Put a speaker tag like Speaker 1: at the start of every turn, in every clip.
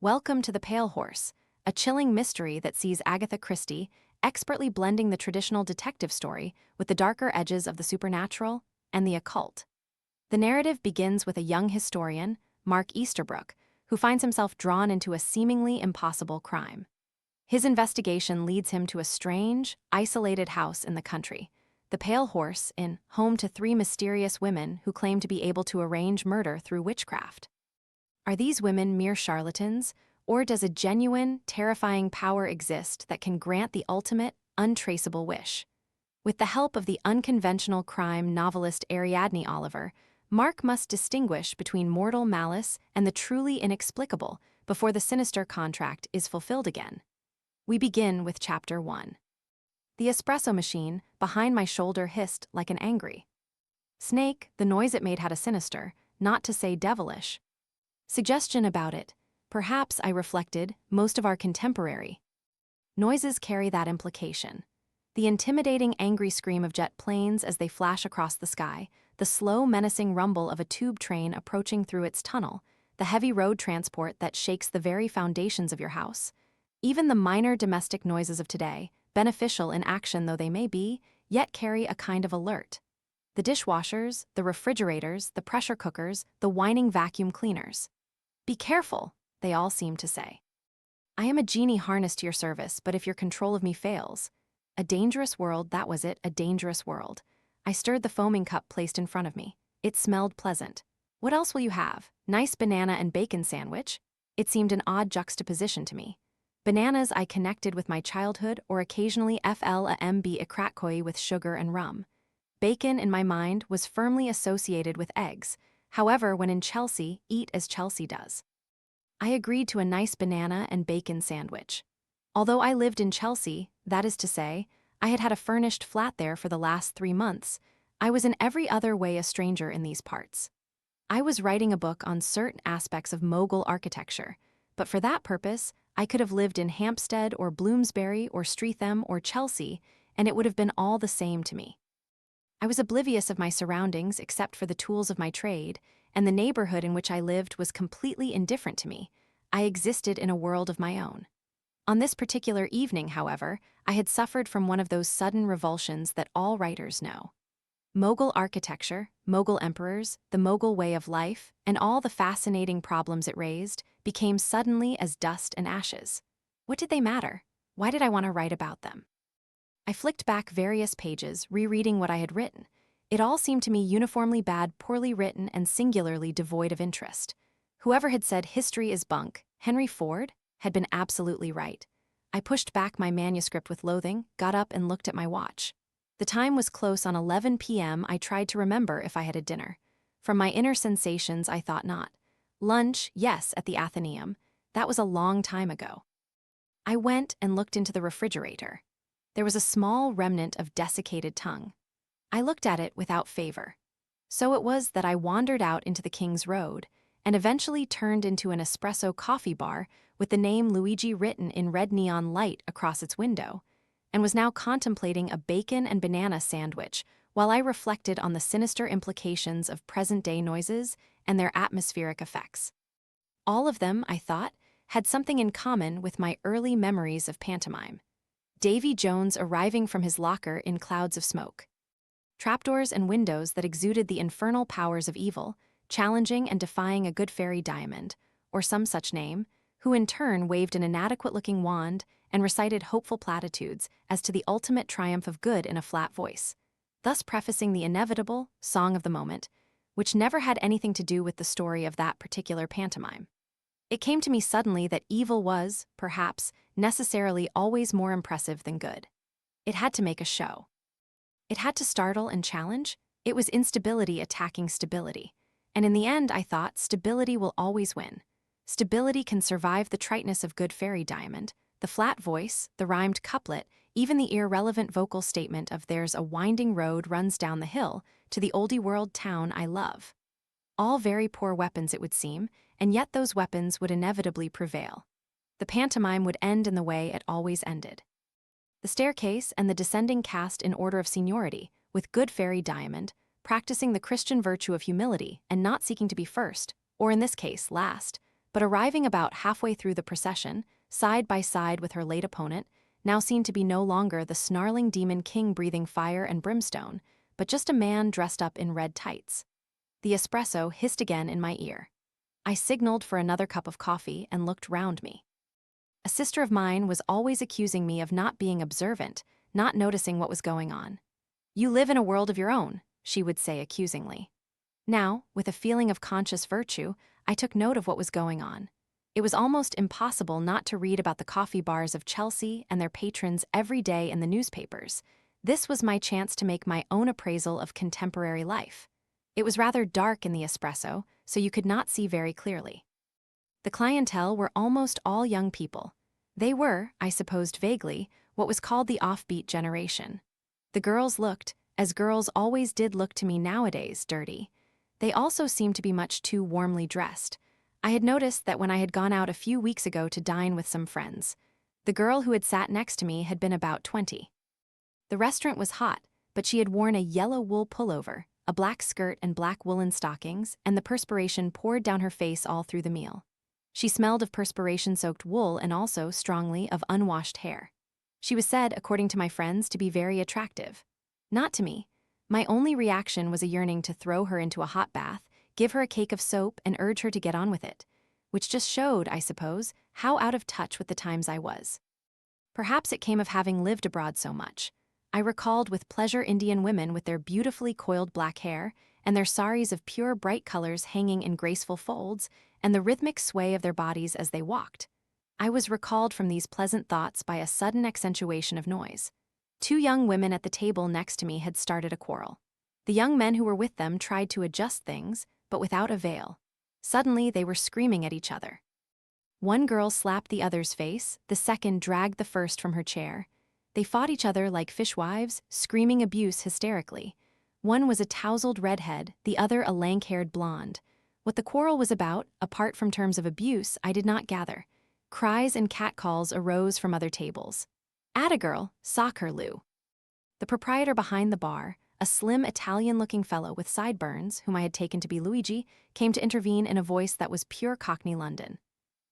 Speaker 1: Welcome to The Pale Horse, a chilling mystery that sees Agatha Christie expertly blending the traditional detective story with the darker edges of the supernatural and the occult. The narrative begins with a young historian, Mark Easterbrook, who finds himself drawn into a seemingly impossible crime. His investigation leads him to a strange, isolated house in the country, the Pale Horse Inn, home to three mysterious women who claim to be able to arrange murder through witchcraft. Are these women mere charlatans, or does a genuine, terrifying power exist that can grant the ultimate, untraceable wish? With the help of the unconventional crime novelist Ariadne Oliver, Mark must distinguish between mortal malice and the truly inexplicable before the sinister contract is fulfilled again. We begin with Chapter 1. The espresso machine behind my shoulder hissed like an angry snake. The noise it made had a sinister, not to say devilish, suggestion about it. Perhaps, I reflected, most of our contemporary noises carry that implication. The intimidating angry scream of jet planes as they flash across the sky, the slow menacing rumble of a tube train approaching through its tunnel, the heavy road transport that shakes the very foundations of your house. Even the minor domestic noises of today, beneficial in action though they may be, yet carry a kind of alert. The dishwashers, the refrigerators, the pressure cookers, the whining vacuum cleaners. Be careful, they all seem to say. I am a genie harnessed to your service, but if your control of me fails. A dangerous world, that was it, a dangerous world. I stirred the foaming cup placed in front of me. It smelled pleasant. What else will you have? Nice banana and bacon sandwich? It seemed an odd juxtaposition to me. Bananas I connected with my childhood, or occasionally FLAMB ikrakoi with sugar and rum. Bacon, in my mind, was firmly associated with eggs. However, when in Chelsea, eat as Chelsea does. I agreed to a nice banana and bacon sandwich. Although I lived in Chelsea, that is to say, I had had a furnished flat there for the last 3 months, I was in every other way a stranger in these parts. I was writing a book on certain aspects of Mughal architecture, but for that purpose, I could have lived in Hampstead or Bloomsbury or Streatham or Chelsea, and it would have been all the same to me. I was oblivious of my surroundings except for the tools of my trade, and the neighborhood in which I lived was completely indifferent to me. I existed in a world of my own. On this particular evening, however, I had suffered from one of those sudden revulsions that all writers know. Mughal architecture, Mughal emperors, the Mughal way of life, and all the fascinating problems it raised became suddenly as dust and ashes. What did they matter? Why did I want to write about them? I flicked back various pages, rereading what I had written. It all seemed to me uniformly bad, poorly written, and singularly devoid of interest. Whoever had said history is bunk, Henry Ford, had been absolutely right. I pushed back my manuscript with loathing, got up and looked at my watch. The time was close on 11 p.m. I tried to remember if I had a dinner. From my inner sensations, I thought not. Lunch, yes, at the Athenaeum. That was a long time ago. I went and looked into the refrigerator. There was a small remnant of desiccated tongue. I looked at it without favor. So it was that I wandered out into the King's Road and eventually turned into an espresso coffee bar with the name Luigi written in red neon light across its window, and was now contemplating a bacon and banana sandwich while I reflected on the sinister implications of present-day noises and their atmospheric effects. All of them, I thought, had something in common with my early memories of pantomime. Davy Jones arriving from his locker in clouds of smoke. Trapdoors and windows that exuded the infernal powers of evil, challenging and defying a good fairy Diamond, or some such name, who in turn waved an inadequate-looking wand and recited hopeful platitudes as to the ultimate triumph of good in a flat voice, thus prefacing the inevitable song of the moment, which never had anything to do with the story of that particular pantomime. It came to me suddenly that evil was, perhaps, necessarily always more impressive than good. It had to make a show. It had to startle and challenge. It was instability attacking stability. And in the end, I thought, stability will always win. Stability can survive the triteness of good fairy Diamond, the flat voice, the rhymed couplet, even the irrelevant vocal statement of "there's a winding road runs down the hill to the oldie world town I love." All very poor weapons, it would seem, and yet those weapons would inevitably prevail. The pantomime would end in the way it always ended. The staircase and the descending cast in order of seniority, with good fairy Diamond, practicing the Christian virtue of humility and not seeking to be first, or in this case, last, but but arriving about halfway through the procession, side by side with her late opponent, now seemed to be no longer the snarling demon king breathing fire and brimstone, but just a man dressed up in red tights. The espresso hissed again in my ear. I signaled for another cup of coffee and looked round me. A sister of mine was always accusing me of not being observant, not noticing what was going on. "You live in a world of your own," she would say accusingly. Now, with a feeling of conscious virtue, I took note of what was going on. It was almost impossible not to read about the coffee bars of Chelsea and their patrons every day in the newspapers. This was my chance to make my own appraisal of contemporary life. It was rather dark in the espresso, so you could not see very clearly. The clientele were almost all young people. They were, I supposed vaguely, what was called the offbeat generation. The girls looked, as girls always did look to me nowadays, dirty. They also seemed to be much too warmly dressed. I had noticed that when I had gone out a few weeks ago to dine with some friends. The girl who had sat next to me had been about 20. The restaurant was hot, but she had worn a yellow wool pullover, a black skirt and black woolen stockings, and the perspiration poured down her face all through the meal. She smelled of perspiration-soaked wool and also, strongly, of unwashed hair. She was said, according to my friends, to be very attractive. Not to me. My only reaction was a yearning to throw her into a hot bath, give her a cake of soap, and urge her to get on with it, which just showed, I suppose, how out of touch with the times I was. Perhaps it came of having lived abroad so much. I recalled with pleasure Indian women with their beautifully coiled black hair, and their saris of pure bright colors hanging in graceful folds, and the rhythmic sway of their bodies as they walked. I was recalled from these pleasant thoughts by a sudden accentuation of noise. 2 young women at the table next to me had started a quarrel. The young men who were with them tried to adjust things, but without avail. Suddenly, they were screaming at each other. One girl slapped the other's face, the second dragged the first from her chair. They fought each other like fishwives, screaming abuse hysterically. One was a tousled redhead, the other a lank-haired blonde. What the quarrel was about, apart from terms of abuse, I did not gather. Cries and catcalls arose from other tables. "Atta girl, sock her, Lou." The proprietor behind the bar, a slim Italian-looking fellow with sideburns, whom I had taken to be Luigi, came to intervene in a voice that was pure Cockney London.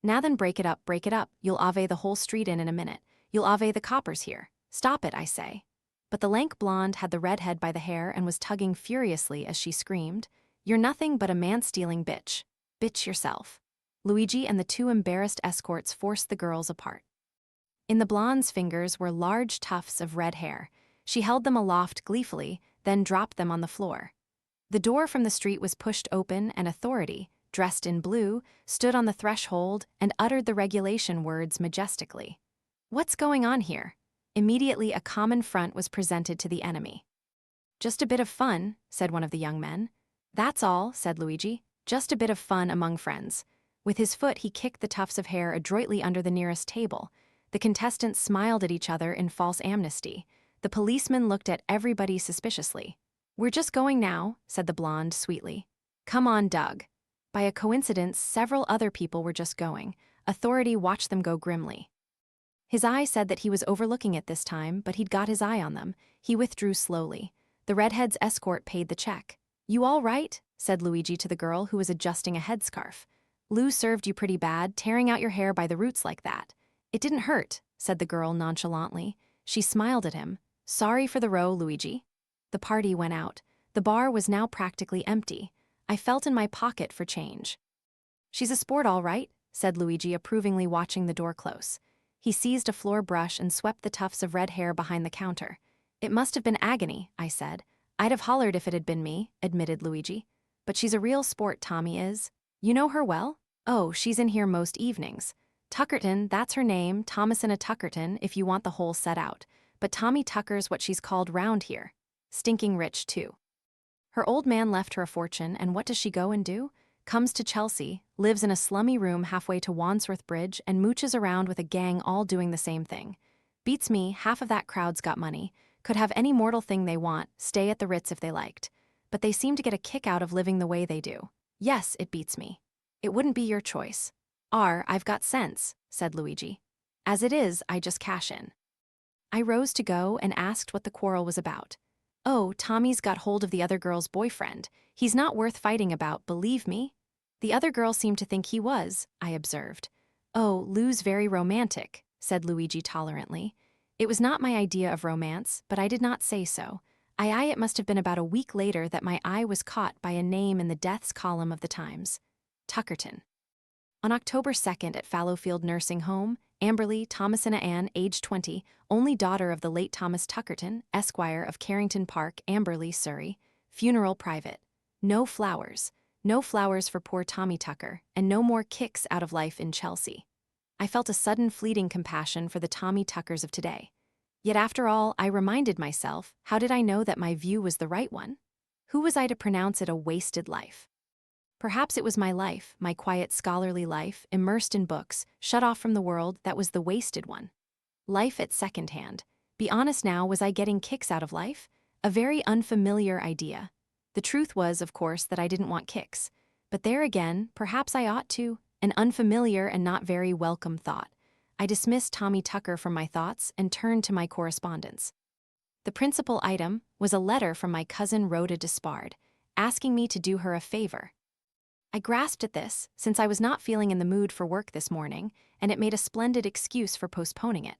Speaker 1: "Now then, break it up, you'll ave the whole street in a minute. You'll ave the coppers here. Stop it, I say." But the lank blonde had the redhead by the hair and was tugging furiously as she screamed, "You're nothing but a man-stealing bitch. Bitch yourself." Luigi and the 2 embarrassed escorts forced the girls apart. In the blonde's fingers were large tufts of red hair. She held them aloft gleefully, then dropped them on the floor. The door from the street was pushed open and authority, dressed in blue, stood on the threshold and uttered the regulation words majestically. "What's going on here?" Immediately a common front was presented to the enemy. "Just a bit of fun," said one of the young men. "That's all," said Luigi. "Just a bit of fun among friends." With his foot he kicked the tufts of hair adroitly under the nearest table. The contestants smiled at each other in false amnesty. The policeman looked at everybody suspiciously. "We're just going now," said the blonde sweetly. "Come on, Doug." By a coincidence, several other people were just going. Authority watched them go grimly. His eye said that he was overlooking it this time, but he'd got his eye on them. He withdrew slowly. The redhead's escort paid the check. "You all right?" said Luigi to the girl who was adjusting a headscarf. "Lou served you pretty bad, tearing out your hair by the roots like that." "It didn't hurt," said the girl nonchalantly. She smiled at him. "Sorry for the row, Luigi." The party went out. The bar was now practically empty. I felt in my pocket for change. "She's a sport all right," said Luigi approvingly, watching the door close. He seized a floor brush and swept the tufts of red hair behind the counter. "It must have been agony," I said. "I'd have hollered if it had been me," admitted Luigi. "But she's a real sport, Tommy is." "You know her well?" "Oh, she's in here most evenings." "Tuckerton, that's her name, Thomasina Tuckerton, if you want the whole set out. But Tommy Tucker's what she's called round here. Stinking rich, too. Her old man left her a fortune, and what does she go and do? Comes to Chelsea, lives in a slummy room halfway to Wandsworth Bridge, and mooches around with a gang all doing the same thing. Beats me, half of that crowd's got money, could have any mortal thing they want, stay at the Ritz if they liked. But they seem to get a kick out of living the way they do. Yes, it beats me. It wouldn't be your choice. I've got sense," said Luigi. "As it is, I just cash in." I rose to go and asked what the quarrel was about. "Oh, Tommy's got hold of the other girl's boyfriend. He's not worth fighting about, believe me." The other girl seemed to think he was, I observed. Oh, Lou's very romantic, said Luigi tolerantly. It was not my idea of romance, but I did not say so. It must have been about a week later that my eye was caught by a name in the deaths column of the Times. Tuckerton. On October 2nd at Fallowfield Nursing Home, Amberley Thomasina Ann, aged 20, only daughter of the late Thomas Tuckerton, Esquire of Carrington Park, Amberley, Surrey. Funeral private. No flowers. No flowers for poor Tommy Tucker, and no more kicks out of life in Chelsea. I felt a sudden fleeting compassion for the Tommy Tuckers of today. Yet after all, I reminded myself, how did I know that my view was the right one? Who was I to pronounce it a wasted life? Perhaps it was my life, my quiet scholarly life, immersed in books, shut off from the world, that was the wasted one. Life at second hand. Be honest now, was I getting kicks out of life? A very unfamiliar idea. The truth was, of course, that I didn't want kicks. But there again, perhaps I ought to. An unfamiliar and not very welcome thought. I dismissed Tommy Tucker from my thoughts and turned to my correspondence. The principal item was a letter from my cousin Rhoda Despard, asking me to do her a favor. I grasped at this, since I was not feeling in the mood for work this morning, and it made a splendid excuse for postponing it.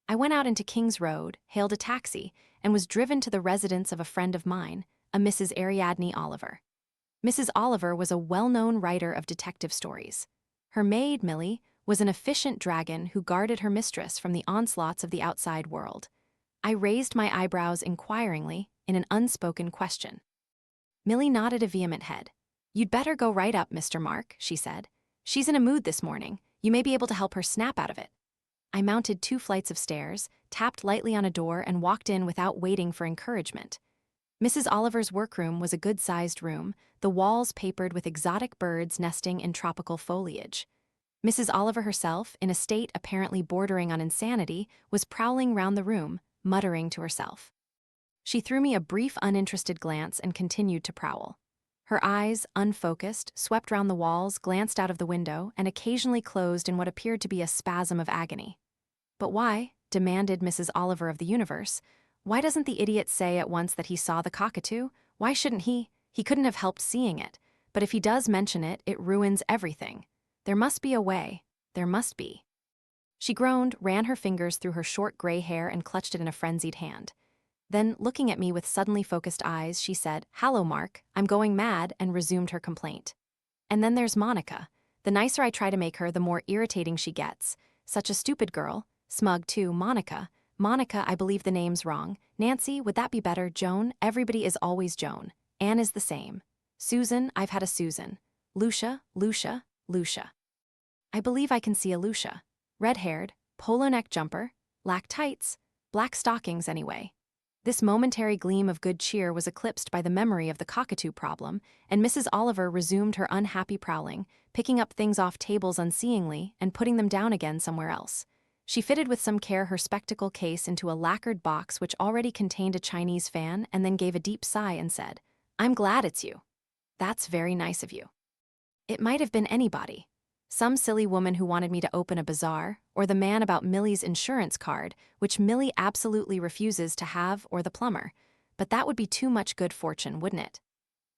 Speaker 1: I went out into King's Road, hailed a taxi, and was driven to the residence of a friend of mine, a Mrs. Ariadne Oliver. Mrs. Oliver was a well-known writer of detective stories. Her maid, Millie, was an efficient dragon who guarded her mistress from the onslaughts of the outside world. I raised my eyebrows inquiringly, in an unspoken question. Millie nodded a vehement head. "You'd better go right up, Mr. Mark," she said. "She's in a mood this morning. You may be able to help her snap out of it." I mounted 2 flights of stairs, tapped lightly on a door, and walked in without waiting for encouragement. Mrs. Oliver's workroom was a good-sized room, the walls papered with exotic birds nesting in tropical foliage. Mrs. Oliver herself, in a state apparently bordering on insanity, was prowling round the room, muttering to herself. She threw me a brief, uninterested glance and continued to prowl. Her eyes, unfocused, swept round the walls, glanced out of the window, and occasionally closed in what appeared to be a spasm of agony. "But why?" demanded Mrs. Oliver of the universe. "Why doesn't the idiot say at once that he saw the cockatoo? Why shouldn't he? He couldn't have helped seeing it. But if he does mention it, it ruins everything. There must be a way. There must be." She groaned, ran her fingers through her short gray hair, and clutched it in a frenzied hand. Then, looking at me with suddenly focused eyes, she said, "Hallo, Mark, I'm going mad," and resumed her complaint. "And then there's Monica. The nicer I try to make her, the more irritating she gets. Such a stupid girl. Smug, too. Monica, I believe the name's wrong. Nancy, would that be better? Joan, everybody is always Joan. Anne is the same. Susan, I've had a Susan. Lucia. I believe I can see a Lucia. Red-haired, polo neck jumper, black tights, black stockings anyway." This momentary gleam of good cheer was eclipsed by the memory of the cockatoo problem, and Mrs. Oliver resumed her unhappy prowling, picking up things off tables unseeingly and putting them down again somewhere else. She fitted with some care her spectacle case into a lacquered box which already contained a Chinese fan, and then gave a deep sigh and said, "I'm glad it's you. That's very nice of you. It might have been anybody. Some silly woman who wanted me to open a bazaar, or the man about Millie's insurance card, which Millie absolutely refuses to have, or the plumber. But that would be too much good fortune, wouldn't it?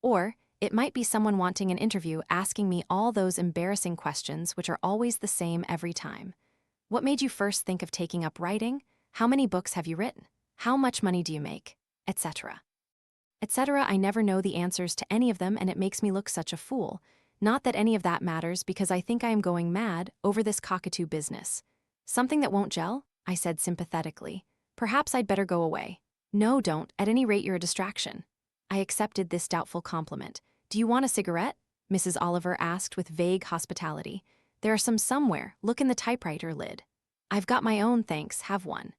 Speaker 1: Or it might be someone wanting an interview, asking me all those embarrassing questions which are always the same every time. What made you first think of taking up writing? How many books have you written? How much money do you make? Etc. Etc. I never know the answers to any of them, and it makes me look such a fool. Not that any of that matters, because I think I am going mad over this cockatoo business. Something that won't gel? I said sympathetically. Perhaps I'd better go away. No, don't. At any rate, you're a distraction. I accepted this doubtful compliment. Do you want a cigarette? Mrs. Oliver asked with vague hospitality. There are some somewhere. Look in the typewriter lid. I've got my own, thanks. Have one.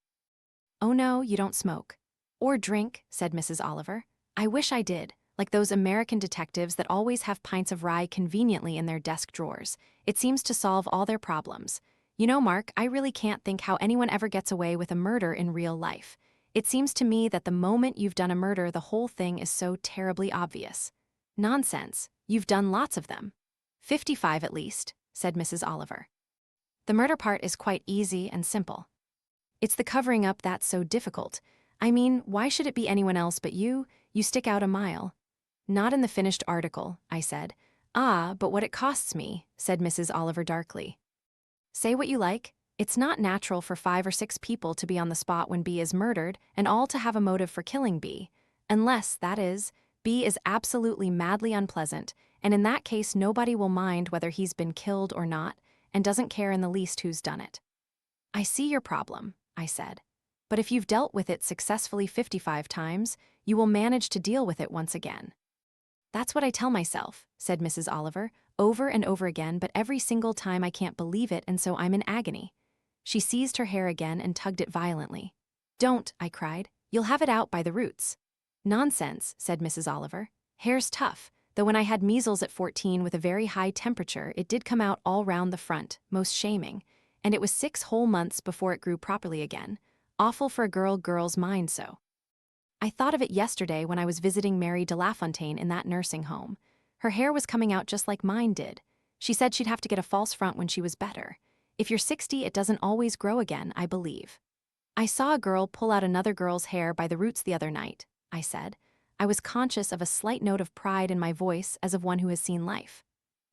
Speaker 1: Oh no, you don't smoke. Or drink, said Mrs. Oliver. I wish I did. Like those American detectives that always have pints of rye conveniently in their desk drawers. It seems to solve all their problems. You know, Mark, I really can't think how anyone ever gets away with a murder in real life. It seems to me that the moment you've done a murder, the whole thing is so terribly obvious. Nonsense. You've done lots of them. 55 at least, said Mrs. Oliver. The murder part is quite easy and simple. It's the covering up that's so difficult. I mean, why should it be anyone else but you? You stick out a mile. Not in the finished article, I said. Ah, but what it costs me, said Mrs. Oliver darkly. Say what you like, it's not natural for 5 or 6 people to be on the spot when B is murdered and all to have a motive for killing B. Unless, that is, B is absolutely madly unpleasant, and in that case nobody will mind whether he's been killed or not, and doesn't care in the least who's done it. I see your problem, I said. But if you've dealt with it successfully 55 times, you will manage to deal with it once again. That's what I tell myself, said Mrs. Oliver, over and over again, but every single time I can't believe it, and so I'm in agony. She seized her hair again and tugged it violently. Don't, I cried. You'll have it out by the roots. Nonsense, said Mrs. Oliver. Hair's tough, though when I had measles at 14 with a very high temperature, it did come out all round the front, most shaming, and it was 6 whole months before it grew properly again. Awful for a girl's mind so. I thought of it yesterday when I was visiting Mary de Lafontaine in that nursing home. Her hair was coming out just like mine did. She said she'd have to get a false front when she was better. If you're 60, it doesn't always grow again, I believe. I saw a girl pull out another girl's hair by the roots the other night, I said. I was conscious of a slight note of pride in my voice as of one who has seen life.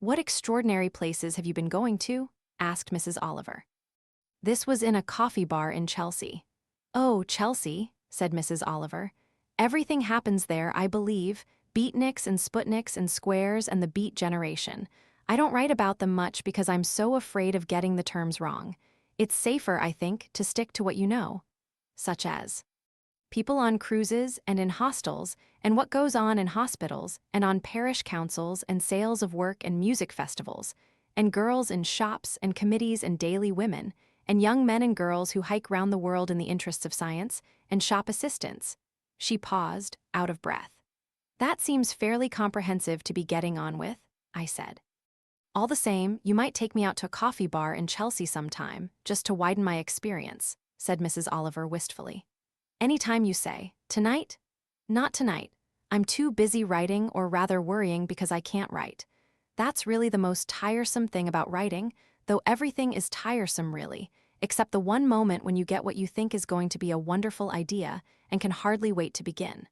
Speaker 1: What extraordinary places have you been going to? Asked Mrs. Oliver. This was in a coffee bar in Chelsea. Oh, Chelsea, said Mrs. Oliver. Everything happens there, I believe. Beatniks and Sputniks and squares and the Beat generation. I don't write about them much because I'm so afraid of getting the terms wrong. It's safer, I think, to stick to what you know. Such as people on cruises and in hostels, and what goes on in hospitals, and on parish councils and sales of work and music festivals, and girls in shops and committees and daily women, and young men and girls who hike round the world in the interests of science, and shop assistants. She paused, out of breath. That seems fairly comprehensive to be getting on with, I said. All the same, you might take me out to a coffee bar in Chelsea sometime, just to widen my experience, said Mrs. Oliver wistfully. Any time you say. Tonight? Not tonight. I'm too busy writing, or rather worrying because I can't write. That's really the most tiresome thing about writing, though everything is tiresome really, except the one moment when you get what you think is going to be a wonderful idea and can hardly wait to begin.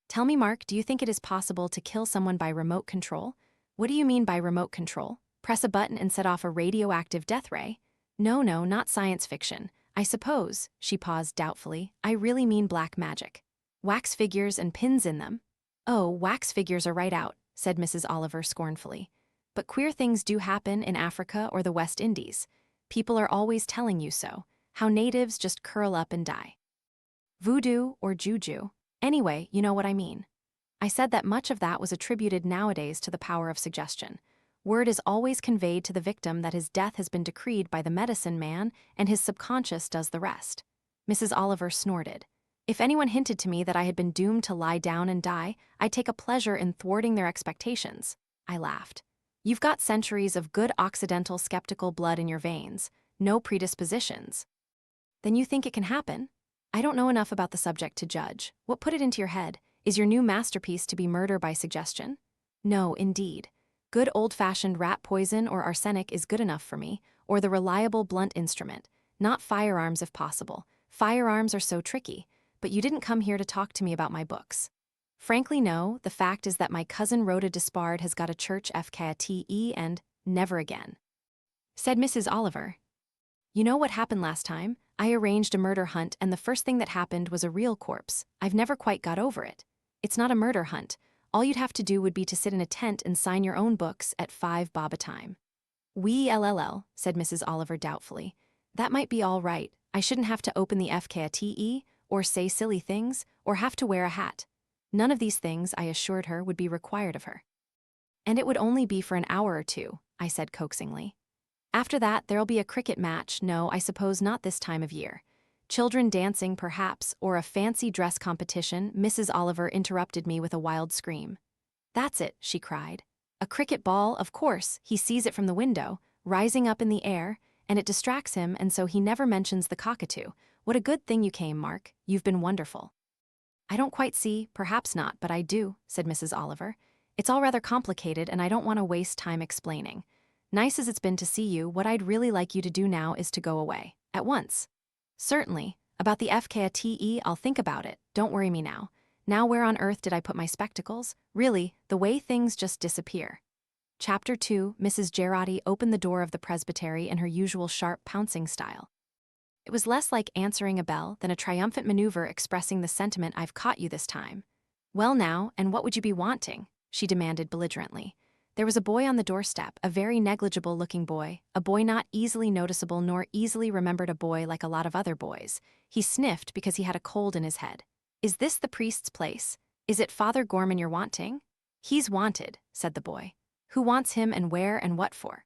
Speaker 1: Tell me, Mark, do you think it is possible to kill someone by remote control? What do you mean by remote control? Press a button and set off a radioactive death ray? No, not science fiction. I suppose, she paused doubtfully, I really mean black magic. Wax figures and pins in them? Oh, wax figures are right out, said Mrs. Oliver scornfully. But queer things do happen in Africa or the West Indies. People are always telling you so, how natives just curl up and die. Voodoo or juju. Anyway, you know what I mean. I said that much of that was attributed nowadays to the power of suggestion. Word is always conveyed to the victim that his death has been decreed by the medicine man, and his subconscious does the rest. Mrs. Oliver snorted. If anyone hinted to me that I had been doomed to lie down and die, I'd take a pleasure in thwarting their expectations. I laughed. You've got centuries of good Occidental skeptical blood in your veins, no predispositions. Then you think it can happen? I don't know enough about the subject to judge. What put it into your head? Is your new masterpiece to be murder by suggestion? No, indeed. Good old-fashioned rat poison or arsenic is good enough for me, or the reliable blunt instrument. Not firearms if possible. Firearms are so tricky, but you didn't come here to talk to me about my books. Frankly, no, the fact is that my cousin Rhoda Despard has got a church FKTE and never again. Said Mrs. Oliver. You know what happened last time? I arranged a murder hunt and the first thing that happened was a real corpse. I've never quite got over it. It's not a murder hunt. All you'd have to do would be to sit in a tent and sign your own books at 5 bob a time. LLL, said Mrs. Oliver doubtfully. That might be all right. I shouldn't have to open the FKTE, or say silly things, or have to wear a hat. None of these things, I assured her, would be required of her. And it would only be for an hour or two, I said coaxingly. After that, there'll be a cricket match. No, I suppose not this time of year. Children dancing, perhaps, or a fancy dress competition. Mrs. Oliver interrupted me with a wild scream. That's it, she cried. A cricket ball, of course. He sees it from the window, rising up in the air, and it distracts him, and so he never mentions the cockatoo. What a good thing you came, Mark. You've been wonderful. I don't quite see, perhaps not, but I do, said Mrs. Oliver. It's all rather complicated, and I don't want to waste time explaining. Nice as it's been to see you, what I'd really like you to do now is to go away. At once. Certainly. About the FKTE, I'll think about it. Don't worry me now. Now where on earth did I put my spectacles? Really, the way things just disappear. Chapter 2. Mrs. Gerardi opened the door of the presbytery in her usual sharp pouncing style. It was less like answering a bell than a triumphant maneuver expressing the sentiment "I've caught you this time." "Well now, and what would you be wanting?" she demanded belligerently. There was a boy on the doorstep, a very negligible-looking boy, a boy not easily noticeable nor easily remembered, a boy like a lot of other boys. He sniffed because he had a cold in his head. "Is this the priest's place? Is it Father Gorman you're wanting?" "He's wanted," said the boy. "Who wants him and where and what for?"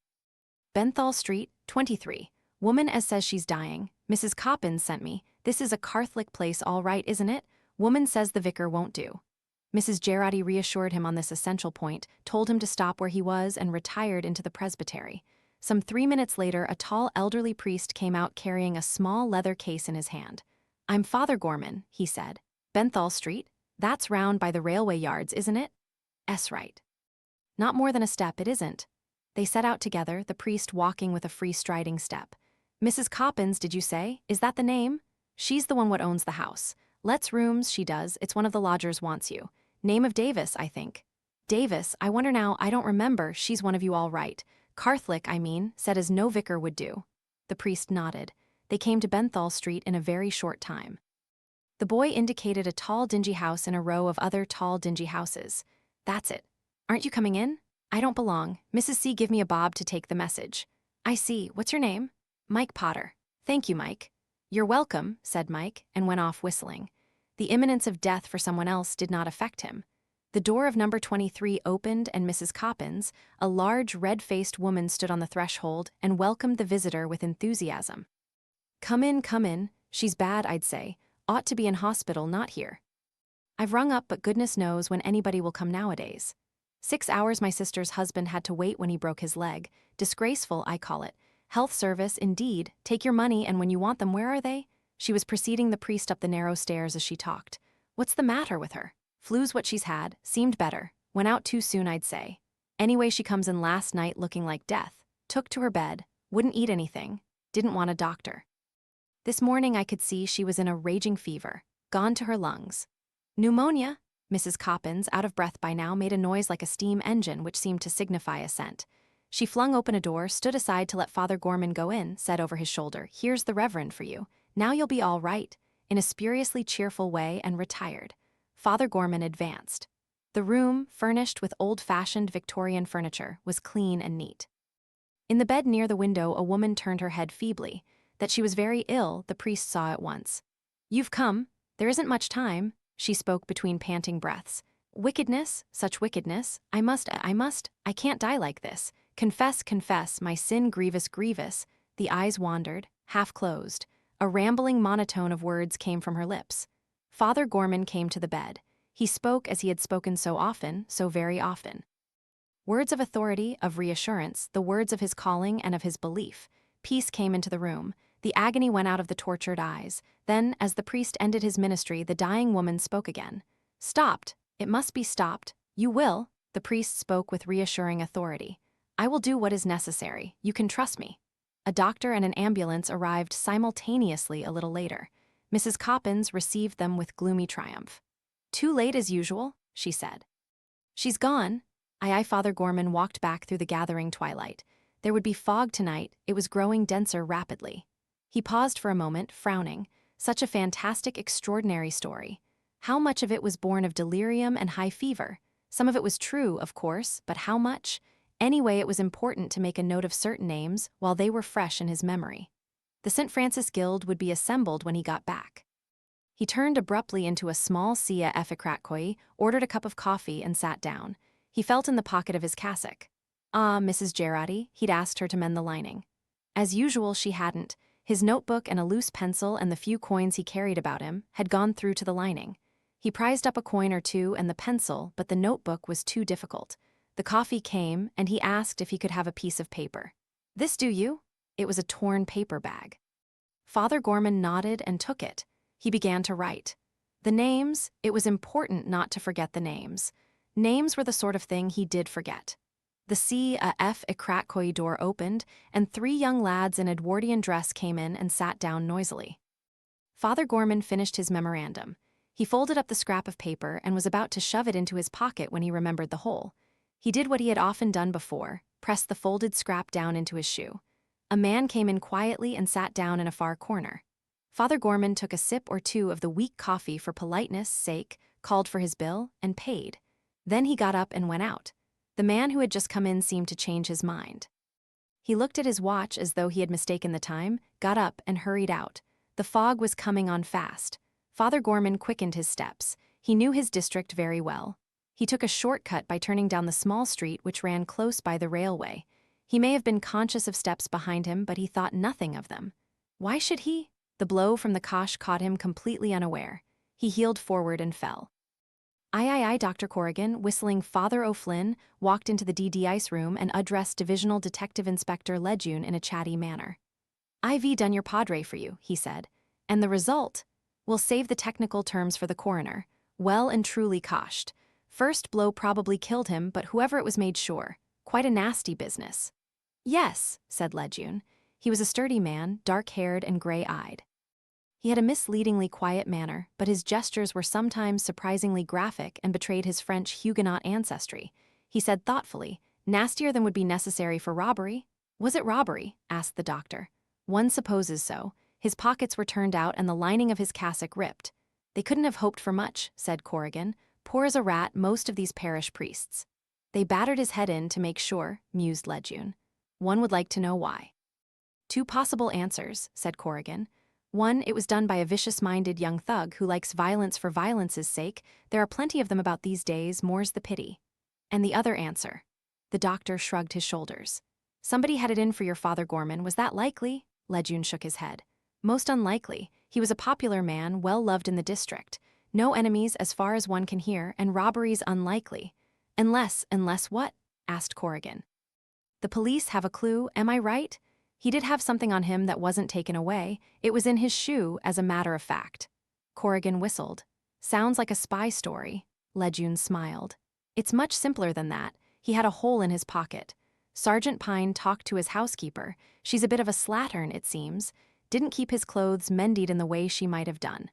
Speaker 1: "Benthall Street, 23. Woman as says she's dying. Mrs. Coppins sent me. This is a Catholic place all right, isn't it? Woman says the vicar won't do." Mrs. Gerardi reassured him on this essential point, told him to stop where he was, and retired into the presbytery. Some 3 minutes later, a tall elderly priest came out carrying a small leather case in his hand. "I'm Father Gorman," he said. "Benthall Street? That's round by the railway yards, isn't it?" "'S right." "Not more than a step, it isn't." They set out together, the priest walking with a free striding step. "Mrs. Coppins, did you say? Is that the name?" "She's the one what owns the house. Lets rooms, she does. It's one of the lodgers wants you. Name of Davis, I think." "Davis, I wonder now, I don't remember. She's one of you all right. Catholic, I mean, said as no vicar would do." The priest nodded. They came to Benthall Street in a very short time. The boy indicated a tall dingy house in a row of other tall dingy houses. "That's it. Aren't you coming in?" "I don't belong. Mrs. C give me a bob to take the message." "I see. What's your name?" "Mike Potter." "Thank you, Mike." "You're welcome," said Mike, and went off whistling. The imminence of death for someone else did not affect him. The door of number 23 opened, and Mrs. Coppins, a large, red-faced woman, stood on the threshold and welcomed the visitor with enthusiasm. Come in. She's bad, I'd say. Ought to be in hospital, not here. I've rung up, but goodness knows when anybody will come nowadays. 6 hours my sister's husband had to wait when he broke his leg. Disgraceful, I call it. Health service, indeed. Take your money, and when you want them, where are they?" She was preceding the priest up the narrow stairs as she talked. "What's the matter with her? Flu's what she's had. Seemed better. Went out too soon, I'd say. Anyway, she comes in last night looking like death. Took to her bed. Wouldn't eat anything. Didn't want a doctor. This morning I could see she was in a raging fever. Gone to her lungs. Pneumonia." Mrs. Coppins, out of breath by now, made a noise like a steam engine which seemed to signify assent. She flung open a door, stood aside to let Father Gorman go in, said over his shoulder, "Here's the Reverend for you. Now you'll be all right," in a spuriously cheerful way, and retired. Father Gorman advanced. The room, furnished with old-fashioned Victorian furniture, was clean and neat. In the bed near the window, a woman turned her head feebly. That she was very ill, the priest saw at once. "You've come. There isn't much time," she spoke between panting breaths. "Wickedness, such wickedness. I can't die like this. Confess, my sin grievous." The eyes wandered, half closed. A rambling monotone of words came from her lips. Father Gorman came to the bed. He spoke as he had spoken so often, so very often. Words of authority, of reassurance, the words of his calling and of his belief. Peace came into the room. The agony went out of the tortured eyes. Then, as the priest ended his ministry, the dying woman spoke again. "Stopped. It must be stopped. You will," the priest spoke with reassuring authority. "I will do what is necessary. You can trust me." A doctor and an ambulance arrived simultaneously a little later. Mrs. Coppins received them with gloomy triumph. "Too late as usual," she said. "She's gone." Aye, Father Gorman walked back through the gathering twilight. There would be fog tonight. It was growing denser rapidly. He paused for a moment, frowning. Such a fantastic, extraordinary story. How much of it was born of delirium and high fever? Some of it was true, of course, but how much? Anyway, it was important to make a note of certain names while they were fresh in his memory. The St. Francis Guild would be assembled when he got back. He turned abruptly into a small sia effikratkoi, ordered a cup of coffee, and sat down. He felt in the pocket of his cassock. "Ah, Mrs. Gerardi," he'd asked her to mend the lining. As usual, she hadn't. His notebook and a loose pencil and the few coins he carried about him had gone through to the lining. He prized up a coin or two and the pencil, but the notebook was too difficult. The coffee came, and he asked if he could have a piece of paper. "This do you?" It was a torn paper bag. Father Gorman nodded and took it. He began to write. The names, it was important not to forget the names. Names were the sort of thing he did forget. The C.A.F. Ekratkoi door opened, and 3 young lads in Edwardian dress came in and sat down noisily. Father Gorman finished his memorandum. He folded up the scrap of paper and was about to shove it into his pocket when he remembered the hole. He did what he had often done before, pressed the folded scrap down into his shoe. A man came in quietly and sat down in a far corner. Father Gorman took a sip or two of the weak coffee for politeness' sake, called for his bill, and paid. Then he got up and went out. The man who had just come in seemed to change his mind. He looked at his watch as though he had mistaken the time, got up and hurried out. The fog was coming on fast. Father Gorman quickened his steps. He knew his district very well. He took a shortcut by turning down the small street which ran close by the railway. He may have been conscious of steps behind him, but he thought nothing of them. Why should he? The blow from the cosh caught him completely unaware. He heeled forward and fell. Aye, Dr. Corrigan, whistling Father O'Flynn, walked into the DD ice room and addressed Divisional Detective Inspector Lejeune in a chatty manner. "I've done your padre for you," he said. "And the result? We'll save the technical terms for the coroner. Well and truly coshed. First blow probably killed him, but whoever it was made sure. Quite a nasty business." "Yes," said Lejeune. He was a sturdy man, dark-haired and gray-eyed. He had a misleadingly quiet manner, but his gestures were sometimes surprisingly graphic and betrayed his French Huguenot ancestry. He said thoughtfully, "Nastier than would be necessary for robbery?" "Was it robbery?" asked the doctor. "One supposes so. His pockets were turned out and the lining of his cassock ripped." "They couldn't have hoped for much," said Corrigan. "Poor as a rat, most of these parish priests." "They battered his head in to make sure," mused Lejeune. "One would like to know why." "Two possible answers," said Corrigan. "One, it was done by a vicious-minded young thug who likes violence for violence's sake. There are plenty of them about these days, more's the pity." "And the other answer?" The doctor shrugged his shoulders. "Somebody had it in for your Father Gorman. Was that likely?" Lejeune shook his head. "Most unlikely. He was a popular man, well-loved in the district. No enemies as far as one can hear, and robberies unlikely." Unless what?" asked Corrigan. "The police have a clue, am I right? He did have something on him that wasn't taken away. It was in his shoe, as a matter of fact." Corrigan whistled. "Sounds like a spy story." Lejeune smiled. "It's much simpler than that. He had a hole in his pocket. Sergeant Pine talked to his housekeeper. She's a bit of a slattern, it seems. Didn't keep his clothes mended in the way she might have done.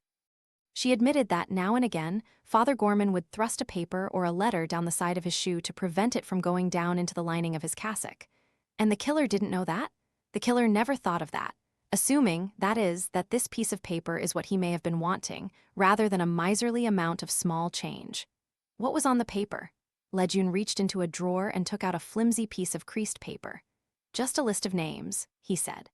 Speaker 1: She admitted that now and again, Father Gorman would thrust a paper or a letter down the side of his shoe to prevent it from going down into the lining of his cassock. And the killer didn't know that? The killer never thought of that, assuming, that is, that this piece of paper is what he may have been wanting, rather than a miserly amount of small change. What was on the paper? Lejeune reached into a drawer and took out a flimsy piece of creased paper. "Just a list of names," he said.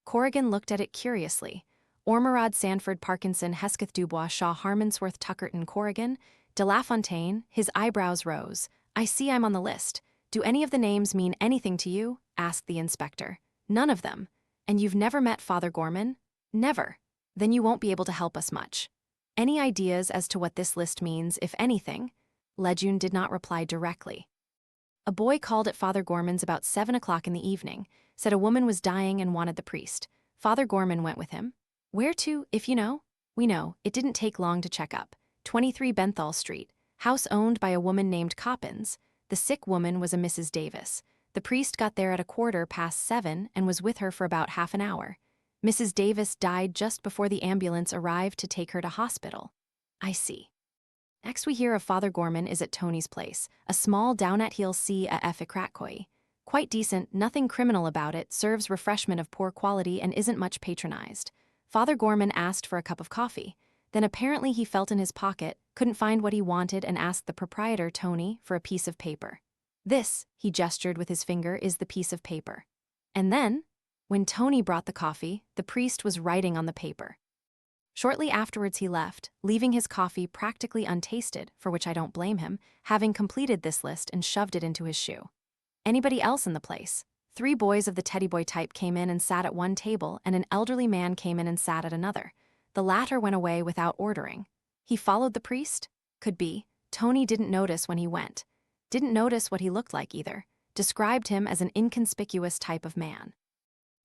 Speaker 1: Corrigan looked at it curiously. Ormerod, Sanford, Parkinson, Hesketh, Dubois, Shaw, Harmonsworth, Tuckerton, Corrigan, de La Fontaine. His eyebrows rose. "I see I'm on the list. Do any of the names mean anything to you?" asked the inspector. "None of them. And you've never met Father Gorman?" "Never." "Then you won't be able to help us much. Any ideas as to what this list means, if anything?" Lejeune did not reply directly. "A boy called at Father Gorman's about 7 o'clock in the evening, said a woman was dying and wanted the priest. Father Gorman went with him. Where to, if you know?" "We know. It didn't take long to check up. 23 Benthall Street. House owned by a woman named Coppins. The sick woman was a Mrs. Davis. The priest got there at 7:15 and was with her for about half an hour. Mrs. Davis died just before the ambulance arrived to take her to hospital." "I see." "Next we hear of Father Gorman is at Tony's place, a small down-at-heel see a Iqratquois. Quite decent, nothing criminal about it, serves refreshment of poor quality and isn't much patronized. Father Gorman asked for a cup of coffee. Then apparently he felt in his pocket, couldn't find what he wanted and asked the proprietor, Tony, for a piece of paper. This," he gestured with his finger, "is the piece of paper. And then, when Tony brought the coffee, the priest was writing on the paper. Shortly afterwards he left, leaving his coffee practically untasted, for which I don't blame him, having completed this list and shoved it into his shoe." "Anybody else in the place?" 3 boys of the teddy boy type came in and sat at one table, and an elderly man came in and sat at another. The latter went away without ordering. "He followed the priest?" "Could be. Tony didn't notice when he went. Didn't notice what he looked like either. Described him as an inconspicuous type of man.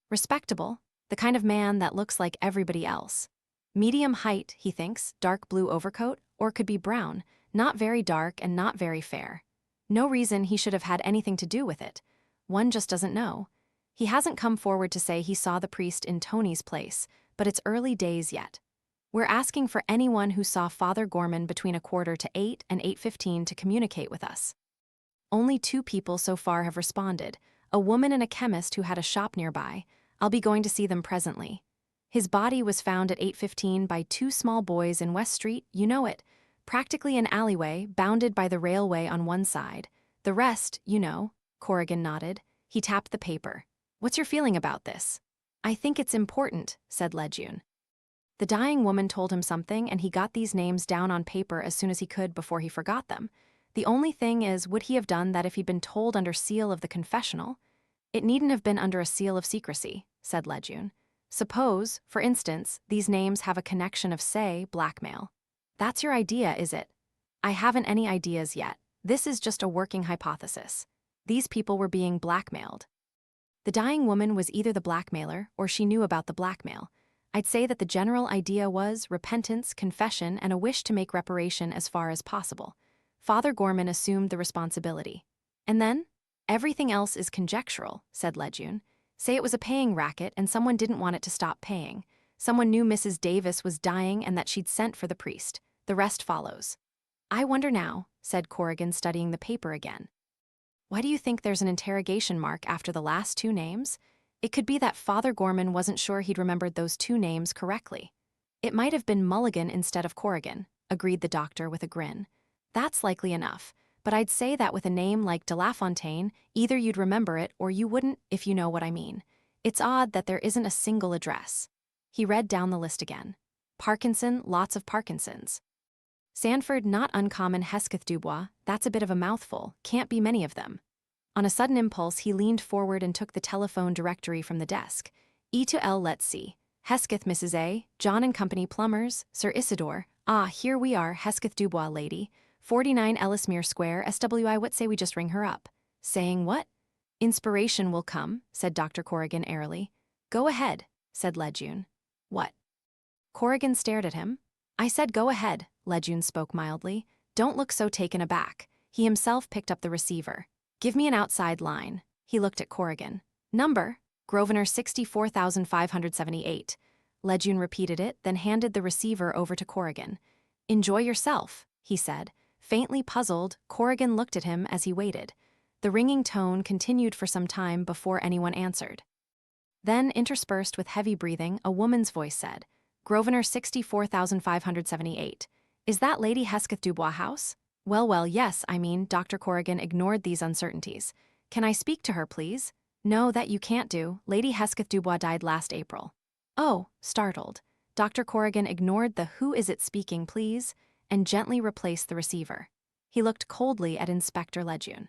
Speaker 1: Respectable, the kind of man that looks like everybody else. Medium height, he thinks, dark blue overcoat, or could be brown, not very dark and not very fair. No reason he should have had anything to do with it. One just doesn't know. He hasn't come forward to say he saw the priest in Tony's place, but it's early days yet. We're asking for anyone who saw Father Gorman between 7:15 and 8:15 to communicate with us." Only 2 people so far have responded, a woman and a chemist who had a shop nearby. I'll be going to see them presently. His body was found at 8:15 by 2 small boys in West Street, you know it, practically an alleyway bounded by the railway on one side. The rest, you know. Corrigan nodded. He tapped the paper. What's your feeling about this? I think it's important, said Lejeune. The dying woman told him something, and he got these names down on paper as soon as he could before he forgot them. The only thing is, would he have done that if he'd been told under seal of the confessional? It needn't have been under a seal of secrecy, said Lejeune. Suppose, for instance, these names have a connection of, say, blackmail. That's your idea, is it? I haven't any ideas yet. This is just a working hypothesis. These people were being blackmailed. The dying woman was either the blackmailer or she knew about the blackmail. I'd say that the general idea was repentance, confession, and a wish to make reparation as far as possible. Father Gorman assumed the responsibility. And then? Everything else is conjectural, said Lejeune. Say it was a paying racket and someone didn't want it to stop paying. Someone knew Mrs. Davis was dying and that she'd sent for the priest. The rest follows. I wonder now, said Corrigan, studying the paper again. Why do you think there's an interrogation mark after the last 2 names? It could be that Father Gorman wasn't sure he'd remembered those 2 names correctly. It might have been Mulligan instead of Corrigan, agreed the doctor with a grin. That's likely enough, but I'd say that with a name like de La Fontaine, either you'd remember it or you wouldn't, if you know what I mean. It's odd that there isn't a single address. He read down the list again. Parkinson, lots of Parkinsons. Sanford, not uncommon. Hesketh Dubois, that's a bit of a mouthful, can't be many of them. On a sudden impulse, he leaned forward and took the telephone directory from the desk. E to L, let's see. Hesketh, Mrs. A, John and Company Plumbers, Sir Isidore. Ah, here we are, Hesketh Dubois lady. 49 Ellismere Square, SWI. What say we just ring her up? Saying what? Inspiration will come, said Dr. Corrigan airily. Go ahead, said Lejeune. What? Corrigan stared at him. I said go ahead, Lejeune spoke mildly. Don't look so taken aback. He himself picked up the receiver. Give me an outside line. He looked at Corrigan. Number? Grosvenor 64,578. Lejeune repeated it, then handed the receiver over to Corrigan. Enjoy yourself, he said. Faintly puzzled, Corrigan looked at him as he waited. The ringing tone continued for some time before anyone answered. Then, interspersed with heavy breathing, a woman's voice said, Grosvenor 64,578. Is that Lady Hesketh Dubois' house? Well, yes, Dr. Corrigan ignored these uncertainties. Can I speak to her, please? No, that you can't do. Lady Hesketh Dubois died last April. Oh, startled. Dr. Corrigan ignored the who is it speaking, please, and gently replaced the receiver. He looked coldly at Inspector Lejeune.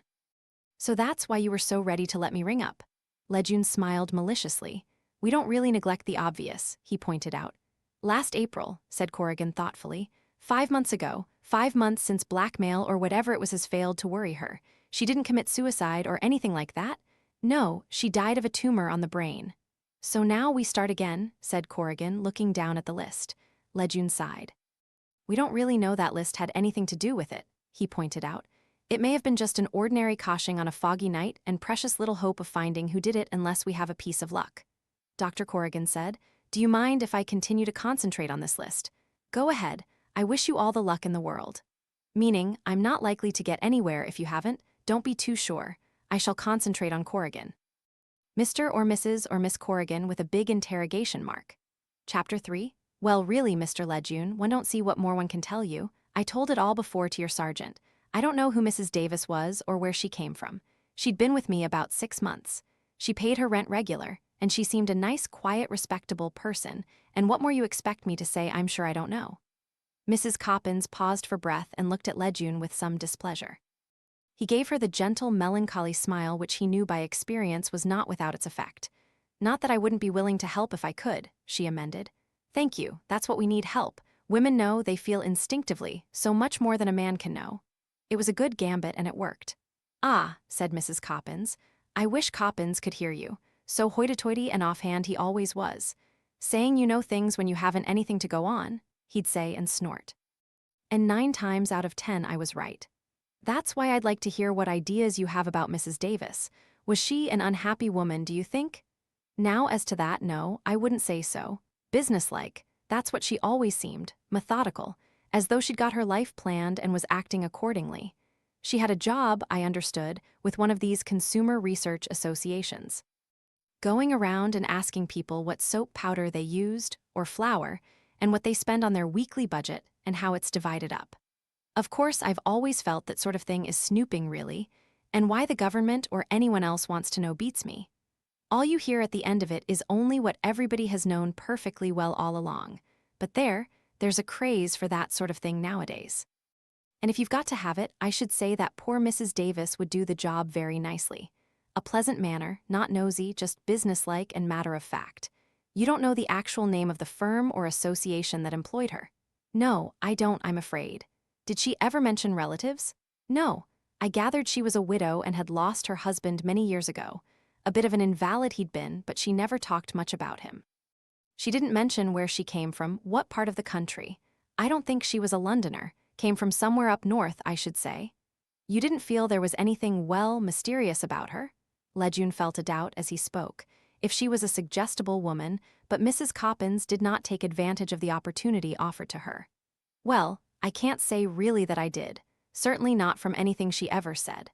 Speaker 1: So that's why you were so ready to let me ring up. Lejeune smiled maliciously. We don't really neglect the obvious, he pointed out. Last April, said Corrigan thoughtfully. 5 months ago, 5 months since blackmail or whatever it was has failed to worry her. She didn't commit suicide or anything like that. No, she died of a tumor on the brain. So now we start again, said Corrigan, looking down at the list. Lejeune sighed. We don't really know that list had anything to do with it, he pointed out. It may have been just an ordinary caching on a foggy night and precious little hope of finding who did it unless we have a piece of luck. Dr. Corrigan said, Do you mind if I continue to concentrate on this list? Go ahead. I wish you all the luck in the world. Meaning, I'm not likely to get anywhere if you haven't. Don't be too sure. I shall concentrate on Corrigan. Mr. or Mrs. or Miss Corrigan with a big interrogation mark. Chapter 3. Well, really, Mr. Lejeune, one don't see what more one can tell you. I told it all before to your sergeant. I don't know who Mrs. Davis was or where she came from. She'd been with me about 6 months. She paid her rent regular, and she seemed a nice, quiet, respectable person, and what more you expect me to say, I'm sure I don't know. Mrs. Coppins paused for breath and looked at Lejeune with some displeasure. He gave her the gentle, melancholy smile which he knew by experience was not without its effect. Not that I wouldn't be willing to help if I could, she amended. Thank you, that's what we need, help. Women know, they feel instinctively, so much more than a man can know. It was a good gambit and it worked. Ah, said Mrs. Coppins. I wish Coppins could hear you. So hoity-toity and offhand he always was. Saying you know things when you haven't anything to go on, he'd say and snort. And 9 times out of 10 I was right. That's why I'd like to hear what ideas you have about Mrs. Davis. Was she an unhappy woman, do you think? Now as to that, no, I wouldn't say so. Businesslike, that's what she always seemed, methodical, as though she'd got her life planned and was acting accordingly. She had a job, I understood, with one of these consumer research associations. Going around and asking people what soap powder they used, or flour, and what they spend on their weekly budget and how it's divided up. Of course, I've always felt that sort of thing is snooping, really, and why the government or anyone else wants to know beats me. All you hear at the end of it is only what everybody has known perfectly well all along. But there's a craze for that sort of thing nowadays. And if you've got to have it, I should say that poor Mrs. Davis would do the job very nicely. A pleasant manner, not nosy, just businesslike and matter of fact. You don't know the actual name of the firm or association that employed her? No, I don't, I'm afraid. Did she ever mention relatives? No. I gathered she was a widow and had lost her husband many years ago. A bit of an invalid he'd been, but she never talked much about him. She didn't mention where she came from, what part of the country. I don't think she was a Londoner. Came from somewhere up north, I should say. You didn't feel there was anything, well, mysterious about her? Lejeune felt a doubt as he spoke. If she was a suggestible woman, but Mrs. Coppins did not take advantage of the opportunity offered to her. Well, I can't say really that I did. Certainly not from anything she ever said.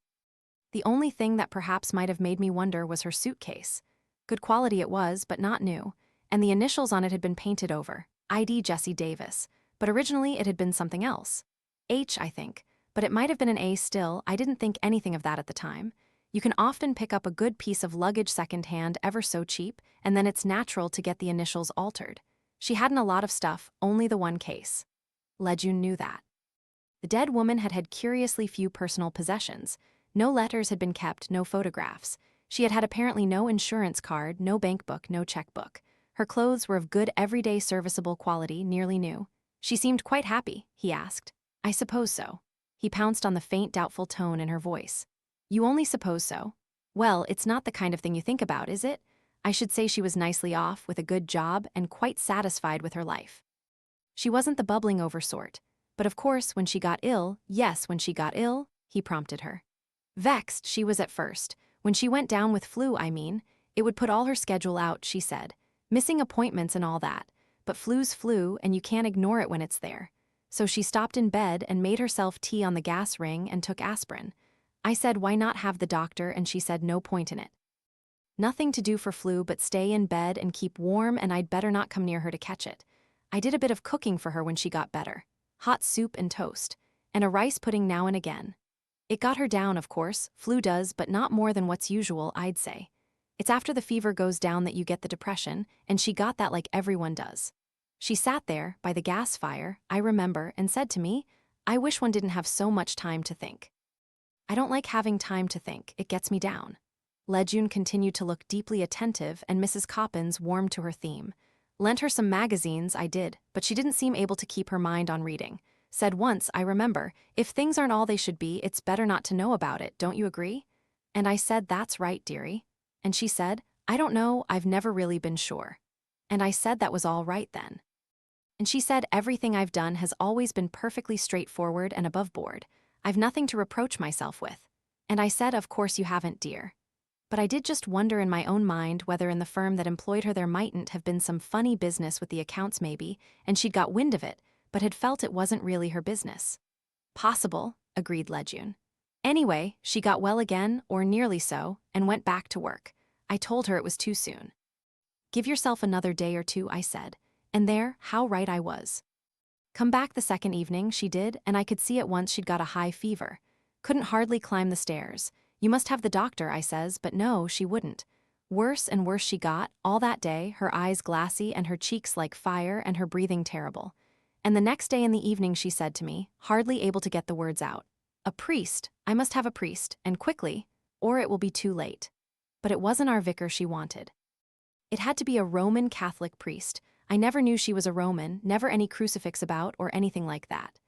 Speaker 1: The only thing that perhaps might have made me wonder was her suitcase. Good quality it was, but not new, and the initials on it had been painted over, ID Jessie Davis, but originally it had been something else. H, I think, but it might have been an A still. I didn't think anything of that at the time. You can often pick up a good piece of luggage secondhand ever so cheap, and then it's natural to get the initials altered. She hadn't a lot of stuff, only the one case. Lejeune knew that. The dead woman had had curiously few personal possessions. No letters had been kept, no photographs. She had had apparently no insurance card, no bank book, no checkbook. Her clothes were of good everyday serviceable quality, nearly new. She seemed quite happy, he asked. I suppose so. He pounced on the faint, doubtful tone in her voice. You only suppose so? Well, it's not the kind of thing you think about, is it? I should say she was nicely off, with a good job, and quite satisfied with her life. She wasn't the bubbling over sort. But of course, when she got ill, yes, when she got ill, he prompted her. Vexed she was at first. When she went down with flu, I mean, it would put all her schedule out, she said. Missing appointments and all that. But flu's flu, and you can't ignore it when it's there. So she stopped in bed and made herself tea on the gas ring and took aspirin. I said, why not have the doctor, and she said no point in it. Nothing to do for flu but stay in bed and keep warm, and I'd better not come near her to catch it. I did a bit of cooking for her when she got better. Hot soup and toast, and a rice pudding now and again. It got her down, of course, flu does, but not more than what's usual, I'd say. It's after the fever goes down that you get the depression, and she got that like everyone does. She sat there, by the gas fire, I remember, and said to me, I wish one didn't have so much time to think. I don't like having time to think, it gets me down. Lejeune continued to look deeply attentive, and Mrs. Coppins warmed to her theme. Lent her some magazines, I did, but she didn't seem able to keep her mind on reading. Said once, I remember, if things aren't all they should be, it's better not to know about it, don't you agree? And I said, that's right, dearie. And she said, I don't know, I've never really been sure. And I said that was all right then. And she said, everything I've done has always been perfectly straightforward and above board. I've nothing to reproach myself with. And I said, of course you haven't, dear. But I did just wonder in my own mind whether in the firm that employed her there mightn't have been some funny business with the accounts maybe, and she'd got wind of it, but had felt it wasn't really her business. Possible, agreed Lejeune. Anyway, she got well again, or nearly so, and went back to work. I told her it was too soon. Give yourself another day or two, I said. And there, how right I was. Come back the second evening, she did, and I could see at once she'd got a high fever. Couldn't hardly climb the stairs. You must have the doctor, I says, but no, she wouldn't. Worse and worse she got, all that day, her eyes glassy and her cheeks like fire and her breathing terrible. And the next day in the evening she said to me, hardly able to get the words out, a priest, I must have a priest, and quickly, or it will be too late. But it wasn't our vicar she wanted. It had to be a Roman Catholic priest. I never knew she was a Roman, never any crucifix about or anything like that.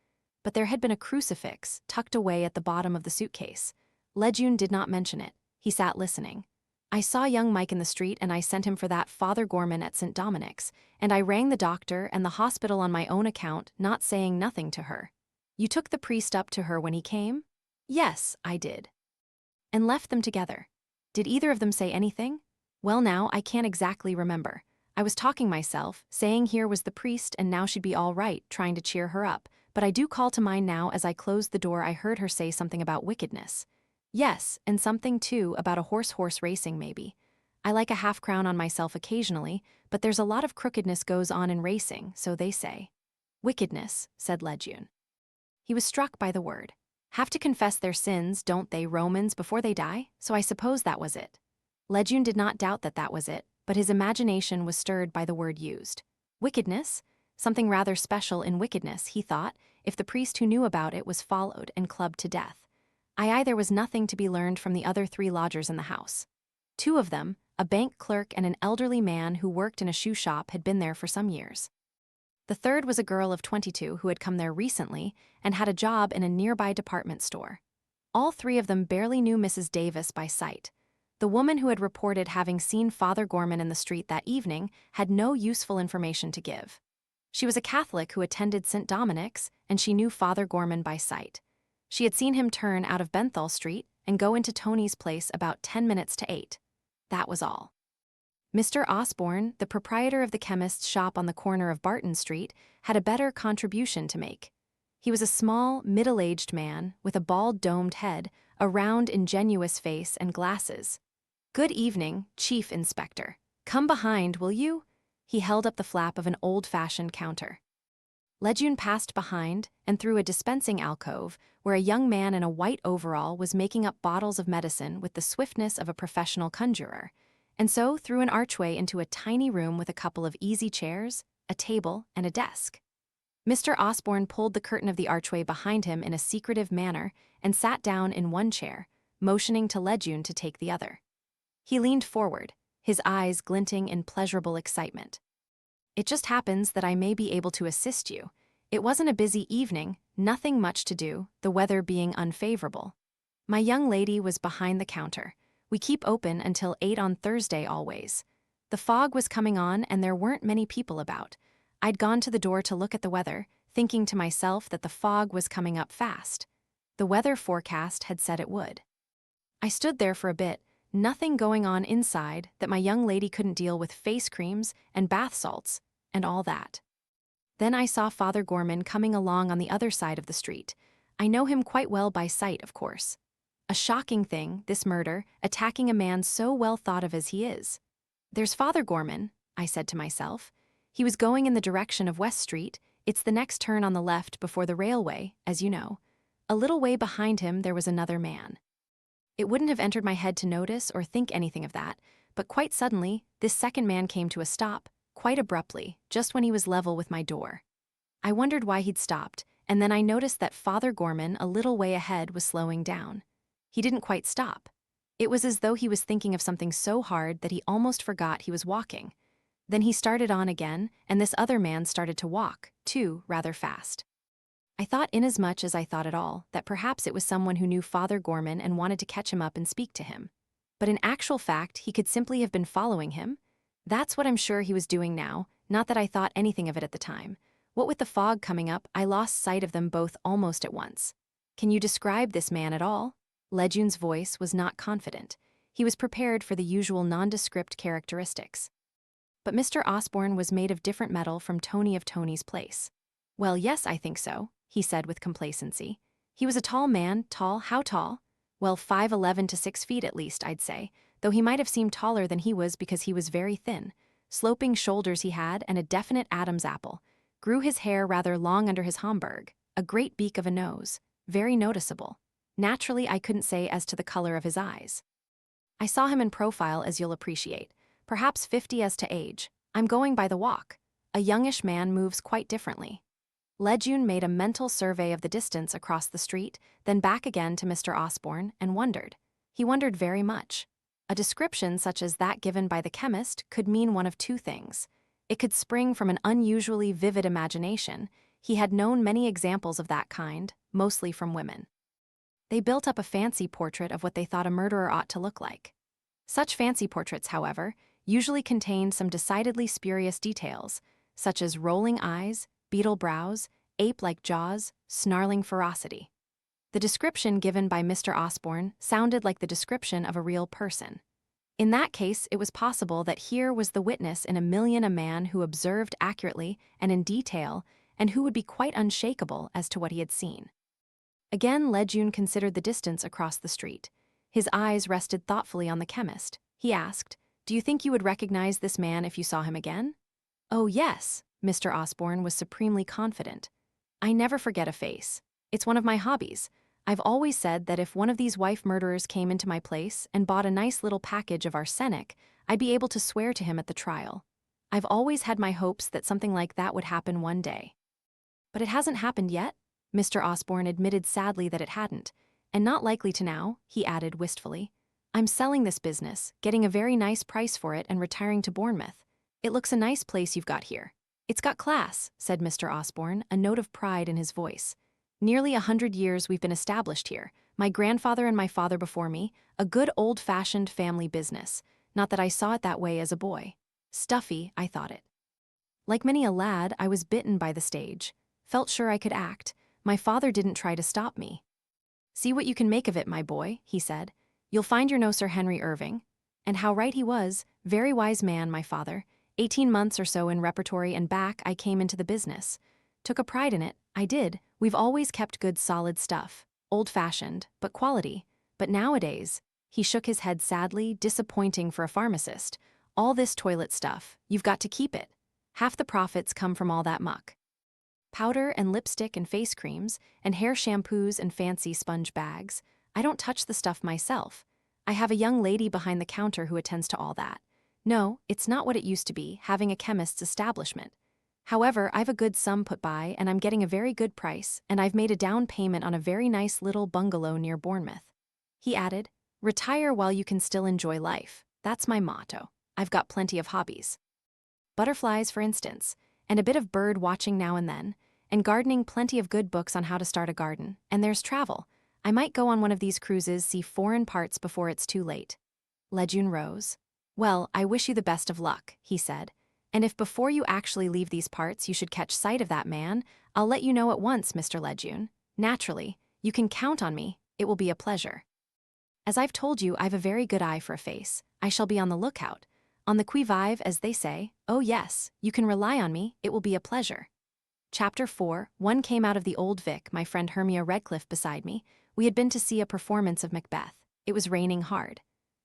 Speaker 1: But there had been a crucifix tucked away at the bottom of the suitcase. Lejeune did not mention it. He sat listening. I saw young Mike in the street and I sent him for that Father Gorman at St. Dominic's, and I rang the doctor and the hospital on my own account, not saying nothing to her. You took the priest up to her when he came? Yes, I did. And left them together. Did either of them say anything? Well now, I can't exactly remember. I was talking myself, saying here was the priest and now she'd be all right, trying to cheer her up, but I do call to mind now as I closed the door I heard her say something about wickedness. Yes, and something too about a horse racing maybe. I like a half-crown on myself occasionally, but there's a lot of crookedness goes on in racing, so they say. Wickedness, said Lejeune. He was struck by the word. Have to confess their sins, don't they, Romans, before they die? So I suppose that was it. Lejeune did not doubt that that was it, but his imagination was stirred by the word used. Wickedness? Something rather special in wickedness, he thought, if the priest who knew about it was followed and clubbed to death. There was nothing to be learned from the other 3 lodgers in the house. 2 of them, a bank clerk and an elderly man who worked in a shoe shop, had been there for some years. The third was a girl of 22 who had come there recently and had a job in a nearby department store. All 3 of them barely knew Mrs. Davis by sight. The woman who had reported having seen Father Gorman in the street that evening had no useful information to give. She was a Catholic who attended St. Dominic's, and she knew Father Gorman by sight. She had seen him turn out of Benthall Street and go into Tony's place about 10 minutes to 8. That was all. Mr. Osborne, the proprietor of the chemist's shop on the corner of Barton Street, had a better contribution to make. He was a small, middle-aged man with a bald domed head, a round, ingenuous face, and glasses. Good evening, Chief Inspector. Come behind, will you? He held up the flap of an old-fashioned counter. Lejeune passed behind and through a dispensing alcove where a young man in a white overall was making up bottles of medicine with the swiftness of a professional conjurer, and so through an archway into a tiny room with a couple of easy chairs, a table, and a desk. Mr. Osborne pulled the curtain of the archway behind him in a secretive manner and sat down in one chair, motioning to Lejeune to take the other. He leaned forward, his eyes glinting in pleasurable excitement. It just happens that I may be able to assist you. It wasn't a busy evening, nothing much to do, the weather being unfavorable. My young lady was behind the counter. We keep open until 8 on Thursday always. The fog was coming on and there weren't many people about. I'd gone to the door to look at the weather, thinking to myself that the fog was coming up fast. The weather forecast had said it would. I stood there for a bit, nothing going on inside that my young lady couldn't deal with face creams and bath salts and all that. Then I saw Father Gorman coming along on the other side of the street. I know him quite well by sight, of course. A shocking thing, this murder, attacking a man so well thought of as he is. There's Father Gorman, I said to myself. He was going in the direction of West Street. It's the next turn on the left before the railway, as you know. A little way behind him there was another man. It wouldn't have entered my head to notice or think anything of that, but quite suddenly, this second man came to a stop, quite abruptly, just when he was level with my door. I wondered why he'd stopped, and then I noticed that Father Gorman, a little way ahead, was slowing down. He didn't quite stop. It was as though he was thinking of something so hard that he almost forgot he was walking. Then he started on again, and this other man started to walk, too, rather fast. I thought inasmuch as I thought at all, that perhaps it was someone who knew Father Gorman and wanted to catch him up and speak to him. But in actual fact, he could simply have been following him. That's what I'm sure he was doing now, not that I thought anything of it at the time. What with the fog coming up, I lost sight of them both almost at once. Can you describe this man at all? Lejeune's voice was not confident. He was prepared for the usual nondescript characteristics. But Mr. Osborne was made of different metal from Tony of Tony's place. Well, yes, I think so, he said with complacency. He was a tall man, tall, how tall? Well, 5'11" to 6 feet at least, I'd say, though he might have seemed taller than he was because he was very thin. Sloping shoulders he had and a definite Adam's apple. Grew his hair rather long under his Homburg, a great beak of a nose, very noticeable. Naturally, I couldn't say as to the color of his eyes. I saw him in profile, as you'll appreciate. Perhaps 50 as to age. I'm going by the walk. A youngish man moves quite differently. Lejeune made a mental survey of the distance across the street, then back again to Mr. Osborne, and wondered. He wondered very much. A description such as that given by the chemist could mean one of 2 things. It could spring from an unusually vivid imagination. He had known many examples of that kind, mostly from women. They built up a fancy portrait of what they thought a murderer ought to look like. Such fancy portraits, however, usually contained some decidedly spurious details, such as rolling eyes, beetle brows, ape-like jaws, snarling ferocity. The description given by Mr. Osborne sounded like the description of a real person. In that case, it was possible that here was the witness in a million, a man who observed accurately and in detail and who would be quite unshakable as to what he had seen. Again, Lejeune considered the distance across the street. His eyes rested thoughtfully on the chemist. He asked, "Do you think you would recognize this man if you saw him again?" "Oh, yes," Mr. Osborne was supremely confident. "I never forget a face. It's one of my hobbies. I've always said that if one of these wife murderers came into my place and bought a nice little package of arsenic, I'd be able to swear to him at the trial. I've always had my hopes that something like that would happen one day." "But it hasn't happened yet?" Mr. Osborne admitted sadly that it hadn't. "And not likely to now," he added wistfully. "I'm selling this business, getting a very nice price for it and retiring to Bournemouth. It looks a nice place you've got here." "It's got class," said Mr. Osborne, a note of pride in his voice. "Nearly 100 years we've been established here, my grandfather and my father before me, a good old-fashioned family business. Not that I saw it that way as a boy. Stuffy, I thought it. Like many a lad, I was bitten by the stage. Felt sure I could act. My father didn't try to stop me. 'See what you can make of it, my boy,' he said. 'You'll find you're no Sir Henry Irving.' And how right he was. Very wise man, my father. 18 months or so in repertory and back I came into the business. Took a pride in it, I did. We've always kept good solid stuff. Old-fashioned, but quality. But nowadays," he shook his head sadly, disappointing for a pharmacist, "all this toilet stuff, you've got to keep it. Half the profits come from all that muck. Powder and lipstick and face creams, and hair shampoos and fancy sponge bags. I don't touch the stuff myself. I have a young lady behind the counter who attends to all that. No, it's not what it used to be, having a chemist's establishment. However, I've a good sum put by, and I'm getting a very good price, and I've made a down payment on a very nice little bungalow near Bournemouth." He added, "Retire while you can still enjoy life. That's my motto. I've got plenty of hobbies. Butterflies, for instance, and a bit of bird watching now and then, and gardening, plenty of good books on how to start a garden, and there's travel. I might go on one of these cruises, see foreign parts before it's too late." Lejeune rose. "Well, I wish you the best of luck," he said. "And if before you actually leave these parts you should catch sight of that man, I'll let you know at once, Mr. Lejeune. Naturally, you can count on me. It will be a pleasure. As I've told you, I've a very good eye for a face. I shall be on the lookout. On the qui-vive, as they say. Oh yes, you can rely on me. It will be a pleasure." Chapter 4. One came out of the Old Vic, my friend Hermia Redcliffe beside me. We had been to see a performance of Macbeth. It was raining hard.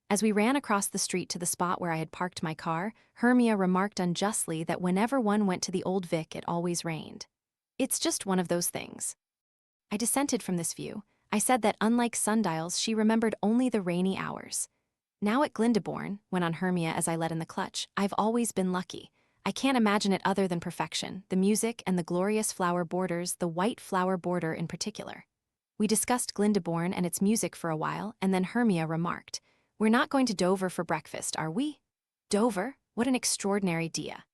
Speaker 1: As we ran across the street to the spot where I had parked my car, Hermia remarked unjustly that whenever one went to the Old Vic it always rained. "It's just one of those things." I dissented from this view. I said that unlike sundials, she remembered only the rainy hours. "Now at Glyndebourne," went on Hermia as I let in the clutch, "I've always been lucky. I can't imagine it other than perfection, the music and the glorious flower borders, the white flower border in particular." We discussed Glyndebourne and its music for a while, and then Hermia remarked, "We're not going to Dover for breakfast, are we?" "Dover? What an extraordinary idea."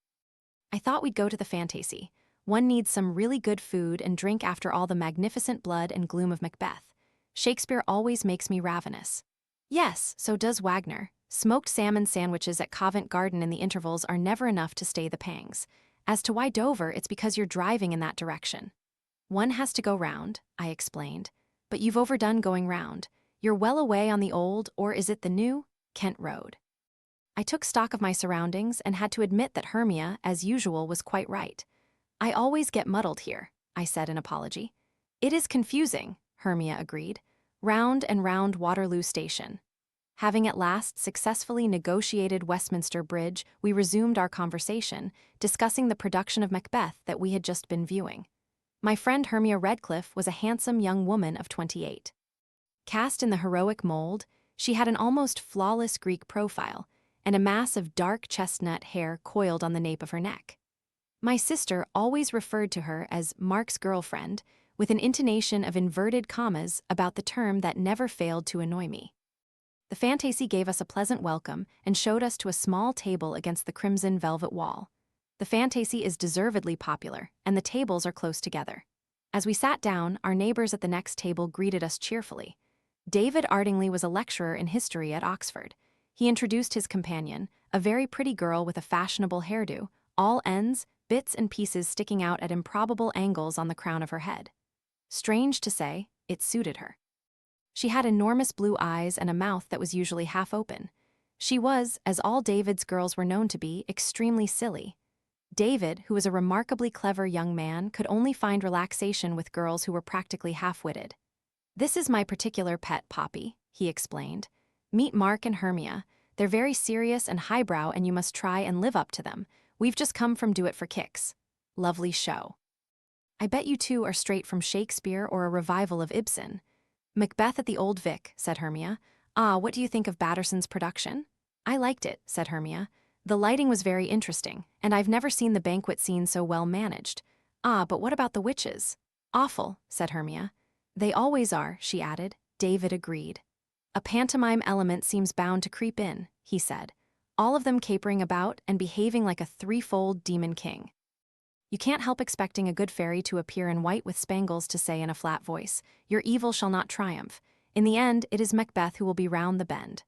Speaker 1: "I thought we'd go to the Fantasy. One needs some really good food and drink after all the magnificent blood and gloom of Macbeth. Shakespeare always makes me ravenous." "Yes, so does Wagner. Smoked salmon sandwiches at Covent Garden in the intervals are never enough to stay the pangs. As to why Dover, it's because you're driving in that direction." "One has to go round," I explained. "But you've overdone going round. You're well away on the old, or is it the new, Kent Road." I took stock of my surroundings and had to admit that Hermia, as usual, was quite right. "I always get muddled here," I said in apology. "It is confusing," Hermia agreed. "Round and round Waterloo Station." Having at last successfully negotiated Westminster Bridge, we resumed our conversation, discussing the production of Macbeth that we had just been viewing. My friend Hermia Redcliffe was a handsome young woman of 28. Cast in the heroic mold, she had an almost flawless Greek profile, and a mass of dark chestnut hair coiled on the nape of her neck. My sister always referred to her as Mark's girlfriend, with an intonation of inverted commas about the term that never failed to annoy me. The Fantasy gave us a pleasant welcome and showed us to a small table against the crimson velvet wall. The Fantasy is deservedly popular, and the tables are close together. As we sat down, our neighbors at the next table greeted us cheerfully. David Ardingly was a lecturer in history at Oxford. He introduced his companion, a very pretty girl with a fashionable hairdo, all ends, bits and pieces sticking out at improbable angles on the crown of her head. Strange to say, it suited her. She had enormous blue eyes and a mouth that was usually half open. She was, as all David's girls were known to be, extremely silly. David, who was a remarkably clever young man, could only find relaxation with girls who were practically half-witted. "This is my particular pet, Poppy," he explained. "Meet Mark and Hermia. They're very serious and highbrow, and you must try and live up to them. We've just come from Do It for Kicks. Lovely show." "I bet you two are straight from Shakespeare or a revival of Ibsen." "Macbeth at the Old Vic," said Hermia. "Ah, what do you think of Batterson's production?" "I liked it," said Hermia. "The lighting was very interesting, and I've never seen the banquet scene so well managed." "Ah, but what about the witches?" "Awful," said Hermia. "They always are," she added. David agreed. "A pantomime element seems bound to creep in," he said. "All of them capering about and behaving like a threefold demon king. You can't help expecting a good fairy to appear in white with spangles to say in a flat voice, 'Your evil shall not triumph.' In the end, it is Macbeth who will be round the bend."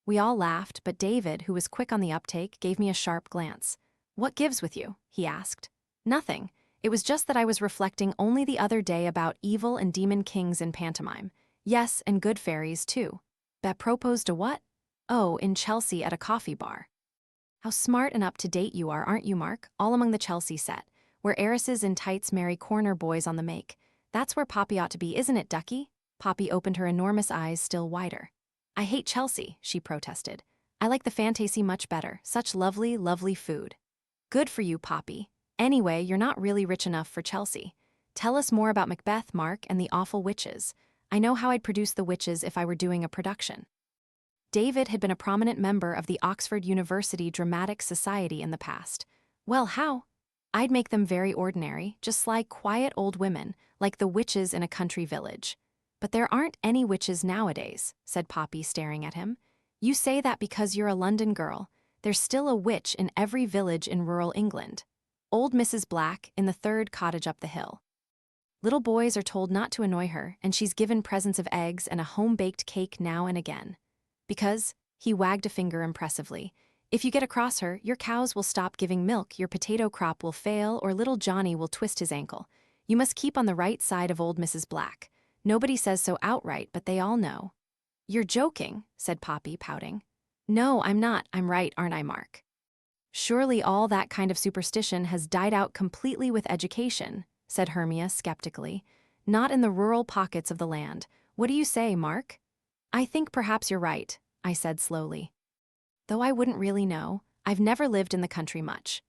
Speaker 1: We all laughed, but David, who was quick on the uptake, gave me a sharp glance. "What gives with you?" he asked. "Nothing. It was just that I was reflecting only the other day about evil and demon kings in pantomime. Yes, and good fairies, too." "That proposed a what?" "Oh, in Chelsea at a coffee bar." "How smart and up-to-date you are, aren't you, Mark? All among the Chelsea set, where heiresses in tights marry corner boys on the make. That's where Poppy ought to be, isn't it, Ducky?" Poppy opened her enormous eyes still wider. "I hate Chelsea," she protested. "I like the Fantasy much better. Such lovely, lovely food." "Good for you, Poppy. Anyway, you're not really rich enough for Chelsea. Tell us more about Macbeth, Mark, and the awful witches. I know how I'd produce the witches if I were doing a production." David had been a prominent member of the Oxford University Dramatic Society in the past. "Well, how?" "I'd make them very ordinary, just sly, quiet old women, like the witches in a country village." "But there aren't any witches nowadays," said Poppy, staring at him. "You say that because you're a London girl. There's still a witch in every village in rural England. Old Mrs. Black in the third cottage up the hill. Little boys are told not to annoy her, and she's given presents of eggs and a home-baked cake now and again. Because," he wagged a finger impressively, "if you get across her, your cows will stop giving milk, your potato crop will fail, or little Johnny will twist his ankle. You must keep on the right side of old Mrs. Black. Nobody says so outright, but they all know." "You're joking," said Poppy, pouting. "No, I'm not. I'm right, aren't I, Mark?" "Surely all that kind of superstition has died out completely with education," said Hermia skeptically. "Not in the rural pockets of the land. What do you say, Mark?" "I think perhaps you're right," I said slowly. "Though I wouldn't really know. I've never lived in the country much."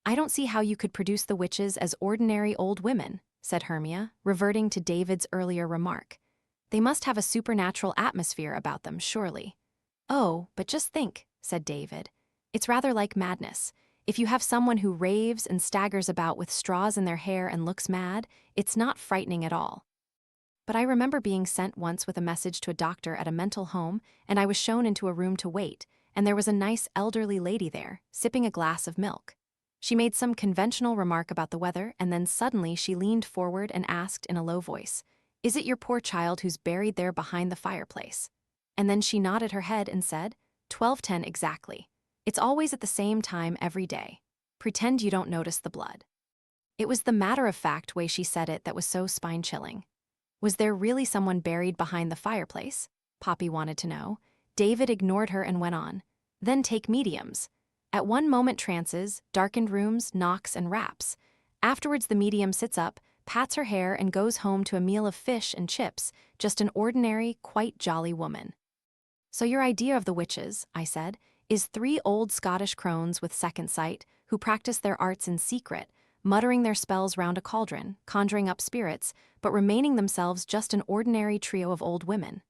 Speaker 1: "I don't see how you could produce the witches as ordinary old women," said Hermia, reverting to David's earlier remark. "They must have a supernatural atmosphere about them, surely." "Oh, but just think," said David. "It's rather like madness. If you have someone who raves and staggers about with straws in their hair and looks mad, it's not frightening at all." "But I remember being sent once with a message to a doctor at a mental home, and I was shown into a room to wait, and there was a nice elderly lady there, sipping a glass of milk. She made some conventional remark about the weather, and then suddenly she leaned forward and asked in a low voice, 'Is it your poor child who's buried there behind the fireplace?' And then she nodded her head and said, 12:10 exactly. It's always at the same time every day. Pretend you don't notice the blood." It was the matter-of-fact way she said it that was so spine-chilling. Was there really someone buried behind the fireplace? Poppy wanted to know. David ignored her and went on. "Then take mediums. At one moment trances, darkened rooms, knocks, and raps. Afterwards the medium sits up, pats her hair, and goes home to a meal of fish and chips, just an ordinary, quite jolly woman." "So your idea of the witches," I said, "is 3 old Scottish crones with second sight, who practice their arts in secret, muttering their spells round a cauldron, conjuring up spirits, but remaining themselves just an ordinary trio of old women."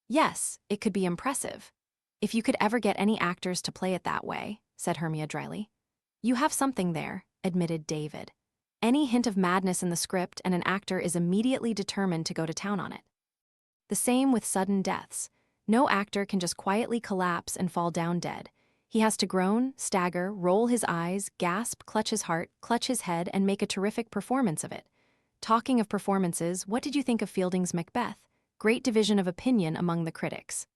Speaker 1: "Yes, it could be impressive. If you could ever get any actors to play it that way," said Hermia dryly. "You have something there," admitted David. "Any hint of madness in the script and an actor is immediately determined to go to town on it. The same with sudden deaths. No actor can just quietly collapse and fall down dead. He has to groan, stagger, roll his eyes, gasp, clutch his heart, clutch his head, and make a terrific performance of it. Talking of performances, what did you think of Fielding's Macbeth? Great division of opinion among the critics."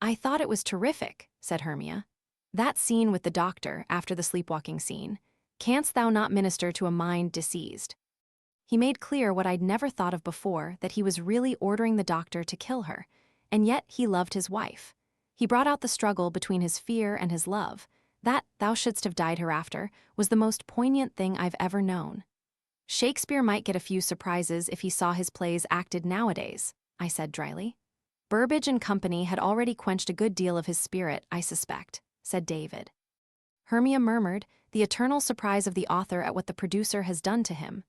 Speaker 1: "I thought it was terrific," said Hermia. "That scene with the doctor, after the sleepwalking scene. Canst thou not minister to a mind diseased?" He made clear what I'd never thought of before, that he was really ordering the doctor to kill her, and yet he loved his wife. He brought out the struggle between his fear and his love. That "thou shouldst have died hereafter" was the most poignant thing I've ever known. Shakespeare might get a few surprises if he saw his plays acted nowadays, I said dryly. Burbage and Company had already quenched a good deal of his spirit, I suspect, said David. Hermia murmured, the eternal surprise of the author at what the producer has done to him.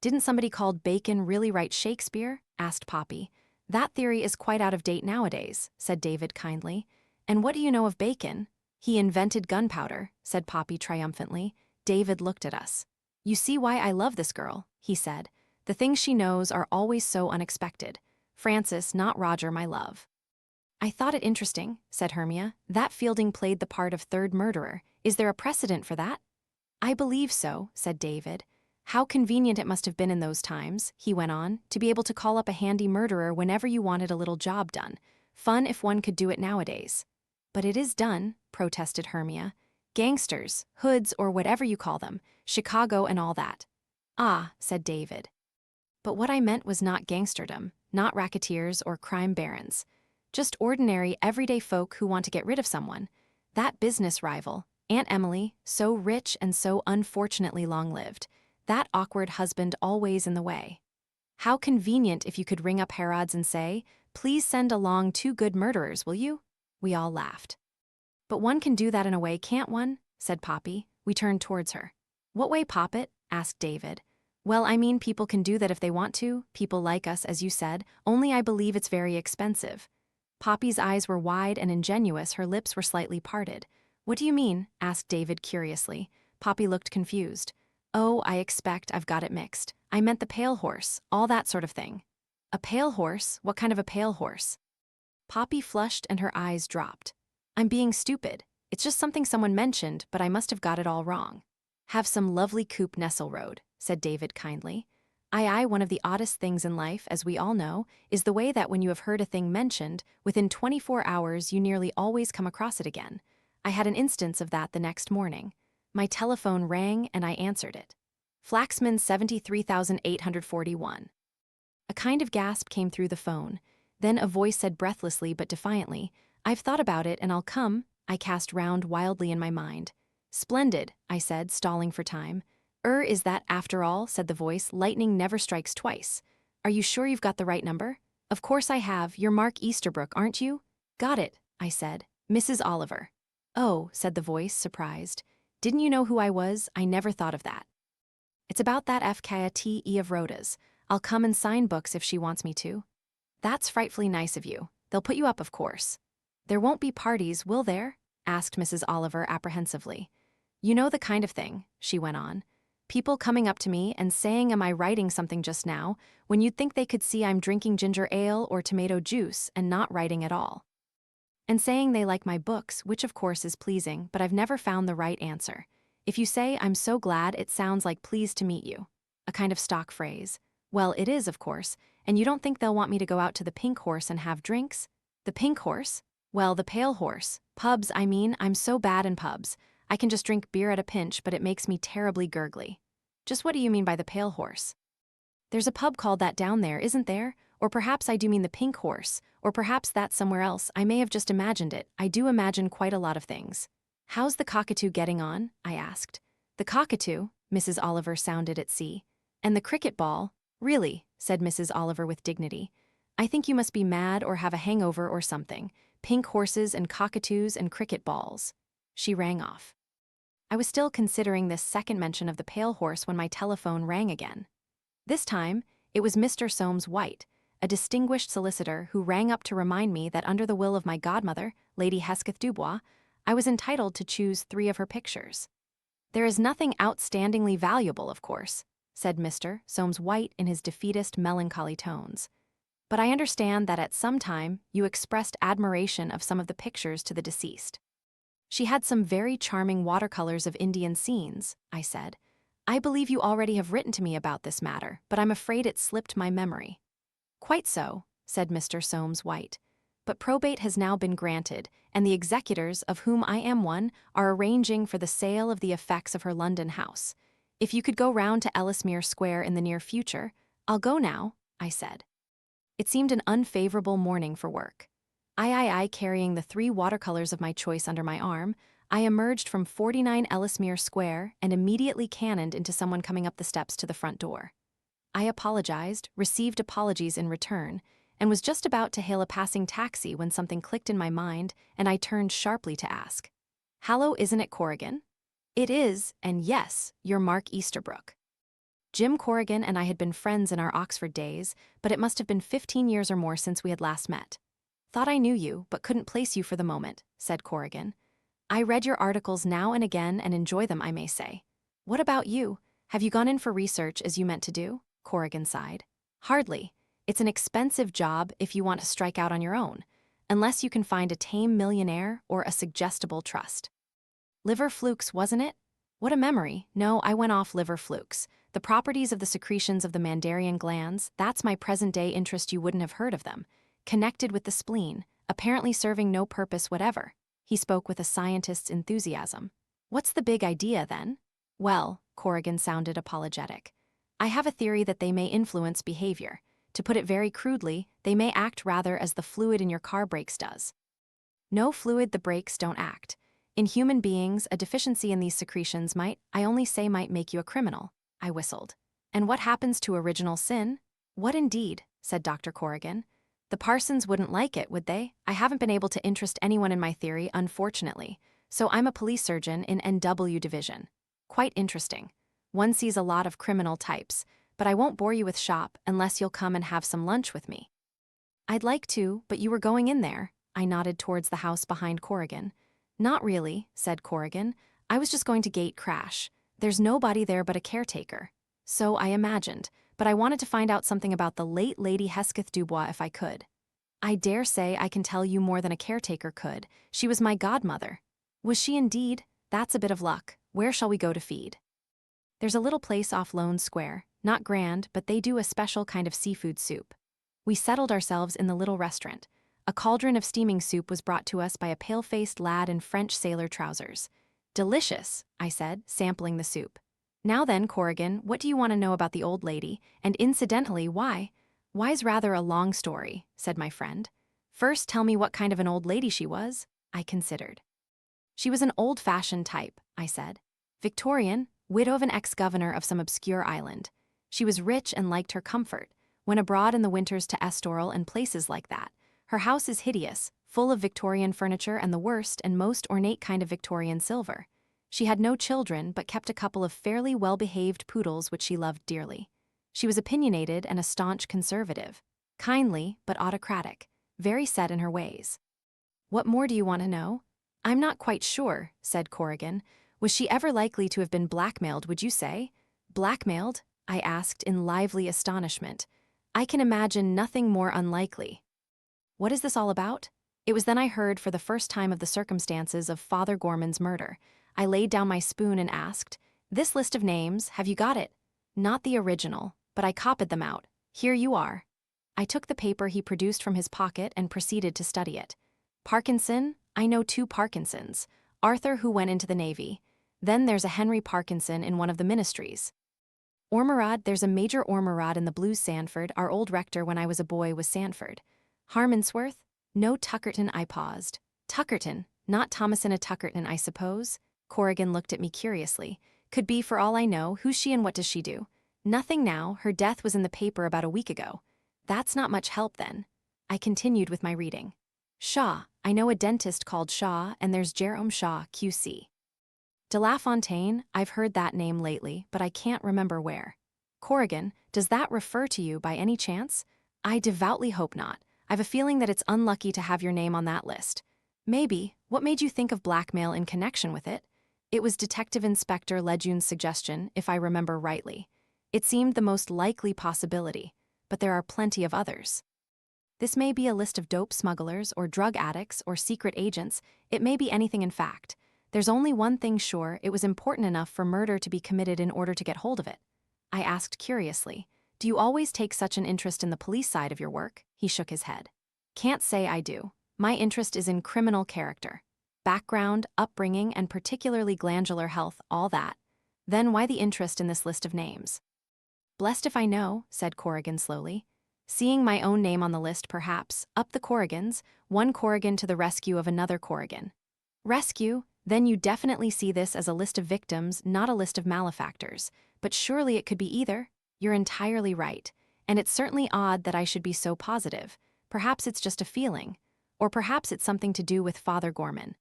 Speaker 1: Didn't somebody called Bacon really write Shakespeare? Asked Poppy. That theory is quite out of date nowadays, said David kindly. And what do you know of Bacon? He invented gunpowder, said Poppy triumphantly. David looked at us. You see why I love this girl, he said. The things she knows are always so unexpected. Francis, not Roger, my love. I thought it interesting, said Hermia, that Fielding played the part of third murderer. Is there a precedent for that? I believe so, said David. How convenient it must have been in those times, he went on, to be able to call up a handy murderer whenever you wanted a little job done. Fun if one could do it nowadays. But it is done, protested Hermia. Gangsters, hoods, or whatever you call them, Chicago and all that. Ah, said David. But what I meant was not gangsterdom, not racketeers or crime barons. Just ordinary, everyday folk who want to get rid of someone. That business rival, Aunt Emily, so rich and so unfortunately long-lived. That awkward husband always in the way. How convenient if you could ring up Harrods and say, please send along 2 good murderers, will you? We all laughed. But one can do that in a way, can't one? Said Poppy. We turned towards her. What way, Poppet? Asked David. Well, I mean people can do that if they want to, people like us, as you said, only I believe it's very expensive. Poppy's eyes were wide and ingenuous, her lips were slightly parted. What do you mean? Asked David curiously. Poppy looked confused. Oh, I expect I've got it mixed. I meant the pale horse, all that sort of thing. A pale horse? What kind of a pale horse? Poppy flushed and her eyes dropped. I'm being stupid. It's just something someone mentioned, but I must have got it all wrong. Have some lovely coupe Nestle Road, said David kindly. Aye, one of the oddest things in life, as we all know, is the way that when you have heard a thing mentioned, within 24 hours you nearly always come across it again. I had an instance of that the next morning. My telephone rang and I answered it. Flaxman 73,841. A kind of gasp came through the phone. Then a voice said breathlessly but defiantly, I've thought about it and I'll come. I cast round wildly in my mind. Splendid, I said, stalling for time. Is that after all, said the voice, lightning never strikes twice. Are you sure you've got the right number? Of course I have, you're Mark Easterbrook, aren't you? Got it, I said. Mrs. Oliver. Oh, said the voice, surprised. Didn't you know who I was? I never thought of that. It's about that FKTE of Rhoda's. I'll come and sign books if she wants me to. That's frightfully nice of you. They'll put you up, of course. There won't be parties, will there? Asked Mrs. Oliver apprehensively. You know the kind of thing, she went on. People coming up to me and saying, am I writing something just now, when you'd think they could see I'm drinking ginger ale or tomato juice and not writing at all. And saying they like my books, which of course is pleasing, but I've never found the right answer. If you say, I'm so glad, it sounds like pleased to meet you. A kind of stock phrase. Well, it is, of course, and you don't think they'll want me to go out to the Pink Horse and have drinks? The Pink Horse? Well, the Pale Horse. Pubs, I mean, I'm so bad in pubs. I can just drink beer at a pinch, but it makes me terribly gurgly. Just what do you mean by the Pale Horse? There's a pub called that down there, isn't there? Or perhaps I do mean the Pink Horse, or perhaps that's somewhere else. I may have just imagined it. I do imagine quite a lot of things. How's the cockatoo getting on? I asked. The cockatoo? Mrs. Oliver sounded at sea. And the cricket ball? Really, said Mrs. Oliver with dignity. I think you must be mad or have a hangover or something. Pink horses and cockatoos and cricket balls. She rang off. I was still considering this second mention of the Pale Horse when my telephone rang again. This time, it was Mr. Soames White, a distinguished solicitor who rang up to remind me that under the will of my godmother, Lady Hesketh Dubois, I was entitled to choose 3 of her pictures. There is nothing outstandingly valuable, of course, said Mr. Soames White in his defeatist, melancholy tones. But I understand that at some time you expressed admiration of some of the pictures to the deceased. She had some very charming watercolors of Indian scenes, I said. I believe you already have written to me about this matter, but I'm afraid it slipped my memory. Quite so, said Mr. Soames White. But probate has now been granted, and the executors, of whom I am one, are arranging for the sale of the effects of her London house. If you could go round to Ellesmere Square in the near future, I'll go now, I said. It seemed an unfavorable morning for work. I carrying the 3 watercolors of my choice under my arm, I emerged from 49 Ellesmere Square and immediately cannoned into someone coming up the steps to the front door. I apologized, received apologies in return, and was just about to hail a passing taxi when something clicked in my mind and I turned sharply to ask, "Hallo, isn't it Corrigan?" "It is, and yes, you're Mark Easterbrook." Jim Corrigan and I had been friends in our Oxford days, but it must have been 15 years or more since we had last met. "Thought I knew you, but couldn't place you for the moment," said Corrigan. "I read your articles now and again and enjoy them, I may say." "What about you? Have you gone in for research as you meant to do?" Corrigan sighed. "Hardly. It's an expensive job if you want to strike out on your own, unless you can find a tame millionaire or a suggestible trust." "Liver flukes, wasn't it?" "What a memory. No, I went off liver flukes. The properties of the secretions of the Mandarian glands, that's my present-day interest. You wouldn't have heard of them. Connected with the spleen, apparently serving no purpose whatever." He spoke with a scientist's enthusiasm. "What's the big idea, then?" "Well," Corrigan sounded apologetic, "I have a theory that they may influence behavior. To put it very crudely, they may act rather as the fluid in your car brakes does." "No fluid, the brakes don't act. In human beings, a deficiency in these secretions might make you a criminal," I whistled. "And what happens to original sin?" "What indeed?" said Dr. Corrigan. "The Parsons wouldn't like it, would they? I haven't been able to interest anyone in my theory, unfortunately. So I'm a police surgeon in NW Division. Quite interesting. One sees a lot of criminal types, but I won't bore you with shop unless you'll come and have some lunch with me." "I'd like to, but you were going in there." I nodded towards the house behind Corrigan. "Not really," said Corrigan. "I was just going to gate crash. There's nobody there but a caretaker." "So I imagined, but I wanted to find out something about the late Lady Hesketh Dubois if I could." "I dare say I can tell you more than a caretaker could. She was my godmother." "Was she indeed? That's a bit of luck. Where shall we go to feed?" "There's a little place off Lone Square. Not grand, but they do a special kind of seafood soup." We settled ourselves in the little restaurant. A cauldron of steaming soup was brought to us by a pale-faced lad in French sailor trousers. "Delicious," I said, sampling the soup. "Now then, Corrigan, what do you want to know about the old lady, and incidentally, why?" "Why's rather a long story," said my friend. "First tell me what kind of an old lady she was." I considered. "She was an old-fashioned type," I said. "Victorian, widow of an ex-governor of some obscure island. She was rich and liked her comfort. Went abroad in the winters to Estoril and places like that. Her house is hideous, full of Victorian furniture and the worst and most ornate kind of Victorian silver. She had no children but kept a couple of fairly well-behaved poodles which she loved dearly. She was opinionated and a staunch conservative. Kindly, but autocratic. Very set in her ways." "What more do you want to know?" "I'm not quite sure," said Corrigan. "Was she ever likely to have been blackmailed, would you say?" "Blackmailed?" I asked in lively astonishment. "I can imagine nothing more unlikely." "What is this all about?" It was then I heard for the first time of the circumstances of Father Gorman's murder. I laid down my spoon and asked, "This list of names, have you got it?" "Not the original, but I copied them out. Here you are." I took the paper he produced from his pocket and proceeded to study it. "Parkinson, I know 2 Parkinsons. Arthur, who went into the Navy. Then there's a Henry Parkinson in one of the ministries. Ormerod, there's a Major Ormerod in the Blues. Sanford, our old rector when I was a boy was Sanford. Harmonsworth? No Tuckerton." I paused. "Tuckerton, not Thomasina Tuckerton, I suppose?" Corrigan looked at me curiously. "Could be for all I know. Who's she and what does she do?" "Nothing now. Her death was in the paper about a week ago." "That's not much help then." I continued with my reading. "Shaw, I know a dentist called Shaw, and there's Jerome Shaw, QC. De La Fontaine, I've heard that name lately, but I can't remember where." "Corrigan, does that refer to you by any chance?" "I devoutly hope not. I've a feeling that it's unlucky to have your name on that list." "Maybe. What made you think of blackmail in connection with it?" "It was Detective Inspector Legeune's suggestion, if I remember rightly. It seemed the most likely possibility, but there are plenty of others. This may be a list of dope smugglers or drug addicts or secret agents. It may be anything in fact. There's only one thing sure, it was important enough for murder to be committed in order to get hold of it." I asked curiously, "Do you always take such an interest in the police side of your work?" He shook his head. "Can't say I do. My interest is in criminal character. Background, upbringing, and particularly glandular health, all that. Then why the interest in this list of names?" "Blessed if I know," said Corrigan slowly. "Seeing my own name on the list, perhaps, up the Corrigans, one Corrigan to the rescue of another Corrigan." "Rescue? Then you definitely see this as a list of victims, not a list of malefactors. But surely it could be either. You're entirely right. And it's certainly odd that I should be so positive. Perhaps it's just a feeling. Or perhaps it's something to do with Father Gorman.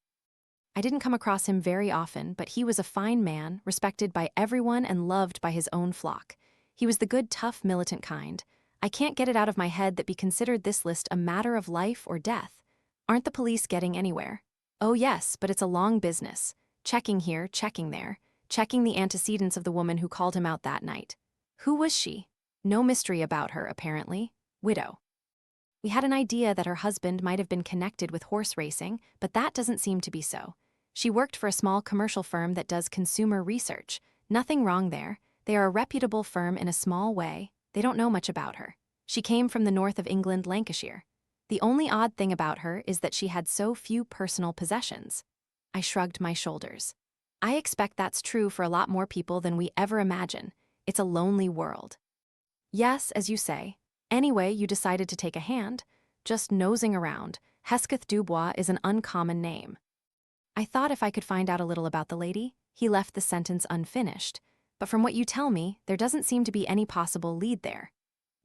Speaker 1: I didn't come across him very often, but he was a fine man, respected by everyone and loved by his own flock. He was the good, tough, militant kind. I can't get it out of my head that we considered this list a matter of life or death. Aren't the police getting anywhere? Oh yes, but it's a long business. Checking here, checking there, checking the antecedents of the woman who called him out that night. Who was she? No mystery about her, apparently. Widow. We had an idea that her husband might have been connected with horse racing, but that doesn't seem to be so. She worked for a small commercial firm that does consumer research. Nothing wrong there. They are a reputable firm in a small way. They don't know much about her. She came from the north of England, Lancashire. The only odd thing about her is that she had so few personal possessions. I shrugged my shoulders. I expect that's true for a lot more people than we ever imagine. It's a lonely world. Yes, as you say. Anyway, you decided to take a hand. Just nosing around. Hesketh Dubois is an uncommon name. I thought if I could find out a little about the lady. He left the sentence unfinished. But from what you tell me, there doesn't seem to be any possible lead there.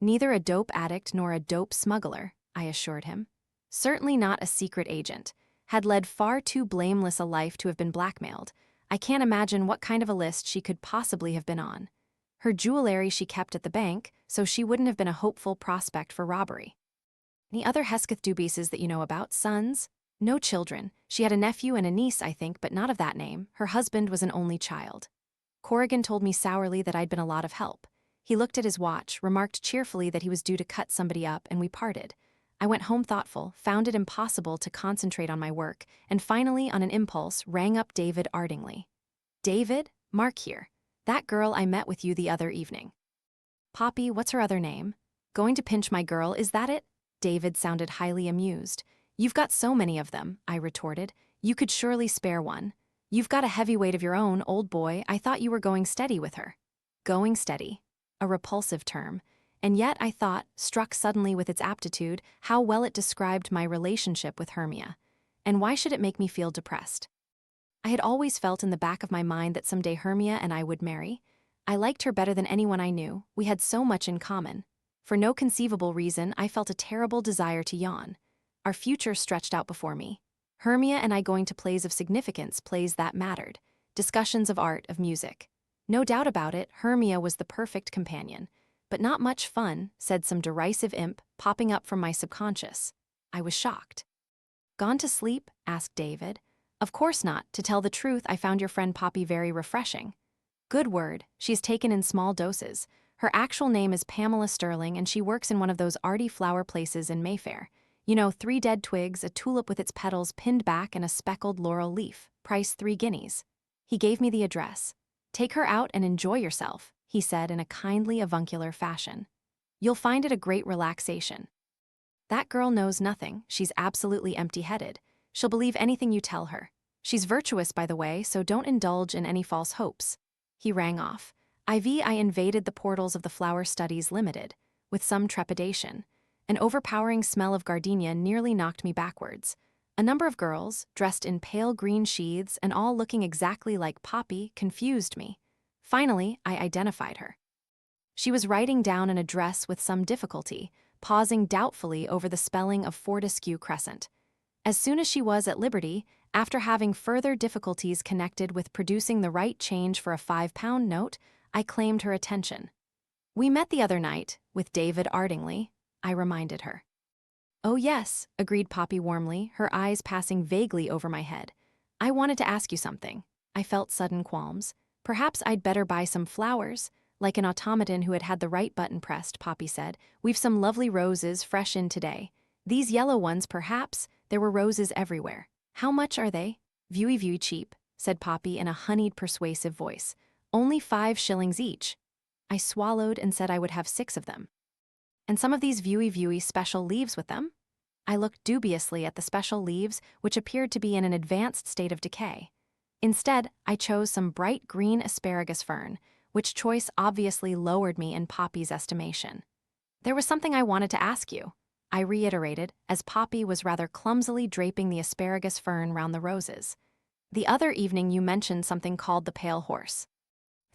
Speaker 1: Neither a dope addict nor a dope smuggler, I assured him. Certainly not a secret agent. Had led far too blameless a life to have been blackmailed. I can't imagine what kind of a list she could possibly have been on. Her jewelry she kept at the bank, so she wouldn't have been a hopeful prospect for robbery. Any other Hesketh Dubises that you know about? Sons? No children. She had a nephew and a niece, I think, but not of that name. Her husband was an only child. Corrigan told me sourly that I'd been a lot of help. He looked at his watch, remarked cheerfully that he was due to cut somebody up, and we parted. I went home thoughtful, found it impossible to concentrate on my work, and finally, on an impulse, rang up David Ardingly. David? Mark here. That girl I met with you the other evening. Poppy, what's her other name? Going to pinch my girl, is that it? David sounded highly amused. You've got so many of them, I retorted. You could surely spare one. You've got a heavyweight of your own, old boy. I thought you were going steady with her. Going steady. A repulsive term. And yet, I thought, struck suddenly with its aptitude, how well it described my relationship with Hermia. And why should it make me feel depressed? I had always felt in the back of my mind that someday Hermia and I would marry. I liked her better than anyone I knew. We had so much in common. For no conceivable reason, I felt a terrible desire to yawn. Our future stretched out before me. Hermia and I going to plays of significance, plays that mattered. Discussions of art, of music. No doubt about it, Hermia was the perfect companion. But not much fun, said some derisive imp, popping up from my subconscious. I was shocked. Gone to sleep? Asked David. Of course not. To tell the truth, I found your friend Poppy very refreshing. Good word. She's taken in small doses. Her actual name is Pamela Sterling, and she works in one of those arty flower places in Mayfair. You know, 3 dead twigs, a tulip with its petals pinned back, and a speckled laurel leaf. Price 3 guineas. He gave me the address. Take her out and enjoy yourself, he said in a kindly avuncular fashion. You'll find it a great relaxation. That girl knows nothing. She's absolutely empty-headed. She'll believe anything you tell her. She's virtuous, by the way, so don't indulge in any false hopes. He rang off. I invaded the portals of the Flower Studies Limited, with some trepidation. An overpowering smell of gardenia nearly knocked me backwards. A number of girls, dressed in pale green sheaths and all looking exactly like Poppy, confused me. Finally, I identified her. She was writing down an address with some difficulty, pausing doubtfully over the spelling of Fortescue Crescent. As soon as she was at liberty, after having further difficulties connected with producing the right change for a £5 note, I claimed her attention. We met the other night, with David Ardingly, I reminded her. Oh yes, agreed Poppy warmly, her eyes passing vaguely over my head. I wanted to ask you something. I felt sudden qualms. Perhaps I'd better buy some flowers. Like an automaton who had had the right button pressed, Poppy said. We've some lovely roses fresh in today. These yellow ones, perhaps. There were roses everywhere. How much are they? Viewy cheap, said Poppy in a honeyed persuasive voice. Only 5 shillings each. I swallowed and said I would have 6 of them. And some of these viewy special leaves with them? I looked dubiously at the special leaves, which appeared to be in an advanced state of decay. Instead, I chose some bright green asparagus fern, which choice obviously lowered me in Poppy's estimation. There was something I wanted to ask you, I reiterated, as Poppy was rather clumsily draping the asparagus fern round the roses. The other evening you mentioned something called the pale horse.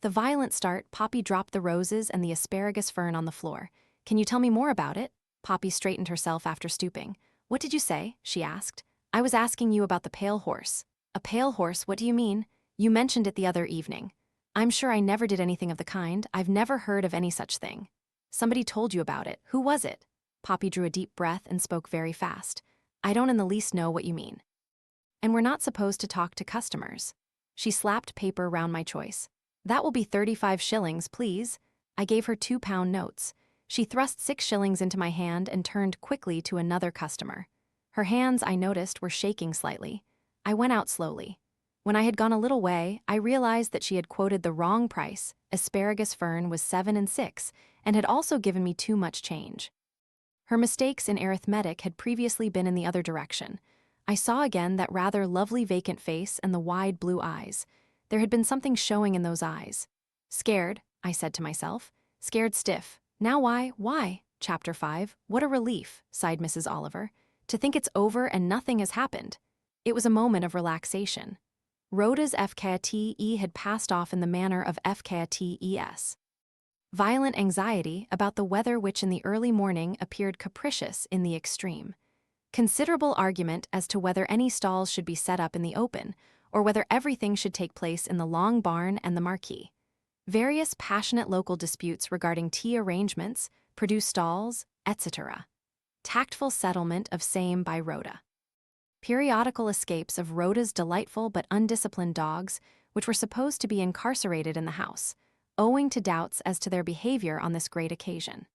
Speaker 1: The violent start, Poppy dropped the roses and the asparagus fern on the floor. Can you tell me more about it? Poppy straightened herself after stooping. What did you say? She asked. I was asking you about the pale horse. A pale horse, what do you mean? You mentioned it the other evening. I'm sure I never did anything of the kind. I've never heard of any such thing. Somebody told you about it. Who was it? Poppy drew a deep breath and spoke very fast. I don't in the least know what you mean. And we're not supposed to talk to customers. She slapped paper round my choice. That will be 35 shillings, please. I gave her £2 notes. She thrust 6 shillings into my hand and turned quickly to another customer. Her hands, I noticed, were shaking slightly. I went out slowly. When I had gone a little way, I realized that she had quoted the wrong price. Asparagus fern was 7 and 6, and had also given me too much change. Her mistakes in arithmetic had previously been in the other direction. I saw again that rather lovely vacant face and the wide blue eyes. There had been something showing in those eyes. Scared, I said to myself. Scared stiff. Now why? Chapter 5. What a relief, sighed Mrs. Oliver. To think it's over and nothing has happened. It was a moment of relaxation. Rhoda's FKTE had passed off in the manner of FKTES. Violent anxiety about the weather which in the early morning appeared capricious in the extreme. Considerable argument as to whether any stalls should be set up in the open, or whether everything should take place in the long barn and the marquee. Various passionate local disputes regarding tea arrangements, produce stalls, etc. Tactful settlement of same by Rhoda. Periodical escapes of Rhoda's delightful but undisciplined dogs, which were supposed to be incarcerated in the house, owing to doubts as to their behavior on this great occasion.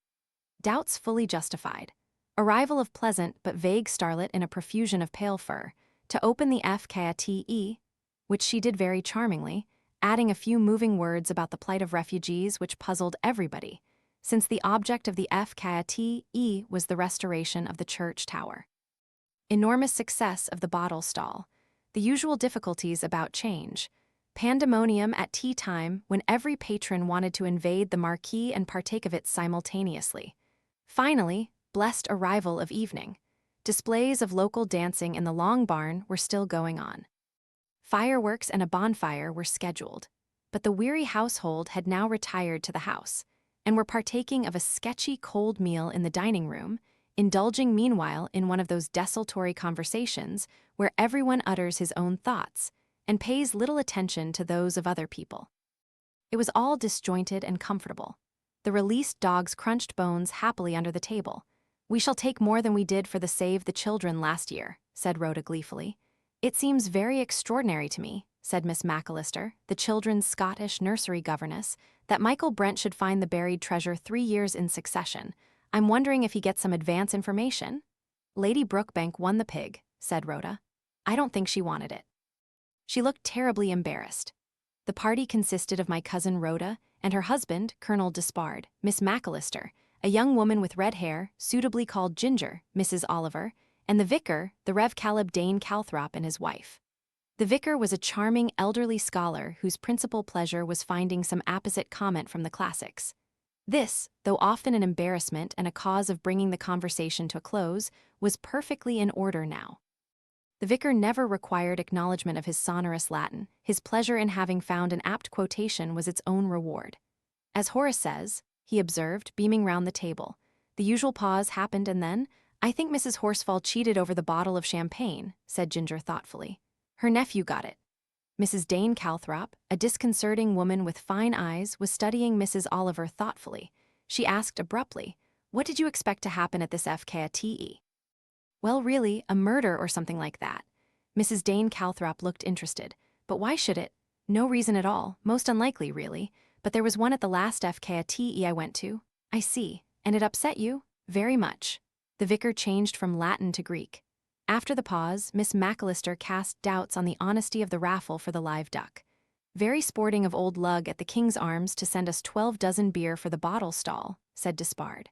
Speaker 1: Doubts fully justified. Arrival of pleasant but vague starlet in a profusion of pale fur, to open the FKTE, which she did very charmingly, adding a few moving words about the plight of refugees which puzzled everybody, since the object of the FKTE was the restoration of the church tower. Enormous success of the bottle stall, the usual difficulties about change, pandemonium at tea time when every patron wanted to invade the marquee and partake of it simultaneously. Finally, blessed arrival of evening. Displays of local dancing in the long barn were still going on. Fireworks and a bonfire were scheduled, but the weary household had now retired to the house, and were partaking of a sketchy cold meal in the dining room, indulging meanwhile in one of those desultory conversations where everyone utters his own thoughts, and pays little attention to those of other people. It was all disjointed and comfortable. The released dogs crunched bones happily under the table. We shall take more than we did for the Save the Children last year, said Rhoda gleefully. It seems very extraordinary to me, said Miss McAllister, the children's Scottish nursery governess, that Michael Brent should find the buried treasure 3 years in succession. I'm wondering if he gets some advance information? Lady Brookbank won the pig, said Rhoda. I don't think she wanted it. She looked terribly embarrassed. The party consisted of my cousin Rhoda and her husband, Colonel Despard, Miss McAllister, a young woman with red hair, suitably called Ginger, Mrs. Oliver, and the vicar, the Rev. Caleb Dane Calthrop, and his wife. The vicar was a charming elderly scholar whose principal pleasure was finding some apposite comment from the classics. This, though often an embarrassment and a cause of bringing the conversation to a close, was perfectly in order now. The vicar never required acknowledgement of his sonorous Latin. His pleasure in having found an apt quotation was its own reward. As Horace says, he observed, beaming round the table. The usual pause happened, and then, I think Mrs. Horsfall cheated over the bottle of champagne, said Ginger thoughtfully. Her nephew got it. Mrs. Dane Calthrop, a disconcerting woman with fine eyes, was studying Mrs. Oliver thoughtfully. She asked abruptly, What did you expect to happen at this FKTE? Well, really, a murder or something like that. Mrs. Dane Calthrop looked interested. But why should it? No reason at all, most unlikely, really. But there was one at the last FKTE I went to. I see. And it upset you? Very much. The vicar changed from Latin to Greek. After the pause, Miss McAllister cast doubts on the honesty of the raffle for the live duck. Very sporting of old Lug at the King's Arms to send us 12 dozen beer for the bottle stall, said Despard.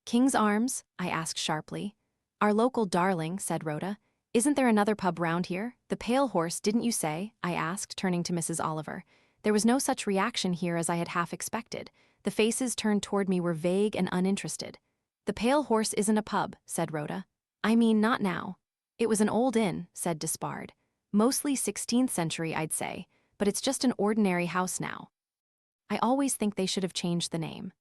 Speaker 1: King's Arms? I asked sharply. Our local darling, said Rhoda. Isn't there another pub round here? The Pale Horse, didn't you say? I asked, turning to Mrs. Oliver. There was no such reaction here as I had half expected. The faces turned toward me were vague and uninterested. The Pale Horse isn't a pub, said Rhoda. I mean, not now. It was an old inn, said Despard. Mostly 16th century, I'd say, but it's just an ordinary house now. I always think they should have changed the name.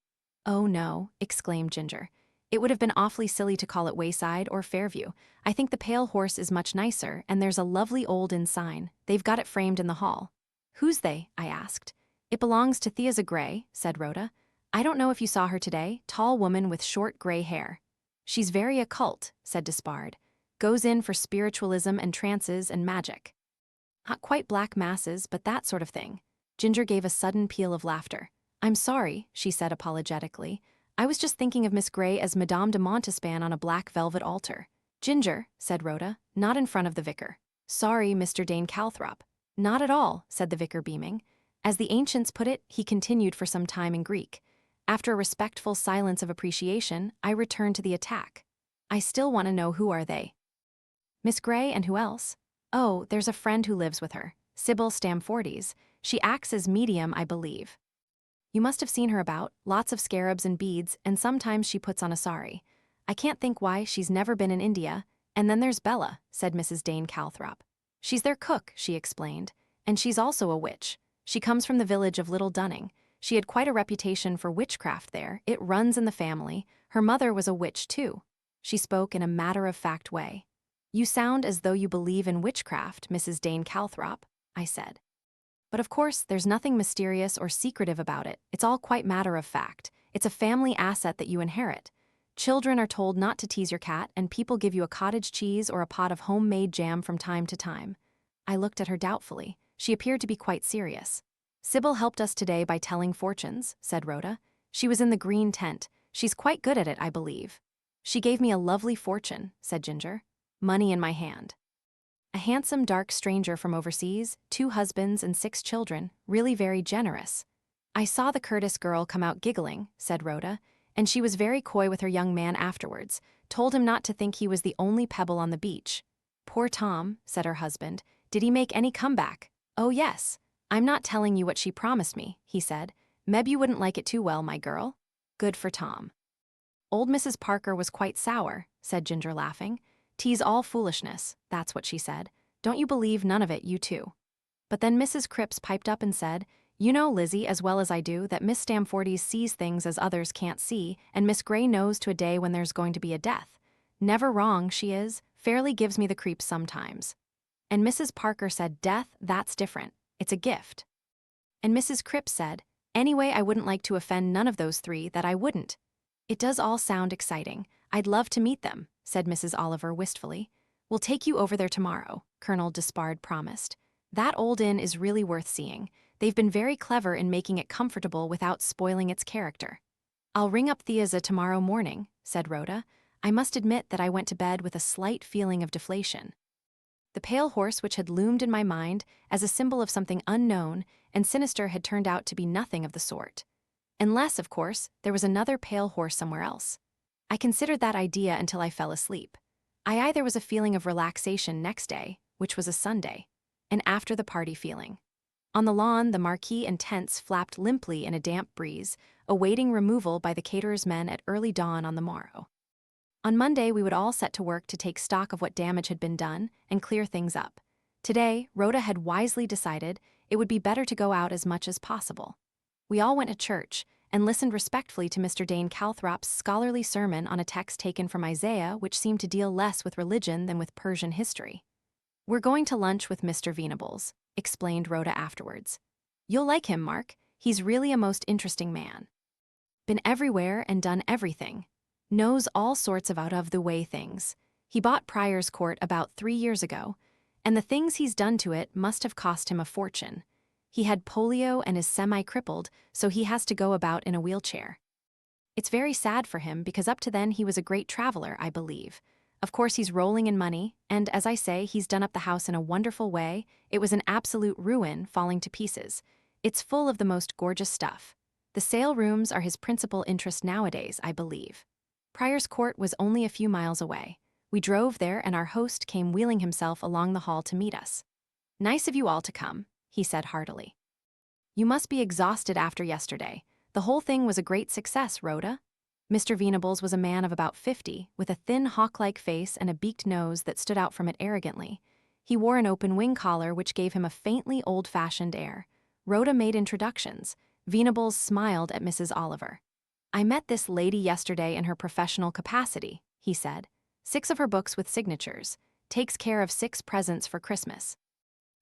Speaker 1: Oh no, exclaimed Ginger. It would have been awfully silly to call it Wayside or Fairview. I think the Pale Horse is much nicer, and there's a lovely old inn sign. They've got it framed in the hall. Who's they? I asked. It belongs to Thea Gray, said Rhoda. I don't know if you saw her today, tall woman with short gray hair. She's very occult, said Despard. Goes in for spiritualism and trances and magic. Not quite black masses, but that sort of thing. Ginger gave a sudden peal of laughter. I'm sorry, she said apologetically. I was just thinking of Miss Gray as Madame de Montespan on a black velvet altar. Ginger, said Rhoda, not in front of the vicar. Sorry, Mr. Dane Calthrop. Not at all, said the vicar beaming. As the ancients put it, he continued for some time in Greek. After a respectful silence of appreciation, I returned to the attack. I still want to know who are they. Miss Gray and who else? Oh, there's a friend who lives with her, Sybil Stamfordes. She acts as medium, I believe. You must have seen her about, lots of scarabs and beads, and sometimes she puts on a sari. I can't think why she's never been in India. And then there's Bella, said Mrs. Dane Calthrop. She's their cook, she explained. And she's also a witch. She comes from the village of Little Dunning. She had quite a reputation for witchcraft there. It runs in the family. Her mother was a witch, too. She spoke in a matter-of-fact way. You sound as though you believe in witchcraft, Mrs. Dane Calthrop, I said. But of course, there's nothing mysterious or secretive about it. It's all quite matter-of-fact. It's a family asset that you inherit. Children are told not to tease your cat, and people give you a cottage cheese or a pot of homemade jam from time to time. I looked at her doubtfully. She appeared to be quite serious. Sybil helped us today by telling fortunes, said Rhoda. She was in the green tent. She's quite good at it, I believe. She gave me a lovely fortune, said Ginger. Money in my hand. A handsome, dark stranger from overseas, 2 husbands and 6 children, really very generous. I saw the Curtis girl come out giggling, said Rhoda, and she was very coy with her young man afterwards, told him not to think he was the only pebble on the beach. Poor Tom, said her husband. Did he make any comeback? Oh yes. I'm not telling you what she promised me, he said. Meb you wouldn't like it too well, my girl. Good for Tom. Old Mrs. Parker was quite sour, said Ginger laughing. Tea's all foolishness, that's what she said. Don't you believe none of it, you too. But then Mrs. Cripps piped up and said, You know, Lizzie, as well as I do, that Miss Stamfordes sees things as others can't see, and Miss Gray knows to a day when there's going to be a death. Never wrong, she is. Fairly gives me the creeps sometimes. And Mrs. Parker said, Death, that's different. It's a gift. And Mrs. Cripps said, Anyway, I wouldn't like to offend none of those 3, that I wouldn't. It does all sound exciting. I'd love to meet them, said Mrs. Oliver wistfully. We'll take you over there tomorrow, Colonel Despard promised. That old inn is really worth seeing. They've been very clever in making it comfortable without spoiling its character. I'll ring up Theaza tomorrow morning, said Rhoda. I must admit that I went to bed with a slight feeling of deflation. The pale horse which had loomed in my mind as a symbol of something unknown and sinister had turned out to be nothing of the sort. Unless, of course, there was another pale horse somewhere else. I considered that idea until I fell asleep. There was a feeling of relaxation next day, which was a Sunday, and after the party feeling. On the lawn, the marquee and tents flapped limply in a damp breeze, awaiting removal by the caterer's men at early dawn on the morrow. On Monday, we would all set to work to take stock of what damage had been done and clear things up. Today, Rhoda had wisely decided it would be better to go out as much as possible. We all went to church and listened respectfully to Mr. Dane Calthrop's scholarly sermon on a text taken from Isaiah which seemed to deal less with religion than with Persian history. We're going to lunch with Mr. Venables, explained Rhoda afterwards. You'll like him, Mark. He's really a most interesting man. Been everywhere and done everything. Knows all sorts of out-of-the-way things. He bought Prior's Court about 3 years ago, and the things he's done to it must have cost him a fortune. He had polio and is semi-crippled, so he has to go about in a wheelchair. It's very sad for him because up to then he was a great traveler, I believe. Of course he's rolling in money, and as I say, he's done up the house in a wonderful way. It was an absolute ruin, falling to pieces. It's full of the most gorgeous stuff. The sale rooms are his principal interest nowadays, I believe. Prior's Court was only a few miles away. We drove there and our host came wheeling himself along the hall to meet us. Nice of you all to come, he said heartily. You must be exhausted after yesterday. The whole thing was a great success, Rhoda. Mr. Venables was a man of about 50, with a thin hawk-like face and a beaked nose that stood out from it arrogantly. He wore an open wing collar which gave him a faintly old-fashioned air. Rhoda made introductions. Venables smiled at Mrs. Oliver. "I met this lady yesterday in her professional capacity," he said. "6 of her books with signatures. Takes care of 6 presents for Christmas."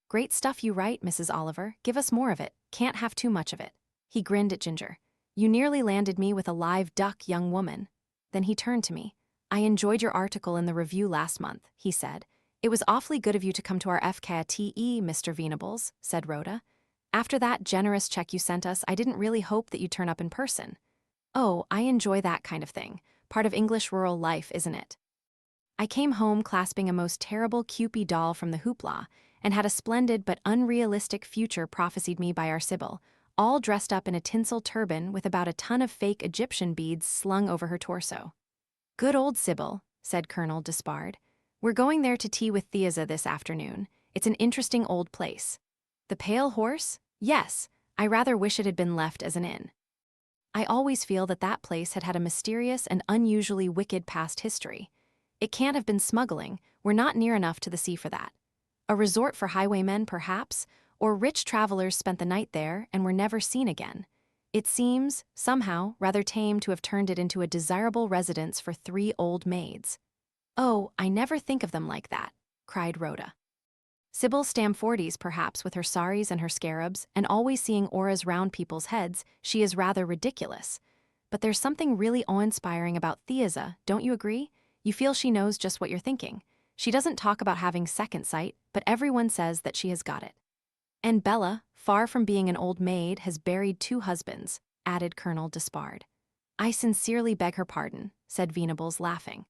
Speaker 1: "Great stuff you write, Mrs. Oliver. Give us more of it. Can't have too much of it." He grinned at Ginger. "You nearly landed me with a live duck, young woman." Then he turned to me. "I enjoyed your article in the review last month," he said. "It was awfully good of you to come to our FKTE, Mr. Venables," said Rhoda. "After that generous check you sent us, I didn't really hope that you'd turn up in person." "Oh, I enjoy that kind of thing. Part of English rural life, isn't it?" I came home clasping a most terrible Cupid doll from the hoopla, and had a splendid but unrealistic future prophesied me by our Sybil, all dressed up in a tinsel turban with about a ton of fake Egyptian beads slung over her torso. "Good old Sybil," said Colonel Despard. "We're going there to tea with Theiza this afternoon. It's an interesting old place." "The Pale Horse? Yes, I rather wish it had been left as an inn." I always feel that that place had a mysterious and unusually wicked past history. It can't have been smuggling, we're not near enough to the sea for that. A resort for highwaymen, perhaps, or rich travelers spent the night there and were never seen again. It seems, somehow, rather tame to have turned it into a desirable residence for 3 old maids. "Oh, I never think of them like that," cried Rhoda. "Sybil Stamfordi's, perhaps, with her saris and her scarabs, and always seeing auras round people's heads, she is rather ridiculous. But there's something really awe-inspiring about Theiza, don't you agree? You feel she knows just what you're thinking. She doesn't talk about having second sight, but everyone says that she has got it. And Bella, far from being an old maid, has buried 2 husbands," added Colonel Despard. "I sincerely beg her pardon," said Venables, laughing.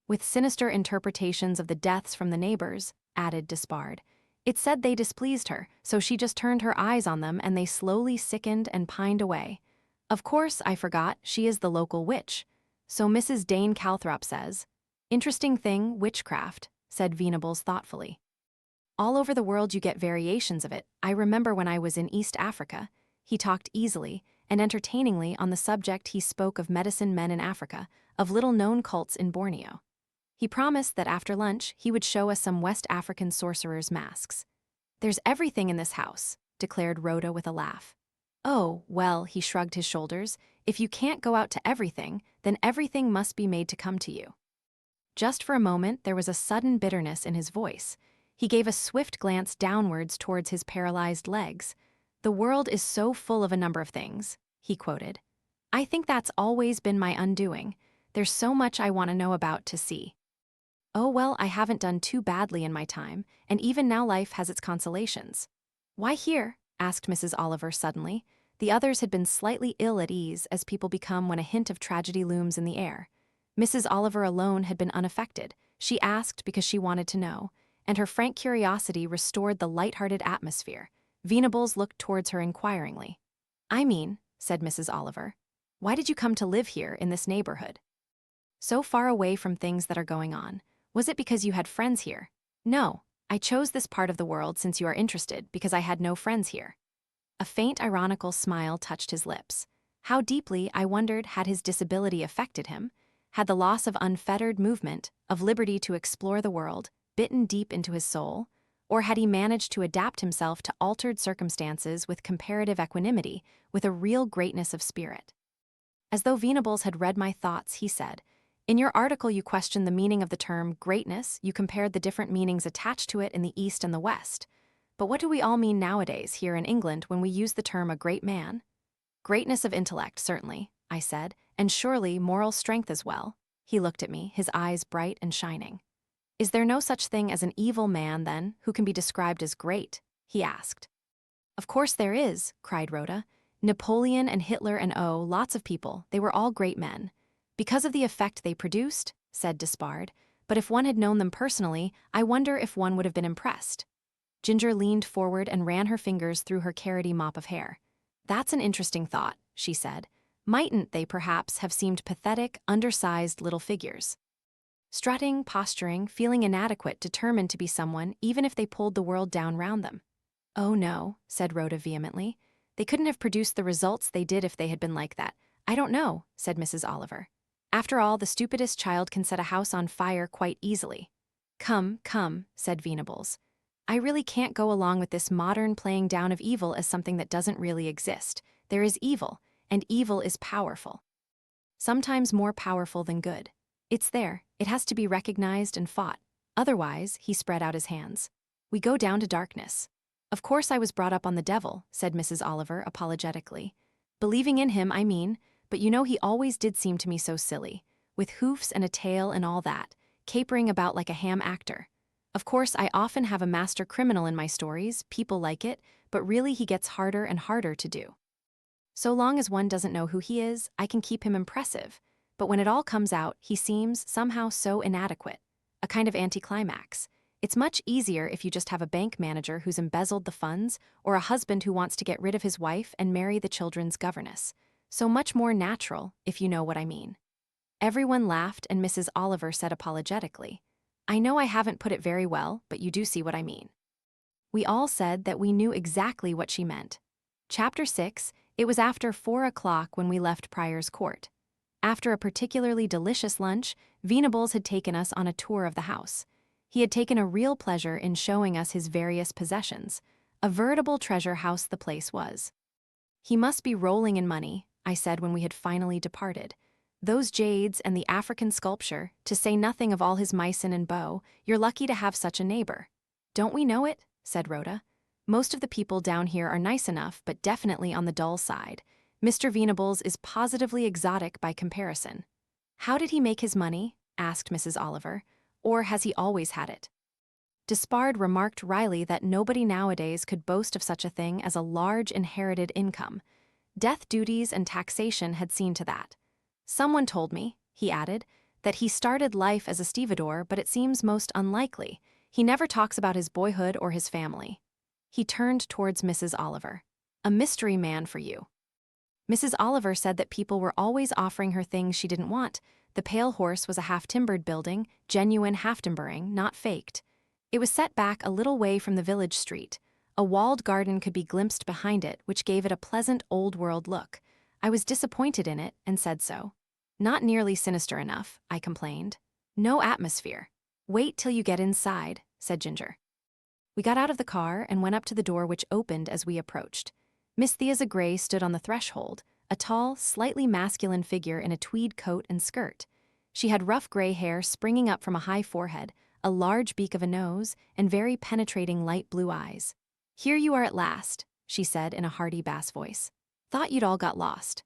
Speaker 1: "With sinister interpretations of the deaths from the neighbors," added Despard. "It said they displeased her, so she just turned her eyes on them and they slowly sickened and pined away. Of course, I forgot, she is the local witch. So Mrs. Dane Calthrop says." "Interesting thing, witchcraft," said Venables thoughtfully. "All over the world you get variations of it. I remember when I was in East Africa." He talked easily and entertainingly on the subject. He spoke of medicine men in Africa, of little-known cults in Borneo. He promised that after lunch he would show us some West African sorcerers' masks. "There's everything in this house," declared Rhoda with a laugh. "Oh, well," he shrugged his shoulders, "if you can't go out to everything, then everything must be made to come to you." Just for a moment there was a sudden bitterness in his voice. He gave a swift glance downwards towards his paralyzed legs. "The world is so full of a number of things," he quoted. "I think that's always been my undoing. There's so much I want to know about to see." "Oh well, I haven't done too badly in my time, and even now life has its consolations." "Why here?" asked Mrs. Oliver suddenly. The others had been slightly ill at ease, as people become when a hint of tragedy looms in the air. Mrs. Oliver alone had been unaffected. She asked because she wanted to know, and her frank curiosity restored the light-hearted atmosphere. Venables looked towards her inquiringly. "I mean," said Mrs. Oliver, "why did you come to live here in this neighborhood? So far away from things that are going on. Was it because you had friends here?" "No, I chose this part of the world since you are interested because I had no friends here." A faint ironical smile touched his lips. How deeply, I wondered, had his disability affected him? Had the loss of unfettered movement, of liberty to explore the world, bitten deep into his soul? Or had he managed to adapt himself to altered circumstances with comparative equanimity, with a real greatness of spirit? As though Venables had read my thoughts, he said, "In your article you questioned the meaning of the term greatness. You compared the different meanings attached to it in the East and the West. But what do we all mean nowadays here in England when we use the term a great man?" "Greatness of intellect, certainly," I said, "and surely moral strength as well." He looked at me, his eyes bright and shining. "Is there no such thing as an evil man, then, who can be described as great?" he asked. "Of course there is," cried Rhoda. "Napoleon and Hitler and lots of people, they were all great men. Because of the effect they produced," said Despard. "But if one had known them personally, I wonder if one would have been impressed." Ginger leaned forward and ran her fingers through her carroty mop of hair. "That's an interesting thought," she said. "Mightn't they perhaps have seemed pathetic, undersized little figures? Strutting, posturing, feeling inadequate, determined to be someone, even if they pulled the world down round them." "Oh no," said Rhoda vehemently. "They couldn't have produced the results they did if they had been like that." "I don't know," said Mrs. Oliver. "After all, the stupidest child can set a house on fire quite easily." Come, come, said Venables. I really can't go along with this modern playing down of evil as something that doesn't really exist. There is evil, and evil is powerful. Sometimes more powerful than good. It's there, it has to be recognized and fought. Otherwise, he spread out his hands. We go down to darkness. Of course I was brought up on the devil, said Mrs. Oliver apologetically. Believing in him, I mean, but you know he always did seem to me so silly, with hoofs and a tail and all that, capering about like a ham actor. Of course, I often have a master criminal in my stories, people like it, but really he gets harder and harder to do. So long as one doesn't know who he is, I can keep him impressive, but when it all comes out, he seems somehow so inadequate, a kind of anticlimax. It's much easier if you just have a bank manager who's embezzled the funds, or a husband who wants to get rid of his wife and marry the children's governess. So much more natural, if you know what I mean. Everyone laughed and Mrs. Oliver said apologetically, I know I haven't put it very well, but you do see what I mean. We all said that we knew exactly what she meant. Chapter 6, it was after 4 o'clock when we left Prior's Court. After a particularly delicious lunch, Venables had taken us on a tour of the house. He had taken a real pleasure in showing us his various possessions. A veritable treasure house the place was. He must be rolling in money, I said when we had finally departed. Those jades and the African sculpture, to say nothing of all his Meissen and bow, you're lucky to have such a neighbor. Don't we know it? Said Rhoda. Most of the people down here are nice enough, but definitely on the dull side. Mr. Venables is positively exotic by comparison. How did he make his money? Asked Mrs. Oliver. Or has he always had it? Despard remarked wryly that nobody nowadays could boast of such a thing as a large inherited income. Death duties and taxation had seen to that. Someone told me, he added, that he started life as a stevedore, but it seems most unlikely. He never talks about his boyhood or his family. He turned towards Mrs. Oliver. A mystery man for you. Mrs. Oliver said that people were always offering her things she didn't want. The Pale Horse was a half-timbered building, genuine half-timbering, not faked. It was set back a little way from the village street. A walled garden could be glimpsed behind it, which gave it a pleasant old-world look. I was disappointed in it and said so. Not nearly sinister enough, I complained. No atmosphere. Wait till you get inside, said Ginger. We got out of the car and went up to the door which opened as we approached. Miss Thea Gray stood on the threshold, a tall, slightly masculine figure in a tweed coat and skirt. She had rough gray hair springing up from a high forehead, a large beak of a nose, and very penetrating light blue eyes. Here you are at last, she said in a hearty bass voice. Thought you'd all got lost.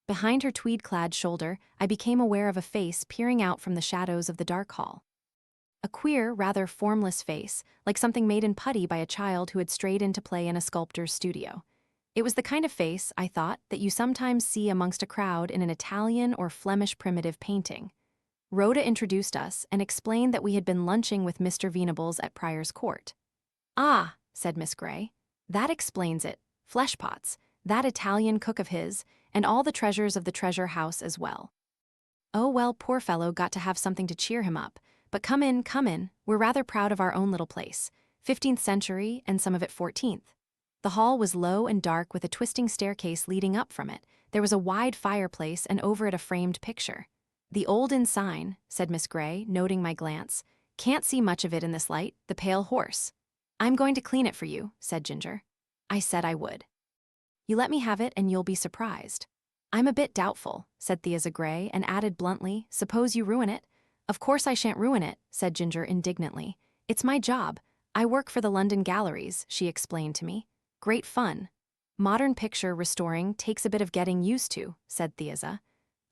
Speaker 1: Behind her tweed-clad shoulder, I became aware of a face peering out from the shadows of the dark hall. A queer, rather formless face, like something made in putty by a child who had strayed in to play in a sculptor's studio. It was the kind of face, I thought, that you sometimes see amongst a crowd in an Italian or Flemish primitive painting. Rhoda introduced us and explained that we had been lunching with Mr. Venables at Prior's Court. Ah, said Miss Gray. That explains it. Fleshpots, that Italian cook of his, and all the treasures of the treasure house as well. Oh well, poor fellow got to have something to cheer him up. But come in, we're rather proud of our own little place. 15th century, and some of it 14th. The hall was low and dark with a twisting staircase leading up from it. There was a wide fireplace and over it a framed picture. The olden sign, said Miss Gray, noting my glance. Can't see much of it in this light, the Pale Horse. I'm going to clean it for you, said Ginger. I said I would. You let me have it and you'll be surprised. I'm a bit doubtful, said Thea Gray, and added bluntly, suppose you ruin it? Of course I shan't ruin it, said Ginger indignantly. It's my job. I work for the London galleries, she explained to me. Great fun. Modern picture restoring takes a bit of getting used to, said Thea.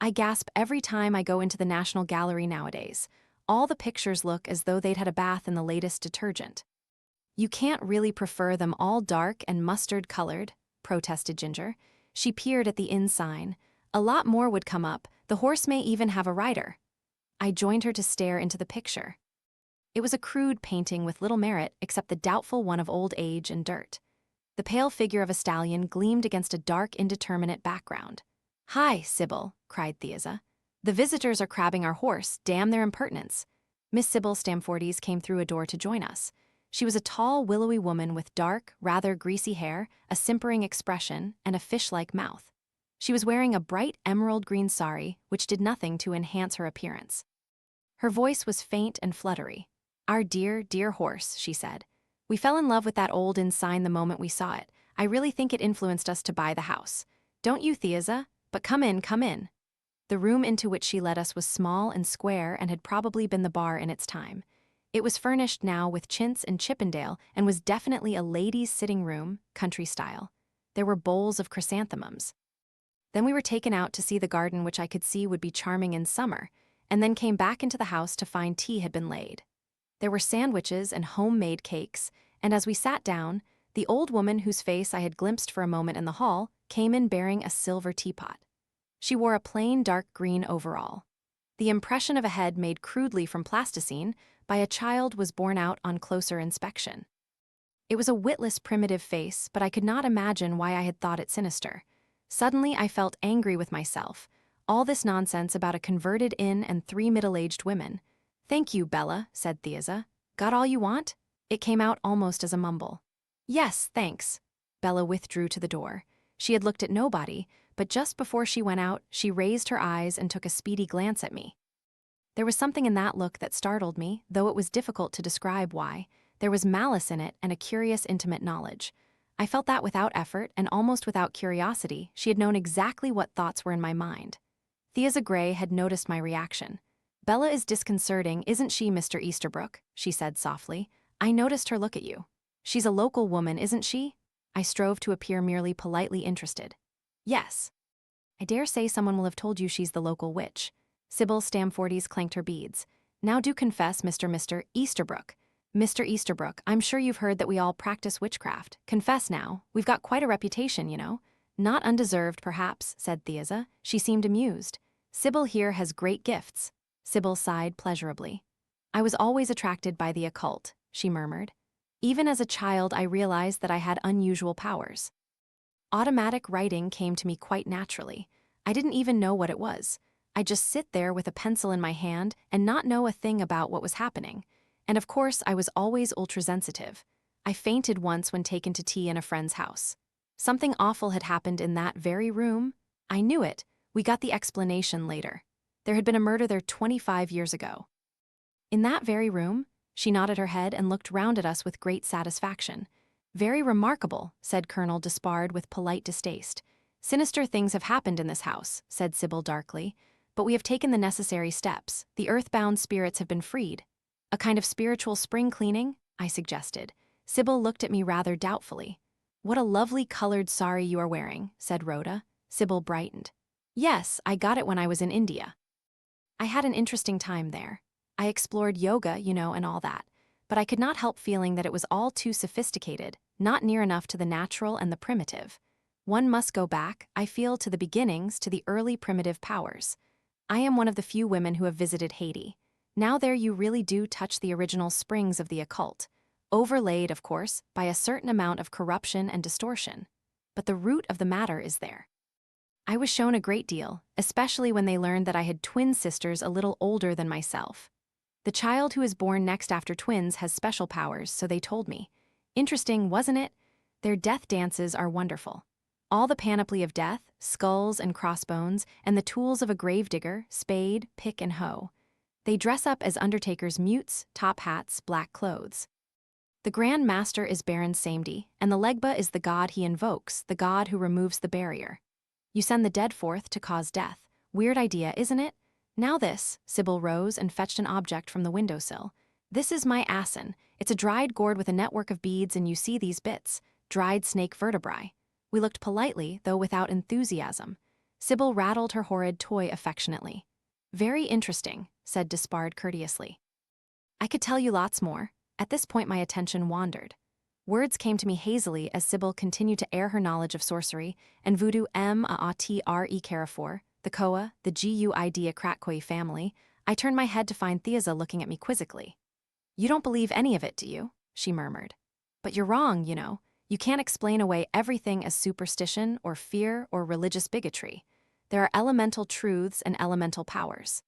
Speaker 1: I gasp every time I go into the National Gallery nowadays. All the pictures look as though they'd had a bath in the latest detergent. You can't really prefer them all dark and mustard-colored, protested Ginger. She peered at the inn sign. A lot more would come up. The horse may even have a rider. I joined her to stare into the picture. It was a crude painting with little merit except the doubtful one of old age and dirt. The pale figure of a stallion gleamed against a dark, indeterminate background. Hi, Sybil, cried Thea. The visitors are crabbing our horse, damn their impertinence. Miss Sybil Stamfordies came through a door to join us. She was a tall, willowy woman with dark, rather greasy hair, a simpering expression, and a fish-like mouth. She was wearing a bright emerald green sari, which did nothing to enhance her appearance. Her voice was faint and fluttery. "Our dear, dear horse," she said. "We fell in love with that old inn sign the moment we saw it. I really think it influenced us to buy the house. Don't you, Thea? But come in, come in." The room into which she led us was small and square and had probably been the bar in its time. It was furnished now with chintz and Chippendale and was definitely a ladies' sitting room, country style. There were bowls of chrysanthemums. Then we were taken out to see the garden, which I could see would be charming in summer, and then came back into the house to find tea had been laid. There were sandwiches and homemade cakes, and as we sat down, the old woman whose face I had glimpsed for a moment in the hall came in bearing a silver teapot. She wore a plain dark green overall. The impression of a head made crudely from plasticine by a child was borne out on closer inspection. It was a witless, primitive face, but I could not imagine why I had thought it sinister. Suddenly I felt angry with myself. All this nonsense about a converted inn and 3 middle-aged women. "Thank you, Bella," said Thea. "Got all you want?" It came out almost as a mumble. "Yes, thanks." Bella withdrew to the door. She had looked at nobody, but just before she went out, she raised her eyes and took a speedy glance at me. There was something in that look that startled me, though it was difficult to describe why. There was malice in it and a curious intimate knowledge. I felt that without effort and almost without curiosity, she had known exactly what thoughts were in my mind. Thea Gray had noticed my reaction. "Bella is disconcerting, isn't she, Mr. Easterbrook?" she said softly. "I noticed her look at you. She's a local woman, isn't she?" I strove to appear merely politely interested. "Yes." "I dare say someone will have told you she's the local witch." Sybil Stamfordies clanked her beads. "Now do confess, Mr. Easterbrook. Mr. Easterbrook, I'm sure you've heard that we all practice witchcraft. Confess now. We've got quite a reputation, you know." "Not undeserved, perhaps," said Thea. She seemed amused. "Sybil here has great gifts." Sybil sighed pleasurably. "I was always attracted by the occult," she murmured. "Even as a child, I realized that I had unusual powers. Automatic writing came to me quite naturally. I didn't even know what it was. I'd just sit there with a pencil in my hand and not know a thing about what was happening. And of course, I was always ultrasensitive. I fainted once when taken to tea in a friend's house. Something awful had happened in that very room. I knew it. We got the explanation later. There had been a murder there 25 years ago. "In that very room?" She nodded her head and looked round at us with great satisfaction. "Very remarkable," said Colonel Despard with polite distaste. "Sinister things have happened in this house," said Sybil darkly. "But we have taken the necessary steps. The earthbound spirits have been freed." "A kind of spiritual spring cleaning?" I suggested. Sybil looked at me rather doubtfully. "What a lovely colored sari you are wearing," said Rhoda. Sybil brightened. "Yes, I got it when I was in India. I had an interesting time there. I explored yoga, you know, and all that. But I could not help feeling that it was all too sophisticated, not near enough to the natural and the primitive. One must go back, I feel, to the beginnings, to the early primitive powers. I am one of the few women who have visited Haiti. Now there you really do touch the original springs of the occult, overlaid, of course, by a certain amount of corruption and distortion. But the root of the matter is there. I was shown a great deal, especially when they learned that I had twin sisters a little older than myself. The child who is born next after twins has special powers, so they told me. Interesting, wasn't it? Their death dances are wonderful. All the panoply of death, skulls and crossbones, and the tools of a gravedigger, spade, pick, and hoe. They dress up as undertakers' mutes, top hats, black clothes. The Grand Master is Baron Samedi, and the Legba is the god he invokes, the god who removes the barrier. You send the dead forth to cause death. Weird idea, isn't it? Now this, Sybil rose and fetched an object from the windowsill. This is my asin. It's a dried gourd with a network of beads, and you see these bits, dried snake vertebrae. We looked politely, though without enthusiasm. Sybil rattled her horrid toy affectionately. "Very interesting," said Despard courteously. "I could tell you lots more." At this point my attention wandered. Words came to me hazily as Sybil continued to air her knowledge of sorcery and voodoo a Carrefour, the Koa, the Guid Krakoi family. I turned my head to find Thea looking at me quizzically. "You don't believe any of it, do you?" she murmured. "But you're wrong, you know. You can't explain away everything as superstition or fear or religious bigotry. There are elemental truths and elemental powers.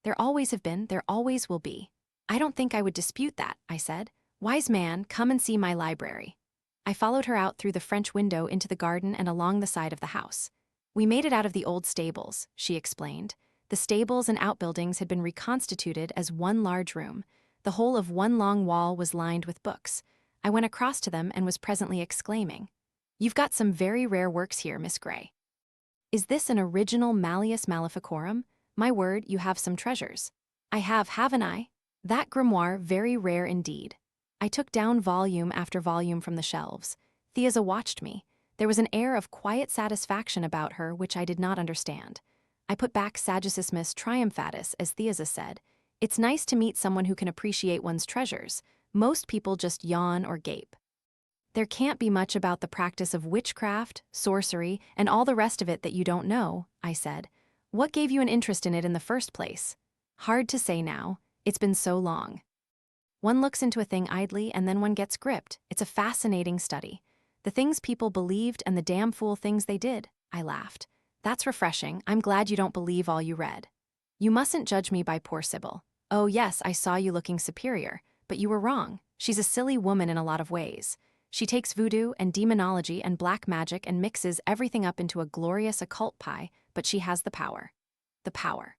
Speaker 1: There always have been, there always will be." "I don't think I would dispute that," I said. "Wise man, come and see my library." I followed her out through the French window into the garden and along the side of the house. "We made it out of the old stables," she explained. The stables and outbuildings had been reconstituted as one large room. The whole of one long wall was lined with books. I went across to them and was presently exclaiming, "You've got some very rare works here, Miss Grey. Is this an original Malleus Maleficorum? My word, you have some treasures." "I have, haven't I? That grimoire very rare indeed." I took down volume after volume from the shelves. Thea watched me. There was an air of quiet satisfaction about her which I did not understand. I put back Sagittismus Triumphatus, as Thea said. It's nice to meet someone who can appreciate one's treasures. Most people just yawn or gape. "There can't be much about the practice of witchcraft, sorcery, and all the rest of it that you don't know," I said. "What gave you an interest in it in the first place?" "Hard to say now. It's been so long. One looks into a thing idly and then one gets gripped. It's a fascinating study. The things people believed and the damn fool things they did," I laughed. "That's refreshing. I'm glad you don't believe all you read." "You mustn't judge me by poor Sybil. Oh yes, I saw you looking superior, but you were wrong. She's a silly woman in a lot of ways. She takes voodoo and demonology and black magic and mixes everything up into a glorious occult pie, but she has the power. The power.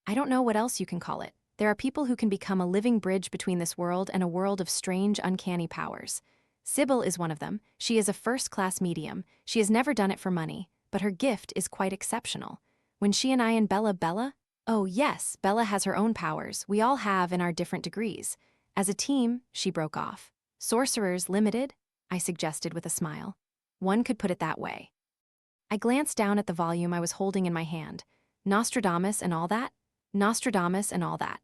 Speaker 1: I don't know what else you can call it. There are people who can become a living bridge between this world and a world of strange, uncanny powers. Sybil is one of them. She is a first-class medium. She has never done it for money, but her gift is quite exceptional. When she and I and Bella... Oh yes, Bella has her own powers. We all have in our different degrees. As a team," she broke off. "Sorcerers Limited?" I suggested with a smile. "One could put it that way." I glanced down at the volume I was holding in my hand. "Nostradamus and all that?" "Nostradamus and all that,"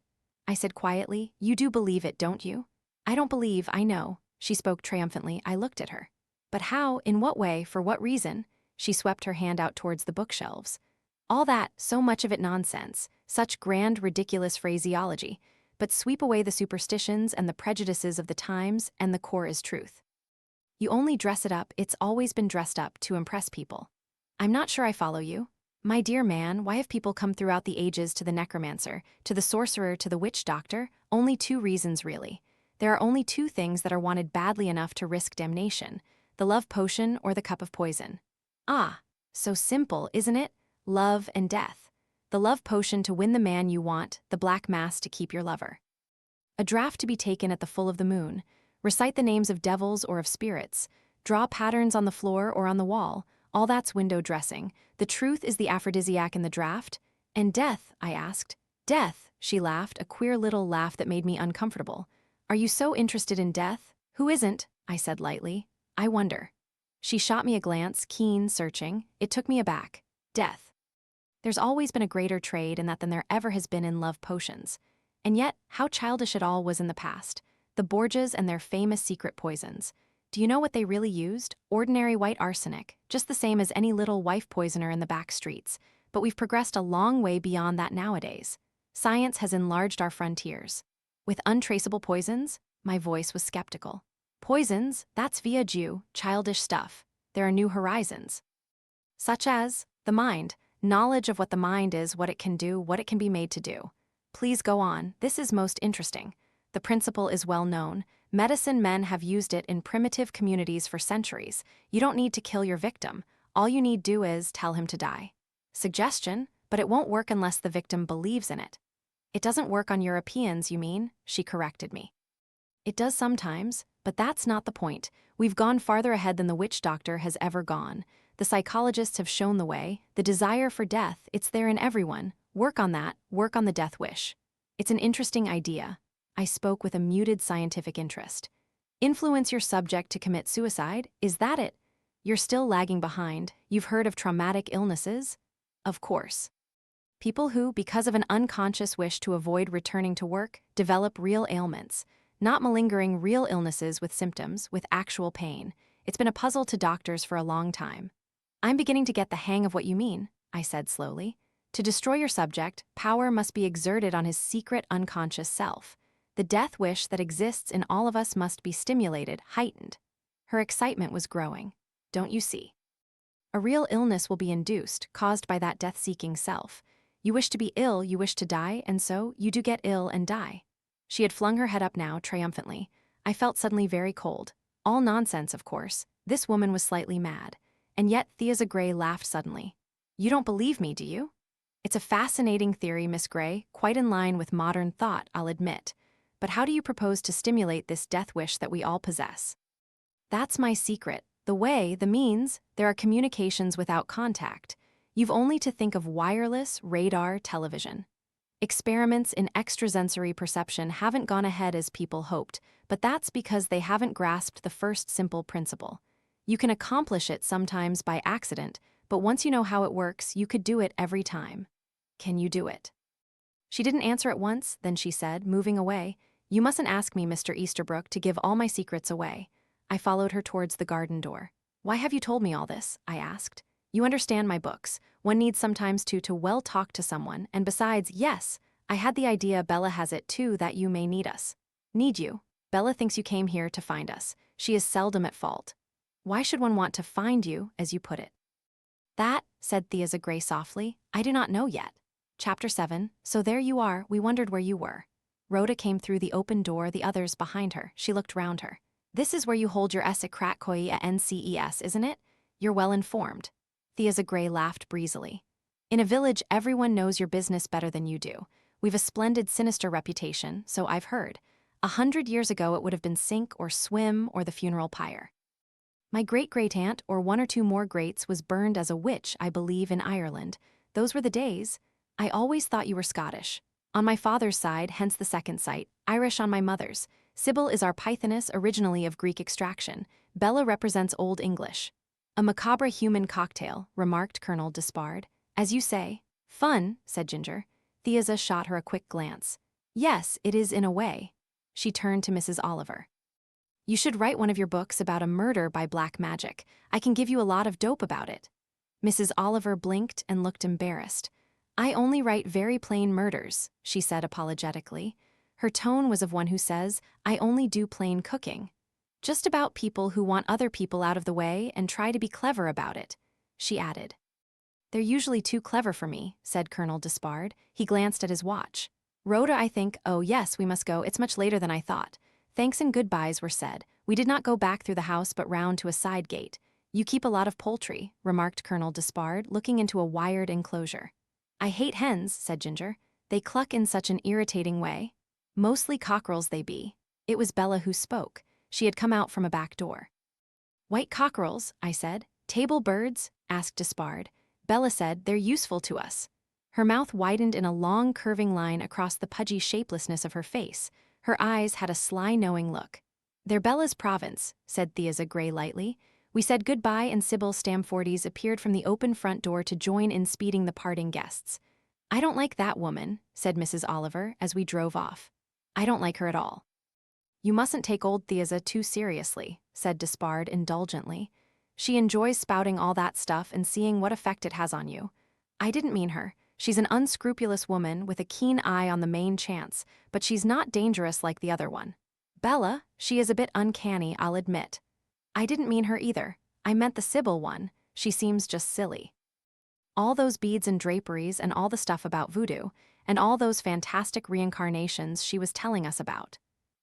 Speaker 1: I said quietly. "You do believe it, don't you?" "I don't believe, I know." She spoke triumphantly. I looked at her. "But how, in what way, for what reason?" She swept her hand out towards the bookshelves. "All that, so much of it nonsense, such grand, ridiculous phraseology. But sweep away the superstitions and the prejudices of the times, and the core is truth. You only dress it up, it's always been dressed up, to impress people." "I'm not sure I follow you." "My dear man, why have people come throughout the ages to the necromancer, to the sorcerer, to the witch doctor? Only two reasons, really. There are only two things that are wanted badly enough to risk damnation: the love potion or the cup of poison." "Ah, so simple, isn't it? Love and death. The love potion to win the man you want, the black mass to keep your lover. A draught to be taken at the full of the moon. Recite the names of devils or of spirits. Draw patterns on the floor or on the wall. All that's window dressing. The truth is the aphrodisiac in the draught." "And death?" I asked. "Death," she laughed, a queer little laugh that made me uncomfortable. "Are you so interested in death?" "Who isn't?" I said lightly. "I wonder." She shot me a glance, keen, searching. It took me aback. "Death. There's always been a greater trade in that than there ever has been in love potions. And yet, how childish it all was in the past. The Borgias and their famous secret poisons. Do you know what they really used? Ordinary white arsenic, just the same as any little wife poisoner in the back streets. But we've progressed a long way beyond that nowadays. Science has enlarged our frontiers. With untraceable poisons?" My voice was skeptical. "Poisons? That's via Jew, childish stuff. There are new horizons." "Such as?" "The mind. Knowledge of what the mind is, what it can do, what it can be made to do." "Please go on. This is most interesting. The principle is well known. Medicine men have used it in primitive communities for centuries. You don't need to kill your victim. All you need do is tell him to die." "Suggestion, but it won't work unless the victim believes in it." "It doesn't work on Europeans, you mean?" she corrected me. "It does sometimes, but that's not the point. We've gone farther ahead than the witch doctor has ever gone. The psychologists have shown the way. The desire for death, it's there in everyone. Work on that, work on the death wish. It's an interesting idea." I spoke with a muted scientific interest. "Influence your subject to commit suicide? Is that it? You're still lagging behind. You've heard of traumatic illnesses?" "Of course. People who, because of an unconscious wish to avoid returning to work, develop real ailments. Not malingering, real illnesses with symptoms, with actual pain. It's been a puzzle to doctors for a long time." "I'm beginning to get the hang of what you mean," I said slowly. "To destroy your subject, power must be exerted on his secret unconscious self. The death wish that exists in all of us must be stimulated, heightened." Her excitement was growing. "Don't you see? A real illness will be induced, caused by that death-seeking self. You wish to be ill, you wish to die, and so you do get ill and die." She had flung her head up now, triumphantly. I felt suddenly very cold. All nonsense, of course. This woman was slightly mad. And yet Thea Gray laughed suddenly. "You don't believe me, do you?" "It's a fascinating theory, Miss Gray, quite in line with modern thought, I'll admit. but how do you propose to stimulate this death wish that we all possess? That's my secret. The way, the means, there are communications without contact. You've only to think of wireless, radar, television. Experiments in extrasensory perception haven't gone ahead as people hoped, but that's because they haven't grasped the first simple principle. You can accomplish it sometimes by accident, but once you know how it works, you could do it every time. Can you do it? She didn't answer at once, then she said, moving away, "You mustn't ask me, Mr. Easterbrook, to give all my secrets away." I followed her towards the garden door. "Why have you told me all this?" I asked. "You understand my books. One needs sometimes to well talk to someone, and besides, yes, I had the idea Bella has it too that you may need us." "Need you?" "Bella thinks you came here to find us. She is seldom at fault." "Why should one want to find you, as you put it?" "That," said Thea Gray softly, "I do not know yet." Chapter 7, So there you are, we wondered where you were. Rhoda came through the open door, the others behind her. She looked round her. "This is where you hold your krakoi at NCES, isn't it? You're well informed." Thea Gray laughed breezily. "In a village, everyone knows your business better than you do. We've a splendid sinister reputation, so I've heard. 100 years ago it would have been sink or swim or the funeral pyre. My great-great-aunt, or one or two more greats, was burned as a witch, I believe, in Ireland. Those were the days. I always thought you were Scottish. On my father's side, hence the second sight, Irish on my mother's. Sybil is our Pythoness, originally of Greek extraction. Bella represents Old English." "A macabre human cocktail," remarked Colonel Despard. "As you say." "Fun," said Ginger. Thea shot her a quick glance. "Yes, it is in a way." She turned to Mrs. Oliver. "You should write one of your books about a murder by black magic. I can give you a lot of dope about it." Mrs. Oliver blinked and looked embarrassed. "I only write very plain murders," she said apologetically. Her tone was of one who says, "I only do plain cooking." "Just about people who want other people out of the way and try to be clever about it," she added. "They're usually too clever for me," said Colonel Despard. He glanced at his watch. "Rhoda, I think, oh yes, we must go, it's much later than I thought." Thanks and goodbyes were said. We did not go back through the house but round to a side gate. "You keep a lot of poultry," remarked Colonel Despard, looking into a wired enclosure. "I hate hens," said Ginger. "They cluck in such an irritating way." "Mostly cockerels they be." It was Bella who spoke. She had come out from a back door. "White cockerels," I said. "Table birds?" asked Despard. Bella said, "They're useful to us." Her mouth widened in a long curving line across the pudgy shapelessness of her face. Her eyes had a sly knowing look. "They're Bella's province," said Thea Gray lightly. We said goodbye and Sybil Stamfordies appeared from the open front door to join in speeding the parting guests. "I don't like that woman," said Mrs. Oliver as we drove off. "I don't like her at all." "You mustn't take old Thea too seriously," said Despard indulgently. "She enjoys spouting all that stuff and seeing what effect it has on you." "I didn't mean her. She's an unscrupulous woman with a keen eye on the main chance, but she's not dangerous like the other one." "Bella, she is a bit uncanny, I'll admit." "I didn't mean her either. I meant the Sybil one. She seems just silly." All those beads and draperies and all the stuff about voodoo, and all those fantastic reincarnations she was telling us about.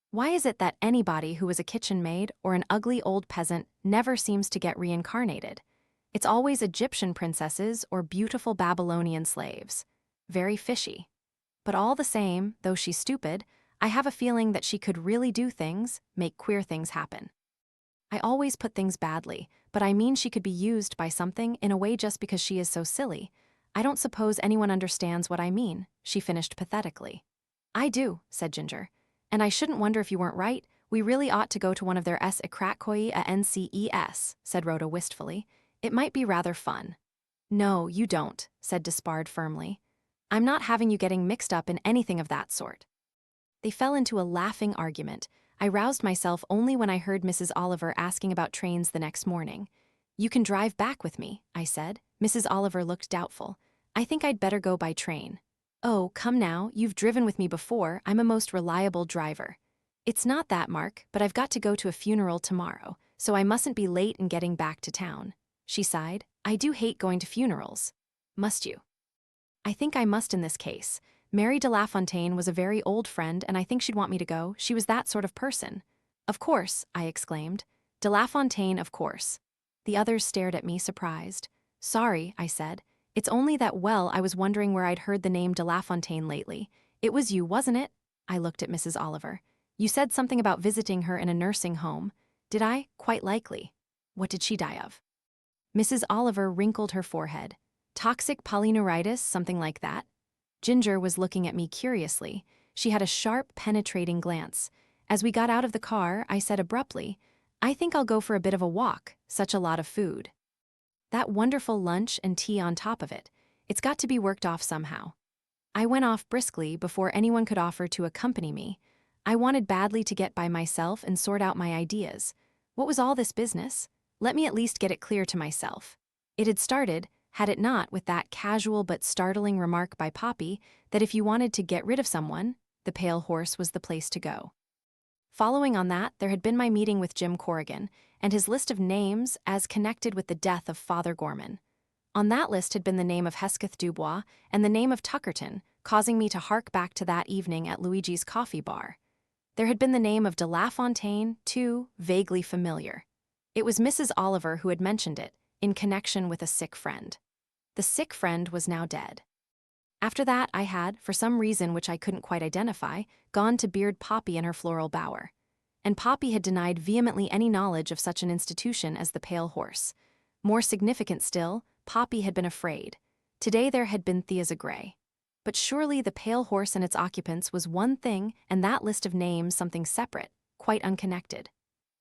Speaker 1: Why is it that anybody who is a kitchen maid or an ugly old peasant never seems to get reincarnated? It's always Egyptian princesses or beautiful Babylonian slaves. Very fishy. But all the same, though she's stupid, I have a feeling that she could really do things, make queer things happen. I always put things badly, but I mean she could be used by something in a way just because she is so silly. I don't suppose anyone understands what I mean, she finished pathetically. "I do," said Ginger. "And I shouldn't wonder if you weren't right. We really ought to go to one of their krakoi at NCES, said Rhoda wistfully. "It might be rather fun." "No, you don't," said Despard firmly. "I'm not having you getting mixed up in anything of that sort." They fell into a laughing argument. I roused myself only when I heard Mrs. Oliver asking about trains the next morning. "You can drive back with me," I said. Mrs. Oliver looked doubtful. "I think I'd better go by train." "Oh, come now, you've driven with me before. I'm a most reliable driver." "It's not that, Mark, but I've got to go to a funeral tomorrow, so I mustn't be late in getting back to town." She sighed. "I do hate going to funerals." "Must you?" "I think I must in this case. Mary de Lafontaine was a very old friend, and I think she'd want me to go. She was that sort of person." "Of course," I exclaimed. "De Lafontaine, of course." The others stared at me, surprised. "Sorry," I said. "It's only that, well, I was wondering where I'd heard the name de Lafontaine lately. It was you, wasn't it?" I looked at Mrs. Oliver. You said something about visiting her in a nursing home. Did I? Quite likely. What did she die of? Mrs. Oliver wrinkled her forehead. Toxic polyneuritis, something like that. Ginger was looking at me curiously. She had a sharp, penetrating glance. As we got out of the car, I said abruptly, I think I'll go for a bit of a walk, such a lot of food. That wonderful lunch and tea on top of it. It's got to be worked off somehow. I went off briskly before anyone could offer to accompany me. I wanted badly to get by myself and sort out my ideas. What was all this business? Let me at least get it clear to myself. It had started, had it not, with that casual but startling remark by Poppy that if you wanted to get rid of someone, the Pale Horse was the place to go. Following on that, there had been my meeting with Jim Corrigan and his list of names as connected with the death of Father Gorman. On that list had been the name of Hesketh Dubois and the name of Tuckerton, causing me to hark back to that evening at Luigi's coffee bar. There had been the name of de La Fontaine, too, vaguely familiar. It was Mrs. Oliver who had mentioned it, in connection with a sick friend. The sick friend was now dead. After that, I had, for some reason which I couldn't quite identify, gone to beard Poppy in her floral bower. And Poppy had denied vehemently any knowledge of such an institution as the Pale Horse. More significant still, Poppy had been afraid. Today there had been Thea Gray. But surely the Pale Horse and its occupants was one thing, and that list of names something separate, quite unconnected.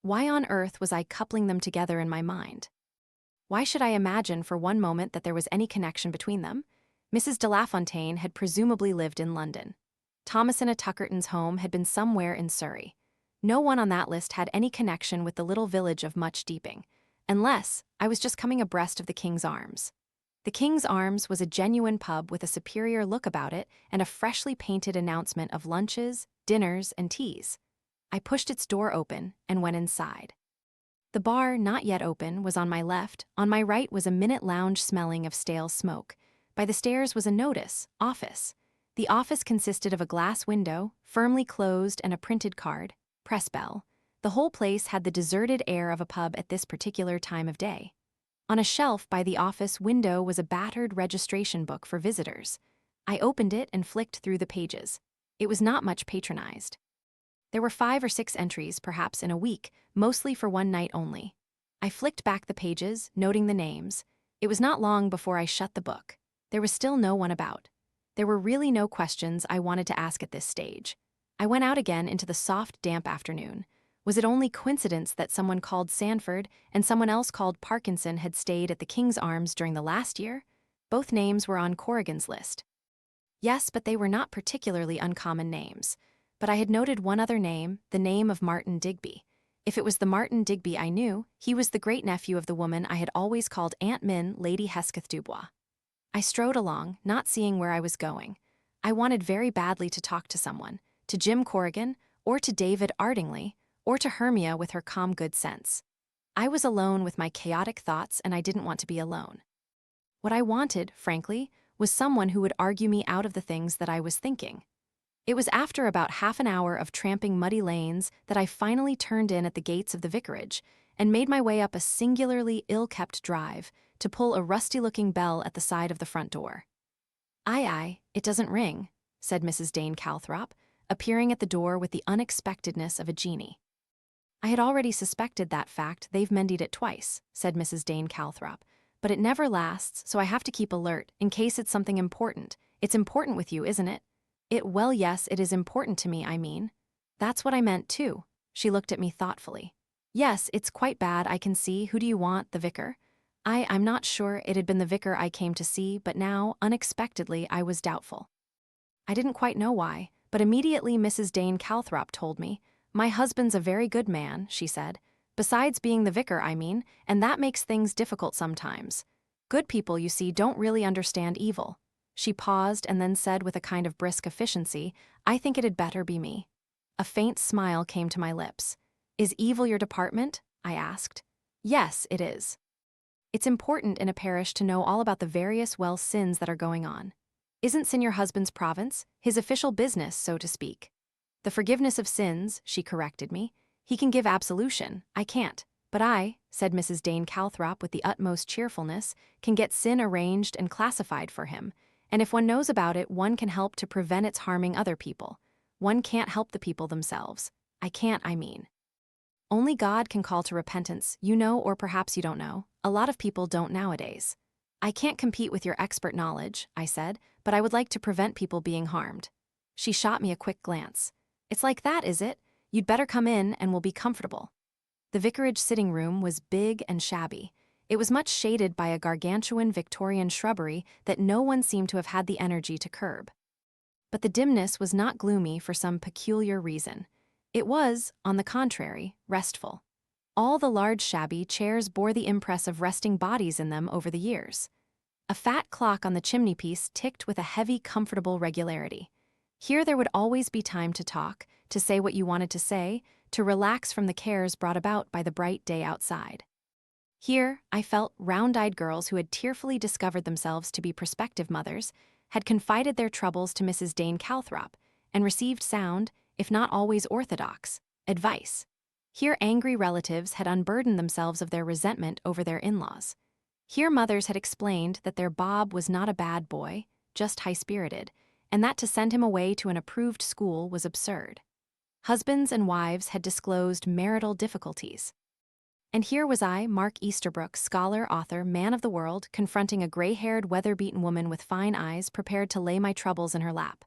Speaker 1: Why on earth was I coupling them together in my mind? Why should I imagine for one moment that there was any connection between them? Mrs. de La Fontaine had presumably lived in London. Thomasina Tuckerton's home had been somewhere in Surrey. No one on that list had any connection with the little village of Much Deeping, unless I was just coming abreast of the King's Arms. The King's Arms was a genuine pub with a superior look about it and a freshly painted announcement of lunches, dinners, and teas. I pushed its door open and went inside. The bar, not yet open, was on my left. On my right was a minute lounge smelling of stale smoke. By the stairs was a notice, office. The office consisted of a glass window, firmly closed, and a printed card, press bell. The whole place had the deserted air of a pub at this particular time of day. On a shelf by the office window was a battered registration book for visitors. I opened it and flicked through the pages. It was not much patronized. There were 5 or 6 entries, perhaps in a week, mostly for one night only. I flicked back the pages, noting the names. It was not long before I shut the book. There was still no one about. There were really no questions I wanted to ask at this stage. I went out again into the soft, damp afternoon. Was it only coincidence that someone called Sanford and someone else called Parkinson had stayed at the King's Arms during the last year? Both names were on Corrigan's list. Yes, but they were not particularly uncommon names. But I had noted one other name, the name of Martin Digby. If it was the Martin Digby I knew, he was the great-nephew of the woman I had always called Aunt Min, Lady Hesketh Dubois. I strode along, not seeing where I was going. I wanted very badly to talk to someone, to Jim Corrigan, or to David Ardingly, or to Hermia with her calm good sense. I was alone with my chaotic thoughts, and I didn't want to be alone. What I wanted, frankly, was someone who would argue me out of the things that I was thinking. It was after about half an hour of tramping muddy lanes that I finally turned in at the gates of the vicarage and made my way up a singularly ill-kept drive to pull a rusty-looking bell at the side of the front door. Aye, it doesn't ring," said Mrs. Dane Calthrop, appearing at the door with the unexpectedness of a genie. "I had already suspected that fact. They've mendied it twice," said Mrs. Dane Calthrop. "But it never lasts, so I have to keep alert, in case it's something important. It's important with you, isn't it?" Well, yes, it is important to me, I mean." "That's what I meant, too." She looked at me thoughtfully. "Yes, it's quite bad, I can see. Who do you want, the vicar?" I'm not sure. It had been the vicar I came to see, but now, unexpectedly, I was doubtful. I didn't quite know why, but immediately Mrs. Dane Calthrop told me. "My husband's a very good man," she said. "Besides being the vicar, I mean, and that makes things difficult sometimes. Good people, you see, don't really understand evil." She paused and then said with a kind of brisk efficiency, "I think it had better be me." A faint smile came to my lips. "Is evil your department?" I asked. "Yes, it is. It's important in a parish to know all about the various, sins that are going on. Isn't sin your husband's province, his official business, so to speak?" "The forgiveness of sins," she corrected me. "He can give absolution, I can't. But I," said Mrs. Dane Calthrop with the utmost cheerfulness, "can get sin arranged and classified for him. And if one knows about it, one can help to prevent its harming other people. One can't help the people themselves. I can't, I mean. Only God can call to repentance, you know, or perhaps you don't know. A lot of people don't nowadays. I can't compete with your expert knowledge, I said, but I would like to prevent people being harmed. She shot me a quick glance. It's like that, is it? You'd better come in and we'll be comfortable. The vicarage sitting room was big and shabby. It was much shaded by a gargantuan Victorian shrubbery that no one seemed to have had the energy to curb. But the dimness was not gloomy for some peculiar reason. It was, on the contrary, restful. All the large shabby chairs bore the impress of resting bodies in them over the years. A fat clock on the chimneypiece ticked with a heavy, comfortable regularity. Here there would always be time to talk, to say what you wanted to say, to relax from the cares brought about by the bright day outside. Here, I felt round-eyed girls who had tearfully discovered themselves to be prospective mothers, had confided their troubles to Mrs. Dane Calthrop, and received sound, if not always orthodox, advice. Here angry relatives had unburdened themselves of their resentment over their in-laws. Here mothers had explained that their Bob was not a bad boy, just high-spirited, and that to send him away to an approved school was absurd. Husbands and wives had disclosed marital difficulties. And here was I, Mark Easterbrook, scholar, author, man of the world, confronting a gray-haired, weather-beaten woman with fine eyes, prepared to lay my troubles in her lap.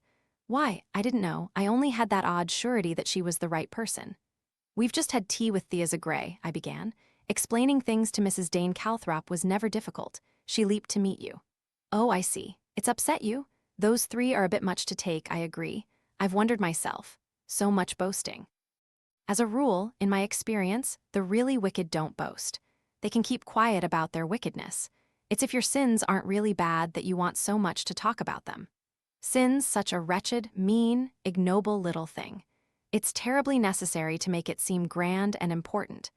Speaker 1: Why, I didn't know. I only had that odd surety that she was the right person. We've just had tea with Thea Gray, I began. Explaining things to Mrs. Dane Calthrop was never difficult. She leaped to meet you. Oh, I see. It's upset you? Those three are a bit much to take, I agree. I've wondered myself. So much boasting. As a rule, in my experience, the really wicked don't boast. They can keep quiet about their wickedness. It's if your sins aren't really bad that you want so much to talk about them. Sin's such a wretched, mean, ignoble little thing. It's terribly necessary to make it seem grand and important.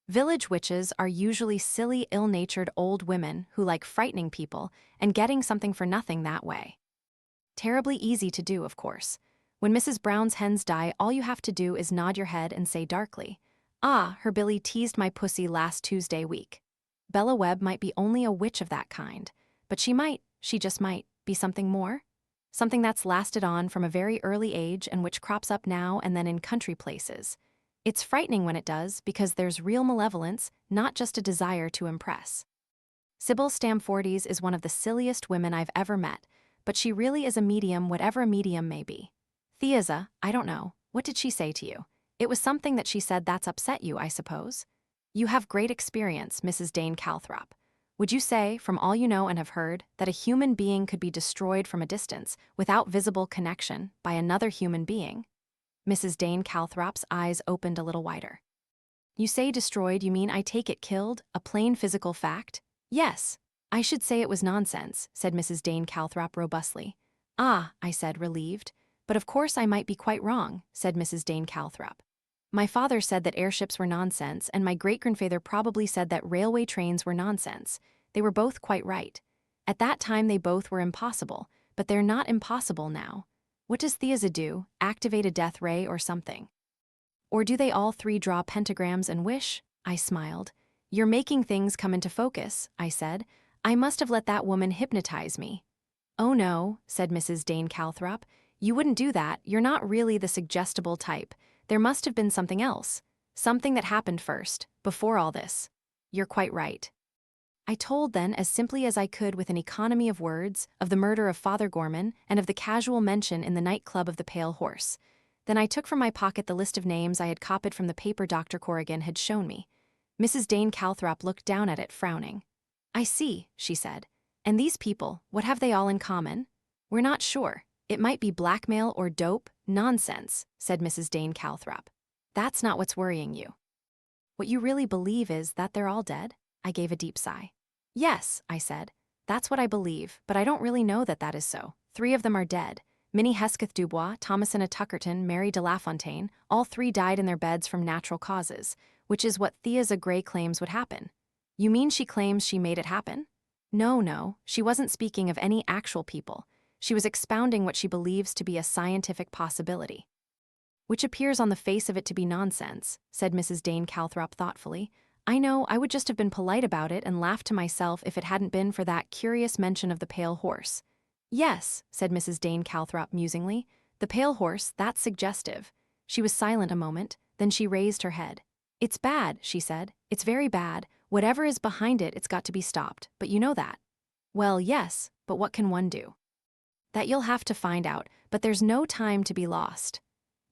Speaker 1: Village witches are usually silly, ill-natured old women who like frightening people and getting something for nothing that way. Terribly easy to do, of course. When Mrs. Brown's hens die, all you have to do is nod your head and say darkly, "Ah, her Billy teased my pussy last Tuesday week." Bella Webb might be only a witch of that kind, but she just might, be something more? Something that's lasted on from a very early age and which crops up now and then in country places. It's frightening when it does because there's real malevolence, not just a desire to impress. Sybil Stamfordies is one of the silliest women I've ever met, but she really is a medium, whatever a medium may be. Theaza, I don't know, what did she say to you? It was something that she said that's upset you, I suppose. You have great experience, Mrs. Dane Calthrop. Would you say, from all you know and have heard, that a human being could be destroyed from a distance, without visible connection, by another human being? Mrs. Dane Calthrop's eyes opened a little wider. You say destroyed, you mean I take it killed, a plain physical fact? Yes. I should say it was nonsense, said Mrs. Dane Calthrop robustly. Ah, I said, relieved. But of course I might be quite wrong, said Mrs. Dane Calthrop. My father said that airships were nonsense, and my great-grandfather probably said that railway trains were nonsense. They were both quite right. At that time they both were impossible, but they're not impossible now. What does Theaza do? Activate a death ray or something? Or do they all three draw pentagrams and wish? I smiled. You're making things come into focus, I said. I must have let that woman hypnotize me. Oh no, said Mrs. Dane Calthrop. You wouldn't do that. You're not really the suggestible type. There must have been something else. Something that happened first, before all this. You're quite right. I told then, as simply as I could with an economy of words, of the murder of Father Gorman and of the casual mention in the nightclub of the Pale Horse. Then I took from my pocket the list of names I had copied from the paper Dr. Corrigan had shown me. Mrs. Dane Calthrop looked down at it, frowning. I see, she said. And these people, what have they all in common? We're not sure. It might be blackmail or dope. Nonsense, said Mrs. Dane Calthrop. That's not what's worrying you. What you really believe is that they're all dead? I gave a deep sigh. Yes, I said. That's what I believe, but I don't really know that that is so. 3 of them are dead. Minnie Hesketh Dubois, Thomasina Tuckerton, Mary de Lafontaine, all 3 died in their beds from natural causes, which is what Theaza Gray claims would happen. You mean she claims she made it happen? No, she wasn't speaking of any actual people. She was expounding what she believes to be a scientific possibility. Which appears on the face of it to be nonsense, said Mrs. Dane Calthrop thoughtfully. I know, I would just have been polite about it and laughed to myself if it hadn't been for that curious mention of the pale horse. Yes, said Mrs. Dane Calthrop musingly. The pale horse, that's suggestive. She was silent a moment, then she raised her head. "It's bad," she said. "It's very bad. Whatever is behind it, it's got to be stopped, but you know that." "Well, yes, but what can one do?" "That you'll have to find out, but there's no time to be lost."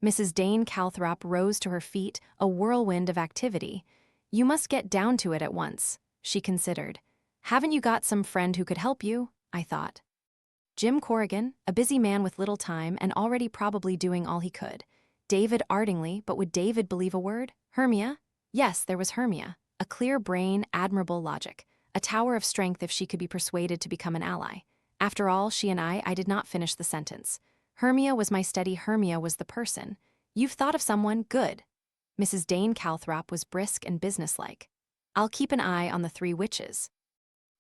Speaker 1: Mrs. Dane Calthrop rose to her feet, a whirlwind of activity. "You must get down to it at once," she considered. "Haven't you got some friend who could help you?" I thought. Jim Corrigan, a busy man with little time and already probably doing all he could. David Ardingly, but would David believe a word? Hermia? Yes, there was Hermia. A clear brain, admirable logic. A tower of strength if she could be persuaded to become an ally. After all, she and I did not finish the sentence. Hermia was my steady, Hermia was the person. "You've thought of someone, good." Mrs. Dane Calthrop was brisk and businesslike. "I'll keep an eye on the 3 witches."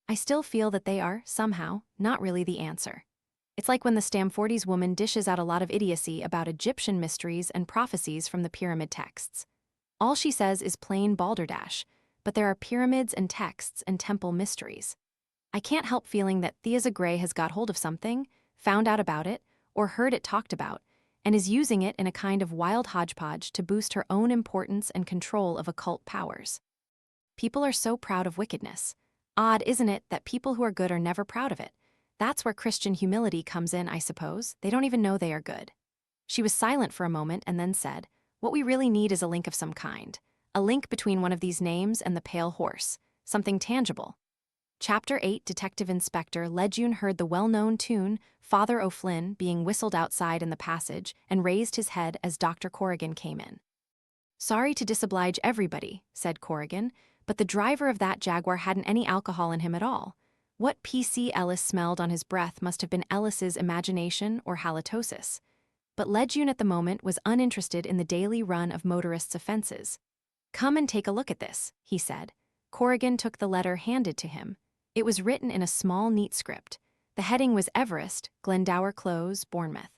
Speaker 1: I still feel that they are, somehow, not really the answer. It's like when the Stamfordies woman dishes out a lot of idiocy about Egyptian mysteries and prophecies from the pyramid texts. All she says is plain balderdash, but there are pyramids and texts and temple mysteries. I can't help feeling that Thea Gray has got hold of something, found out about it, or heard it talked about, and is using it in a kind of wild hodgepodge to boost her own importance and control of occult powers. People are so proud of wickedness. Odd, isn't it, that people who are good are never proud of it? That's where Christian humility comes in, I suppose. They don't even know they are good. She was silent for a moment and then said, "What we really need is a link of some kind. A link between one of these names and the pale horse. Something tangible." Chapter 8 Detective Inspector Lejeune heard the well-known tune, Father O'Flynn, being whistled outside in the passage and raised his head as Dr. Corrigan came in. "Sorry to disoblige everybody," said Corrigan, "but the driver of that Jaguar hadn't any alcohol in him at all. What P.C. Ellis smelled on his breath must have been Ellis's imagination or halitosis." But Lejeune at the moment was uninterested in the daily run of motorists' offenses. "Come and take a look at this," he said. Corrigan took the letter handed to him. It was written in a small, neat script. The heading was Everest, Glendower Close, Bournemouth.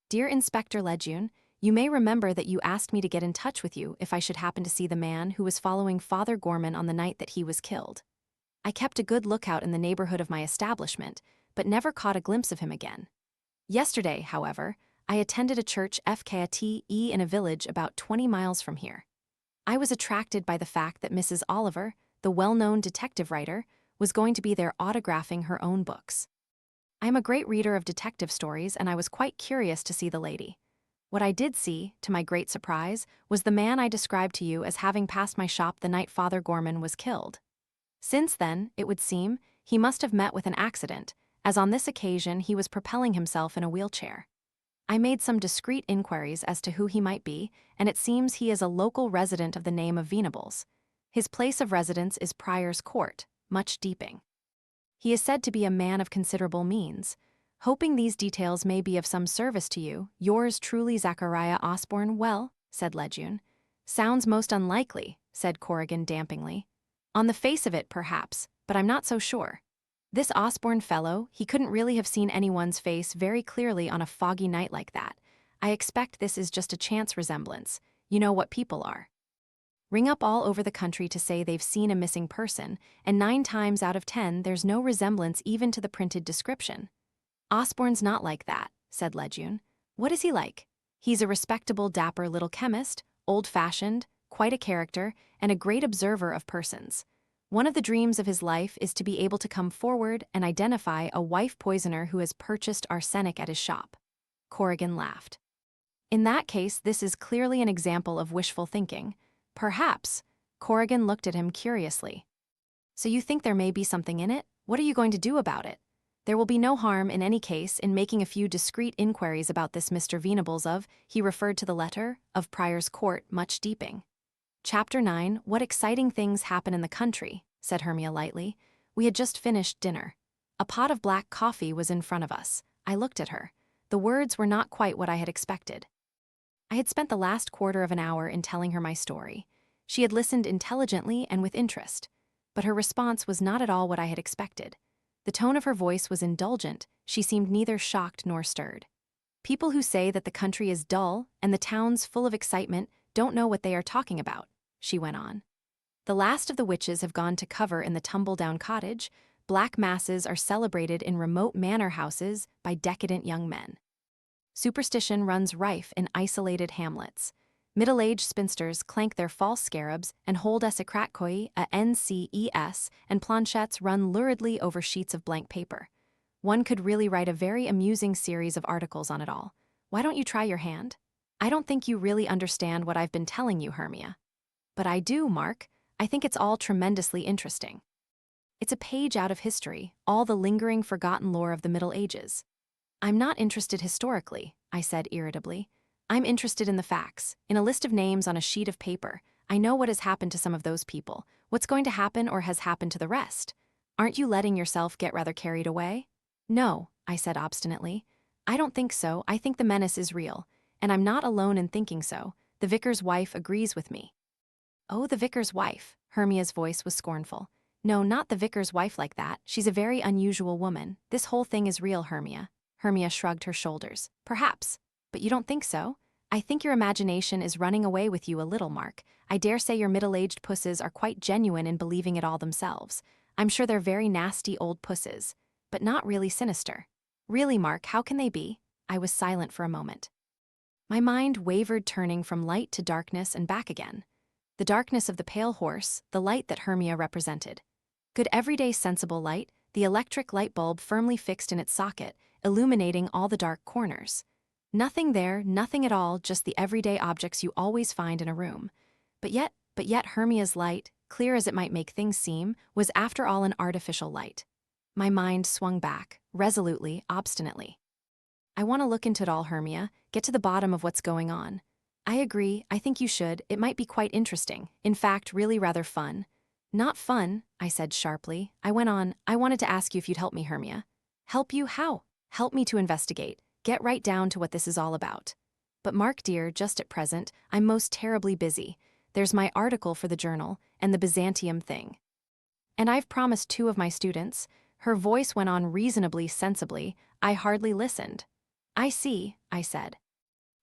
Speaker 1: "Dear Inspector Lejeune, you may remember that you asked me to get in touch with you if I should happen to see the man who was following Father Gorman on the night that he was killed. I kept a good lookout in the neighborhood of my establishment, but never caught a glimpse of him again. Yesterday, however, I attended a church FKTE in a village about 20 miles from here. I was attracted by the fact that Mrs. Oliver, the well-known detective writer, was going to be there autographing her own books. I am a great reader of detective stories, and I was quite curious to see the lady. What I did see, to my great surprise, was the man I described to you as having passed my shop the night Father Gorman was killed. Since then, it would seem, he must have met with an accident, as on this occasion he was propelling himself in a wheelchair. I made some discreet inquiries as to who he might be, and it seems he is a local resident of the name of Venables. His place of residence is Prior's Court, Much Deeping. He is said to be a man of considerable means. Hoping these details may be of some service to you, yours truly, Zachariah Osborne." "Well," said Lejeune. "Sounds most unlikely," said Corrigan dampingly. "On the face of it, perhaps, but I'm not so sure. This Osborne fellow, he couldn't really have seen anyone's face very clearly on a foggy night like that. I expect this is just a chance resemblance. You know what people are. Ring up all over the country to say they've seen a missing person, and 9 times out of 10 there's no resemblance even to the printed description." "Osborne's not like that," said Lejeune. "What is he like?" "He's a respectable, dapper little chemist, old-fashioned, quite a character, and a great observer of persons. One of the dreams of his life is to be able to come forward and identify a wife poisoner who has purchased arsenic at his shop." Corrigan laughed. "In that case, this is clearly an example of wishful thinking." "Perhaps." Corrigan looked at him curiously. "So you think there may be something in it? What are you going to do about it?" "There will be no harm, in any case, in making a few discreet inquiries about this Mr. Venables of," he referred to the letter, "of Prior's Court, Much Deeping." Chapter 9 What exciting things happen in the country, said Hermia lightly. We had just finished dinner. A pot of black coffee was in front of us. I looked at her. The words were not quite what I had expected. I had spent the last quarter of an hour in telling her my story. She had listened intelligently and with interest, but her response was not at all what I had expected. The tone of her voice was indulgent. She seemed neither shocked nor stirred. "People who say that the country is dull and the towns full of excitement don't know what they are talking about," she went on. "The last of the witches have gone to cover in the tumble-down cottage. Black masses are celebrated in remote manor houses by decadent young men. Superstition runs rife in isolated hamlets. Middle-aged spinsters clank their false scarabs and hold esicratkoi, a NCES, and planchettes run luridly over sheets of blank paper. One could really write a very amusing series of articles on it all. Why don't you try your hand? I don't think you really understand what I've been telling you, Hermia. But I do, Mark. I think it's all tremendously interesting. It's a page out of history, all the lingering, forgotten lore of the Middle Ages. I'm not interested historically, I said irritably. I'm interested in the facts, in a list of names on a sheet of paper. I know what has happened to some of those people, what's going to happen or has happened to the rest. Aren't you letting yourself get rather carried away? No, I said obstinately. I don't think so. I think the menace is real, and I'm not alone in thinking so. The vicar's wife agrees with me. Oh, the vicar's wife, Hermia's voice was scornful. No, not the vicar's wife like that. She's a very unusual woman. This whole thing is real, Hermia. Hermia shrugged her shoulders. Perhaps. But you don't think so? I think your imagination is running away with you a little, Mark. I dare say your middle-aged pusses are quite genuine in believing it all themselves. I'm sure they're very nasty old pusses, but not really sinister. Really, Mark, how can they be? I was silent for a moment. My mind wavered, turning from light to darkness and back again. The darkness of the pale horse, the light that Hermia represented. Good everyday sensible light, the electric light bulb firmly fixed in its socket, illuminating all the dark corners. Nothing there, nothing at all, just the everyday objects you always find in a room. But yet Hermia's light, clear as it might make things seem, was after all an artificial light. My mind swung back, resolutely, obstinately. I want to look into it all, Hermia, get to the bottom of what's going on. I agree, I think you should. It might be quite interesting. In fact, really rather fun. Not fun, I said sharply. I went on, I wanted to ask you if you'd help me, Hermia. Help you? How? Help me to investigate. Get right down to what this is all about. But Mark dear, just at present, I'm most terribly busy. There's my article for the journal, and the Byzantium thing. And I've promised 2 of my students. Her voice went on reasonably sensibly. I hardly listened. I see, I said.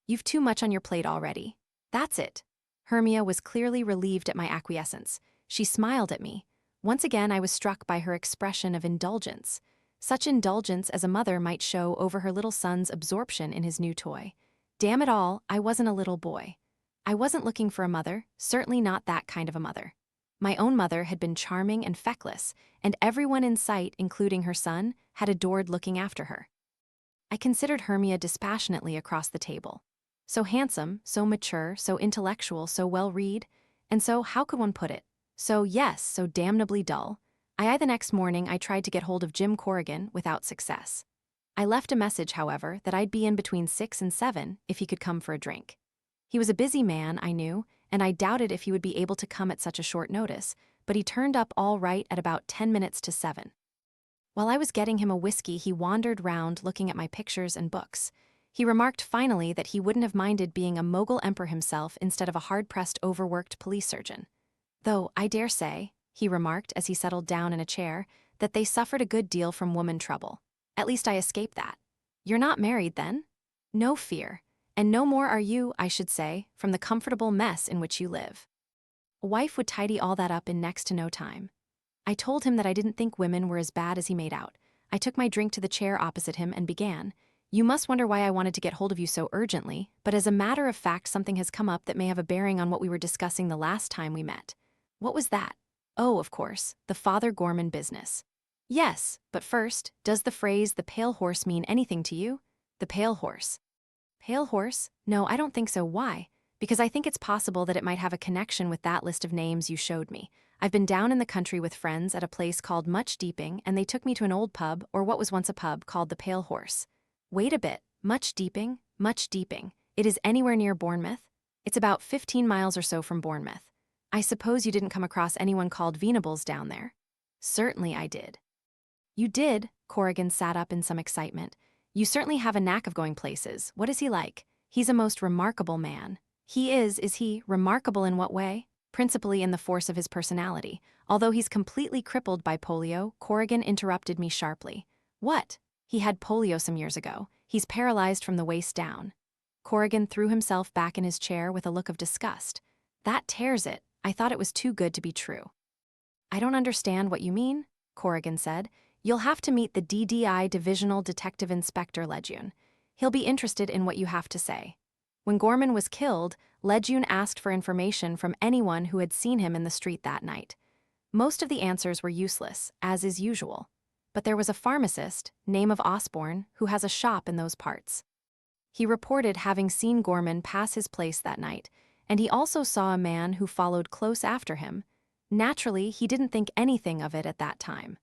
Speaker 1: You've too much on your plate already. That's it. Hermia was clearly relieved at my acquiescence. She smiled at me. Once again I was struck by her expression of indulgence. Such indulgence as a mother might show over her little son's absorption in his new toy. Damn it all, I wasn't a little boy. I wasn't looking for a mother, certainly not that kind of a mother. My own mother had been charming and feckless, and everyone in sight, including her son, had adored looking after her. I considered Hermia dispassionately across the table. So handsome, so mature, so intellectual, so well-read, and so, how could one put it? So damnably dull. The next morning I tried to get hold of Jim Corrigan without success. I left a message, however, that I'd be in between 6 and 7 if he could come for a drink. He was a busy man, I knew, and I doubted if he would be able to come at such a short notice, but he turned up all right at about 10 minutes to 7. While I was getting him a whiskey, he wandered round looking at my pictures and books. He remarked finally that he wouldn't have minded being a mogul emperor himself instead of a hard-pressed, overworked police surgeon. Though, I dare say, he remarked as he settled down in a chair, that they suffered a good deal from woman trouble. At least I escaped that. You're not married, then? No fear. And no more are you, I should say, from the comfortable mess in which you live. A wife would tidy all that up in next to no time. I told him that I didn't think women were as bad as he made out. I took my drink to the chair opposite him and began. You must wonder why I wanted to get hold of you so urgently, but as a matter of fact something has come up that may have a bearing on what we were discussing the last time we met. What was that? Oh, of course, the Father Gorman business. Yes, but first, does the phrase the pale horse mean anything to you? The pale horse. Pale horse? No, I don't think so. Why? Because I think it's possible that it might have a connection with that list of names you showed me. I've been down in the country with friends at a place called Much Deeping, and they took me to an old pub, or what was once a pub, called the Pale Horse. Wait a bit, Much Deeping? Much Deeping. It is anywhere near Bournemouth? It's about 15 miles or so from Bournemouth. I suppose you didn't come across anyone called Venables down there? Certainly I did. You did? Corrigan sat up in some excitement. You certainly have a knack of going places. What is he like? He's a most remarkable man. He is he, remarkable in what way? Principally in the force of his personality. Although he's completely crippled by polio, Corrigan interrupted me sharply. What? He had polio some years ago. He's paralyzed from the waist down. Corrigan threw himself back in his chair with a look of disgust. That tears it. I thought it was too good to be true. I don't understand what you mean, Corrigan said. You'll have to meet the DDI Divisional Detective Inspector Lejeune. He'll be interested in what you have to say. When Gorman was killed, Lejeune asked for information from anyone who had seen him in the street that night. Most of the answers were useless, as is usual. But there was a pharmacist, name of Osborne, who has a shop in those parts. He reported having seen Gorman pass his place that night, and he also saw a man who followed close after him. Naturally, he didn't think anything of it at that time.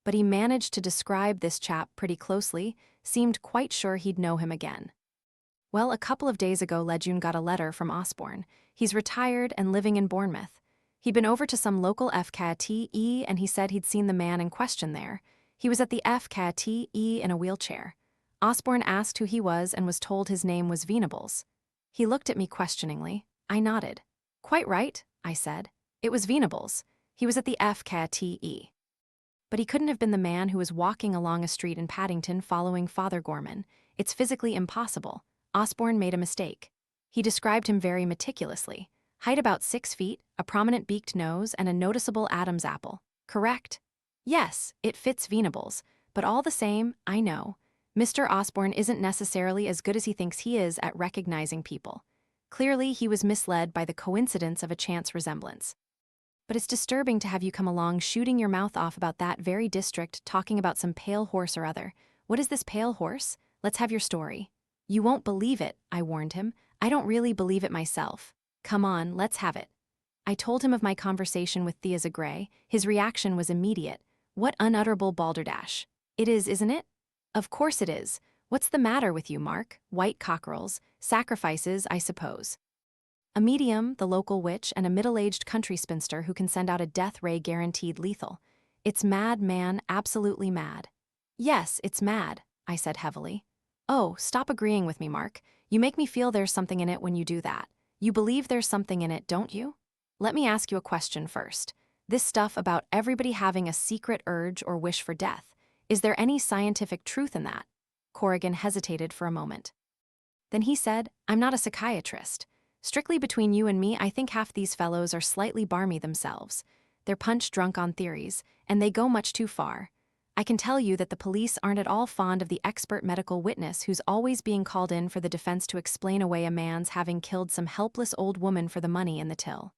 Speaker 1: But he managed to describe this chap pretty closely, seemed quite sure he'd know him again. Well, a couple of days ago, Lejeune got a letter from Osborne. He's retired and living in Bournemouth. He'd been over to some local facade and he said he'd seen the man in question there. He was at the facade in a wheelchair. Osborne asked who he was and was told his name was Venables. He looked at me questioningly. I nodded. Quite right, I said. It was Venables. He was at the facade. But he couldn't have been the man who was walking along a street in Paddington following Father Gorman. It's physically impossible. Osborne made a mistake. He described him very meticulously. Height about 6 feet, a prominent beaked nose, and a noticeable Adam's apple. Correct? Yes, it fits Venables, but all the same, I know. Mr. Osborne isn't necessarily as good as he thinks he is at recognizing people. Clearly, he was misled by the coincidence of a chance resemblance. But it's disturbing to have you come along shooting your mouth off about that very district, talking about some pale horse or other. What is this pale horse? Let's have your story. You won't believe it, I warned him. I don't really believe it myself. Come on, let's have it. I told him of my conversation with Thea Zagray. His reaction was immediate. What unutterable balderdash. It is, isn't it? Of course it is. What's the matter with you, Mark? White cockerels, sacrifices, I suppose. A medium, the local witch, and a middle-aged country spinster who can send out a death ray guaranteed lethal. It's mad, man, absolutely mad. Yes, it's mad, I said heavily. Oh, stop agreeing with me, Mark. You make me feel there's something in it when you do that. You believe there's something in it, don't you? Let me ask you a question first. This stuff about everybody having a secret urge or wish for death, is there any scientific truth in that? Corrigan hesitated for a moment. Then he said, I'm not a psychiatrist. Strictly between you and me, I think half these fellows are slightly barmy themselves. They're punch-drunk on theories, and they go much too far. I can tell you that the police aren't at all fond of the expert medical witness who's always being called in for the defense to explain away a man's having killed some helpless old woman for the money in the till.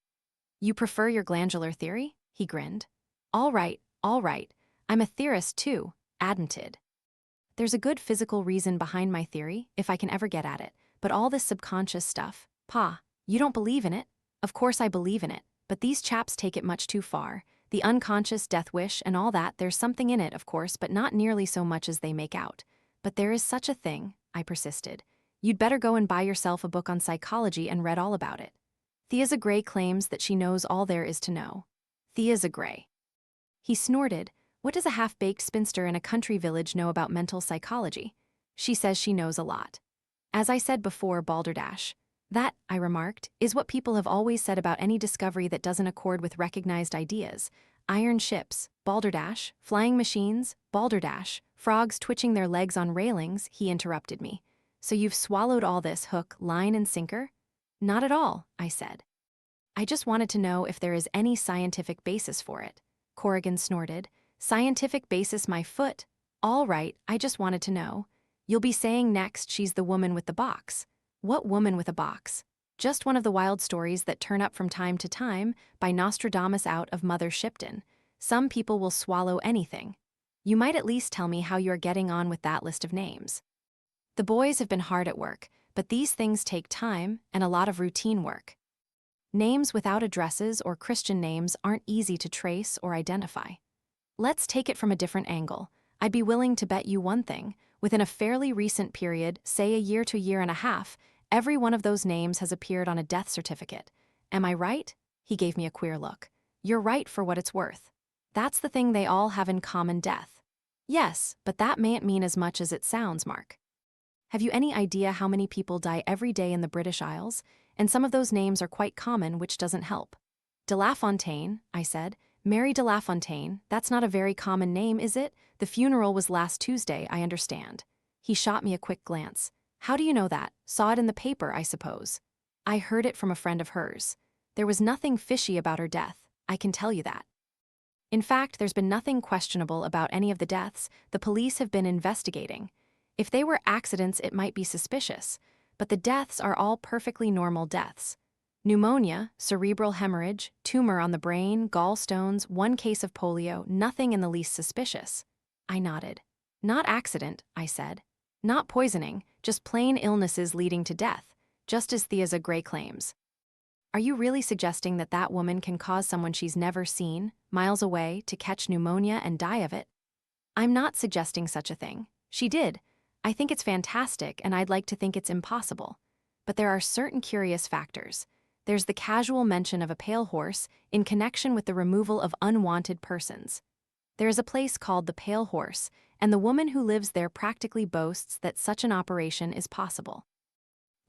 Speaker 1: You prefer your glandular theory? He grinned. All right. I'm a theorist too, admitted. There's a good physical reason behind my theory, if I can ever get at it, but all this subconscious stuff, Pa, you don't believe in it? Of course I believe in it, but these chaps take it much too far. The unconscious death wish and all that, there's something in it, of course, but not nearly so much as they make out. But there is such a thing, I persisted. You'd better go and buy yourself a book on psychology and read all about it. Thea Zagray claims that she knows all there is to know. Thea Zagray. He snorted. What does a half-baked spinster in a country village know about mental psychology? She says she knows a lot. As I said before, balderdash. That, I remarked, is what people have always said about any discovery that doesn't accord with recognized ideas. Iron ships, balderdash, flying machines, balderdash, frogs twitching their legs on railings, he interrupted me. So you've swallowed all this hook, line, and sinker? Not at all, I said. I just wanted to know if there is any scientific basis for it. Corrigan snorted. Scientific basis, my foot. All right, I just wanted to know. You'll be saying next she's the woman with the box. What woman with a box? Just one of the wild stories that turn up from time to time by Nostradamus out of Mother Shipton. Some people will swallow anything. You might at least tell me how you're getting on with that list of names. The boys have been hard at work, but these things take time and a lot of routine work. Names without addresses or Christian names aren't easy to trace or identify. Let's take it from a different angle. I'd be willing to bet you one thing. Within a fairly recent period, say a year to year and a half, every one of those names has appeared on a death certificate. Am I right? He gave me a queer look. You're right for what it's worth. That's the thing they all have in common, death. Yes, but that mayn't mean as much as it sounds, Mark. Have you any idea how many people die every day in the British Isles? And some of those names are quite common, which doesn't help. De La Fontaine, I said. Mary de La Fontaine, that's not a very common name, is it? The funeral was last Tuesday, I understand. He shot me a quick glance. How do you know that? Saw it in the paper, I suppose. I heard it from a friend of hers. There was nothing fishy about her death, I can tell you that. In fact, there's been nothing questionable about any of the deaths the police have been investigating. If they were accidents, it might be suspicious, but the deaths are all perfectly normal deaths. Pneumonia, cerebral hemorrhage, tumor on the brain, gallstones, one case of polio, nothing in the least suspicious. I nodded. Not accident, I said. Not poisoning, just plain illnesses leading to death, just as Thea Gray claims. Are you really suggesting that that woman can cause someone she's never seen, miles away, to catch pneumonia and die of it? I'm not suggesting such a thing. She did. I think it's fantastic, and I'd like to think it's impossible. But there are certain curious factors. There's the casual mention of a pale horse in connection with the removal of unwanted persons. There is a place called the Pale Horse, and the woman who lives there practically boasts that such an operation is possible.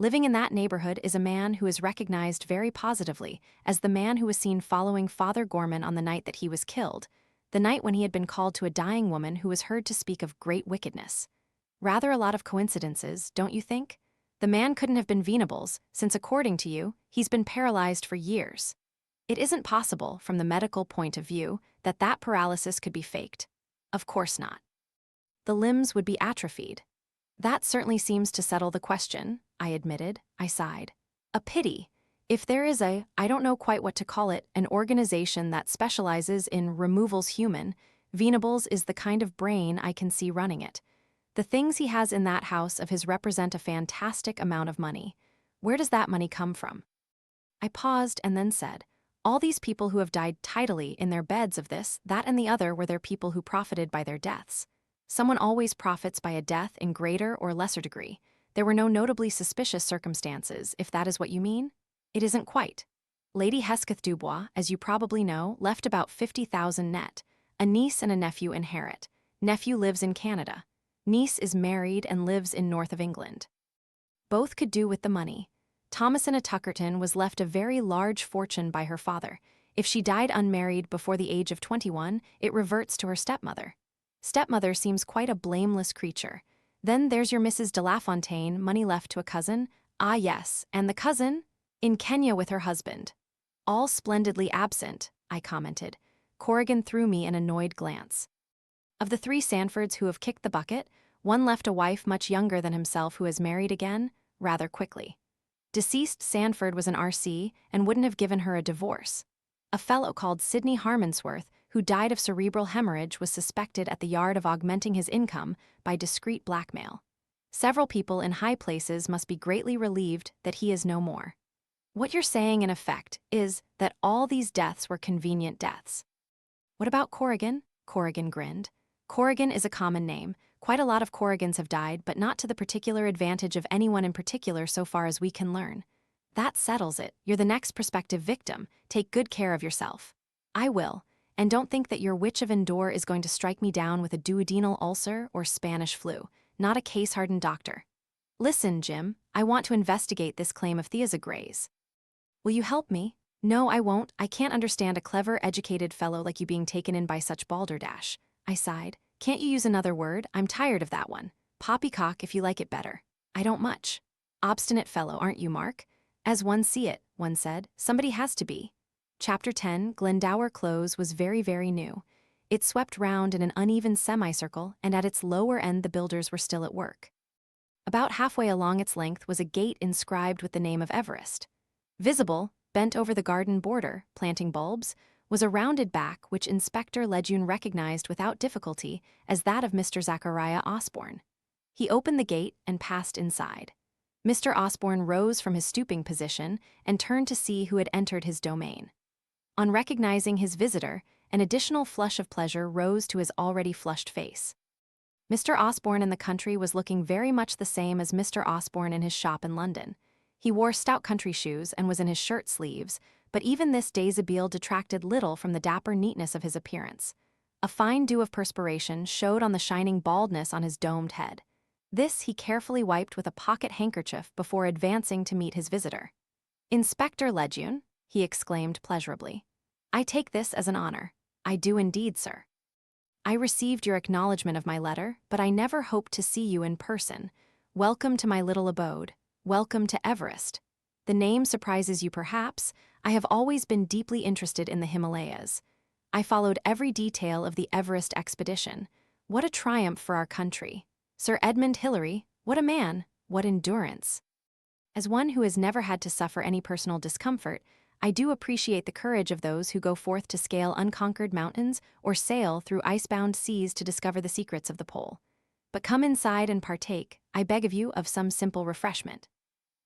Speaker 1: Living in that neighborhood is a man who is recognized very positively as the man who was seen following Father Gorman on the night that he was killed, the night when he had been called to a dying woman who was heard to speak of great wickedness. Rather a lot of coincidences, don't you think? The man couldn't have been Venables, since according to you, he's been paralyzed for years. It isn't possible, from the medical point of view, that that paralysis could be faked. Of course not. The limbs would be atrophied. That certainly seems to settle the question, I admitted. I sighed. A pity. If there is I don't know quite what to call it, an organization that specializes in removals human, Venables is the kind of brain I can see running it. The things he has in that house of his represent a fantastic amount of money. Where does that money come from? I paused and then said, all these people who have died tidily in their beds of this, that and the other were their people who profited by their deaths. Someone always profits by a death in greater or lesser degree. There were no notably suspicious circumstances, if that is what you mean. It isn't quite. Lady Hesketh Dubois, as you probably know, left about 50,000 net. A niece and a nephew inherit. Nephew lives in Canada. Niece is married and lives in north of England. Both could do with the money. Thomasina Tuckerton was left a very large fortune by her father. If she died unmarried before the age of 21, it reverts to her stepmother. Stepmother seems quite a blameless creature. Then there's your Mrs. de Lafontaine, money left to a cousin. Ah yes, and the cousin? In Kenya with her husband. All splendidly absent, I commented. Corrigan threw me an annoyed glance. Of the 3 Sanfords who have kicked the bucket, one left a wife much younger than himself who has married again, rather quickly. Deceased Sanford was an RC and wouldn't have given her a divorce. A fellow called Sidney Harmonsworth, who died of cerebral hemorrhage, was suspected at the yard of augmenting his income by discreet blackmail. Several people in high places must be greatly relieved that he is no more. What you're saying, in effect, is that all these deaths were convenient deaths. What about Corrigan? Corrigan grinned. Corrigan is a common name. Quite a lot of Corrigans have died, but not to the particular advantage of anyone in particular so far as we can learn. That settles it. You're the next prospective victim. Take good care of yourself. I will. And don't think that your Witch of Endor is going to strike me down with a duodenal ulcer or Spanish flu. Not a case-hardened doctor. Listen, Jim, I want to investigate this claim of Thea Gray's. Will you help me? No, I won't. I can't understand a clever, educated fellow like you being taken in by such balderdash. I sighed. Can't you use another word? I'm tired of that one. Poppycock if you like it better. I don't much. Obstinate fellow, aren't you, Mark? As one see it, one said, somebody has to be. Chapter 10, Glendower Close, was very, very new. It swept round in an uneven semicircle, and at its lower end the builders were still at work. About halfway along its length was a gate inscribed with the name of Everest. Visible, bent over the garden border, planting bulbs, was a rounded back which Inspector Lejeune recognized without difficulty as that of Mr. Zachariah Osborne. He opened the gate and passed inside. Mr. Osborne rose from his stooping position and turned to see who had entered his domain. On recognizing his visitor, an additional flush of pleasure rose to his already flushed face. Mr. Osborne in the country was looking very much the same as Mr. Osborne in his shop in London. He wore stout country shoes and was in his shirt sleeves, but even this deshabille detracted little from the dapper neatness of his appearance. A fine dew of perspiration showed on the shining baldness on his domed head. This he carefully wiped with a pocket handkerchief before advancing to meet his visitor. "Inspector Lejeune," he exclaimed pleasurably. "I take this as an honor." "I do indeed, sir." "I received your acknowledgement of my letter, but I never hoped to see you in person. Welcome to my little abode. Welcome to Everest. The name surprises you perhaps. I have always been deeply interested in the Himalayas. I followed every detail of the Everest expedition. What a triumph for our country. Sir Edmund Hillary, what a man, what endurance. As one who has never had to suffer any personal discomfort, I do appreciate the courage of those who go forth to scale unconquered mountains or sail through icebound seas to discover the secrets of the pole. But come inside and partake, I beg of you, of some simple refreshment.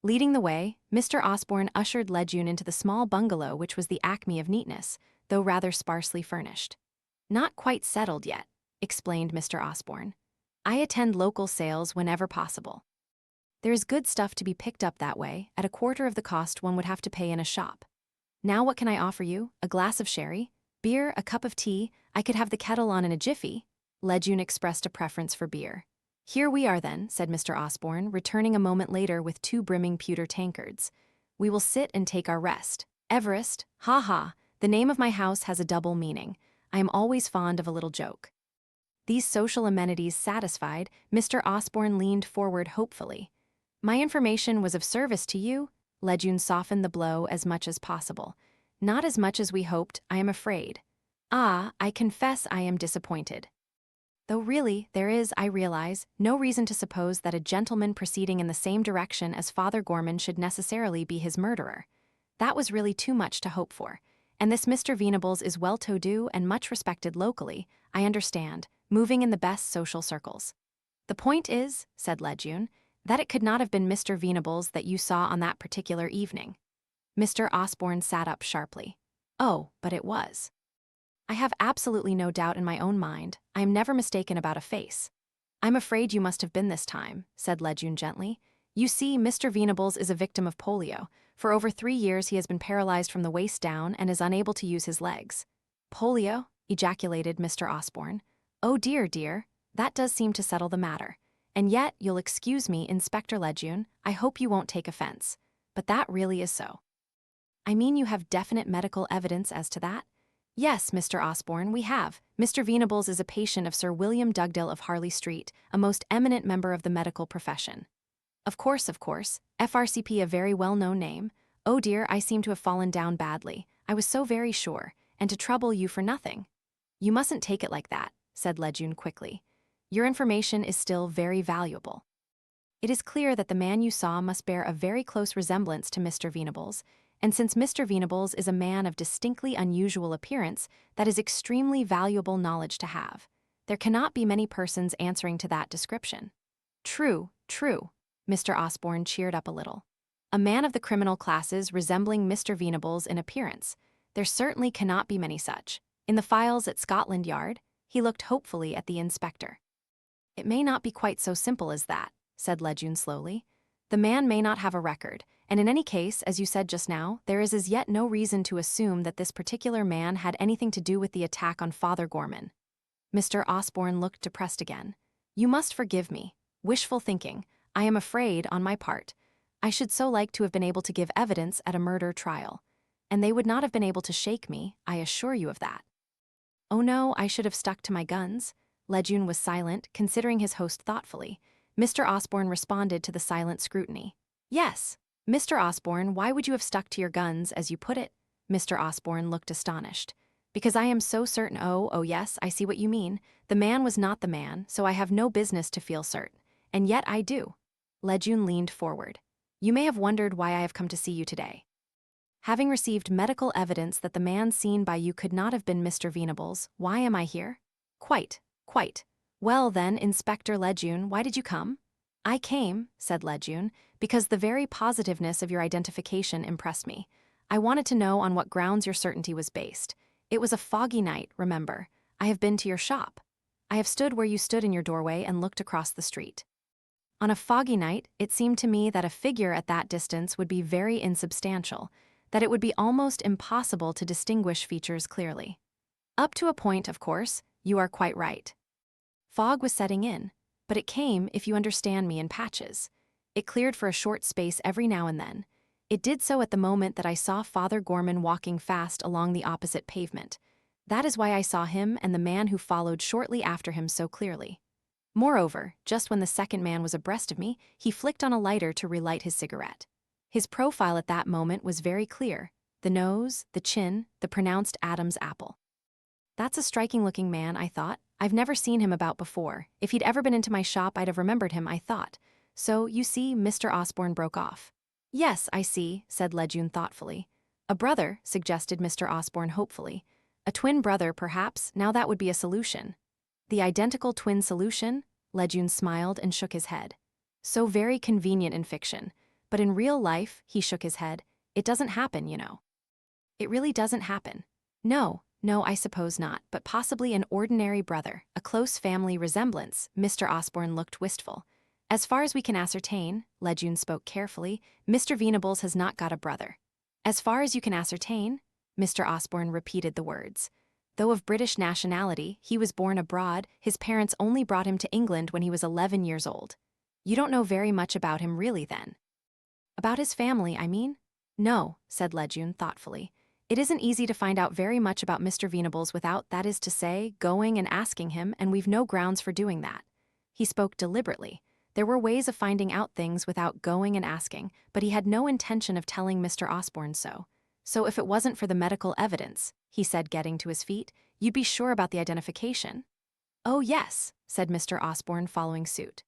Speaker 1: Leading the way, Mr. Osborne ushered Lejeune into the small bungalow which was the acme of neatness, though rather sparsely furnished. Not quite settled yet, explained Mr. Osborne. I attend local sales whenever possible. There is good stuff to be picked up that way, at a quarter of the cost one would have to pay in a shop. Now what can I offer you? A glass of sherry? Beer? A cup of tea? I could have the kettle on in a jiffy. Lejeune expressed a preference for beer. Here we are then, said Mr. Osborne, returning a moment later with 2 brimming pewter tankards. We will sit and take our rest. Everest, ha ha, the name of my house has a double meaning. I am always fond of a little joke. These social amenities satisfied, Mr. Osborne leaned forward hopefully. My information was of service to you? Lejeune softened the blow as much as possible. Not as much as we hoped, I am afraid. Ah, I confess I am disappointed. Though really, there is, I realize, no reason to suppose that a gentleman proceeding in the same direction as Father Gorman should necessarily be his murderer. That was really too much to hope for. And this Mr. Venables is well-to-do and much respected locally, I understand, moving in the best social circles. The point is, said Lejeune, that it could not have been Mr. Venables that you saw on that particular evening. Mr. Osborne sat up sharply. Oh, but it was. I have absolutely no doubt in my own mind. I am never mistaken about a face. I'm afraid you must have been this time, said Lejeune gently. You see, Mr. Venables is a victim of polio. For over 3 years he has been paralyzed from the waist down and is unable to use his legs. Polio? Ejaculated Mr. Osborne. Oh dear, dear, that does seem to settle the matter. And yet, you'll excuse me, Inspector Lejeune, I hope you won't take offense. But that really is so. I mean, you have definite medical evidence as to that? Yes, Mr. Osborne, we have. Mr. Venables is a patient of Sir William Dugdale of Harley Street, a most eminent member of the medical profession. Of course, FRCP a very well-known name. Oh dear, I seem to have fallen down badly. I was so very sure, and to trouble you for nothing. You mustn't take it like that, said Lejeune quickly. Your information is still very valuable. It is clear that the man you saw must bear a very close resemblance to Mr. Venables, and since Mr. Venables is a man of distinctly unusual appearance, that is extremely valuable knowledge to have. There cannot be many persons answering to that description. True, true. Mr. Osborne cheered up a little. A man of the criminal classes resembling Mr. Venables in appearance. There certainly cannot be many such. In the files at Scotland Yard, he looked hopefully at the inspector. It may not be quite so simple as that, said Lejeune slowly. The man may not have a record, and in any case, as you said just now, there is as yet no reason to assume that this particular man had anything to do with the attack on Father Gorman. Mr. Osborne looked depressed again. You must forgive me. Wishful thinking. I am afraid, on my part. I should so like to have been able to give evidence at a murder trial. And they would not have been able to shake me, I assure you of that. Oh no, I should have stuck to my guns. Lejeune was silent, considering his host thoughtfully. Mr. Osborne responded to the silent scrutiny. Yes. Mr. Osborne, why would you have stuck to your guns, as you put it? Mr. Osborne looked astonished. Because I am so certain. Oh yes, I see what you mean. The man was not the man, so I have no business to feel certain. And yet I do. Lejeune leaned forward. You may have wondered why I have come to see you today. Having received medical evidence that the man seen by you could not have been Mr. Venables, why am I here? Quite. Well then, Inspector Lejeune, why did you come? I came, said Lejeune, because the very positiveness of your identification impressed me. I wanted to know on what grounds your certainty was based. It was a foggy night, remember. I have been to your shop. I have stood where you stood in your doorway and looked across the street. On a foggy night, it seemed to me that a figure at that distance would be very insubstantial, that it would be almost impossible to distinguish features clearly. Up to a point, of course, you are quite right. Fog was setting in, but it came, if you understand me, in patches. It cleared for a short space every now and then. It did so at the moment that I saw Father Gorman walking fast along the opposite pavement. That is why I saw him and the man who followed shortly after him so clearly. Moreover, just when the second man was abreast of me, he flicked on a lighter to relight his cigarette. His profile at that moment was very clear. The nose, the chin, the pronounced Adam's apple. That's a striking-looking man, I thought. I've never seen him about before. If he'd ever been into my shop, I'd have remembered him, I thought. So, you see, Mr. Osborne broke off. Yes, I see, said Lejeune thoughtfully. A brother, suggested Mr. Osborne hopefully. A twin brother, perhaps, now that would be a solution. The identical twin solution? Lejeune smiled and shook his head. So very convenient in fiction. But in real life, he shook his head, it doesn't happen, you know. It really doesn't happen. No, I suppose not, but possibly an ordinary brother, a close family resemblance. Mr. Osborne looked wistful. As far as we can ascertain, Lejeune spoke carefully, Mr. Venables has not got a brother. As far as you can ascertain? Mr. Osborne repeated the words. Though of British nationality, he was born abroad, his parents only brought him to England when he was 11 years old. You don't know very much about him really then. About his family, I mean? No, said Lejeune thoughtfully. It isn't easy to find out very much about Mr. Venables without, that is to say, going and asking him, and we've no grounds for doing that. He spoke deliberately. There were ways of finding out things without going and asking, but he had no intention of telling Mr. Osborne so. So if it wasn't for the medical evidence, he said, getting to his feet, you'd be sure about the identification? Oh yes, said Mr. Osborne, following suit.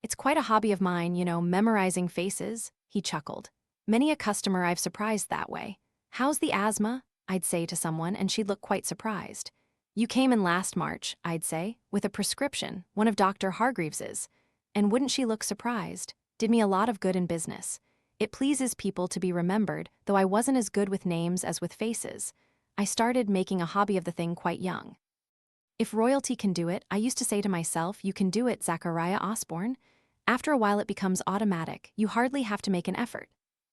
Speaker 1: It's quite a hobby of mine, you know, memorizing faces, he chuckled. Many a customer I've surprised that way. How's the asthma? I'd say to someone, and she'd look quite surprised. You came in last March, I'd say, with a prescription, one of Dr. Hargreaves's. And wouldn't she look surprised? Did me a lot of good in business. It pleases people to be remembered, though I wasn't as good with names as with faces. I started making a hobby of the thing quite young. If royalty can do it, I used to say to myself, you can do it, Zachariah Osborne. After a while it becomes automatic, you hardly have to make an effort.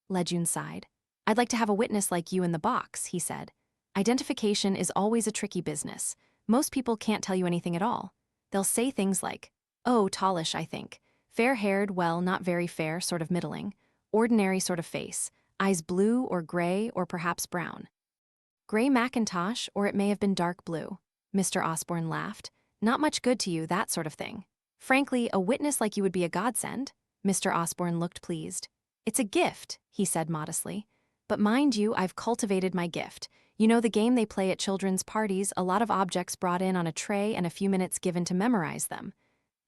Speaker 1: Lejeune sighed. I'd like to have a witness like you in the box, he said. Identification is always a tricky business. Most people can't tell you anything at all. They'll say things like, oh, tallish, I think. Fair-haired, well, not very fair, sort of middling. Ordinary sort of face. Eyes blue or gray or perhaps brown. Gray Macintosh, or it may have been dark blue. Mr. Osborne laughed. Not much good to you, that sort of thing. Frankly, a witness like you would be a godsend. Mr. Osborne looked pleased. It's a gift, he said modestly. But mind you, I've cultivated my gift. You know the game they play at children's parties, a lot of objects brought in on a tray and a few minutes given to memorize them.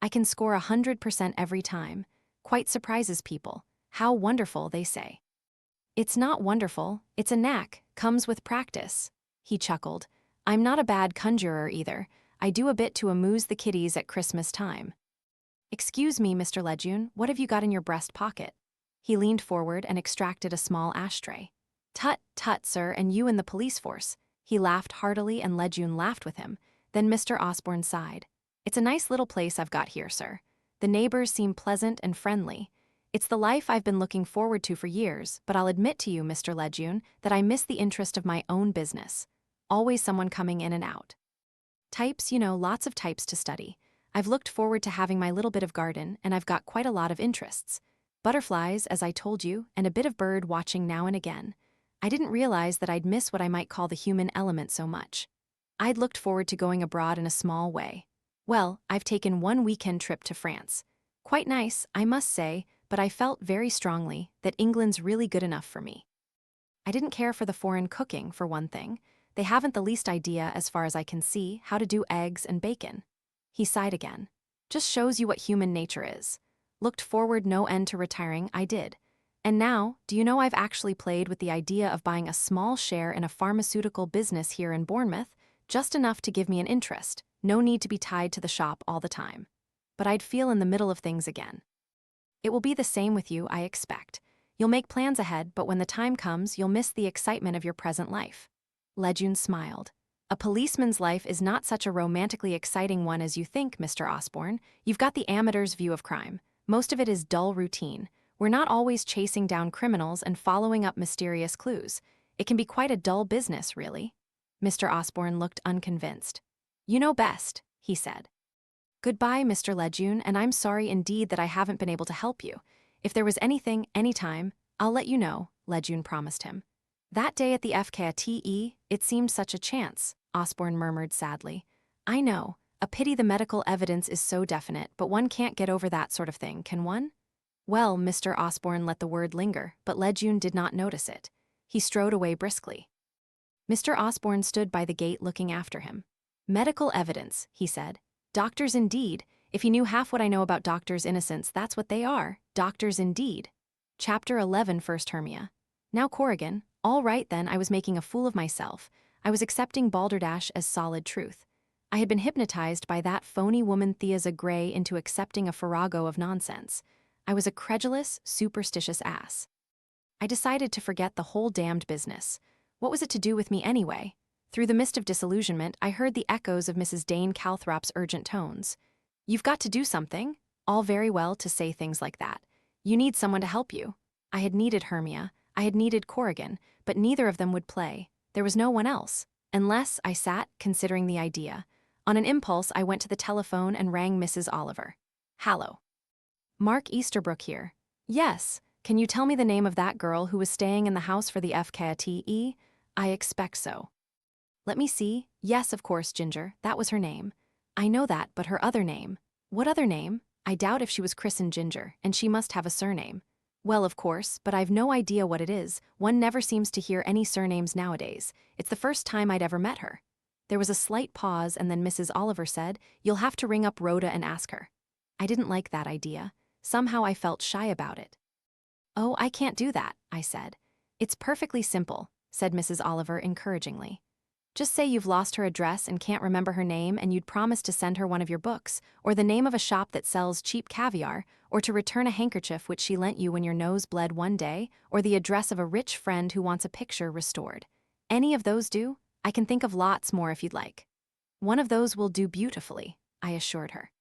Speaker 1: I can score 100% every time. Quite surprises people. How wonderful, they say. It's not wonderful, it's a knack, comes with practice. He chuckled. I'm not a bad conjurer either. I do a bit to amuse the kiddies at Christmas time. Excuse me, Mr. Lejeune, what have you got in your breast pocket? He leaned forward and extracted a small ashtray. Tut, sir, and you in the police force. He laughed heartily and Lejeune laughed with him. Then Mr. Osborne sighed. It's a nice little place I've got here, sir. The neighbors seem pleasant and friendly. It's the life I've been looking forward to for years, but I'll admit to you, Mr. Lejeune, that I miss the interest of my own business. Always someone coming in and out. Types, you know, lots of types to study. I've looked forward to having my little bit of garden, and I've got quite a lot of interests. Butterflies, as I told you, and a bit of bird watching now and again. I didn't realize that I'd miss what I might call the human element so much. I'd looked forward to going abroad in a small way. Well, I've taken one weekend trip to France. Quite nice, I must say, but I felt very strongly that England's really good enough for me. I didn't care for the foreign cooking, for one thing. They haven't the least idea, as far as I can see, how to do eggs and bacon. He sighed again. Just shows you what human nature is. Looked forward no end to retiring, I did. And now, do you know I've actually played with the idea of buying a small share in a pharmaceutical business here in Bournemouth, just enough to give me an interest, no need to be tied to the shop all the time. But I'd feel in the middle of things again. It will be the same with you, I expect. You'll make plans ahead, but when the time comes, you'll miss the excitement of your present life. Lejeune smiled. A policeman's life is not such a romantically exciting one as you think, Mr. Osborne. You've got the amateur's view of crime. Most of it is dull routine. We're not always chasing down criminals and following up mysterious clues. It can be quite a dull business, really. Mr. Osborne looked unconvinced. You know best, he said. Goodbye, Mr. Lejeune, and I'm sorry indeed that I haven't been able to help you. If there was anything, anytime, I'll let you know, Lejeune promised him. That day at the FKTE, it seemed such a chance, Osborne murmured sadly. I know. A pity the medical evidence is so definite, but one can't get over that sort of thing, can one? Well, Mr. Osborne let the word linger, but Lejeune did not notice it. He strode away briskly. Mr. Osborne stood by the gate looking after him. Medical evidence, he said. Doctors indeed. If you knew half what I know about doctors' innocence, that's what they are, doctors indeed. Chapter 11, First Hermia. Now Corrigan, all right then, I was making a fool of myself. I was accepting balderdash as solid truth. I had been hypnotized by that phony woman Thea Gray into accepting a farrago of nonsense. I was a credulous, superstitious ass. I decided to forget the whole damned business. What was it to do with me anyway? Through the mist of disillusionment, I heard the echoes of Mrs. Dane Calthrop's urgent tones. You've got to do something. All very well to say things like that. You need someone to help you. I had needed Hermia. I had needed Corrigan, but neither of them would play. There was no one else. Unless I sat, considering the idea. On an impulse, I went to the telephone and rang Mrs. Oliver. Hallo. Mark Easterbrook here. Yes. Can you tell me the name of that girl who was staying in the house for the FKTE? I expect so. Let me see. Yes, of course, Ginger. That was her name. I know that, but her other name. What other name? I doubt if she was christened Ginger, and she must have a surname. Well, of course, but I've no idea what it is. One never seems to hear any surnames nowadays. It's the first time I'd ever met her. There was a slight pause, and then Mrs. Oliver said, You'll have to ring up Rhoda and ask her. I didn't like that idea. Somehow I felt shy about it. Oh, I can't do that, I said. It's perfectly simple, said Mrs. Oliver encouragingly. Just say you've lost her address and can't remember her name and you'd promise to send her one of your books, or the name of a shop that sells cheap caviar, or to return a handkerchief which she lent you when your nose bled one day, or the address of a rich friend who wants a picture restored. Any of those do? I can think of lots more if you'd like. One of those will do beautifully, I assured her.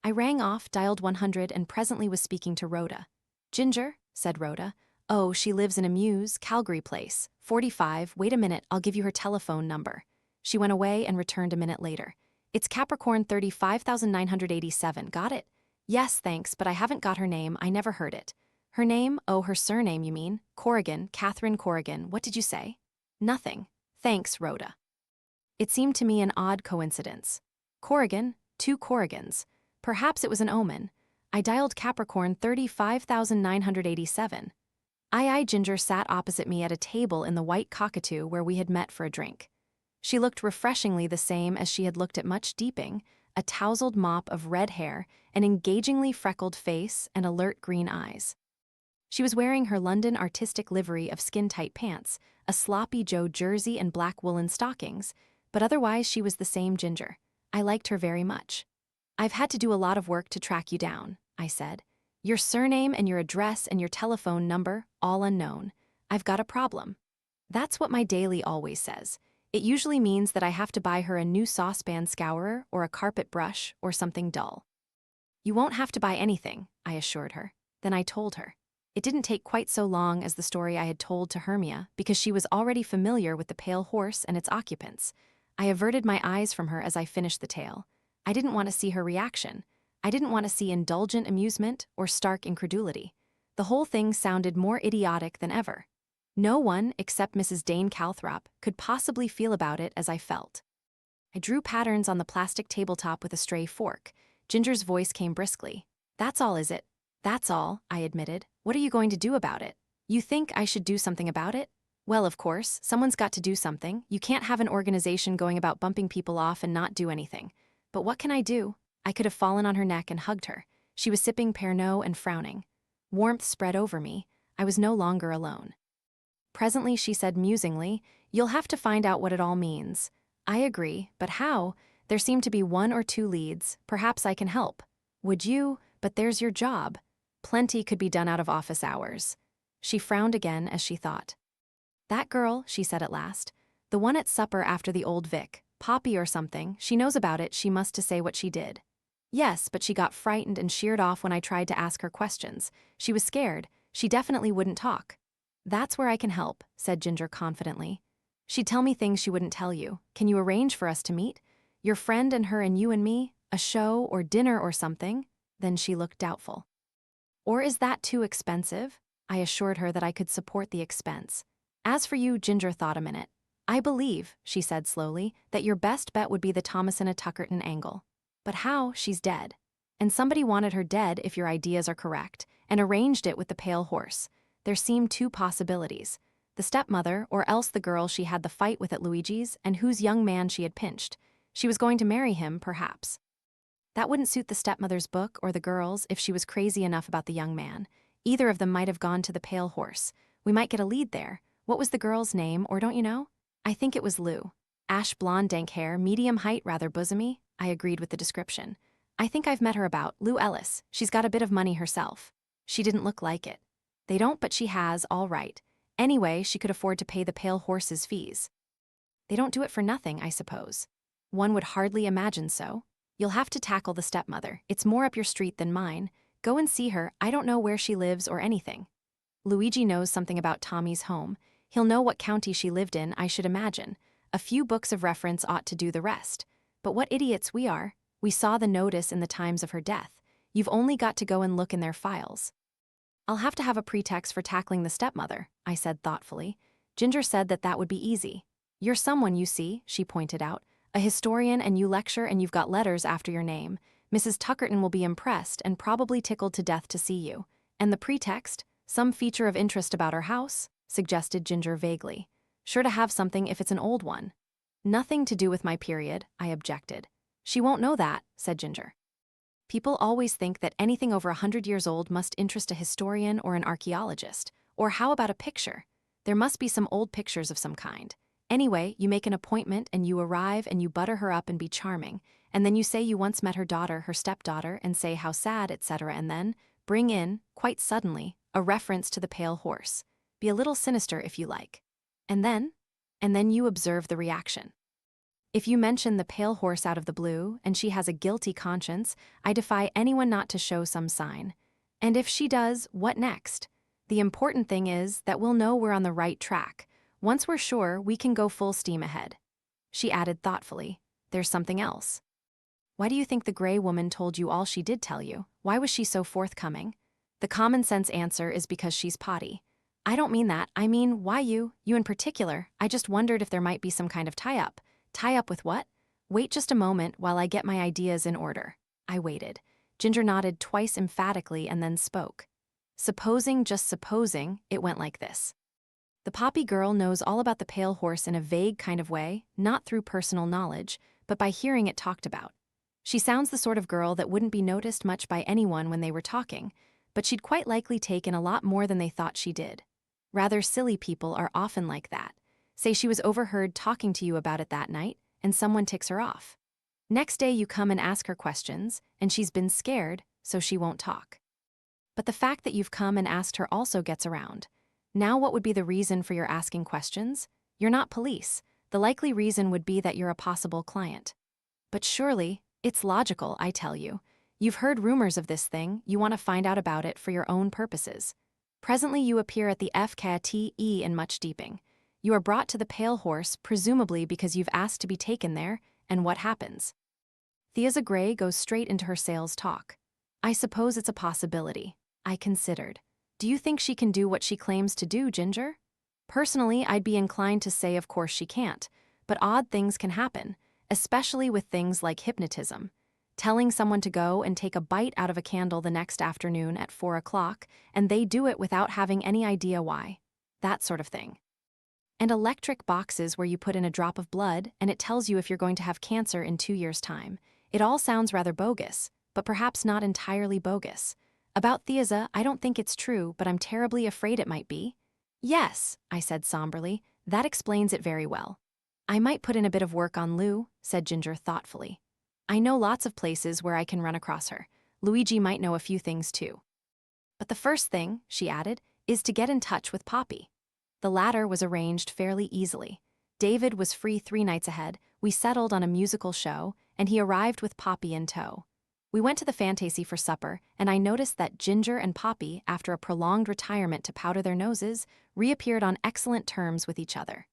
Speaker 1: I rang off, dialed 100, and presently was speaking to Rhoda. Ginger, said Rhoda. Oh, she lives in a Mews, Calgary place. 45, wait a minute, I'll give you her telephone number. She went away and returned a minute later. It's Capricorn 35,987, got it? Yes, thanks, but I haven't got her name, I never heard it. Her name? Oh, her surname, you mean? Corrigan, Catherine Corrigan, what did you say? Nothing. Thanks, Rhoda. It seemed to me an odd coincidence. Corrigan, 2 Corrigans. Perhaps it was an omen. I dialed Capricorn 35,987. Ginger sat opposite me at a table in the White Cockatoo where we had met for a drink. She looked refreshingly the same as she had looked at Much Deeping, a tousled mop of red hair, an engagingly freckled face, and alert green eyes. She was wearing her London artistic livery of skin-tight pants, a sloppy Joe jersey and black woolen stockings, but otherwise she was the same Ginger. I liked her very much. I've had to do a lot of work to track you down, I said. Your surname and your address and your telephone number, all unknown. I've got a problem. That's what my daily always says. It usually means that I have to buy her a new saucepan scourer or a carpet brush or something dull. You won't have to buy anything, I assured her. Then I told her. It didn't take quite so long as the story I had told to Hermia because she was already familiar with the pale horse and its occupants. I averted my eyes from her as I finished the tale. I didn't want to see her reaction. I didn't want to see indulgent amusement or stark incredulity. The whole thing sounded more idiotic than ever. No one, except Mrs. Dane Calthrop, could possibly feel about it as I felt. I drew patterns on the plastic tabletop with a stray fork. Ginger's voice came briskly. That's all, is it? That's all, I admitted. What are you going to do about it? You think I should do something about it? Well, of course, someone's got to do something. You can't have an organization going about bumping people off and not do anything. But what can I do? I could have fallen on her neck and hugged her. She was sipping Pernod and frowning. Warmth spread over me. I was no longer alone. Presently she said musingly, You'll have to find out what it all means. I agree, but how? There seem to be 1 or 2 leads. Perhaps I can help. Would you? But there's your job. Plenty could be done out of office hours. She frowned again as she thought. That girl, she said at last. The one at supper after the old Vic. Poppy or something. She knows about it, she must to say what she did. Yes, but she got frightened and sheered off when I tried to ask her questions. She was scared. She definitely wouldn't talk. That's where I can help, said Ginger confidently. She'd tell me things she wouldn't tell you. Can you arrange for us to meet? Your friend and her and you and me? A show or dinner or something? Then she looked doubtful. Or is that too expensive? I assured her that I could support the expense. As for you, Ginger thought a minute. I believe, she said slowly, that your best bet would be the Thomasina-Tuckerton angle. But how? She's dead. And somebody wanted her dead, if your ideas are correct, and arranged it with the pale horse. There seemed 2 possibilities. The stepmother, or else the girl she had the fight with at Luigi's, and whose young man she had pinched. She was going to marry him, perhaps. That wouldn't suit the stepmother's book or the girls if she was crazy enough about the young man. Either of them might have gone to the Pale Horse. We might get a lead there. What was the girl's name, or don't you know? I think it was Lou. Ash blonde, dank hair, medium height, rather bosomy. I agreed with the description. I think I've met her about. Lou Ellis. She's got a bit of money herself. She didn't look like it. They don't, but she has, all right. Anyway, she could afford to pay the Pale Horse's fees. They don't do it for nothing, I suppose. One would hardly imagine so. You'll have to tackle the stepmother. It's more up your street than mine. Go and see her. I don't know where she lives or anything. Luigi knows something about Tommy's home. He'll know what county she lived in, I should imagine. A few books of reference ought to do the rest. But what idiots we are. We saw the notice in the times of her death. You've only got to go and look in their files. I'll have to have a pretext for tackling the stepmother, I said thoughtfully. Ginger said that would be easy. You're someone, you see, she pointed out. A historian, and you lecture, and you've got letters after your name. Mrs. Tuckerton will be impressed and probably tickled to death to see you. And the pretext? Some feature of interest about her house? Suggested Ginger vaguely. Sure to have something if it's an old one. Nothing to do with my period, I objected. She won't know that, said Ginger. People always think that anything over 100 years old must interest a historian or an archaeologist. Or how about a picture? There must be some old pictures of some kind. Anyway, you make an appointment and you arrive and you butter her up and be charming, and then you say you once met her daughter, her stepdaughter, and say how sad, etc., and then bring in, quite suddenly, a reference to the Pale Horse. Be a little sinister if you like. And then you observe the reaction. If you mention the Pale Horse out of the blue and she has a guilty conscience, I defy anyone not to show some sign. And if she does, what next? The important thing is that we'll know we're on the right track. Once we're sure, we can go full steam ahead. She added thoughtfully, there's something else. Why do you think the gray woman told you all she did tell you? Why was she so forthcoming? The common sense answer is because she's potty. I don't mean that. I mean, why you in particular. I just wondered if there might be some kind of tie-up. Tie-up with what? Wait just a moment while I get my ideas in order. I waited. Ginger nodded twice emphatically and then spoke. Supposing, just supposing, it went like this. The Poppy girl knows all about the Pale Horse in a vague kind of way, not through personal knowledge, but by hearing it talked about. She sounds the sort of girl that wouldn't be noticed much by anyone when they were talking, but she'd quite likely take in a lot more than they thought she did. Rather silly people are often like that. Say she was overheard talking to you about it that night, and someone ticks her off. Next day you come and ask her questions, and she's been scared, so she won't talk. But the fact that you've come and asked her also gets around. Now what would be the reason for your asking questions? You're not police. The likely reason would be that you're a possible client. But surely, it's logical, I tell you. You've heard rumors of this thing, you want to find out about it for your own purposes. Presently you appear at the FKTE in Much Deeping. You are brought to the Pale Horse, presumably because you've asked to be taken there, and what happens? Thea Gray goes straight into her sales talk. I suppose it's a possibility. I considered. Do you think she can do what she claims to do, Ginger? Personally, I'd be inclined to say of course she can't, but odd things can happen, especially with things like hypnotism. Telling someone to go and take a bite out of a candle the next afternoon at 4 o'clock, and they do it without having any idea why. That sort of thing. And electric boxes where you put in a drop of blood and it tells you if you're going to have cancer in 2 years' time. It all sounds rather bogus, but perhaps not entirely bogus. About Thea, I don't think it's true, but I'm terribly afraid it might be. Yes, I said somberly, that explains it very well. I might put in a bit of work on Lou, said Ginger thoughtfully. I know lots of places where I can run across her. Luigi might know a few things too. But the first thing, she added, is to get in touch with Poppy. The latter was arranged fairly easily. David was free 3 nights ahead, we settled on a musical show, and he arrived with Poppy in tow. We went to the Fantasy for supper, and I noticed that Ginger and Poppy, after a prolonged retirement to powder their noses, reappeared on excellent terms with each other.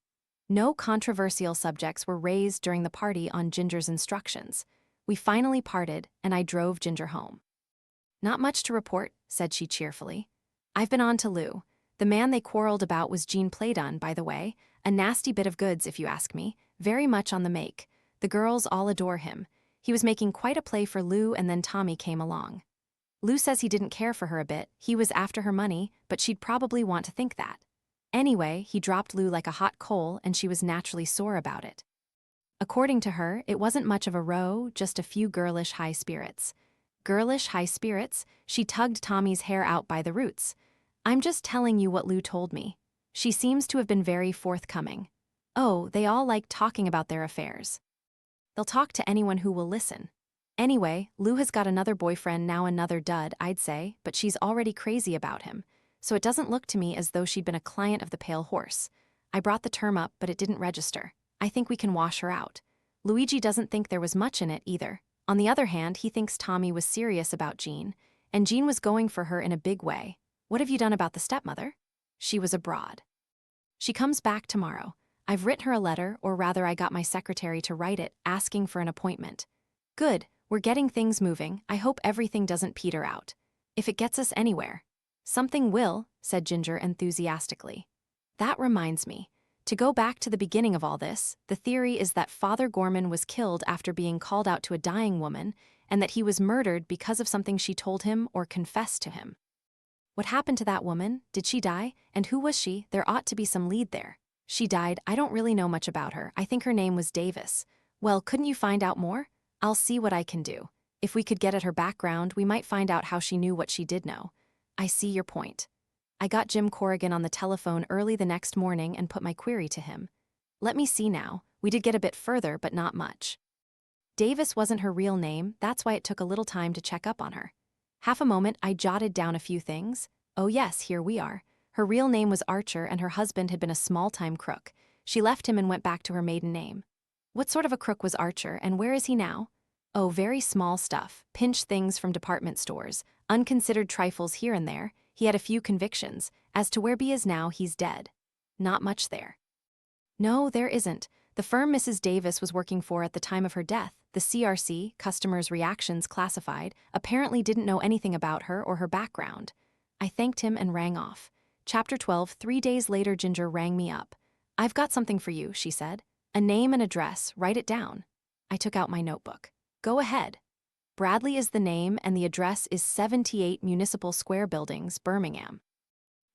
Speaker 1: No controversial subjects were raised during the party on Ginger's instructions. We finally parted, and I drove Ginger home. Not much to report, said she cheerfully. I've been on to Lou. The man they quarreled about was Jean Playdon, by the way, a nasty bit of goods if you ask me, very much on the make. The girls all adore him. He was making quite a play for Lou, and then Tommy came along. Lou says he didn't care for her a bit, he was after her money, but she'd probably want to think that. Anyway, he dropped Lou like a hot coal, and she was naturally sore about it. According to her, it wasn't much of a row, just a few girlish high spirits. Girlish high spirits? She tugged Tommy's hair out by the roots. I'm just telling you what Lou told me. She seems to have been very forthcoming. Oh, they all like talking about their affairs. They'll talk to anyone who will listen. Anyway, Lou has got another boyfriend now, another dud, I'd say, but she's already crazy about him. So it doesn't look to me as though she'd been a client of the Pale Horse. I brought the term up, but it didn't register. I think we can wash her out. Luigi doesn't think there was much in it either. On the other hand, he thinks Tommy was serious about Jean, and Jean was going for her in a big way. What have you done about the stepmother? She was abroad. She comes back tomorrow. I've written her a letter, or rather I got my secretary to write it, asking for an appointment. Good, we're getting things moving. I hope everything doesn't peter out. If it gets us anywhere. Something will, said Ginger enthusiastically. That reminds me. To go back to the beginning of all this, the theory is that Father Gorman was killed after being called out to a dying woman, and that he was murdered because of something she told him or confessed to him. What happened to that woman? Did she die? And who was she? There ought to be some lead there. She died. I don't really know much about her. I think her name was Davis. Well, couldn't you find out more? I'll see what I can do. If we could get at her background, we might find out how she knew what she did know. I see your point. I got Jim Corrigan on the telephone early the next morning and put my query to him. Let me see now. We did get a bit further, but not much. Davis wasn't her real name, that's why it took a little time to check up on her. Half a moment, I jotted down a few things. Oh yes, here we are. Her real name was Archer and her husband had been a small-time crook. She left him and went back to her maiden name. What sort of a crook was Archer, and where is he now? Oh, very small stuff. Pinch things from department stores. Unconsidered trifles here and there. He had a few convictions. As to where B is now, he's dead. Not much there. No, there isn't. The firm Mrs. Davis was working for at the time of her death, the CRC, Customers' Reactions Classified, apparently didn't know anything about her or her background. I thanked him and rang off. Chapter 12, 3 days later Ginger rang me up. I've got something for you, she said. A name and address, write it down. I took out my notebook. Go ahead. Bradley is the name and the address is 78 Municipal Square Buildings, Birmingham.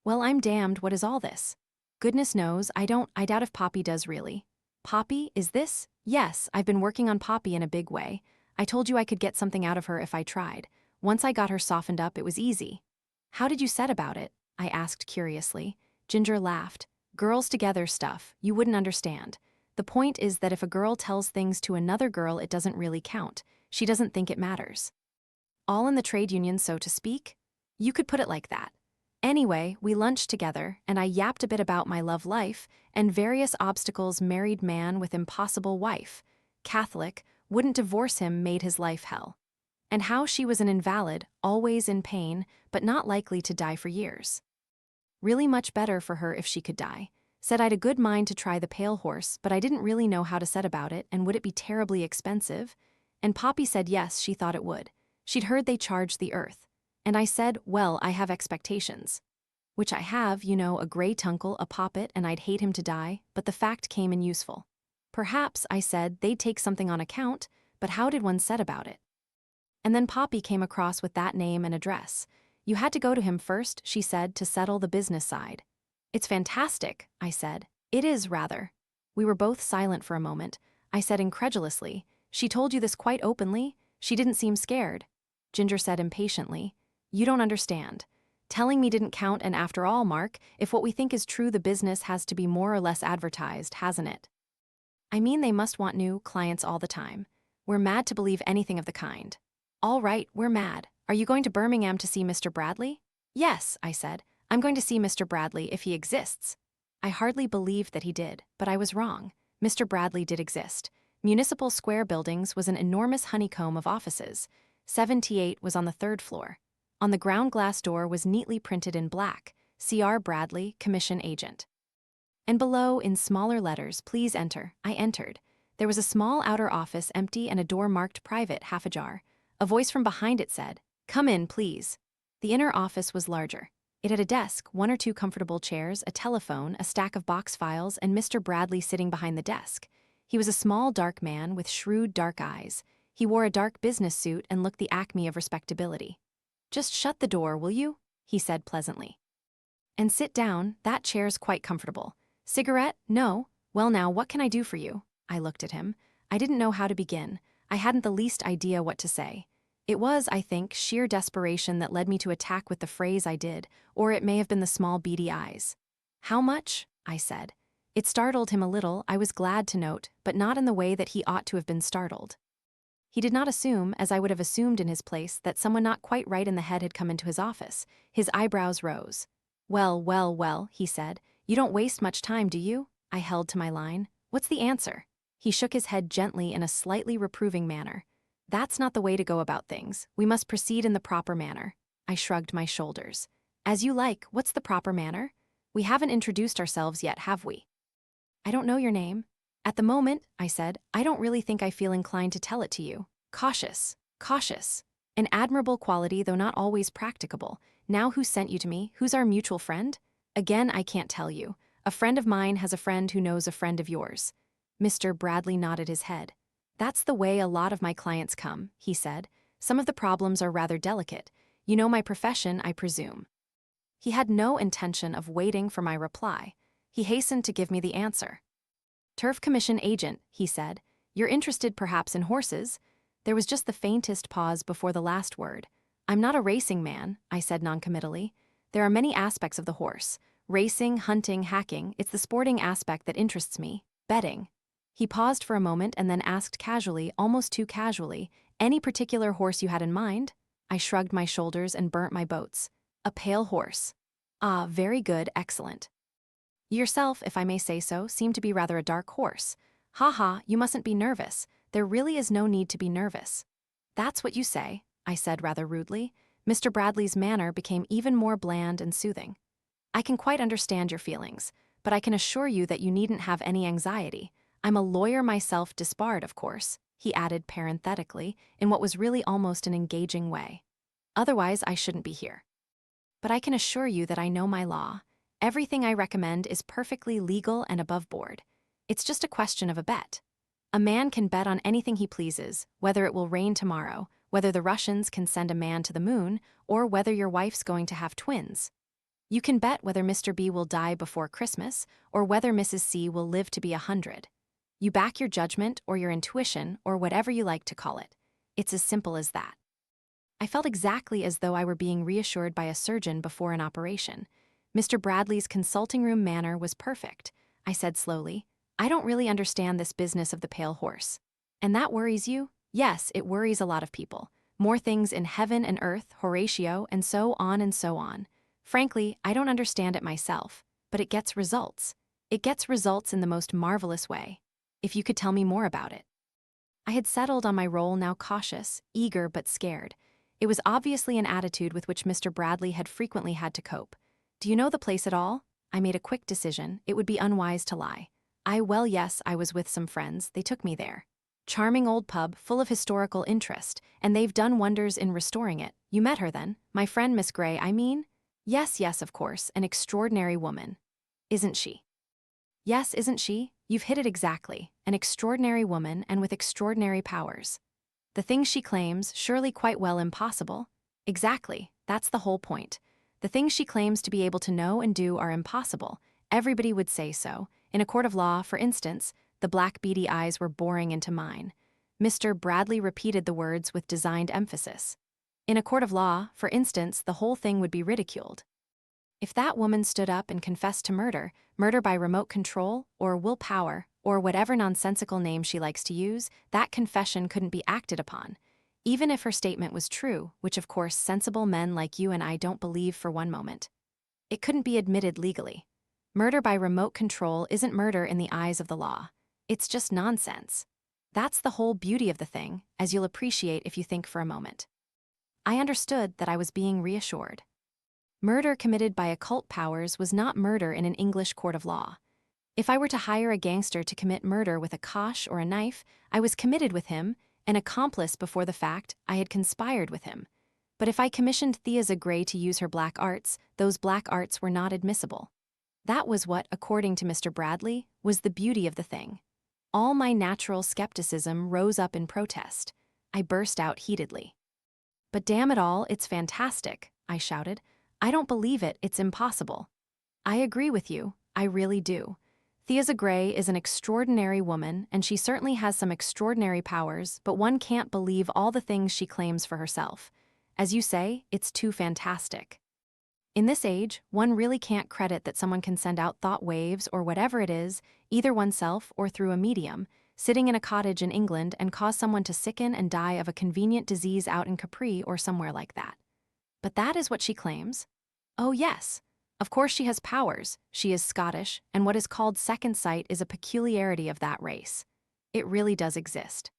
Speaker 1: Well, I'm damned, what is all this? Goodness knows, I doubt if Poppy does really. Poppy, is this? Yes, I've been working on Poppy in a big way. I told you I could get something out of her if I tried. Once I got her softened up, it was easy. How did you set about it? I asked curiously. Ginger laughed. Girls together stuff, you wouldn't understand. The point is that if a girl tells things to another girl, it doesn't really count. She doesn't think it matters. All in the trade union, so to speak? You could put it like that. Anyway, we lunched together, and I yapped a bit about my love life and various obstacles married man with impossible wife, Catholic, wouldn't divorce him made his life hell. And how she was an invalid, always in pain, but not likely to die for years. Really much better for her if she could die. Said I'd a good mind to try the Pale Horse, but I didn't really know how to set about it, and would it be terribly expensive? And Poppy said yes, she thought it would. She'd heard they charged the earth. And I said, well, I have expectations. Which I have, you know, a grey tunkle, a poppet, and I'd hate him to die, but the fact came in useful. Perhaps, I said, they'd take something on account, but how did one set about it? And then Poppy came across with that name and address. You had to go to him first, she said, to settle the business side. It's fantastic, I said. It is, rather. We were both silent for a moment. I said incredulously, she told you this quite openly? She didn't seem scared. Ginger said impatiently, you don't understand. Telling me didn't count, and after all, Mark, if what we think is true, the business has to be more or less advertised, hasn't it? I mean, they must want new clients all the time. We're mad to believe anything of the kind. All right, we're mad. Are you going to Birmingham to see Mr. Bradley? Yes, I said. I'm going to see Mr. Bradley if he exists. I hardly believed that he did, but I was wrong. Mr. Bradley did exist. Municipal Square Buildings was an enormous honeycomb of offices. 78 was on the 3rd floor. On the ground glass door was neatly printed in black, C.R. Bradley, Commission Agent. And below, in smaller letters, please enter. I entered. There was a small outer office empty and a door marked private, half ajar. A voice from behind it said, come in, please. The inner office was larger. It had a desk, 1 or 2 comfortable chairs, a telephone, a stack of box files, and Mr. Bradley sitting behind the desk. He was a small, dark man with shrewd, dark eyes. He wore a dark business suit and looked the acme of respectability. Just shut the door, will you? He said pleasantly. And sit down, that chair's quite comfortable. Cigarette? No? Well now, what can I do for you? I looked at him. I didn't know how to begin. I hadn't the least idea what to say. It was, I think, sheer desperation that led me to attack with the phrase I did, or it may have been the small beady eyes. "How much?" I said. It startled him a little, I was glad to note, but not in the way that he ought to have been startled. He did not assume, as I would have assumed in his place, that someone not quite right in the head had come into his office. His eyebrows rose. "Well, well, well," he said. "You don't waste much time, do you?" I held to my line. "What's the answer?" He shook his head gently in a slightly reproving manner. "That's not the way to go about things. We must proceed in the proper manner." I shrugged my shoulders. "As you like, what's the proper manner? We haven't introduced ourselves yet, have we?" "I don't know your name." "At the moment," I said, "I don't really think I feel inclined to tell it to you." Cautious. Cautious. An admirable quality, though not always practicable. Now who sent you to me? Who's our mutual friend? Again, I can't tell you. A friend of mine has a friend who knows a friend of yours. Mr. Bradley nodded his head. "That's the way a lot of my clients come," he said. "Some of the problems are rather delicate. You know my profession, I presume." He had no intention of waiting for my reply. He hastened to give me the answer. "Turf Commission agent," he said. "You're interested perhaps in horses?" There was just the faintest pause before the last word. "I'm not a racing man," I said noncommittally. "There are many aspects of the horse. Racing, hunting, hacking, it's the sporting aspect that interests me. Betting." He paused for a moment and then asked casually, almost too casually, "Any particular horse you had in mind?" I shrugged my shoulders and burnt my boats. "A pale horse." "Ah, very good, excellent." "Yourself, if I may say so, seem to be rather a dark horse." "Ha ha, you mustn't be nervous. There really is no need to be nervous." "That's what you say," I said rather rudely. Mr. Bradley's manner became even more bland and soothing. "I can quite understand your feelings, but I can assure you that you needn't have any anxiety. I'm a lawyer myself, disbarred, of course," he added parenthetically, in what was really almost an engaging way. "Otherwise, I shouldn't be here. But I can assure you that I know my law. Everything I recommend is perfectly legal and above board. It's just a question of a bet. A man can bet on anything he pleases, whether it will rain tomorrow, whether the Russians can send a man to the moon, or whether your wife's going to have twins. You can bet whether Mr. B will die before Christmas, or whether Mrs. C will live to be 100. You back your judgment or your intuition or whatever you like to call it. It's as simple as that." I felt exactly as though I were being reassured by a surgeon before an operation. Mr. Bradley's consulting room manner was perfect. I said slowly, "I don't really understand this business of the pale horse." "And that worries you?" "Yes, it worries a lot of people. More things in heaven and earth, Horatio, and so on and so on. Frankly, I don't understand it myself, but it gets results. It gets results in the most marvelous way. If you could tell me more about it." I had settled on my role, now cautious, eager but scared. It was obviously an attitude with which Mr. Bradley had frequently had to cope. "Do you know the place at all?" I made a quick decision. It would be unwise to lie. Well, yes, I was with some friends. They took me there. Charming old pub, full of historical interest, and they've done wonders in restoring it. You met her then? My friend Miss Gray, I mean? Yes, yes, of course, an extraordinary woman. Isn't she? Yes, isn't she? You've hit it exactly. An extraordinary woman and with extraordinary powers. The things she claims, surely quite well impossible. Exactly, that's the whole point. The things she claims to be able to know and do are impossible. Everybody would say so. In a court of law, for instance, the black beady eyes were boring into mine. Mr. Bradley repeated the words with designed emphasis. In a court of law, for instance, the whole thing would be ridiculed. If that woman stood up and confessed to murder, murder by remote control, or willpower, or whatever nonsensical name she likes to use, that confession couldn't be acted upon. Even if her statement was true, which of course sensible men like you and I don't believe for one moment. It couldn't be admitted legally. Murder by remote control isn't murder in the eyes of the law. It's just nonsense. That's the whole beauty of the thing, as you'll appreciate if you think for a moment. I understood that I was being reassured. Murder committed by occult powers was not murder in an English court of law. If I were to hire a gangster to commit murder with a kosh or a knife, I was committed with him, an accomplice before the fact, I had conspired with him. But if I commissioned Thea Gray to use her black arts, those black arts were not admissible. That was what, according to Mr. Bradley, was the beauty of the thing. All my natural skepticism rose up in protest. I burst out heatedly. "But damn it all, it's fantastic," I shouted. "I don't believe it, it's impossible." "I agree with you, I really do. Thea Gray is an extraordinary woman, and she certainly has some extraordinary powers, but one can't believe all the things she claims for herself. As you say, it's too fantastic. In this age, one really can't credit that someone can send out thought waves or whatever it is, either oneself or through a medium, sitting in a cottage in England and cause someone to sicken and die of a convenient disease out in Capri or somewhere like that. But that is what she claims. Oh yes. Of course she has powers, she is Scottish, and what is called second sight is a peculiarity of that race. It really does exist.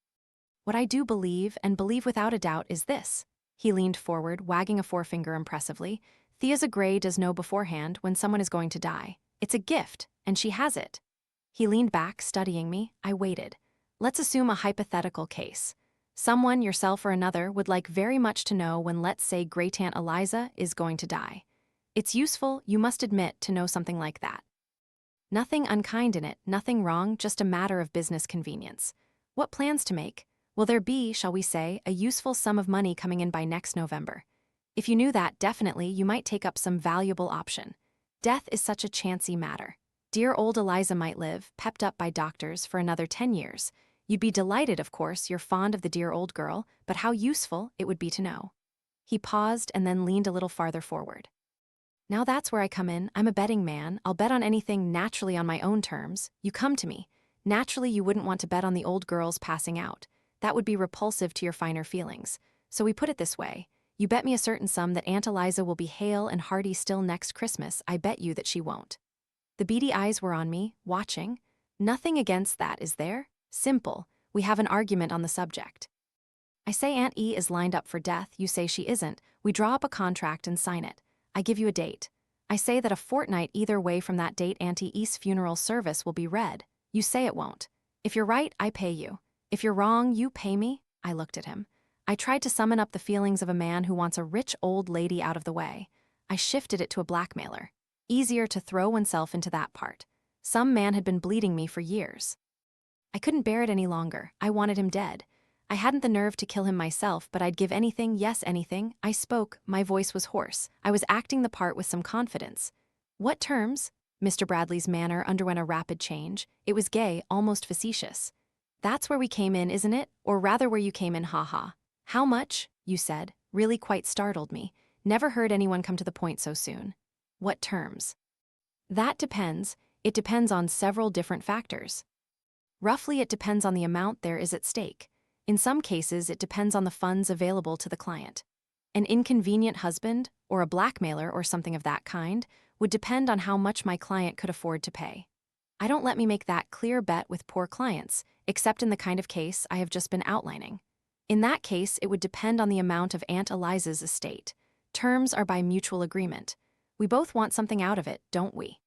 Speaker 1: What I do believe, and believe without a doubt, is this. He leaned forward, wagging a forefinger impressively. Thea Gray does know beforehand when someone is going to die. It's a gift, and she has it. He leaned back, studying me. I waited. Let's assume a hypothetical case. Someone, yourself or another, would like very much to know when, let's say, Great-Aunt Eliza is going to die. It's useful, you must admit, to know something like that. Nothing unkind in it, nothing wrong, just a matter of business convenience. What plans to make? Will there be, shall we say, a useful sum of money coming in by next November? If you knew that, definitely, you might take up some valuable option. Death is such a chancy matter. Dear old Eliza might live, pepped up by doctors, for another 10 years. You'd be delighted, of course, you're fond of the dear old girl, but how useful it would be to know. He paused and then leaned a little farther forward. Now that's where I come in. I'm a betting man. I'll bet on anything naturally on my own terms. You come to me. Naturally, you wouldn't want to bet on the old girl's passing out. That would be repulsive to your finer feelings. So we put it this way. You bet me a certain sum that Aunt Eliza will be hale and hearty still next Christmas. I bet you that she won't. The beady eyes were on me, watching. Nothing against that, is there? Simple. We have an argument on the subject. I say Aunt E is lined up for death. You say she isn't. We draw up a contract and sign it. I give you a date. I say that a fortnight either way from that date Auntie E's funeral service will be read. You say it won't. If you're right, I pay you. If you're wrong, you pay me. I looked at him. I tried to summon up the feelings of a man who wants a rich old lady out of the way. I shifted it to a blackmailer. Easier to throw oneself into that part. Some man had been bleeding me for years. I couldn't bear it any longer. I wanted him dead. I hadn't the nerve to kill him myself, but I'd give anything, yes, anything. I spoke, my voice was hoarse. I was acting the part with some confidence. What terms? Mr. Bradley's manner underwent a rapid change. It was gay, almost facetious. That's where we came in, isn't it? Or rather where you came in, ha-ha. How much? You said, really quite startled me. Never heard anyone come to the point so soon. What terms? That depends. It depends on several different factors. Roughly, it depends on the amount there is at stake. In some cases, it depends on the funds available to the client. An inconvenient husband, or a blackmailer or something of that kind, would depend on how much my client could afford to pay. I don't let me make that clear bet with poor clients, except in the kind of case I have just been outlining. In that case, it would depend on the amount of Aunt Eliza's estate. Terms are by mutual agreement. We both want something out of it, don't we?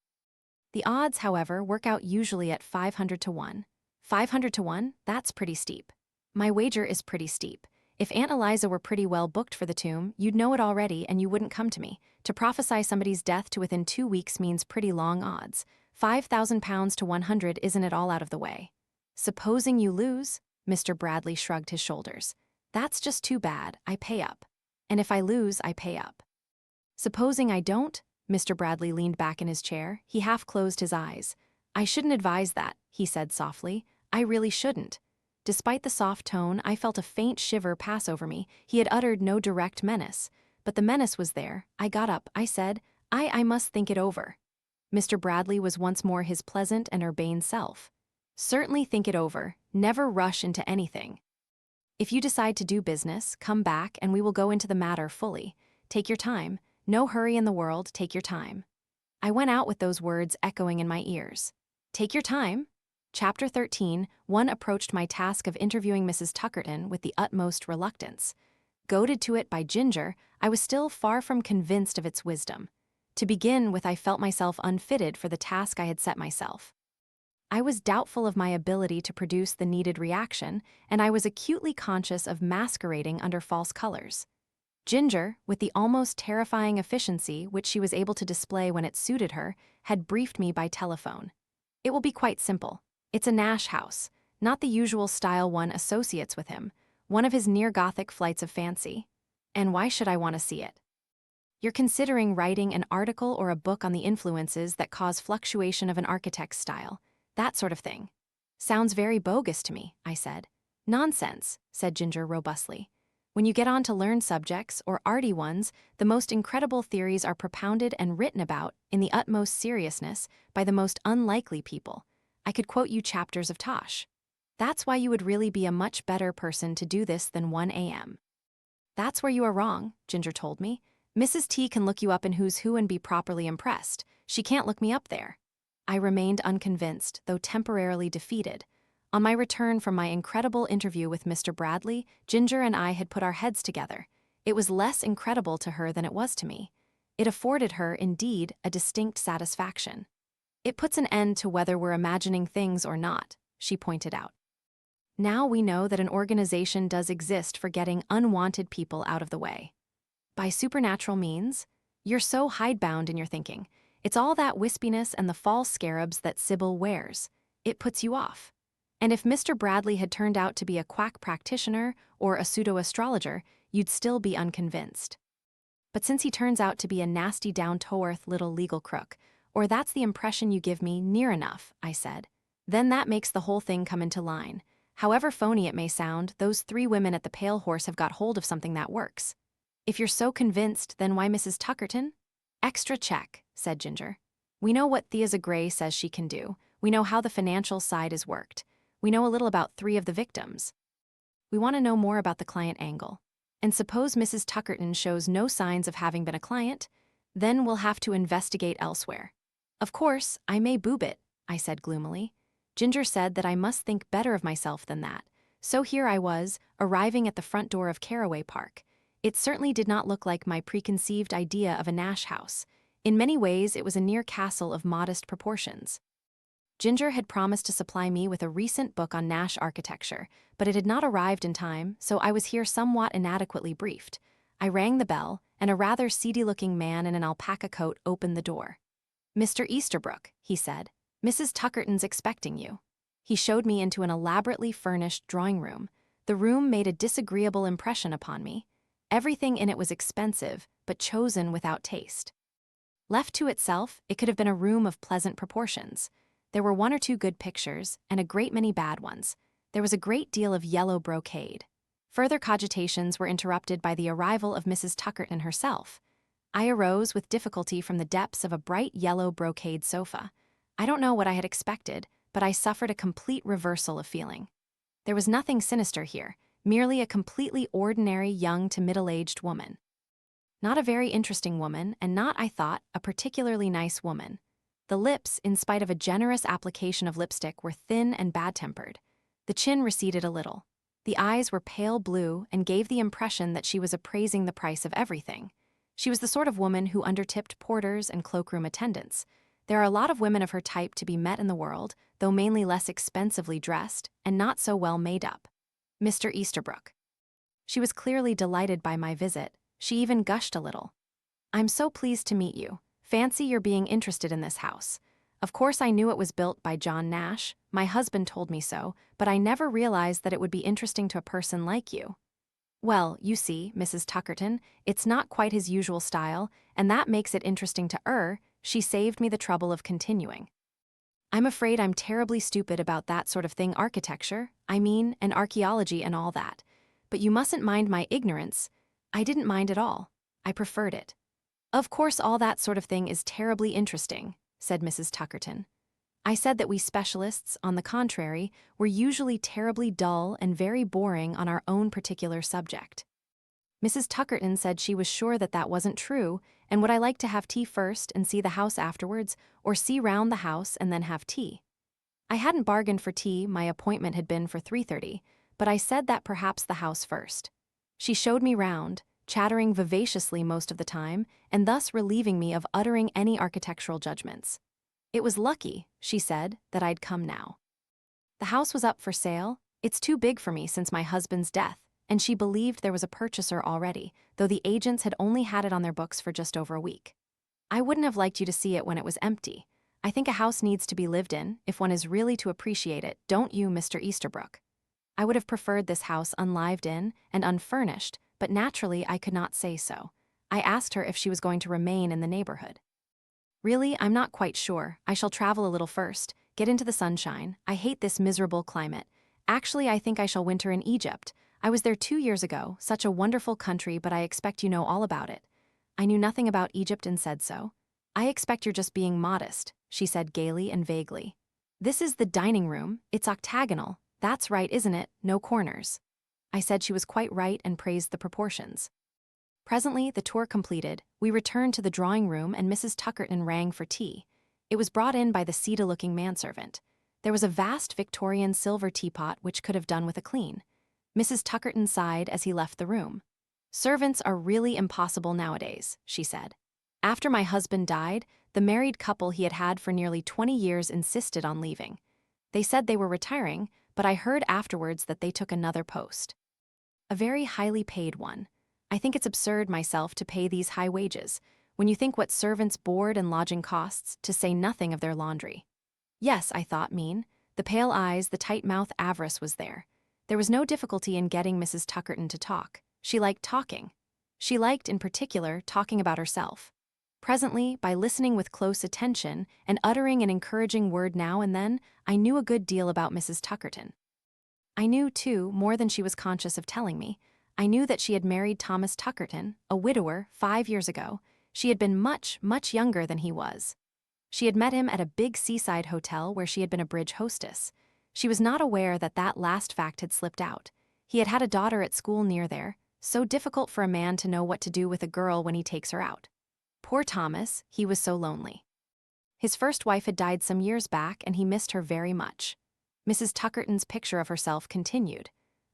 Speaker 1: The odds, however, work out usually at 500 to 1. 500 to 1? That's pretty steep. My wager is pretty steep. If Aunt Eliza were pretty well booked for the tomb, you'd know it already and you wouldn't come to me. To prophesy somebody's death to within 2 weeks means pretty long odds. £5,000 to 100 isn't at all out of the way. Supposing you lose? Mr. Bradley shrugged his shoulders. That's just too bad. I pay up. And if I lose, I pay up. Supposing I don't? Mr. Bradley leaned back in his chair. He half closed his eyes. I shouldn't advise that, he said softly. I really shouldn't. Despite the soft tone, I felt a faint shiver pass over me. He had uttered no direct menace. But the menace was there. I got up. I said, I must think it over. Mr. Bradley was once more his pleasant and urbane self. Certainly think it over. Never rush into anything. If you decide to do business, come back and we will go into the matter fully. Take your time. No hurry in the world. Take your time. I went out with those words echoing in my ears. Take your time? Chapter 13, one approached my task of interviewing Mrs. Tuckerton with the utmost reluctance. Goaded to it by Ginger, I was still far from convinced of its wisdom. To begin with, I felt myself unfitted for the task I had set myself. I was doubtful of my ability to produce the needed reaction, and I was acutely conscious of masquerading under false colors. Ginger, with the almost terrifying efficiency which she was able to display when it suited her, had briefed me by telephone. It will be quite simple. It's a Nash house, not the usual style one associates with him, one of his near-Gothic flights of fancy. And why should I want to see it? You're considering writing an article or a book on the influences that cause fluctuation of an architect's style. That sort of thing. Sounds very bogus to me, I said. Nonsense, said Ginger robustly. When you get on to learned subjects, or arty ones, the most incredible theories are propounded and written about, in the utmost seriousness, by the most unlikely people. I could quote you chapters of Tosh. That's why you would really be a much better person to do this than 1 a.m. That's where you are wrong, Ginger told me. Mrs. T can look you up in Who's Who and be properly impressed. She can't look me up there. I remained unconvinced, though temporarily defeated. On my return from my incredible interview with Mr. Bradley, Ginger and I had put our heads together. It was less incredible to her than it was to me. It afforded her, indeed, a distinct satisfaction. It puts an end to whether we're imagining things or not, she pointed out. Now we know that an organization does exist for getting unwanted people out of the way. By supernatural means? You're so hidebound in your thinking. It's all that wispiness and the false scarabs that Sybil wears. It puts you off. And if Mr. Bradley had turned out to be a quack practitioner or a pseudo-astrologer, you'd still be unconvinced. But since he turns out to be a nasty down-to-earth little legal crook, or that's the impression you give me, near enough, I said, then that makes the whole thing come into line. However phony it may sound, those 3 women at the Pale Horse have got hold of something that works. If you're so convinced, then why Mrs. Tuckerton? Extra check, said Ginger. We know what Thea Gray says she can do. We know how the financial side is worked. We know a little about 3 of the victims. We want to know more about the client angle. And suppose Mrs. Tuckerton shows no signs of having been a client, then we'll have to investigate elsewhere. Of course, I may boob it, I said gloomily. Ginger said that I must think better of myself than that. So here I was, arriving at the front door of Caraway Park. It certainly did not look like my preconceived idea of a Nash house. In many ways, it was a near castle of modest proportions. Ginger had promised to supply me with a recent book on Nash architecture, but it had not arrived in time, so I was here somewhat inadequately briefed. I rang the bell, and a rather seedy-looking man in an alpaca coat opened the door. Mr. Easterbrook, he said, Mrs. Tuckerton's expecting you. He showed me into an elaborately furnished drawing room. The room made a disagreeable impression upon me. Everything in it was expensive, but chosen without taste. Left to itself, it could have been a room of pleasant proportions. There were 1 or 2 good pictures, and a great many bad ones. There was a great deal of yellow brocade. Further cogitations were interrupted by the arrival of Mrs. Tuckerton herself. I arose with difficulty from the depths of a bright yellow brocade sofa. I don't know what I had expected, but I suffered a complete reversal of feeling. There was nothing sinister here, merely a completely ordinary young to middle-aged woman. Not a very interesting woman, and not, I thought, a particularly nice woman. The lips, in spite of a generous application of lipstick, were thin and bad-tempered. The chin receded a little. The eyes were pale blue and gave the impression that she was appraising the price of everything. She was the sort of woman who undertipped porters and cloakroom attendants. There are a lot of women of her type to be met in the world, though mainly less expensively dressed and not so well made up. Mr. Easterbrook. She was clearly delighted by my visit. She even gushed a little. I'm so pleased to meet you. Fancy your being interested in this house. Of course I knew it was built by John Nash. My husband told me so, but I never realized that it would be interesting to a person like you. Well, you see, Mrs. Tuckerton, it's not quite his usual style, and that makes it interesting to her. She saved me the trouble of continuing. I'm afraid I'm terribly stupid about that sort of thing, architecture, and archaeology and all that. But you mustn't mind my ignorance. I didn't mind at all. I preferred it. Of course all that sort of thing is terribly interesting, said Mrs. Tuckerton. I said that we specialists, on the contrary, were usually terribly dull and very boring on our own particular subject. Mrs. Tuckerton said she was sure that that wasn't true, and would I like to have tea first and see the house afterwards, or see round the house and then have tea? I hadn't bargained for tea, my appointment had been for 3:30, but I said that perhaps the house first. She showed me round, chattering vivaciously most of the time, and thus relieving me of uttering any architectural judgments. It was lucky, she said, that I'd come now. The house was up for sale. It's too big for me since my husband's death, and she believed there was a purchaser already, though the agents had only had it on their books for just over a week. I wouldn't have liked you to see it when it was empty. I think a house needs to be lived in, if one is really to appreciate it, don't you, Mr. Easterbrook? I would have preferred this house unlived in and unfurnished, but naturally I could not say so. I asked her if she was going to remain in the neighborhood. Really, I'm not quite sure. I shall travel a little first, Get into the sunshine. I hate this miserable climate. Actually, I think I shall winter in Egypt. I was there 2 years ago, such a wonderful country, but I expect you know all about it." I knew nothing about Egypt and said so. "I expect you're just being modest," she said gaily and vaguely. "This is the dining room. It's octagonal. That's right, isn't it? No corners." I said she was quite right and praised the proportions. Presently, the tour completed, we returned to the drawing room and Mrs. Tuckerton rang for tea. It was brought in by the seedy-looking manservant. There was a vast Victorian silver teapot which could have done with a clean. Mrs. Tuckerton sighed as he left the room. "Servants are really impossible nowadays," she said. "After my husband died, the married couple he had had for nearly 20 years insisted on leaving. They said they were retiring, but I heard afterwards that they took another post. A very highly paid one. I think it's absurd myself to pay these high wages, when you think what servants' board and lodging costs, to say nothing of their laundry." Yes, I thought, mean. The pale eyes, the tight mouth avarice was there. There was no difficulty in getting Mrs. Tuckerton to talk. She liked talking. She liked, in particular, talking about herself. Presently, by listening with close attention and uttering an encouraging word now and then, I knew a good deal about Mrs. Tuckerton. I knew, too, more than she was conscious of telling me. I knew that she had married Thomas Tuckerton, a widower, 5 years ago. She had been much, much younger than he was. She had met him at a big seaside hotel where she had been a bridge hostess. She was not aware that that last fact had slipped out. He had had a daughter at school near there, so difficult for a man to know what to do with a girl when he takes her out. Poor Thomas, he was so lonely. His first wife had died some years back and he missed her very much. Mrs. Tuckerton's picture of herself continued.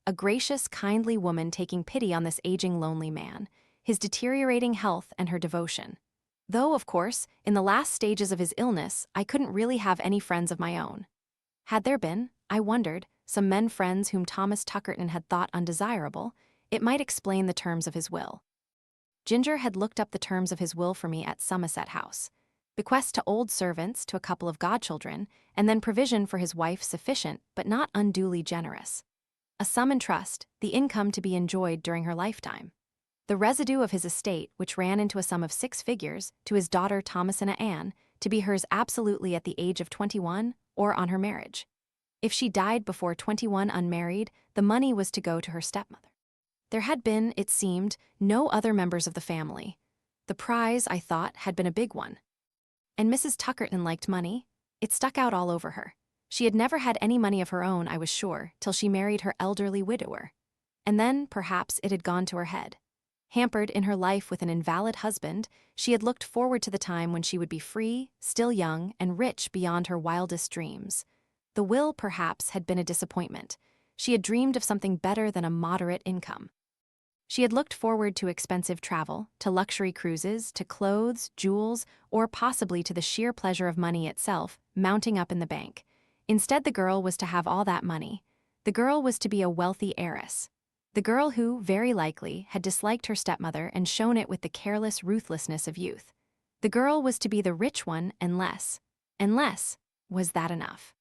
Speaker 1: A gracious, kindly woman taking pity on this aging, lonely man, his deteriorating health and her devotion. Though, of course, in the last stages of his illness, I couldn't really have any friends of my own. Had there been, I wondered, some men friends whom Thomas Tuckerton had thought undesirable, it might explain the terms of his will. Ginger had looked up the terms of his will for me at Somerset House. Bequest to old servants, to a couple of godchildren, and then provision for his wife sufficient but not unduly generous. A sum in trust, the income to be enjoyed during her lifetime. The residue of his estate, which ran into a sum of 6 figures, to his daughter Thomasina Anne, to be hers absolutely at the age of 21 or on her marriage. If she died before 21 unmarried, the money was to go to her stepmother. There had been, it seemed, no other members of the family. The prize, I thought, had been a big one. And Mrs. Tuckerton liked money. It stuck out all over her. She had never had any money of her own, I was sure, till she married her elderly widower. And then, perhaps, it had gone to her head. Hampered in her life with an invalid husband, she had looked forward to the time when she would be free, still young, and rich beyond her wildest dreams. The will, perhaps, had been a disappointment. She had dreamed of something better than a moderate income. She had looked forward to expensive travel, to luxury cruises, to clothes, jewels, or possibly to the sheer pleasure of money itself, mounting up in the bank. Instead, the girl was to have all that money. The girl was to be a wealthy heiress. The girl who, very likely, had disliked her stepmother and shown it with the careless ruthlessness of youth. The girl was to be the rich one unless, was that enough?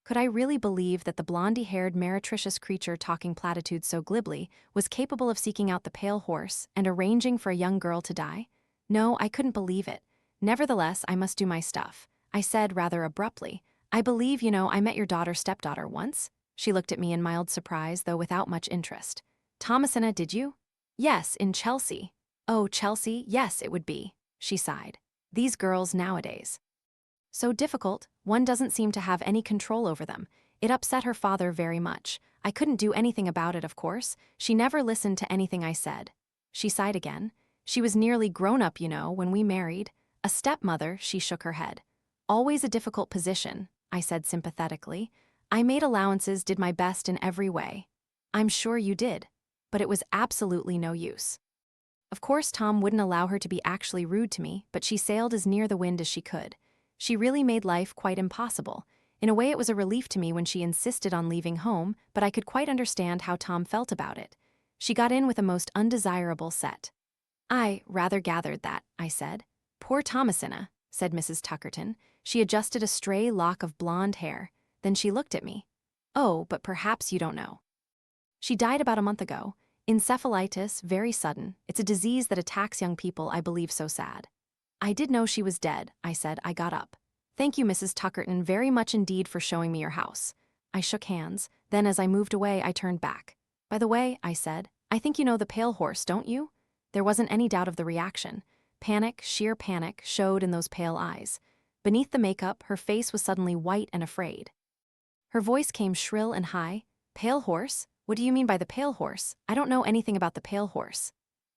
Speaker 1: Could I really believe that the blondy-haired meretricious creature talking platitudes so glibly was capable of seeking out the pale horse and arranging for a young girl to die? No, I couldn't believe it. Nevertheless, I must do my stuff. I said rather abruptly, "I believe, I met your daughter's stepdaughter once." She looked at me in mild surprise, though without much interest. "Thomasina, did you?" "Yes, in Chelsea." "Oh, Chelsea, yes, it would be," she sighed. "These girls nowadays. So difficult, one doesn't seem to have any control over them. It upset her father very much. I couldn't do anything about it, of course. She never listened to anything I said." She sighed again. "She was nearly grown up, when we married. A stepmother," she shook her head. "Always a difficult position," I said sympathetically. "I made allowances, did my best in every way." "I'm sure you did. But it was absolutely no use." Of course, Tom wouldn't allow her to be actually rude to me, but she sailed as near the wind as she could. She really made life quite impossible. In a way, it was a relief to me when she insisted on leaving home, but I could quite understand how Tom felt about it. She got in with a most undesirable set. "I rather gathered that," I said. "Poor Thomasina," said Mrs. Tuckerton. She adjusted a stray lock of blonde hair. Then she looked at me. "Oh, but perhaps you don't know. She died about a month ago. Encephalitis, very sudden. It's a disease that attacks young people, I believe, so sad." "I did know she was dead," I said. I got up. "Thank you, Mrs. Tuckerton, very much indeed for showing me your house." I shook hands, then as I moved away I turned back. "By the way," I said, "I think you know the pale horse, don't you?" There wasn't any doubt of the reaction. Panic, sheer panic, showed in those pale eyes. Beneath the makeup, her face was suddenly white and afraid. Her voice came shrill and high. "Pale horse? What do you mean by the pale horse? I don't know anything about the pale horse."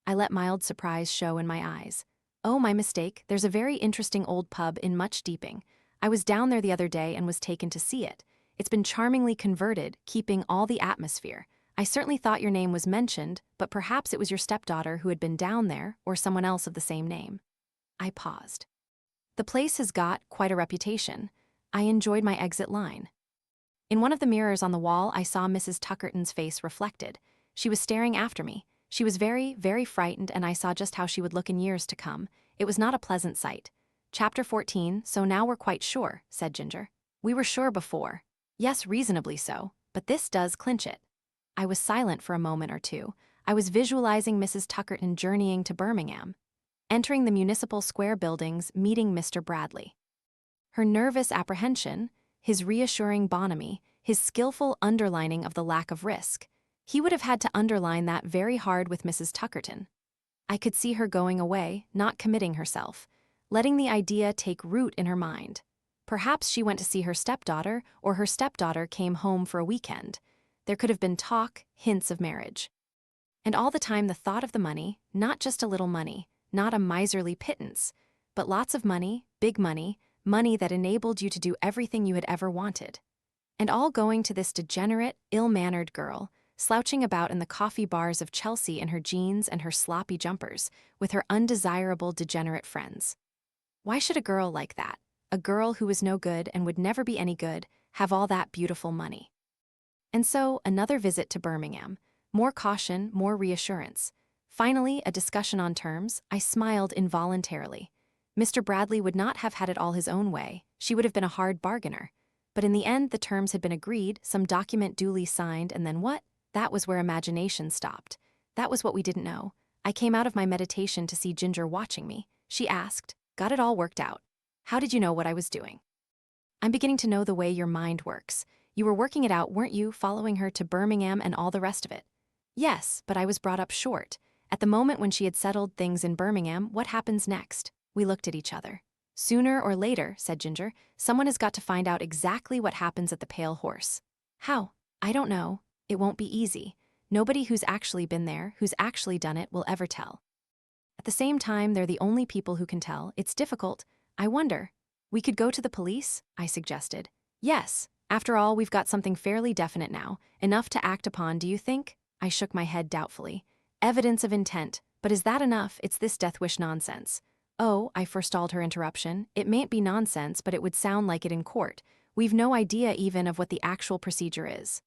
Speaker 1: I let mild surprise show in my eyes. "Oh, my mistake, there's a very interesting old pub in Much Deeping. I was down there the other day and was taken to see it. It's been charmingly converted, keeping all the atmosphere. I certainly thought your name was mentioned, but perhaps it was your stepdaughter who had been down there, or someone else of the same name." I paused. The place has got quite a reputation. I enjoyed my exit line. In one of the mirrors on the wall, I saw Mrs. Tuckerton's face reflected. She was staring after me. She was very, very frightened, and I saw just how she would look in years to come. It was not a pleasant sight. "Chapter 14, so now we're quite sure," said Ginger. "We were sure before." "Yes, reasonably so, but this does clinch it." I was silent for a moment or two. I was visualizing Mrs. Tuckerton journeying to Birmingham, entering the municipal square buildings, meeting Mr. Bradley. Her nervous apprehension, his reassuring bonhomie, his skillful underlining of the lack of risk. He would have had to underline that very hard with Mrs. Tuckerton. I could see her going away, not committing herself, letting the idea take root in her mind. Perhaps she went to see her stepdaughter, or her stepdaughter came home for a weekend. There could have been talk, hints of marriage. And all the time the thought of the money, not just a little money, not a miserly pittance, but lots of money, big money, money that enabled you to do everything you had ever wanted. And all going to this degenerate, ill-mannered girl, slouching about in the coffee bars of Chelsea in her jeans and her sloppy jumpers, with her undesirable degenerate friends. Why should a girl like that, a girl who was no good and would never be any good, have all that beautiful money? And so, another visit to Birmingham. More caution, more reassurance. Finally, a discussion on terms. I smiled involuntarily. Mr. Bradley would not have had it all his own way. She would have been a hard bargainer. But in the end, the terms had been agreed, some document duly signed, and then what? That was where imagination stopped. That was what we didn't know. I came out of my meditation to see Ginger watching me. She asked, "Got it all worked out? How did you know what I was doing?" "I'm beginning to know the way your mind works. You were working it out, weren't you, following her to Birmingham and all the rest of it?" "Yes, but I was brought up short. At the moment when she had settled things in Birmingham, what happens next?" We looked at each other. "Sooner or later," said Ginger, "someone has got to find out exactly what happens at the Pale Horse." "How?" "I don't know. It won't be easy. Nobody who's actually been there, who's actually done it, will ever tell. At the same time, they're the only people who can tell. It's difficult. I wonder. We could go to the police?" I suggested. "Yes. After all, we've got something fairly definite now. Enough to act upon, do you think?" I shook my head doubtfully. "Evidence of intent. But is that enough? It's this death wish nonsense." "Oh," I forestalled her interruption, "it mayn't be nonsense, but it would sound like it in court. We've no idea even of what the actual procedure is."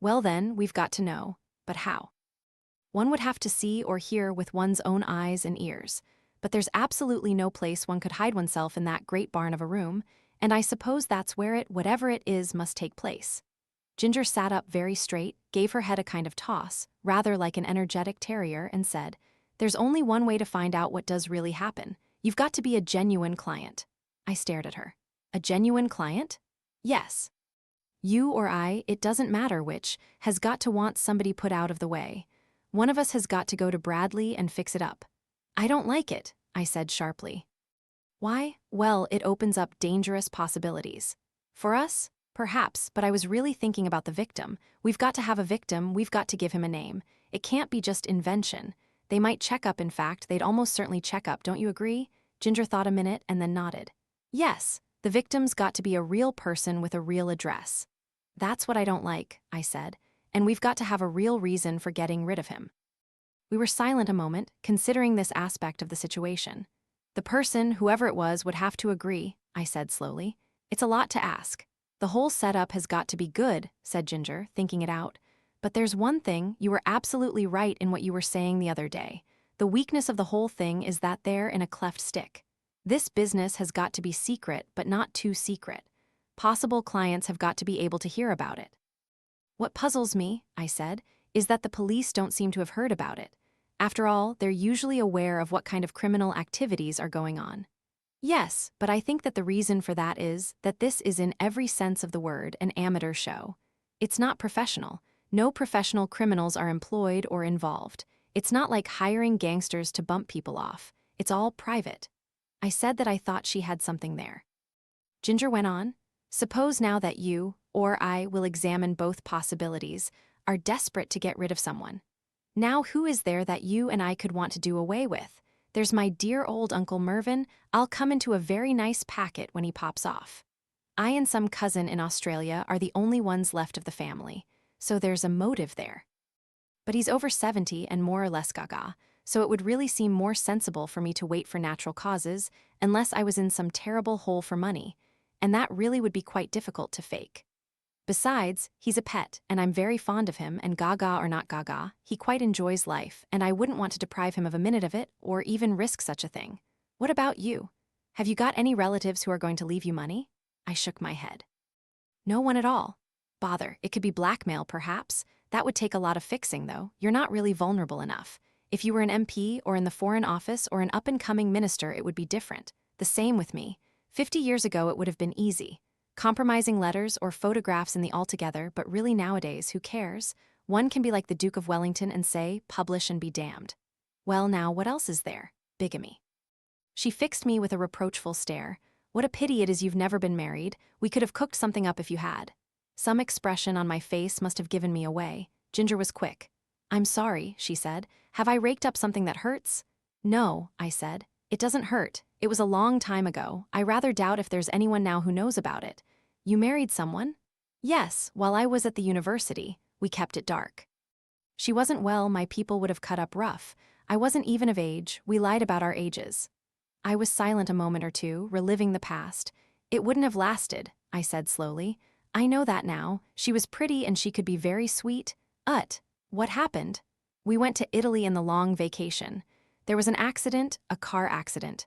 Speaker 1: "Well then, we've got to know. But how?" "One would have to see or hear with one's own eyes and ears. But there's absolutely no place one could hide oneself in that great barn of a room, and I suppose that's where it, whatever it is, must take place." Ginger sat up very straight, gave her head a kind of toss, rather like an energetic terrier, and said, "There's only one way to find out what does really happen. You've got to be a genuine client." I stared at her. "A genuine client?" "Yes. You or I, it doesn't matter which, has got to want somebody put out of the way. One of us has got to go to Bradley and fix it up." "I don't like it," I said sharply. "Why? Well, it opens up dangerous possibilities. For us? Perhaps, but I was really thinking about the victim. We've got to have a victim, we've got to give him a name. It can't be just invention. They might check up, in fact, they'd almost certainly check up, don't you agree?" Ginger thought a minute and then nodded. "Yes, the victim's got to be a real person with a real address." "That's what I don't like," I said, "and we've got to have a real reason for getting rid of him." We were silent a moment, considering this aspect of the situation. "The person, whoever it was, would have to agree," I said slowly. "It's a lot to ask." "The whole setup has got to be good," said Ginger, thinking it out. "But there's one thing, you were absolutely right in what you were saying the other day. The weakness of the whole thing is that they're in a cleft stick. This business has got to be secret, but not too secret. Possible clients have got to be able to hear about it." "What puzzles me," I said, "is that the police don't seem to have heard about it. After all, they're usually aware of what kind of criminal activities are going on." Yes, but I think that the reason for that is that this is in every sense of the word an amateur show. It's not professional. No professional criminals are employed or involved. It's not like hiring gangsters to bump people off. It's all private. I said that I thought she had something there. Ginger went on, suppose now that you, or I will examine both possibilities, are desperate to get rid of someone. Now who is there that you and I could want to do away with? There's my dear old Uncle Mervyn. I'll come into a very nice packet when he pops off. I and some cousin in Australia are the only ones left of the family, so there's a motive there. But he's over 70 and more or less gaga, so it would really seem more sensible for me to wait for natural causes unless I was in some terrible hole for money, and that really would be quite difficult to fake. Besides, he's a pet, and I'm very fond of him, and gaga or not gaga, he quite enjoys life, and I wouldn't want to deprive him of a minute of it or even risk such a thing. What about you? Have you got any relatives who are going to leave you money? I shook my head. No one at all. Bother, it could be blackmail, perhaps. That would take a lot of fixing, though. You're not really vulnerable enough. If you were an MP or in the Foreign Office or an up-and-coming minister, it would be different. The same with me. 50 years ago, it would have been easy. Compromising letters or photographs in the altogether, but really nowadays, who cares? One can be like the Duke of Wellington and say, publish and be damned. Well now, what else is there? Bigamy. She fixed me with a reproachful stare. What a pity it is you've never been married. We could have cooked something up if you had. Some expression on my face must have given me away. Ginger was quick. I'm sorry, she said. Have I raked up something that hurts? No, I said. It doesn't hurt. It was a long time ago. I rather doubt if there's anyone now who knows about it. You married someone? Yes, while I was at the university. We kept it dark. She wasn't well, my people would have cut up rough. I wasn't even of age. We lied about our ages. I was silent a moment or two, reliving the past. It wouldn't have lasted, I said slowly. I know that now. She was pretty and she could be very sweet. What happened? We went to Italy in the long vacation. There was an accident, a car accident.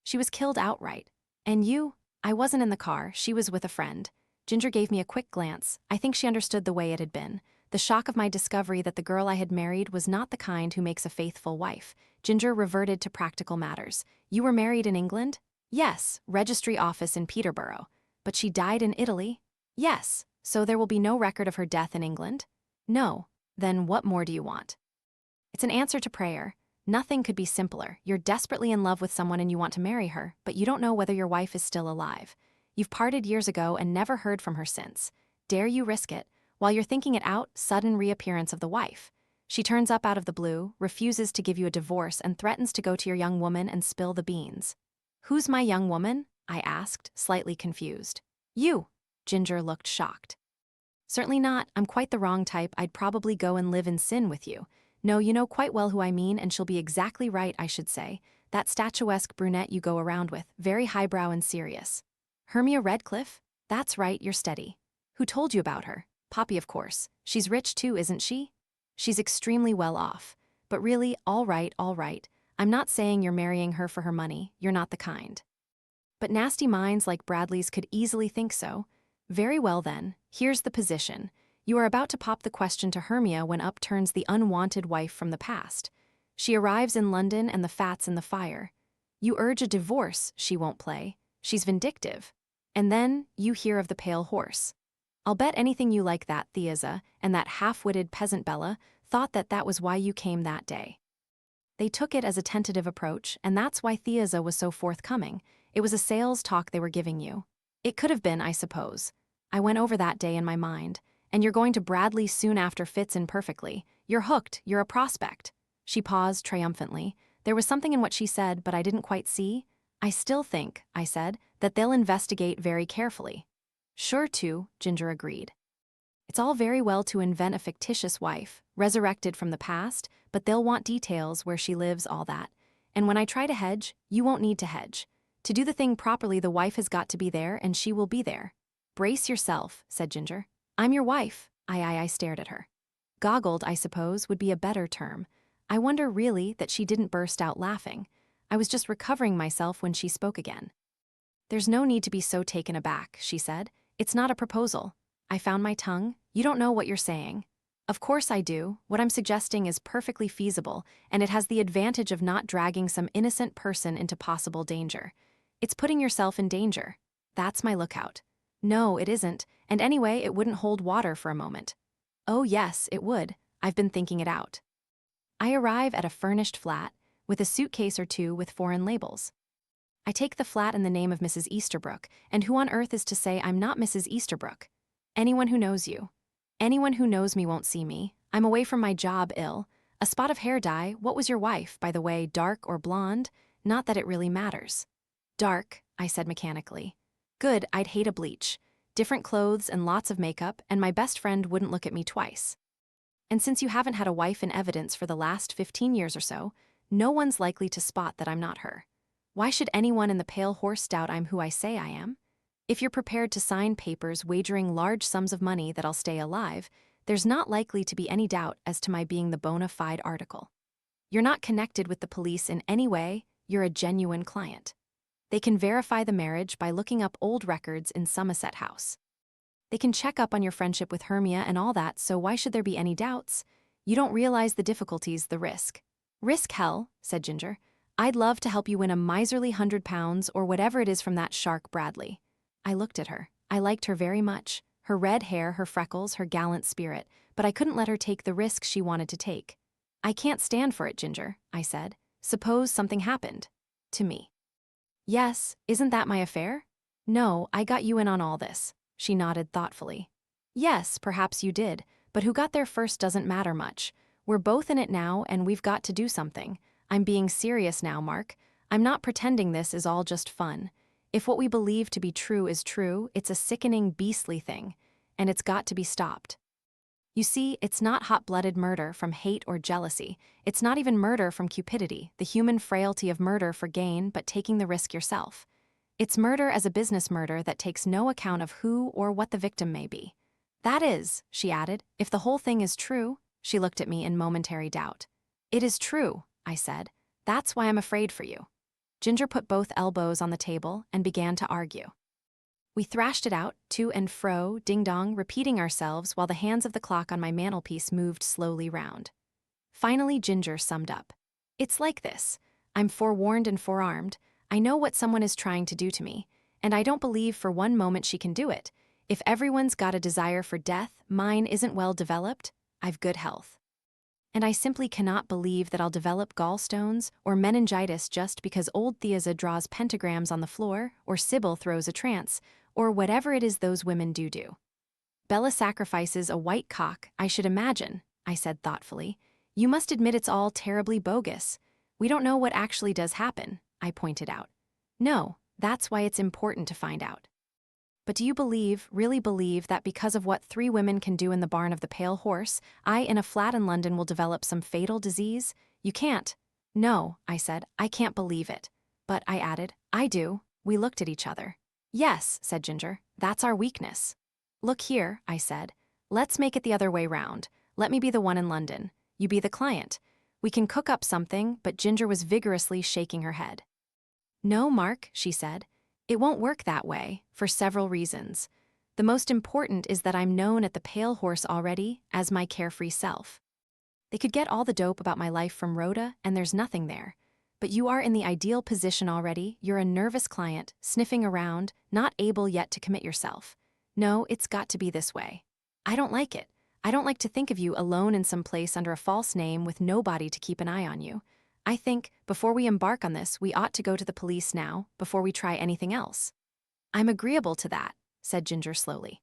Speaker 1: She was killed outright. And you? I wasn't in the car, she was with a friend. Ginger gave me a quick glance. I think she understood the way it had been. The shock of my discovery that the girl I had married was not the kind who makes a faithful wife. Ginger reverted to practical matters. You were married in England? Yes, registry office in Peterborough. But she died in Italy? Yes, so there will be no record of her death in England? No. Then what more do you want? It's an answer to prayer. Nothing could be simpler. You're desperately in love with someone and you want to marry her, but you don't know whether your wife is still alive. You've parted years ago and never heard from her since. Dare you risk it? While you're thinking it out, sudden reappearance of the wife. She turns up out of the blue, refuses to give you a divorce, and threatens to go to your young woman and spill the beans. Who's my young woman? I asked, slightly confused. You. Ginger looked shocked. Certainly not. I'm quite the wrong type. I'd probably go and live in sin with you. No, you know quite well who I mean, and she'll be exactly right, I should say. That statuesque brunette you go around with, very highbrow and serious. Hermia Redcliffe? That's right, you're steady. Who told you about her? Poppy, of course. She's rich too, isn't she? She's extremely well off. But really, all right. I'm not saying you're marrying her for her money. You're not the kind. But nasty minds like Bradley's could easily think so. Very well then, here's the position. You are about to pop the question to Hermia when up turns the unwanted wife from the past. She arrives in London and the fat's in the fire. You urge a divorce, she won't play. She's vindictive. And then you hear of the pale horse. I'll bet anything you like that Theiza and that half-witted peasant Bella thought that that was why you came that day. They took it as a tentative approach, and that's why Theiza was so forthcoming. It was a sales talk they were giving you. It could have been, I suppose. I went over that day in my mind. And you're going to Bradley soon after fits in perfectly. You're hooked, you're a prospect. She paused triumphantly. There was something in what she said, but I didn't quite see. I still think, I said, that they'll investigate very carefully. Sure to, Ginger agreed. It's all very well to invent a fictitious wife, resurrected from the past, but they'll want details, where she lives, all that. And when I try to hedge, you won't need to hedge. To do the thing properly, the wife has got to be there, and she will be there. Brace yourself, said Ginger. I'm your wife. I stared at her. Goggled, I suppose, would be a better term. I wonder really that she didn't burst out laughing. I was just recovering myself when she spoke again. There's no need to be so taken aback, she said. It's not a proposal. I found my tongue. You don't know what you're saying. Of course I do. What I'm suggesting is perfectly feasible, and it has the advantage of not dragging some innocent person into possible danger. It's putting yourself in danger. That's my lookout. No, it isn't, and anyway, it wouldn't hold water for a moment. Oh yes, it would. I've been thinking it out. I arrive at a furnished flat, with a suitcase or two with foreign labels. I take the flat in the name of Mrs. Easterbrook, and who on earth is to say I'm not Mrs. Easterbrook? Anyone who knows you. Anyone who knows me won't see me. I'm away from my job ill. A spot of hair dye. What was your wife, by the way, dark or blonde? Not that it really matters. Dark, I said mechanically. Good, I'd hate a bleach. Different clothes and lots of makeup, and my best friend wouldn't look at me twice. And since you haven't had a wife in evidence for the last 15 years or so, no one's likely to spot that I'm not her. Why should anyone in the Pale Horse doubt I'm who I say I am? If you're prepared to sign papers wagering large sums of money that I'll stay alive, there's not likely to be any doubt as to my being the bona fide article. You're not connected with the police in any way, you're a genuine client. They can verify the marriage by looking up old records in Somerset House. They can check up on your friendship with Hermia and all that, so why should there be any doubts? You don't realize the difficulties, the risk. Risk hell, said Ginger. I'd love to help you win a miserly £100 or whatever it is from that shark Bradley. I looked at her. I liked her very much. Her red hair, her freckles, her gallant spirit, but I couldn't let her take the risk she wanted to take. I can't stand for it, Ginger, I said. Suppose something happened. To me. Yes, isn't that my affair? No, I got you in on all this. She nodded thoughtfully. Yes, perhaps you did, but who got there first doesn't matter much. We're both in it now, and we've got to do something. I'm being serious now, Mark. I'm not pretending this is all just fun. If what we believe to be true is true, it's a sickening, beastly thing, and it's got to be stopped. You see, it's not hot-blooded murder from hate or jealousy. It's not even murder from cupidity, the human frailty of murder for gain but taking the risk yourself. It's murder as a business murder that takes no account of who or what the victim may be. That is, she added, if the whole thing is true. She looked at me in momentary doubt. It is true, I said. That's why I'm afraid for you. Ginger put both elbows on the table and began to argue. We thrashed it out, to and fro, ding-dong, repeating ourselves while the hands of the clock on my mantelpiece moved slowly round. Finally, Ginger summed up. It's like this. I'm forewarned and forearmed. I know what someone is trying to do to me, and I don't believe for one moment she can do it. If everyone's got a desire for death, mine isn't well developed. I've good health. And I simply cannot believe that I'll develop gallstones or meningitis just because old Theaza draws pentagrams on the floor or Sybil throws a trance, or whatever it is those women do. Bella sacrifices a white cock, I should imagine, I said thoughtfully. You must admit it's all terribly bogus. We don't know what actually does happen, I pointed out. No, that's why it's important to find out. But do you believe, really believe, that because of what 3 women can do in the barn of the Pale Horse, I in a flat in London will develop some fatal disease? You can't. No, I said, I can't believe it. But, I added, I do. We looked at each other. Yes, said Ginger, that's our weakness. Look here, I said. Let's make it the other way round. Let me be the one in London. You be the client. We can cook up something, but Ginger was vigorously shaking her head. No, Mark, she said. It won't work that way, for several reasons. The most important is that I'm known at the Pale Horse already as my carefree self. They could get all the dope about my life from Rhoda, and there's nothing there. But you are in the ideal position already. You're a nervous client, sniffing around, not able yet to commit yourself. No, it's got to be this way. I don't like it. I don't like to think of you alone in some place under a false name with nobody to keep an eye on you. I think, before we embark on this, we ought to go to the police now, before we try anything else. I'm agreeable to that, said Ginger slowly.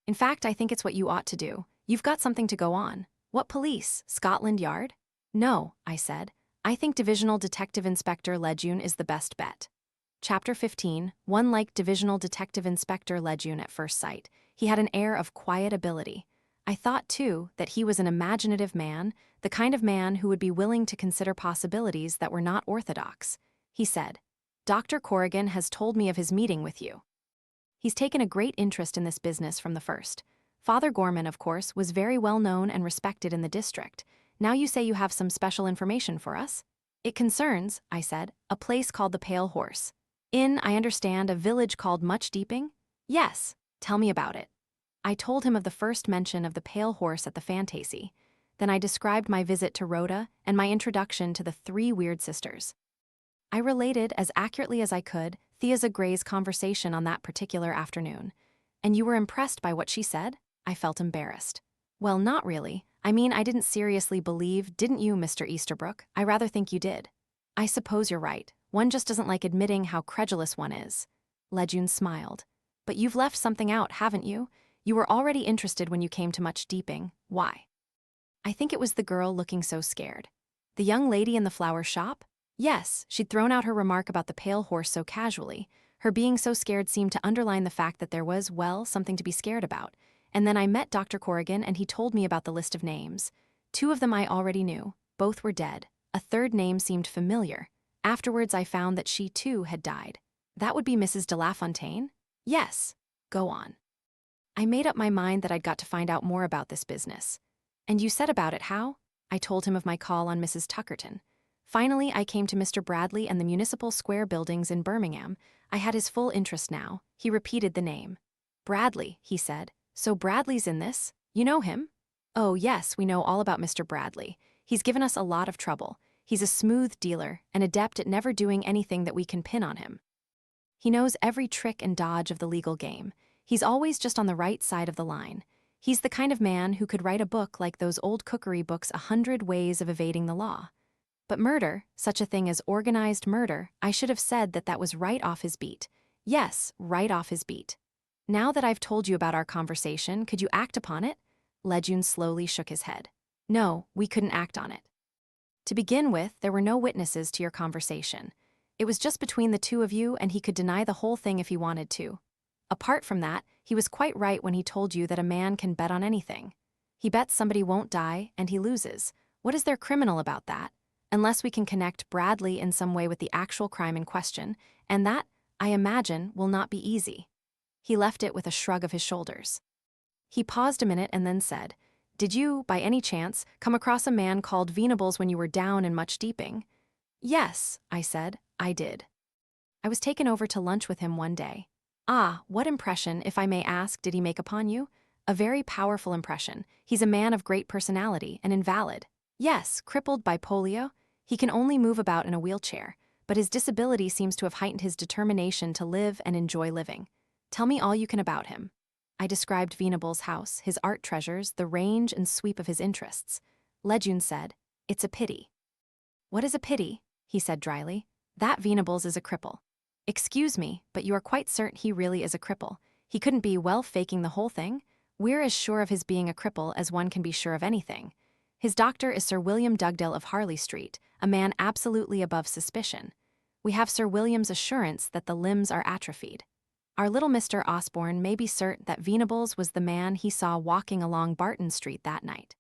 Speaker 1: In fact, I think it's what you ought to do. You've got something to go on. What police? Scotland Yard? No, I said. I think Divisional Detective Inspector Lejeune is the best bet. Chapter 15, one liked Divisional Detective Inspector Lejeune at first sight. He had an air of quiet ability. I thought, too, that he was an imaginative man, the kind of man who would be willing to consider possibilities that were not orthodox. He said, Dr. Corrigan has told me of his meeting with you. He's taken a great interest in this business from the first. Father Gorman, of course, was very well known and respected in the district. Now you say you have some special information for us? It concerns, I said, a place called the Pale Horse. In, I understand, a village called Much Deeping? Yes, tell me about it. I told him of the first mention of the Pale Horse at the Fantasy. Then I described my visit to Rhoda and my introduction to the 3 weird sisters. I related, as accurately as I could, Thea Gray's conversation on that particular afternoon. And you were impressed by what she said? I felt embarrassed. Well, not really. I mean, I didn't seriously believe, didn't you, Mr. Easterbrook? I rather think you did. I suppose you're right. One just doesn't like admitting how credulous one is. Lejeune smiled. But you've left something out, haven't you? You were already interested when you came to much deeping. Why? I think it was the girl looking so scared. The young lady in the flower shop? Yes, she'd thrown out her remark about the pale horse so casually. Her being so scared seemed to underline the fact that there was, well, something to be scared about. And then I met Dr. Corrigan and he told me about the list of names. 2 of them I already knew. Both were dead. A third name seemed familiar. Afterwards I found that she too had died. That would be Mrs. de La Fontaine? Yes. Go on. I made up my mind that I'd got to find out more about this business. And you said about it how? I told him of my call on Mrs. Tuckerton. Finally, I came to Mr. Bradley and the Municipal Square buildings in Birmingham. I had his full interest now. He repeated the name. Bradley, he said. So Bradley's in this? You know him? Oh, yes, we know all about Mr. Bradley. He's given us a lot of trouble. He's a smooth dealer, an adept at never doing anything that we can pin on him. He knows every trick and dodge of the legal game. He's always just on the right side of the line. He's the kind of man who could write a book like those old cookery books, 100 Ways of Evading the Law. But murder, such a thing as organized murder, I should have said that that was right off his beat. Yes, right off his beat. Now that I've told you about our conversation, could you act upon it? Lejeune slowly shook his head. No, we couldn't act on it. To begin with, there were no witnesses to your conversation. It was just between the 2 of you and he could deny the whole thing if he wanted to. Apart from that, he was quite right when he told you that a man can bet on anything. He bets somebody won't die and he loses. What is there criminal about that? Unless we can connect Bradley in some way with the actual crime in question, and that, I imagine, will not be easy. He left it with a shrug of his shoulders. He paused a minute and then said, Did you, by any chance, come across a man called Venables when you were down and much deeping? Yes, I said, I did. I was taken over to lunch with him one day. Ah, what impression, if I may ask, did he make upon you? A very powerful impression. He's a man of great personality, an invalid. Yes, crippled by polio. He can only move about in a wheelchair, but his disability seems to have heightened his determination to live and enjoy living. Tell me all you can about him. I described Venables' house, his art treasures, the range and sweep of his interests. Lejeune said, It's a pity. What is a pity? He said dryly. That Venables is a cripple. Excuse me, but you are quite certain he really is a cripple. He couldn't be, well, faking the whole thing? We're as sure of his being a cripple as one can be sure of anything. His doctor is Sir William Dugdale of Harley Street, a man absolutely above suspicion. We have Sir William's assurance that the limbs are atrophied. Our little Mr. Osborne may be certain that Venables was the man he saw walking along Barton Street that night.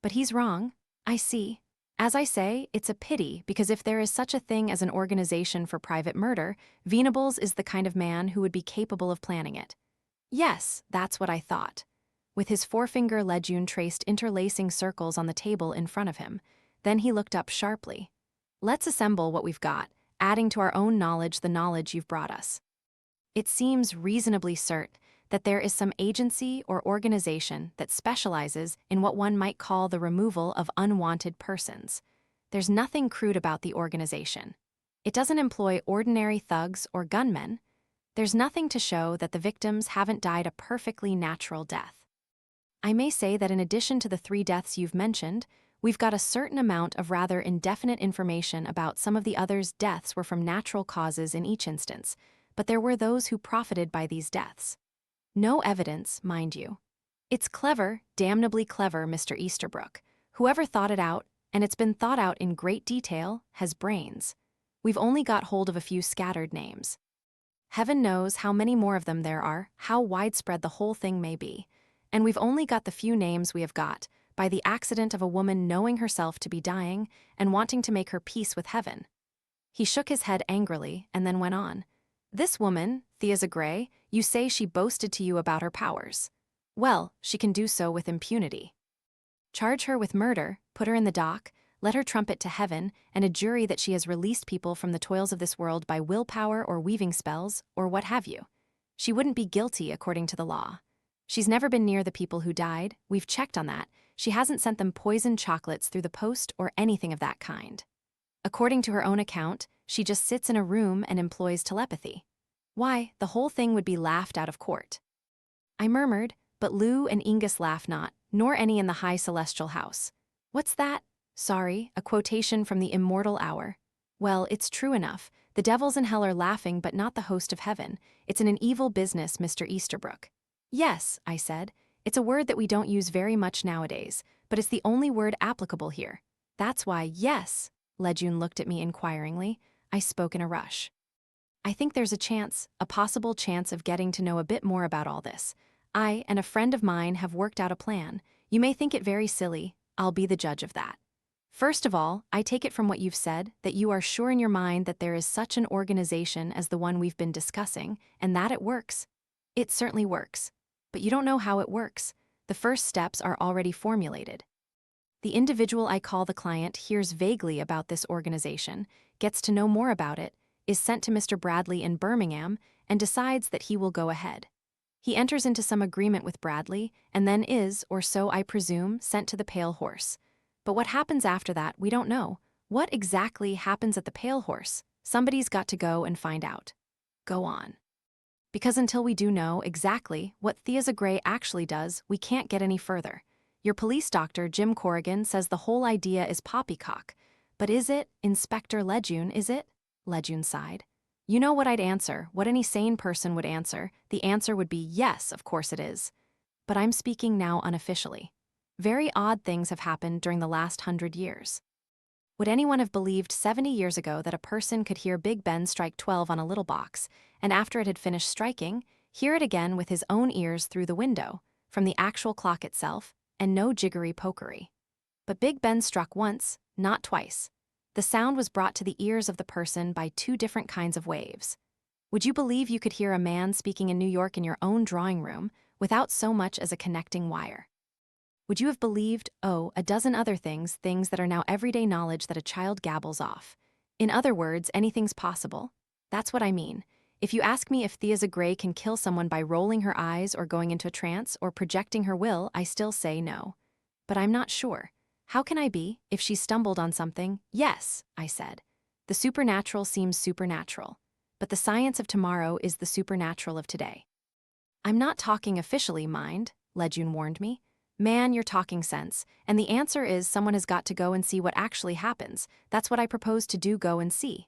Speaker 1: But he's wrong. I see. As I say, it's a pity because if there is such a thing as an organization for private murder, Venables is the kind of man who would be capable of planning it. Yes, that's what I thought. With his forefinger, Lejeune traced interlacing circles on the table in front of him. Then he looked up sharply. Let's assemble what we've got, adding to our own knowledge the knowledge you've brought us. It seems reasonably certain that there is some agency or organization that specializes in what one might call the removal of unwanted persons. There's nothing crude about the organization. It doesn't employ ordinary thugs or gunmen. There's nothing to show that the victims haven't died a perfectly natural death. I may say that in addition to the 3 deaths you've mentioned, we've got a certain amount of rather indefinite information about some of the others' deaths were from natural causes in each instance, but there were those who profited by these deaths. No evidence, mind you. It's clever, damnably clever, Mr. Easterbrook. Whoever thought it out, and it's been thought out in great detail, has brains. We've only got hold of a few scattered names. Heaven knows how many more of them there are, how widespread the whole thing may be. And we've only got the few names we have got, by the accident of a woman knowing herself to be dying and wanting to make her peace with heaven. He shook his head angrily and then went on. This woman, Thea Gray, you say she boasted to you about her powers. Well, she can do so with impunity. Charge her with murder, put her in the dock, let her trumpet to heaven, and a jury that she has released people from the toils of this world by willpower or weaving spells, or what have you. She wouldn't be guilty according to the law. She's never been near the people who died. We've checked on that. She hasn't sent them poisoned chocolates through the post or anything of that kind. According to her own account, She just sits in a room and employs telepathy. Why, the whole thing would be laughed out of court. I murmured, but Lou and Ingus laugh not, nor any in the high celestial house. What's that? Sorry, a quotation from the immortal hour. Well, it's true enough. The devils in hell are laughing, but not the host of heaven. It's an evil business, Mr. Easterbrook. Yes, I said. It's a word that we don't use very much nowadays, but it's the only word applicable here. That's why, yes, Lejeune looked at me inquiringly. I spoke in a rush. I think there's a possible chance of getting to know a bit more about all this. I and a friend of mine have worked out a plan. You may think it very silly. I'll be the judge of that. First of all, I take it from what you've said that you are sure in your mind that there is such an organization as the one we've been discussing, and that it works. It certainly works. But you don't know how it works. The first steps are already formulated. The individual I call the client hears vaguely about this organization, gets to know more about it, is sent to Mr. Bradley in Birmingham, and decides that he will go ahead. He enters into some agreement with Bradley, and then is, or so I presume, sent to the Pale Horse. But what happens after that, we don't know. What exactly happens at the Pale Horse? Somebody's got to go and find out. Go on. Because until we do know exactly what Thea Gray actually does, we can't get any further. Your police doctor, Jim Corrigan, says the whole idea is poppycock. But is it, Inspector Lejeune, is it? Lejeune sighed. You know what I'd answer, what any sane person would answer. The answer would be yes, of course it is. But I'm speaking now unofficially. Very odd things have happened during the last 100 years. Would anyone have believed 70 years ago that a person could hear Big Ben strike 12 on a little box, and after it had finished striking, hear it again with his own ears through the window, from the actual clock itself, and no jiggery-pokery? But Big Ben struck once, not twice. The sound was brought to the ears of the person by two different kinds of waves. Would you believe you could hear a man speaking in New York in your own drawing room without so much as a connecting wire? Would you have believed, a dozen other things that are now everyday knowledge that a child gabbles off? In other words, anything's possible. That's what I mean. If you ask me if Thea Gray can kill someone by rolling her eyes or going into a trance or projecting her will, I still say no. But I'm not sure. How can I be, if she stumbled on something? Yes, I said. The supernatural seems supernatural. But the science of tomorrow is the supernatural of today. I'm not talking officially, mind, Lejeune warned me. Man, you're talking sense, and the answer is someone has got to go and see what actually happens. That's what I propose to do, go and see.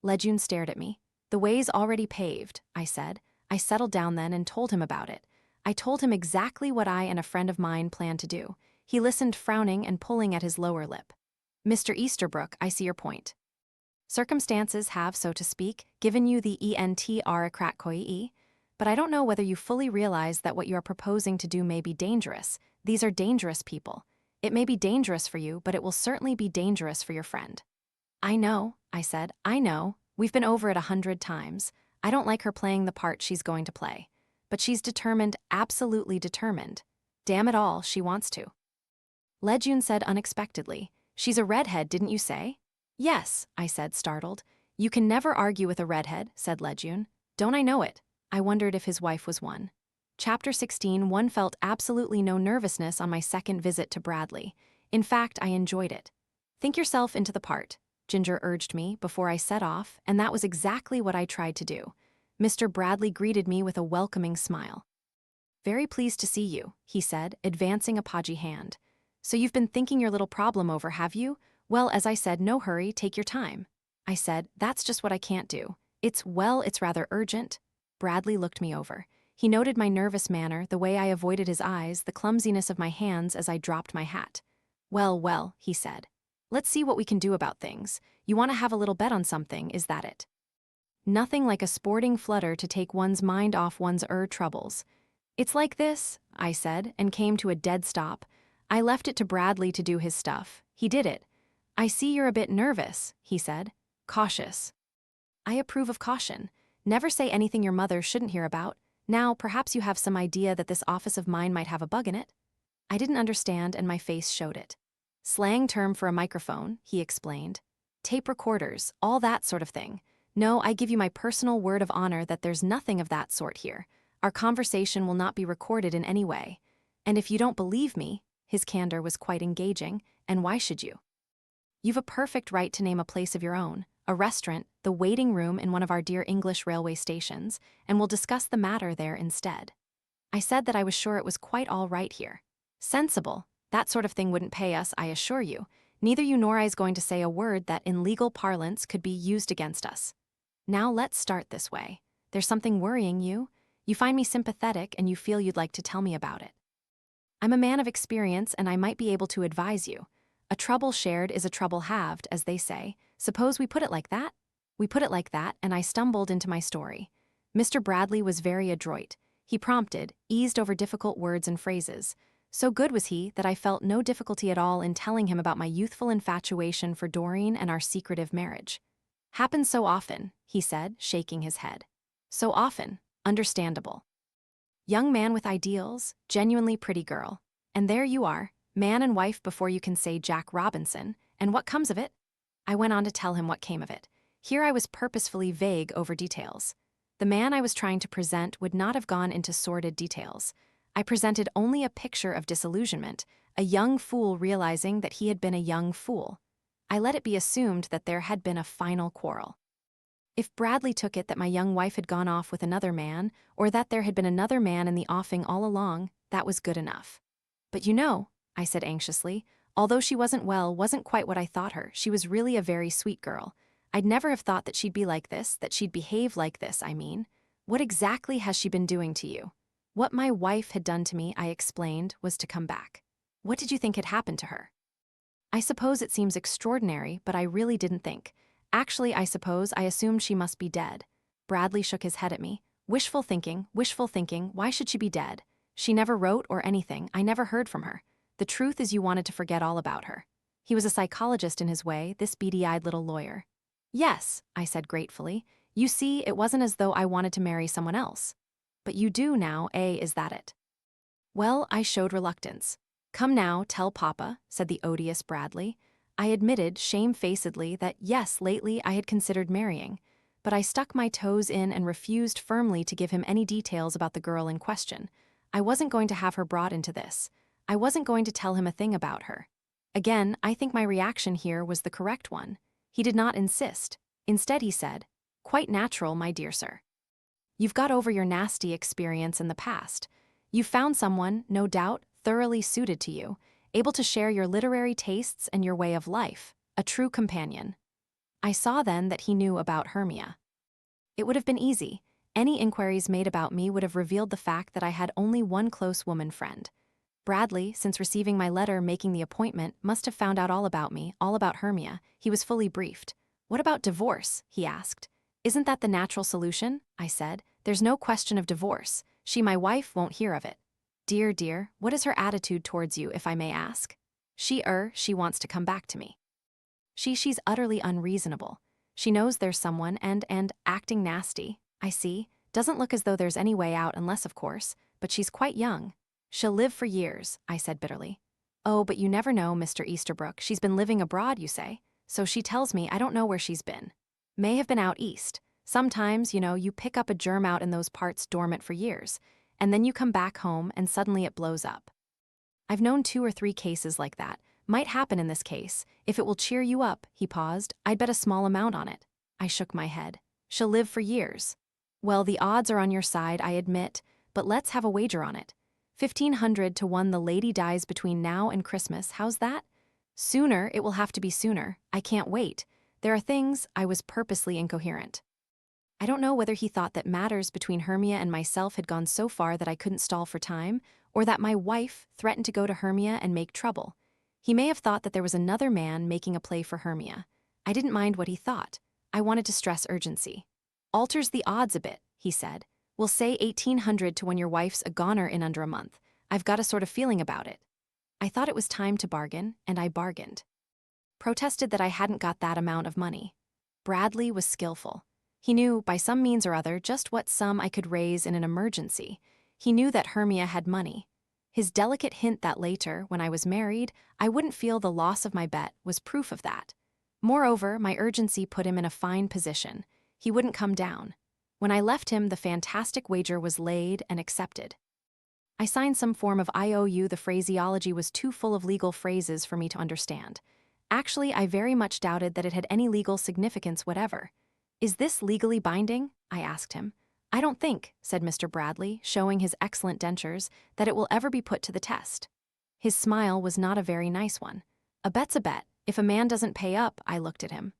Speaker 1: Lejeune stared at me. The way's already paved, I said. I settled down then and told him about it. I told him exactly what I and a friend of mine planned to do. He listened, frowning and pulling at his lower lip. Mr. Easterbrook, I see your point. Circumstances have, so to speak, given you the entracratkoi, but I don't know whether you fully realize that what you are proposing to do may be dangerous. These are dangerous people. It may be dangerous for you, but it will certainly be dangerous for your friend. I know, I said, I know. We've been over it 100 times. I don't like her playing the part she's going to play. But she's determined, absolutely determined. Damn it all, she wants to. Lejeune said unexpectedly, she's a redhead, didn't you say? Yes, I said, startled. You can never argue with a redhead, said Lejeune. Don't I know it? I wondered if his wife was one. Chapter 16. One felt absolutely no nervousness on my second visit to Bradley. In fact, I enjoyed it. Think yourself into the part, Ginger urged me before I set off, and that was exactly what I tried to do. Mr. Bradley greeted me with a welcoming smile. Very pleased to see you, he said, advancing a podgy hand. So you've been thinking your little problem over, have you? Well, as I said, no hurry, take your time. I said, that's just what I can't do. It's rather urgent. Bradley looked me over. He noted my nervous manner, the way I avoided his eyes, the clumsiness of my hands as I dropped my hat. Well, he said. Let's see what we can do about things. You want to have a little bet on something, is that it? Nothing like a sporting flutter to take one's mind off one's troubles. It's like this, I said, and came to a dead stop. I left it to Bradley to do his stuff. He did it. I see you're a bit nervous, he said. Cautious. I approve of caution. Never say anything your mother shouldn't hear about. Now, perhaps you have some idea that this office of mine might have a bug in it? I didn't understand, and my face showed it. Slang term for a microphone, he explained. Tape recorders, all that sort of thing. No, I give you my personal word of honor that there's nothing of that sort here. Our conversation will not be recorded in any way. And if you don't believe me, his candor was quite engaging, and why should you? You've a perfect right to name a place of your own, a restaurant, the waiting room in one of our dear English railway stations, and we'll discuss the matter there instead. I said that I was sure it was quite all right here. Sensible. That sort of thing wouldn't pay us, I assure you. Neither you nor I is going to say a word that in legal parlance could be used against us. Now let's start this way. There's something worrying you. You find me sympathetic and you feel you'd like to tell me about it. I'm a man of experience and I might be able to advise you. A trouble shared is a trouble halved, as they say. Suppose we put it like that? We put it like that, and I stumbled into my story. Mr. Bradley was very adroit. He prompted, eased over difficult words and phrases. So good was he that I felt no difficulty at all in telling him about my youthful infatuation for Doreen and our secretive marriage. Happens so often, he said, shaking his head. So often, understandable. Young man with ideals, genuinely pretty girl. And there you are, man and wife before you can say Jack Robinson, and what comes of it? I went on to tell him what came of it. Here I was purposefully vague over details. The man I was trying to present would not have gone into sordid details. I presented only a picture of disillusionment, a young fool realizing that he had been a young fool. I let it be assumed that there had been a final quarrel. If Bradley took it that my young wife had gone off with another man, or that there had been another man in the offing all along, that was good enough. But you know, I said anxiously, although she wasn't quite what I thought her, she was really a very sweet girl. I'd never have thought that she'd be like this, that she'd behave like this, I mean. What exactly has she been doing to you? What my wife had done to me, I explained, was to come back. What did you think had happened to her? I suppose it seems extraordinary, but I really didn't think. Actually, I assumed she must be dead. Bradley shook his head at me. Wishful thinking, why should she be dead? She never wrote or anything, I never heard from her. The truth is you wanted to forget all about her. He was a psychologist in his way, this beady-eyed little lawyer. Yes, I said gratefully. You see, it wasn't as though I wanted to marry someone else. But you do now, is that it? Well, I showed reluctance. Come now, tell Papa, said the odious Bradley. I admitted, shamefacedly, that yes, lately I had considered marrying, but I stuck my toes in and refused firmly to give him any details about the girl in question. I wasn't going to have her brought into this. I wasn't going to tell him a thing about her. Again, I think my reaction here was the correct one. He did not insist. Instead, he said, "Quite natural, my dear sir. You've got over your nasty experience in the past. You've found someone, no doubt, thoroughly suited to you, able to share your literary tastes and your way of life, a true companion." I saw then that he knew about Hermia. It would have been easy. Any inquiries made about me would have revealed the fact that I had only one close woman friend. Bradley, since receiving my letter making the appointment, must have found out all about me, all about Hermia. He was fully briefed. What about divorce? He asked. Isn't that the natural solution? I said. There's no question of divorce. She, my wife, won't hear of it. Dear, what is her attitude towards you, if I may ask? She wants to come back to me. She's utterly unreasonable. She knows there's someone and acting nasty, I see. Doesn't look as though there's any way out unless, of course, but she's quite young. She'll live for years, I said bitterly. Oh, but you never know, Mr. Easterbrook. She's been living abroad, you say? So she tells me. I don't know where she's been. May have been out east. Sometimes, you pick up a germ out in those parts dormant for years, and then you come back home and suddenly it blows up. I've known 2 or 3 cases like that. Might happen in this case. If it will cheer you up, he paused, I'd bet a small amount on it. I shook my head. She'll live for years. Well, the odds are on your side, I admit, but let's have a wager on it. 1,500 to 1 the lady dies between now and Christmas, how's that? Sooner, it will have to be sooner. I can't wait. There are things. I was purposely incoherent. I don't know whether he thought that matters between Hermia and myself had gone so far that I couldn't stall for time, or that my wife threatened to go to Hermia and make trouble. He may have thought that there was another man making a play for Hermia. I didn't mind what he thought. I wanted to stress urgency. Alters the odds a bit, he said. We'll say 1,800 to 1 your wife's a goner in under a month. I've got a sort of feeling about it. I thought it was time to bargain, and I bargained. Protested that I hadn't got that amount of money. Bradley was skillful. He knew, by some means or other, just what sum I could raise in an emergency. He knew that Hermia had money. His delicate hint that later, when I was married, I wouldn't feel the loss of my bet was proof of that. Moreover, my urgency put him in a fine position. He wouldn't come down. When I left him, the fantastic wager was laid and accepted. I signed some form of IOU. The phraseology was too full of legal phrases for me to understand. Actually, I very much doubted that it had any legal significance whatever. Is this legally binding? I asked him. I don't think, said Mr. Bradley, showing his excellent dentures, that it will ever be put to the test. His smile was not a very nice one. A bet's a bet. If a man doesn't pay up, I looked at him.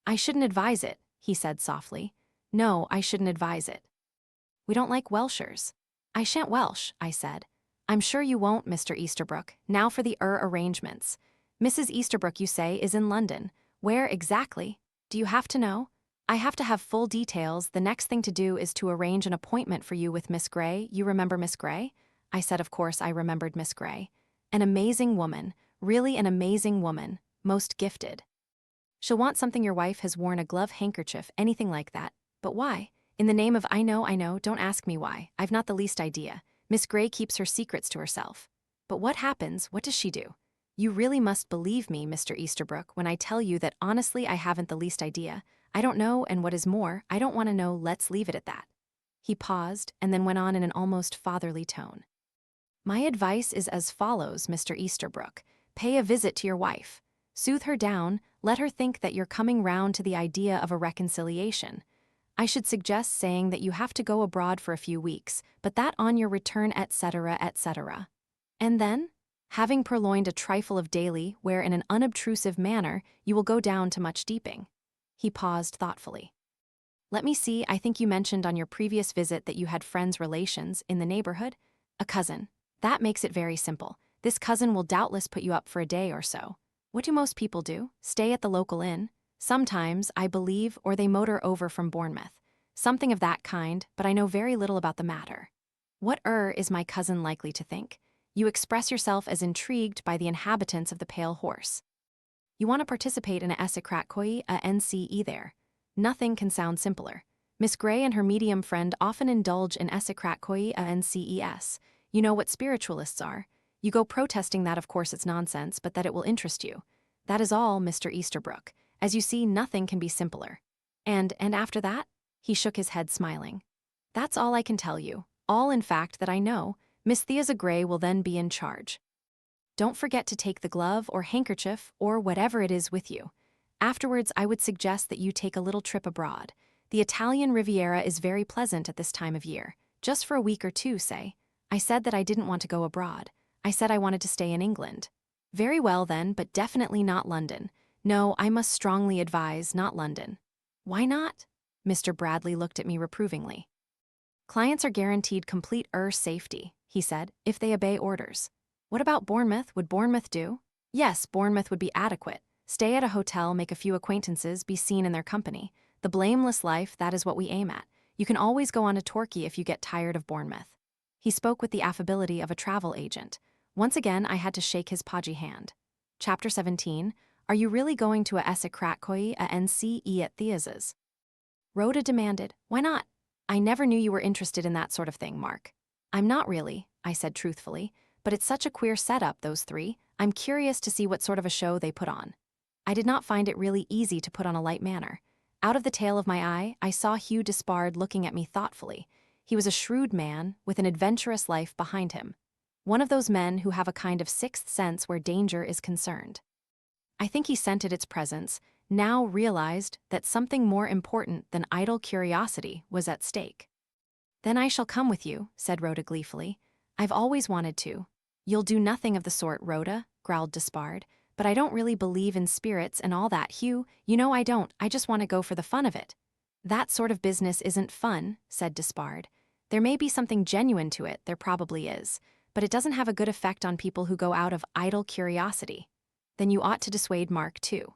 Speaker 1: I shouldn't advise it, he said softly. No, I shouldn't advise it. We don't like Welshers. I shan't Welsh, I said. I'm sure you won't, Mr. Easterbrook. Now for the arrangements. Mrs. Easterbrook, you say, is in London. Where exactly? Do you have to know? I have to have full details. The next thing to do is to arrange an appointment for you with Miss Gray. You remember Miss Gray? I said of course I remembered Miss Gray. An amazing woman, really an amazing woman, most gifted. She'll want something your wife has worn, a glove, handkerchief, anything like that. But why? In the name of I know, don't ask me why. I've not the least idea. Miss Gray keeps her secrets to herself. But what happens? What does she do? You really must believe me, Mr. Easterbrook, when I tell you that honestly I haven't the least idea. I don't know, and what is more, I don't want to know. Let's leave it at that. He paused, and then went on in an almost fatherly tone. My advice is as follows, Mr. Easterbrook. Pay a visit to your wife. Soothe her down, let her think that you're coming round to the idea of a reconciliation. I should suggest saying that you have to go abroad for a few weeks, but that on your return, etc., etc. And then, having purloined a trifle of daily, where in an unobtrusive manner you will go down to much deeping. He paused thoughtfully. Let me see, I think you mentioned on your previous visit that you had friends, relations, in the neighborhood? A cousin. That makes it very simple. This cousin will doubtless put you up for a day or so. What do most people do? Stay at the local inn? Sometimes, I believe, or they motor over from Bournemouth. Something of that kind, but I know very little about the matter. What is my cousin likely to think? You express yourself as intrigued by the inhabitants of the Pale Horse. You want to participate in a Essekrakoi, a NCE there. Nothing can sound simpler. Miss Gray and her medium friend often indulge in Essekrakoi, a NCES. You know what spiritualists are. You go protesting that of course it's nonsense, but that it will interest you. That is all, Mr. Easterbrook. As you see, nothing can be simpler. And after that? He shook his head, smiling. That's all I can tell you. All, in fact, that I know. Miss Thea Gray will then be in charge. Don't forget to take the glove or handkerchief or whatever it is with you. Afterwards, I would suggest that you take a little trip abroad. The Italian Riviera is very pleasant at this time of year. Just for a week or two, say. I said that I didn't want to go abroad. I said I wanted to stay in England. Very well then, but definitely not London. No, I must strongly advise not London. Why not? Mr. Bradley looked at me reprovingly. Clients are guaranteed complete safety, he said, if they obey orders. What about Bournemouth? Would Bournemouth do? Yes, Bournemouth would be adequate. Stay at a hotel, make a few acquaintances, be seen in their company. The blameless life, that is what we aim at. You can always go on to Torquay if you get tired of Bournemouth. He spoke with the affability of a travel agent. Once again, I had to shake his podgy hand. Chapter 17. Are you really going to a Essekrakoi, a NCE at Thea's? Rhoda demanded. Why not? I never knew you were interested in that sort of thing, Mark. I'm not really, I said truthfully, but it's such a queer setup, those three. I'm curious to see what sort of a show they put on. I did not find it really easy to put on a light manner. Out of the tail of my eye, I saw Hugh Despard looking at me thoughtfully. He was a shrewd man, with an adventurous life behind him. One of those men who have a kind of sixth sense where danger is concerned. I think he scented its presence, now realized that something more important than idle curiosity was at stake. Then I shall come with you, said Rhoda gleefully. I've always wanted to. You'll do nothing of the sort, Rhoda, growled Despard. But I don't really believe in spirits and all that, Hugh. You know I don't. I just want to go for the fun of it. That sort of business isn't fun, said Despard. There may be something genuine to it, there probably is, but it doesn't have a good effect on people who go out of idle curiosity. Then you ought to dissuade Mark, too.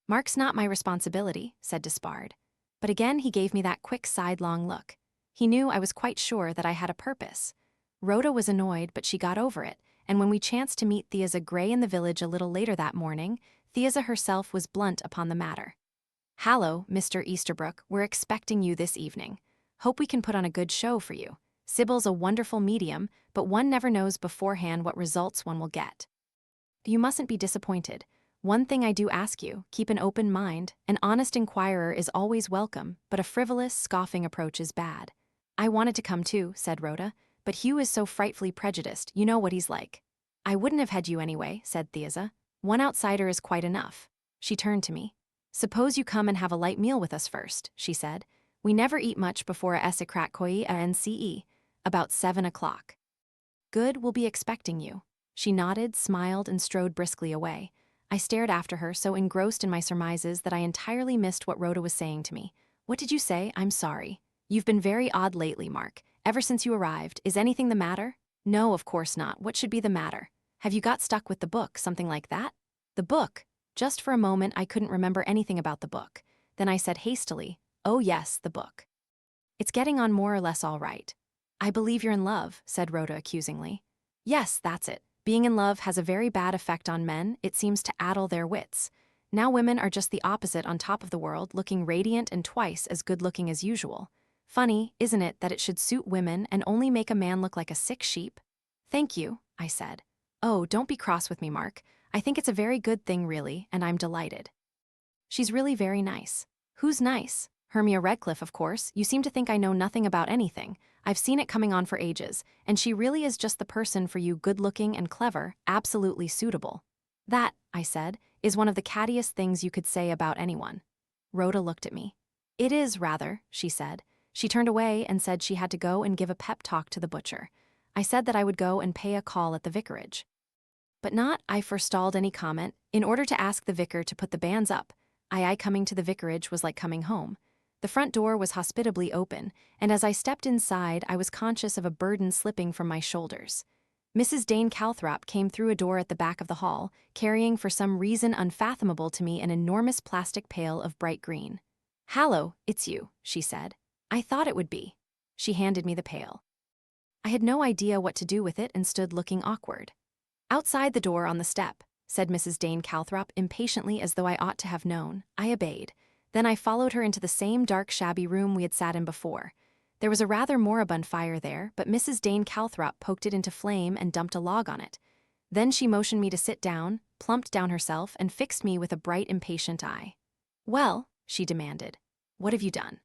Speaker 1: Mark's not my responsibility, said Despard. But again he gave me that quick sidelong look. He knew I was quite sure that I had a purpose. Rhoda was annoyed, but she got over it, and when we chanced to meet Thea Gray in the village a little later that morning, Thea herself was blunt upon the matter. Hallo, Mr. Easterbrook, we're expecting you this evening. Hope we can put on a good show for you. Sybil's a wonderful medium, but one never knows beforehand what results one will get. You mustn't be disappointed. One thing I do ask you, keep an open mind. An honest inquirer is always welcome, but a frivolous, scoffing approach is bad. I wanted to come too, said Rhoda, but Hugh is so frightfully prejudiced, you know what he's like. I wouldn't have had you anyway, said Thea. One outsider is quite enough. She turned to me. Suppose you come and have a light meal with us first, she said. We never eat much before a esikrat nce, about 7 o'clock. Good, we'll be expecting you. She nodded, smiled, and strode briskly away. I stared after her, so engrossed in my surmises that I entirely missed what Rhoda was saying to me. What did you say? I'm sorry. You've been very odd lately, Mark. Ever since you arrived. Is anything the matter? No, of course not. What should be the matter? Have you got stuck with the book, something like that? The book? Just for a moment, I couldn't remember anything about the book. Then I said hastily, oh yes, the book. It's getting on more or less all right. I believe you're in love, said Rhoda accusingly. Yes, that's it. Being in love has a very bad effect on men. It seems to addle their wits. Now women are just the opposite on top of the world, looking radiant and twice as good-looking as usual. Funny, isn't it, that it should suit women and only make a man look like a sick sheep? Thank you, I said. Oh, don't be cross with me, Mark. I think it's a very good thing, really, and I'm delighted. She's really very nice. Who's nice? Hermia Redcliffe, of course. You seem to think I know nothing about anything. I've seen it coming on for ages, and she really is just the person for you, good-looking and clever, absolutely suitable. That, I said, is one of the cattiest things you could say about anyone. Rhoda looked at me. It is, rather, she said. She turned away and said she had to go and give a pep talk to the butcher. I said that I would go and pay a call at the vicarage. But not, I forestalled any comment, in order to ask the vicar to put the banns up. I coming to the vicarage was like coming home. The front door was hospitably open, and as I stepped inside, I was conscious of a burden slipping from my shoulders. Mrs. Dane Calthrop came through a door at the back of the hall, carrying for some reason unfathomable to me an enormous plastic pail of bright green. Hallo, it's you, she said. I thought it would be. She handed me the pail. I had no idea what to do with it and stood looking awkward. Outside the door on the step, said Mrs. Dane Calthrop impatiently as though I ought to have known. I obeyed. Then I followed her into the same dark, shabby room we had sat in before. There was a rather moribund fire there, but Mrs. Dane Calthrop poked it into flame and dumped a log on it. Then she motioned me to sit down, plumped down herself, and fixed me with a bright, impatient eye. Well, she demanded, what have you done?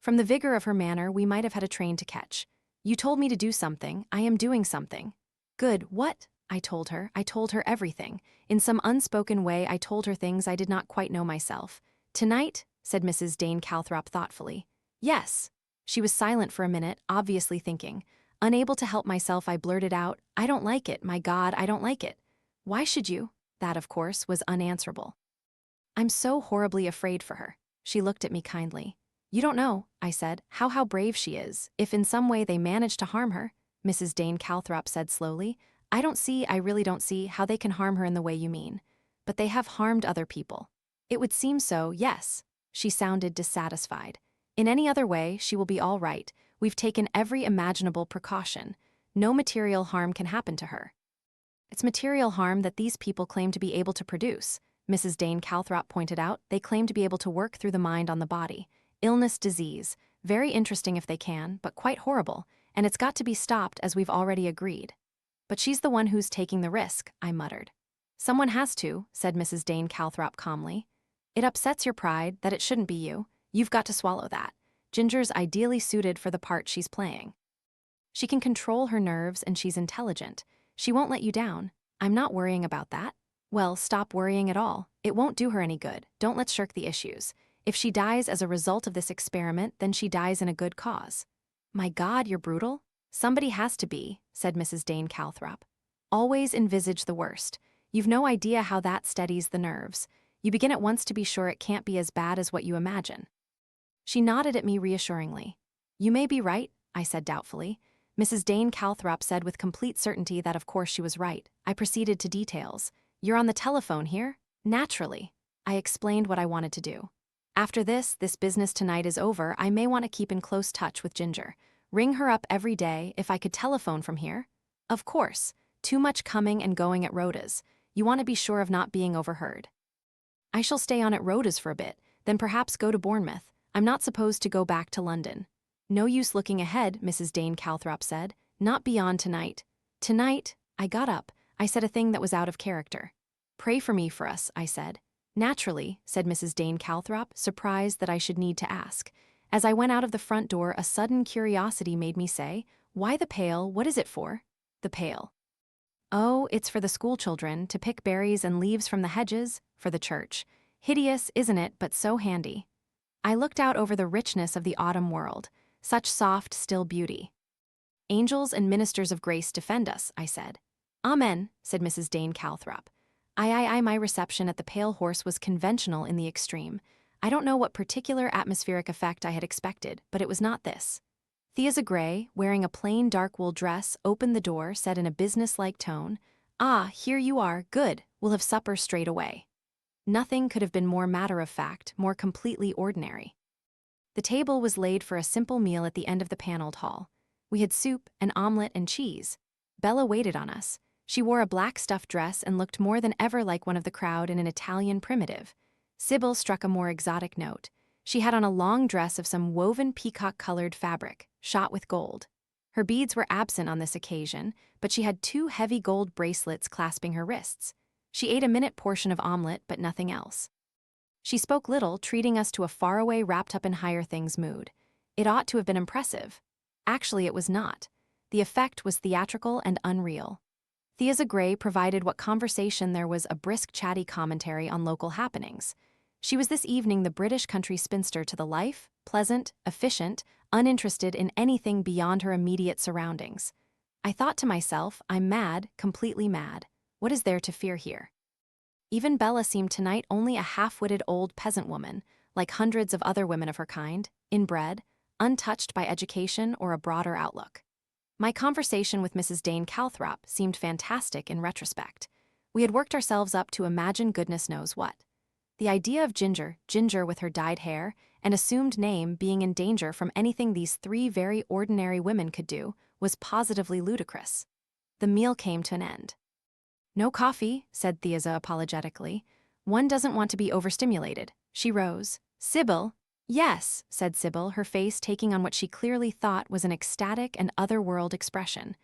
Speaker 1: From the vigor of her manner, we might have had a train to catch. You told me to do something. I am doing something. Good, what? I told her everything. In some unspoken way, I told her things I did not quite know myself. Tonight, said Mrs. Dane Calthrop thoughtfully. Yes. She was silent for a minute, obviously thinking. Unable to help myself, I blurted out, I don't like it, my God, I don't like it. Why should you? That, of course, was unanswerable. I'm so horribly afraid for her. She looked at me kindly. You don't know, I said, how brave she is. If in some way they manage to harm her, Mrs. Dane Calthrop said slowly, I really don't see how they can harm her in the way you mean. But they have harmed other people. It would seem so, yes. She sounded dissatisfied. In any other way, she will be all right. We've taken every imaginable precaution. No material harm can happen to her. It's material harm that these people claim to be able to produce, Mrs. Dane Calthrop pointed out. They claim to be able to work through the mind on the body. Illness, disease. Very interesting if they can, but quite horrible. And it's got to be stopped, as we've already agreed. But she's the one who's taking the risk, I muttered. Someone has to, said Mrs. Dane Calthrop calmly. It upsets your pride that it shouldn't be you. You've got to swallow that. Ginger's ideally suited for the part she's playing. She can control her nerves and she's intelligent. She won't let you down. I'm not worrying about that. Well, stop worrying at all. It won't do her any good. Don't let's shirk the issues. If she dies as a result of this experiment, then she dies in a good cause. My God, you're brutal. Somebody has to be, said Mrs. Dane Calthrop. Always envisage the worst. You've no idea how that steadies the nerves. You begin at once to be sure it can't be as bad as what you imagine. She nodded at me reassuringly. You may be right, I said doubtfully. Mrs. Dane Calthrop said with complete certainty that of course she was right. I proceeded to details. You're on the telephone here? Naturally. I explained what I wanted to do. After this business tonight is over, I may want to keep in close touch with Ginger. Ring her up every day if I could telephone from here. Of course. Too much coming and going at Rhoda's. You want to be sure of not being overheard. I shall stay on at Rhoda's for a bit, then perhaps go to Bournemouth. I'm not supposed to go back to London. No use looking ahead, Mrs. Dane Calthrop said. Not beyond tonight. Tonight, I got up. I said a thing that was out of character. Pray for me for us, I said. Naturally, said Mrs. Dane Calthrop, surprised that I should need to ask. As I went out of the front door, a sudden curiosity made me say, Why the pail? What is it for? The pail. Oh, it's for the schoolchildren, to pick berries and leaves from the hedges, for the church. Hideous, isn't it, but so handy. I looked out over the richness of the autumn world, such soft, still beauty. Angels and ministers of grace defend us, I said. Amen, said Mrs. Dane Calthrop. My reception at the Pale Horse was conventional in the extreme. I don't know what particular atmospheric effect I had expected, but it was not this. Thea Gray, wearing a plain dark wool dress, opened the door, said in a business-like tone, "Ah, here you are, good, we'll have supper straight away." Nothing could have been more matter-of-fact, more completely ordinary. The table was laid for a simple meal at the end of the paneled hall. We had soup, an omelet, and cheese. Bella waited on us. She wore a black stuff dress and looked more than ever like one of the crowd in an Italian primitive. Sybil struck a more exotic note. She had on a long dress of some woven peacock-colored fabric, shot with gold. Her beads were absent on this occasion, but she had 2 heavy gold bracelets clasping her wrists. She ate a minute portion of omelet, but nothing else. She spoke little, treating us to a faraway wrapped-up-in-higher-things mood. It ought to have been impressive. Actually, it was not. The effect was theatrical and unreal. Thea Gray provided what conversation there was a brisk, chatty commentary on local happenings. She was this evening the British country spinster to the life, pleasant, efficient, uninterested in anything beyond her immediate surroundings. I thought to myself, I'm mad, completely mad. What is there to fear here? Even Bella seemed tonight only a half-witted old peasant woman, like hundreds of other women of her kind, inbred, untouched by education or a broader outlook. My conversation with Mrs. Dane Calthrop seemed fantastic in retrospect. We had worked ourselves up to imagine goodness knows what. The idea of Ginger with her dyed hair, and assumed name being in danger from anything these 3 very ordinary women could do, was positively ludicrous. The meal came to an end. "No coffee," said Thea apologetically. "One doesn't want to be overstimulated." She rose. "Sybil." "Yes," said Sybil, her face taking on what she clearly thought was an ecstatic and otherworld expression.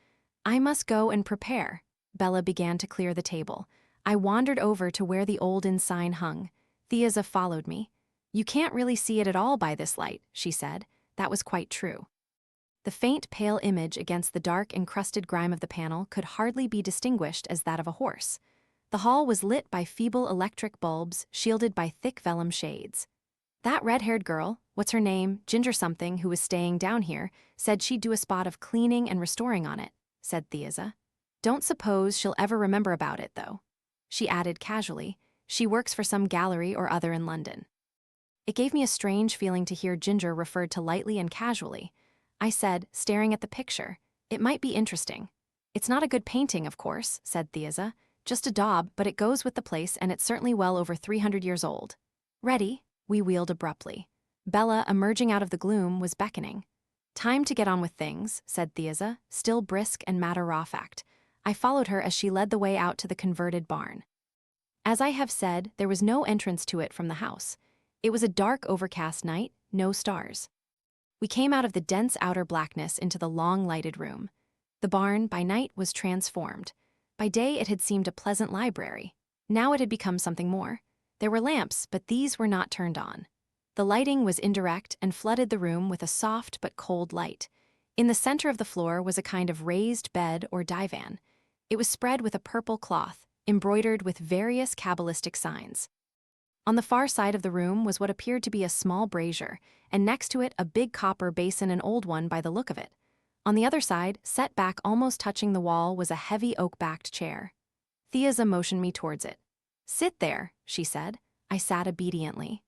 Speaker 1: "I must go and prepare." Bella began to clear the table. I wandered over to where the old inn sign hung. Thea followed me. "You can't really see it at all by this light," she said. That was quite true. The faint, pale image against the dark, encrusted grime of the panel could hardly be distinguished as that of a horse. The hall was lit by feeble electric bulbs, shielded by thick vellum shades. "That red-haired girl, what's her name, Ginger something, who was staying down here, said she'd do a spot of cleaning and restoring on it," said Thea. "Don't suppose she'll ever remember about it, though." She added casually, "She works for some gallery or other in London." It gave me a strange feeling to hear Ginger referred to lightly and casually. I said, staring at the picture, "It might be interesting." "It's not a good painting, of course," said Thea. "Just a daub, but it goes with the place and it's certainly well over 300 years old." "Ready?" We wheeled abruptly. Bella, emerging out of the gloom, was beckoning. "Time to get on with things," said Thea, still brisk and matter-of-fact. I followed her as she led the way out to the converted barn. As I have said, there was no entrance to it from the house. It was a dark, overcast night, no stars. We came out of the dense outer blackness into the long lighted room. The barn, by night, was transformed. By day it had seemed a pleasant library. Now it had become something more. There were lamps, but these were not turned on. The lighting was indirect and flooded the room with a soft but cold light. In the center of the floor was a kind of raised bed or divan. It was spread with a purple cloth, embroidered with various Kabbalistic signs. On the far side of the room was what appeared to be a small brazier, and next to it a big copper basin, an old one by the look of it. On the other side, set back almost touching the wall, was a heavy oak-backed chair. Thea motioned me towards it. "Sit there," she said. I sat obediently.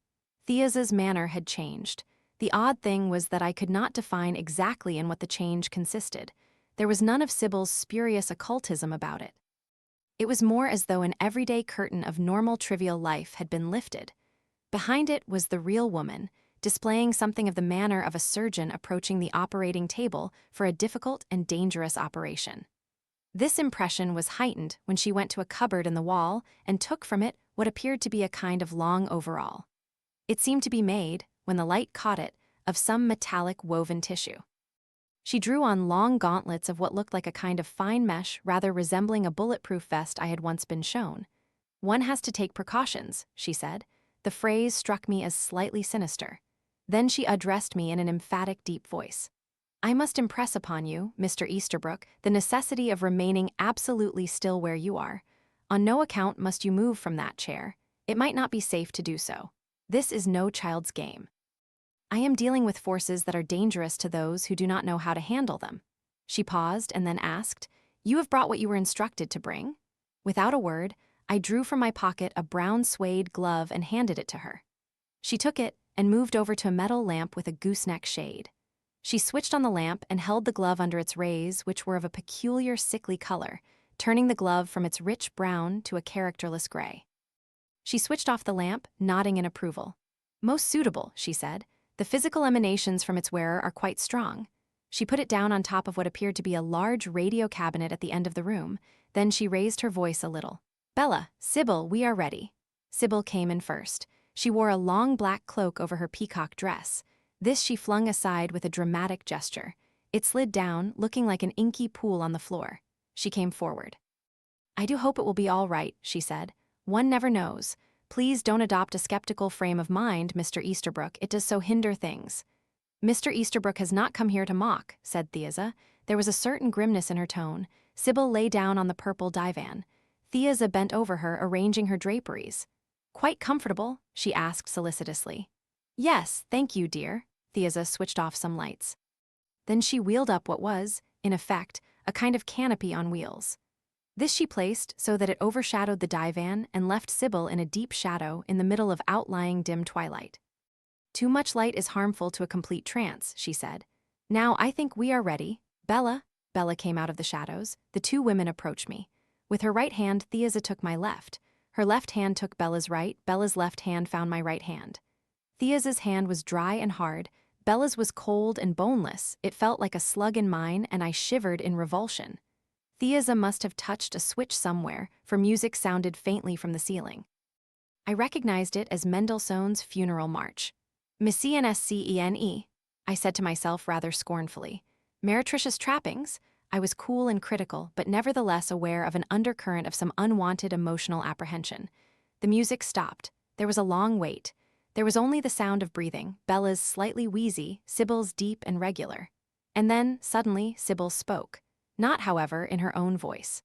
Speaker 1: Thea's manner had changed. The odd thing was that I could not define exactly in what the change consisted. There was none of Sybil's spurious occultism about it. It was more as though an everyday curtain of normal trivial life had been lifted. Behind it was the real woman, displaying something of the manner of a surgeon approaching the operating table for a difficult and dangerous operation. This impression was heightened when she went to a cupboard in the wall and took from it what appeared to be a kind of long overall. It seemed to be made, when the light caught it, of some metallic woven tissue. She drew on long gauntlets of what looked like a kind of fine mesh rather resembling a bulletproof vest I had once been shown. "One has to take precautions," she said. The phrase struck me as slightly sinister. Then she addressed me in an emphatic, deep voice. "I must impress upon you, Mr. Easterbrook, the necessity of remaining absolutely still where you are. On no account must you move from that chair. It might not be safe to do so. This is no child's game. I am dealing with forces that are dangerous to those who do not know how to handle them. She paused and then asked, "You have brought what you were instructed to bring?" Without a word, I drew from my pocket a brown suede glove and handed it to her. She took it and moved over to a metal lamp with a gooseneck shade. She switched on the lamp and held the glove under its rays, which were of a peculiar sickly color, turning the glove from its rich brown to a characterless gray. She switched off the lamp, nodding in approval. "Most suitable," she said. "The physical emanations from its wearer are quite strong." She put it down on top of what appeared to be a large radio cabinet at the end of the room. Then she raised her voice a little. "Bella, Sybil, we are ready." Sybil came in first. She wore a long black cloak over her peacock dress. This she flung aside with a dramatic gesture. It slid down, looking like an inky pool on the floor. She came forward. "I do hope it will be all right," she said. "One never knows. Please don't adopt a skeptical frame of mind, Mr. Easterbrook. It does so hinder things." "Mr. Easterbrook has not come here to mock," said Theiza. There was a certain grimness in her tone. Sybil lay down on the purple divan. Theiza bent over her, arranging her draperies. "Quite comfortable?" she asked solicitously. "Yes, thank you, dear." Theiza switched off some lights. Then she wheeled up what was, in effect, a kind of canopy on wheels. This she placed so that it overshadowed the divan and left Sybil in a deep shadow in the middle of outlying dim twilight. "Too much light is harmful to a complete trance," she said. "Now I think we are ready. Bella." Bella came out of the shadows. The two women approached me. With her right hand, Theiza took my left. Her left hand took Bella's right. Bella's left hand found my right hand. Theiza's hand was dry and hard. Bella's was cold and boneless. It felt like a slug in mine, and I shivered in revulsion. Theiza must have touched a switch somewhere, for music sounded faintly from the ceiling. I recognized it as Mendelssohn's Funeral March. Messianscene, I said to myself rather scornfully. Meretricious trappings? I was cool and critical, but nevertheless aware of an undercurrent of some unwanted emotional apprehension. The music stopped. There was a long wait. There was only the sound of breathing, Bella's slightly wheezy, Sybil's deep and regular. And then, suddenly, Sybil spoke. Not, however, in her own voice.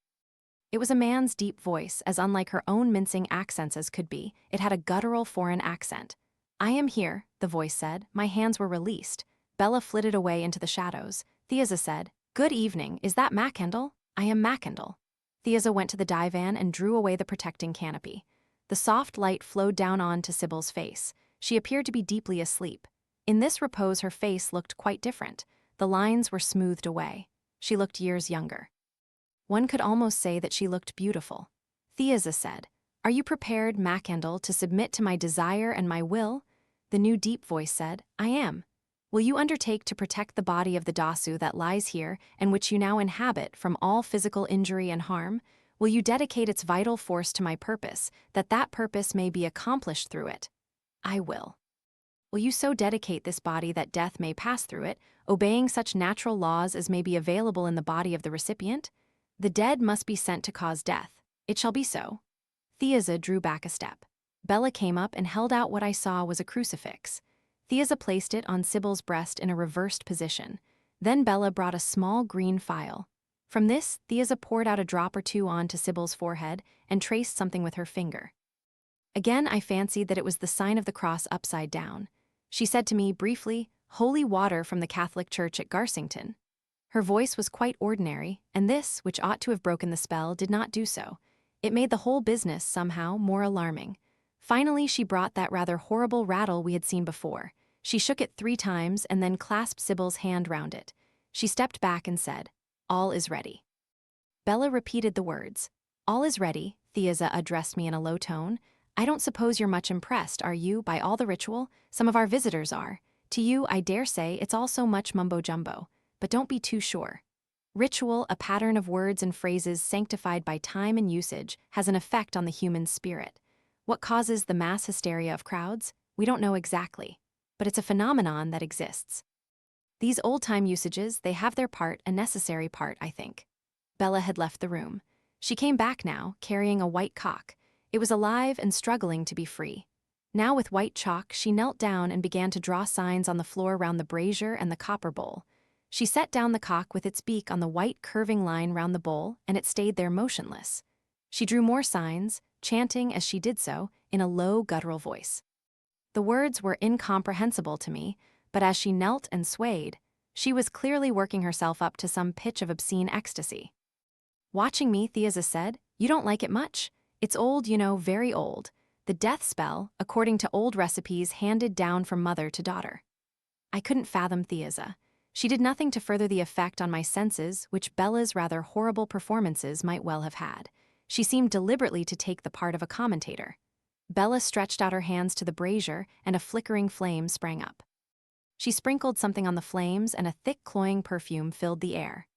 Speaker 1: It was a man's deep voice, as unlike her own mincing accents as could be. It had a guttural foreign accent. "I am here," the voice said. My hands were released. Bella flitted away into the shadows. Theiza said, "Good evening, is that Mackendall?" "I am Mackendall." Theiza went to the divan and drew away the protecting canopy. The soft light flowed down on to Sybil's face. She appeared to be deeply asleep. In this repose her face looked quite different. The lines were smoothed away. She looked years younger. One could almost say that she looked beautiful. Theiza said, "Are you prepared, Mackendall, to submit to my desire and my will?" The new deep voice said, "I am." "Will you undertake to protect the body of the Dasu that lies here and which you now inhabit from all physical injury and harm? Will you dedicate its vital force to my purpose, that that purpose may be accomplished through it?" "I will." "Will you so dedicate this body that death may pass through it, obeying such natural laws as may be available in the body of the recipient? The dead must be sent to cause death. It shall be so." Theiza drew back a step. Bella came up and held out what I saw was a crucifix. Theiza placed it on Sybil's breast in a reversed position. Then Bella brought a small green phial. From this, Theiza poured out a drop or two onto Sybil's forehead and traced something with her finger. Again I fancied that it was the sign of the cross upside down. She said to me briefly, "Holy water from the Catholic Church at Garsington." Her voice was quite ordinary, and this, which ought to have broken the spell, did not do so. It made the whole business, somehow, more alarming. Finally she brought that rather horrible rattle we had seen before. She shook it 3 times and then clasped Sybil's hand round it. She stepped back and said, "All is ready." Bella repeated the words. "All is ready," Theiza addressed me in a low tone. "I don't suppose you're much impressed, are you, by all the ritual? Some of our visitors are. To you, I dare say, it's all so much mumbo-jumbo. But don't be too sure. Ritual, a pattern of words and phrases sanctified by time and usage, has an effect on the human spirit. What causes the mass hysteria of crowds? We don't know exactly. But it's a phenomenon that exists. These old-time usages, they have their part, a necessary part, I think." Bella had left the room. She came back now, carrying a white cock. It was alive and struggling to be free. Now with white chalk, she knelt down and began to draw signs on the floor round the brazier and the copper bowl. She set down the cock with its beak on the white curving line round the bowl, and it stayed there motionless. She drew more signs, chanting as she did so, in a low, guttural voice. The words were incomprehensible to me, but as she knelt and swayed, she was clearly working herself up to some pitch of obscene ecstasy. Watching me, Thea said, "You don't like it much? It's old, you know, very old. The death spell, according to old recipes handed down from mother to daughter." I couldn't fathom Thea. She did nothing to further the effect on my senses which Bella's rather horrible performances might well have had. She seemed deliberately to take the part of a commentator. Bella stretched out her hands to the brazier, and a flickering flame sprang up. She sprinkled something on the flames, and a thick, cloying perfume filled the air.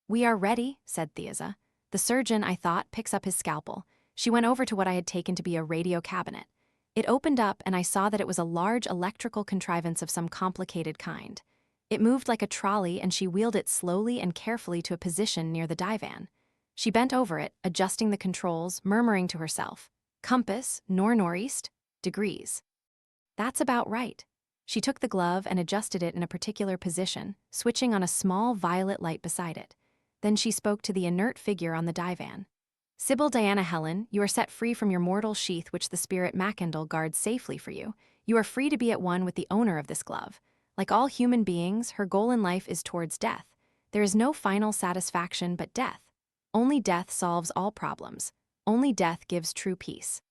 Speaker 1: "We are ready," said Thea. The surgeon, I thought, picks up his scalpel. She went over to what I had taken to be a radio cabinet. It opened up, and I saw that it was a large electrical contrivance of some complicated kind. It moved like a trolley, and she wheeled it slowly and carefully to a position near the divan. She bent over it, adjusting the controls, murmuring to herself, "Compass, northeast, degrees. That's about right." She took the glove and adjusted it in a particular position, switching on a small violet light beside it. Then she spoke to the inert figure on the divan. "Sybil Diana Helen, you are set free from your mortal sheath which the spirit Macandal guards safely for you. You are free to be at one with the owner of this glove. Like all human beings, her goal in life is towards death. There is no final satisfaction but death. Only death solves all problems. Only death gives true peace.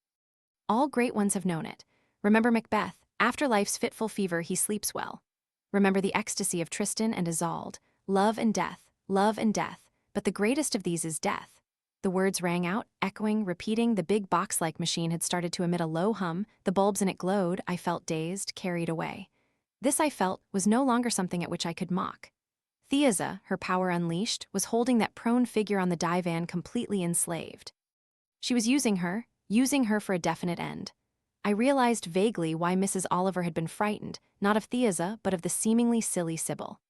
Speaker 1: All great ones have known it. Remember Macbeth, after life's fitful fever he sleeps well. Remember the ecstasy of Tristan and Isolde, love and death, but the greatest of these is death." The words rang out, echoing, repeating. The big box-like machine had started to emit a low hum, the bulbs in it glowed. I felt dazed, carried away. This, I felt, was no longer something at which I could mock. Thea, her power unleashed, was holding that prone figure on the divan completely enslaved. She was using her for a definite end. I realized vaguely why Mrs. Oliver had been frightened, not of Thea, but of the seemingly silly Sybil.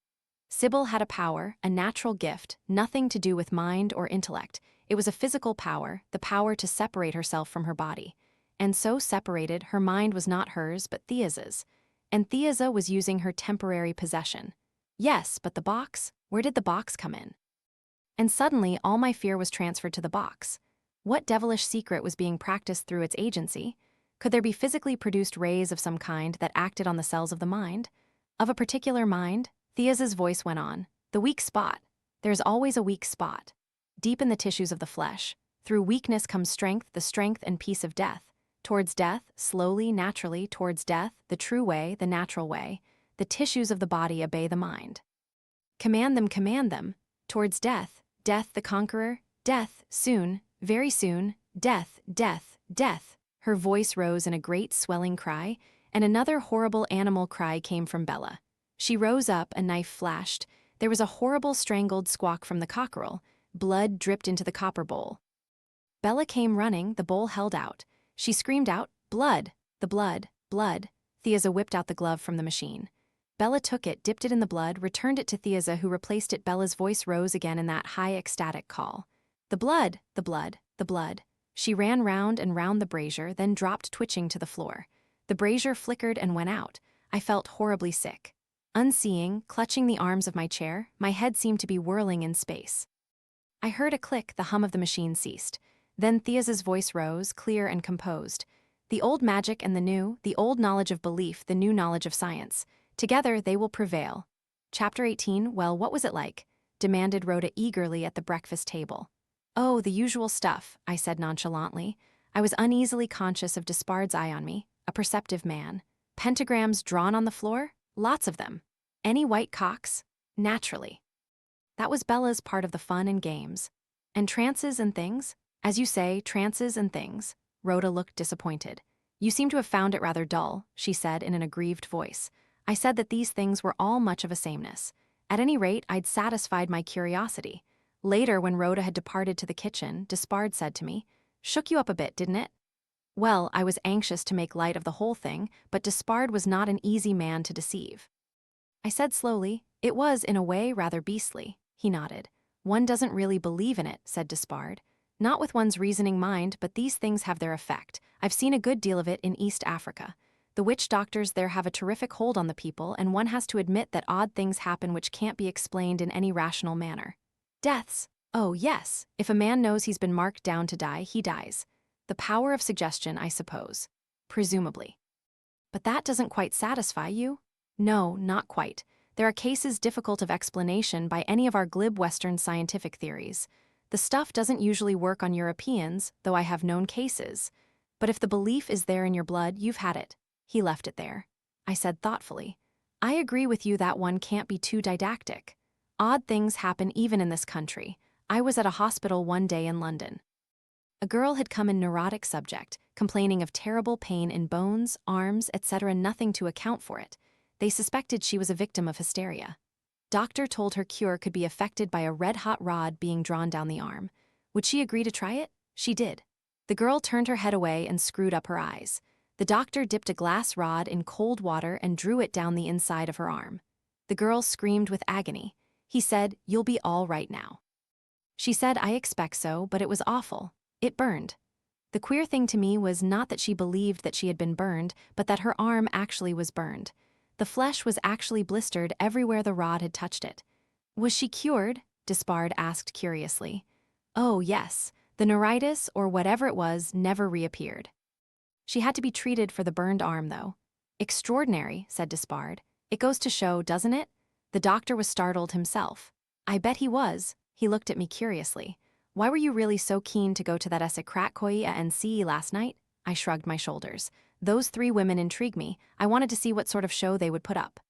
Speaker 1: Sybil had a power, a natural gift, nothing to do with mind or intellect. It was a physical power, the power to separate herself from her body. And so separated, her mind was not hers but Thea's. And Thea was using her temporary possession. Yes, but the box? Where did the box come in? And suddenly, all my fear was transferred to the box. What devilish secret was being practiced through its agency? Could there be physically produced rays of some kind that acted on the cells of the mind? Of a particular mind? Thea's voice went on. "The weak spot. There's always a weak spot. Deep in the tissues of the flesh. Through weakness comes strength, the strength and peace of death. Towards death, slowly, naturally, towards death, the true way, the natural way. The tissues of the body obey the mind. Command them. Towards death, death the conqueror, death, soon, very soon, death, death, death." Her voice rose in a great swelling cry, and another horrible animal cry came from Bella. She rose up, a knife flashed. There was a horrible strangled squawk from the cockerel. Blood dripped into the copper bowl. Bella came running, the bowl held out. She screamed out, "Blood! The blood, blood!" Thea whipped out the glove from the machine. Bella took it, dipped it in the blood, returned it to Thea, who replaced it. Bella's voice rose again in that high, ecstatic call. "The blood, the blood, the blood." She ran round and round the brazier, then dropped twitching to the floor. The brazier flickered and went out. I felt horribly sick. Unseeing, clutching the arms of my chair, my head seemed to be whirling in space. I heard a click, the hum of the machine ceased. Then Thea's voice rose, clear and composed. "The old magic and the new, the old knowledge of belief, the new knowledge of science. Together they will prevail." Chapter 18, well, what was it like? Demanded Rhoda eagerly at the breakfast table. "Oh, the usual stuff," I said nonchalantly. I was uneasily conscious of Despard's eye on me, a perceptive man. Pentagrams drawn on the floor? Lots of them. Any white cocks? Naturally. That was Bella's part of the fun and games. "And trances and things?" "As you say, trances and things." Rhoda looked disappointed. "You seem to have found it rather dull," she said in an aggrieved voice. I said that these things were all much of a sameness. At any rate, I'd satisfied my curiosity. Later, when Rhoda had departed to the kitchen, Despard said to me, "Shook you up a bit, didn't it?" Well, I was anxious to make light of the whole thing, but Despard was not an easy man to deceive. I said slowly, "It was, in a way, rather beastly." He nodded. "One doesn't really believe in it," said Despard. "Not with one's reasoning mind, but these things have their effect. I've seen a good deal of it in East Africa. The witch doctors there have a terrific hold on the people, and one has to admit that odd things happen which can't be explained in any rational manner. Deaths. Oh, yes. If a man knows he's been marked down to die, he dies. The power of suggestion, I suppose." Presumably. But that doesn't quite satisfy you? No, not quite. There are cases difficult of explanation by any of our glib Western scientific theories. The stuff doesn't usually work on Europeans, though I have known cases. But if the belief is there in your blood, you've had it. He left it there. I said thoughtfully. I agree with you that one can't be too didactic. Odd things happen even in this country. I was at a hospital one day in London. A girl had come in neurotic subject, complaining of terrible pain in bones, arms, etc., nothing to account for it. They suspected she was a victim of hysteria. Doctor told her cure could be affected by a red-hot rod being drawn down the arm. Would she agree to try it? She did. The girl turned her head away and screwed up her eyes. The doctor dipped a glass rod in cold water and drew it down the inside of her arm. The girl screamed with agony. He said, "You'll be all right now." She said, "I expect so, but it was awful. It burned." The queer thing to me was not that she believed that she had been burned, but that her arm actually was burned. The flesh was actually blistered everywhere the rod had touched it. Was she cured? Despard asked curiously. Oh, yes. The neuritis, or whatever it was, never reappeared. She had to be treated for the burned arm, though. Extraordinary, said Despard. It goes to show, doesn't it? The doctor was startled himself. I bet he was. He looked at me curiously. Why were you really so keen to go to that Essekrakoi NC last night? I shrugged my shoulders. Those 3 women intrigue me. I wanted to see what sort of show they would put up.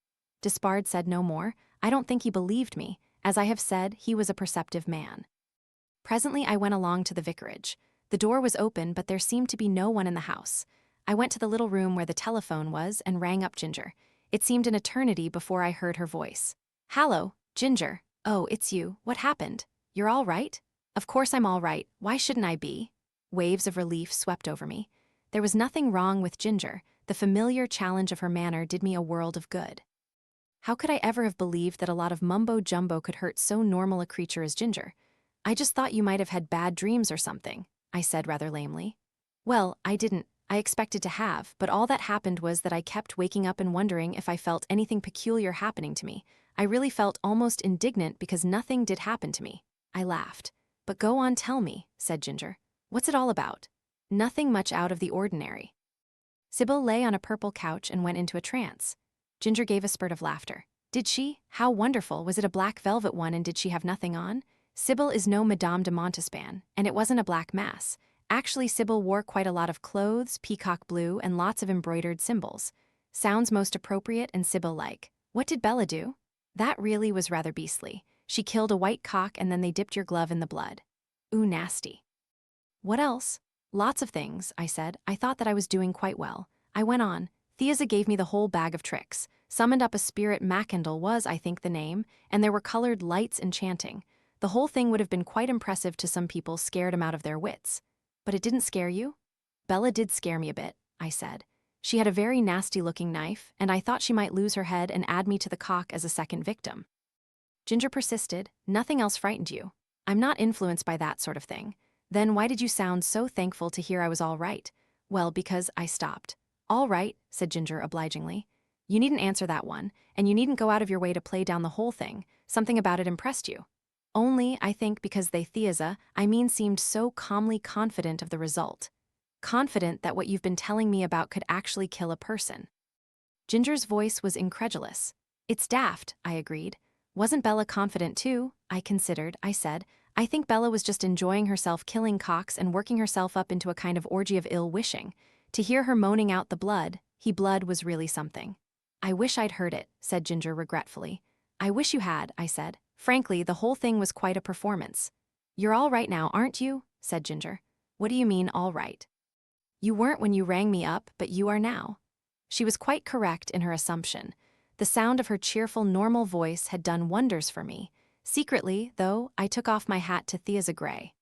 Speaker 1: Despard said no more. I don't think he believed me. As I have said, he was a perceptive man. Presently I went along to the vicarage. The door was open, but there seemed to be no one in the house. I went to the little room where the telephone was and rang up Ginger. It seemed an eternity before I heard her voice. Hello, Ginger. Oh, it's you. What happened? You're all right? Of course I'm all right. Why shouldn't I be? Waves of relief swept over me. There was nothing wrong with Ginger. The familiar challenge of her manner did me a world of good. How could I ever have believed that a lot of mumbo-jumbo could hurt so normal a creature as Ginger? I just thought you might have had bad dreams or something, I said rather lamely. Well, I didn't. I expected to have, but all that happened was that I kept waking up and wondering if I felt anything peculiar happening to me. I really felt almost indignant because nothing did happen to me. I laughed. But go on, tell me, said Ginger. What's it all about? Nothing much out of the ordinary. Sybil lay on a purple couch and went into a trance. Ginger gave a spurt of laughter. Did she? How wonderful. Was it a black velvet one and did she have nothing on? Sybil is no Madame de Montespan, and it wasn't a black mass. Actually, Sybil wore quite a lot of clothes, peacock blue, and lots of embroidered symbols. Sounds most appropriate and Sybil-like. What did Bella do? That really was rather beastly. She killed a white cock and then they dipped your glove in the blood. Ooh, nasty. What else? Lots of things, I said. I thought that I was doing quite well. I went on. Theiza gave me the whole bag of tricks. Summoned up a spirit, Macandal was, I think, the name, and there were colored lights and chanting. The whole thing would have been quite impressive to some people, scared 'em out of their wits. But it didn't scare you? Bella did scare me a bit, I said. She had a very nasty-looking knife, and I thought she might lose her head and add me to the cock as a second victim. Ginger persisted. Nothing else frightened you. I'm not influenced by that sort of thing. Then why did you sound so thankful to hear I was all right? Well, because I stopped. All right, said Ginger obligingly. You needn't answer that one, and you needn't go out of your way to play down the whole thing. Something about it impressed you. Only, I think, because they Theiza, seemed so calmly confident of the result. Confident that what you've been telling me about could actually kill a person. Ginger's voice was incredulous. It's daft, I agreed. Wasn't Bella confident too? I considered, I said. I think Bella was just enjoying herself killing cocks and working herself up into a kind of orgy of ill-wishing. To hear her moaning out the blood was really something. I wish I'd heard it, said Ginger regretfully. I wish you had, I said. Frankly, the whole thing was quite a performance. You're all right now, aren't you? Said Ginger. What do you mean, all right? You weren't when you rang me up, but you are now. She was quite correct in her assumption. The sound of her cheerful, normal voice had done wonders for me. Secretly, though, I took off my hat to Theiza Gray.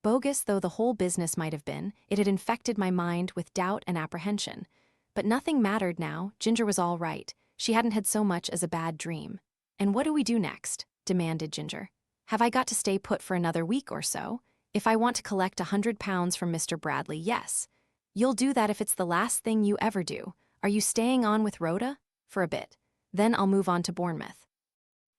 Speaker 1: Bogus though the whole business might have been, it had infected my mind with doubt and apprehension. But nothing mattered now. Ginger was all right. She hadn't had so much as a bad dream. And what do we do next? Demanded Ginger. Have I got to stay put for another week or so? If I want to collect £100 from Mr. Bradley, yes. You'll do that if it's the last thing you ever do. Are you staying on with Rhoda? For a bit. Then I'll move on to Bournemouth.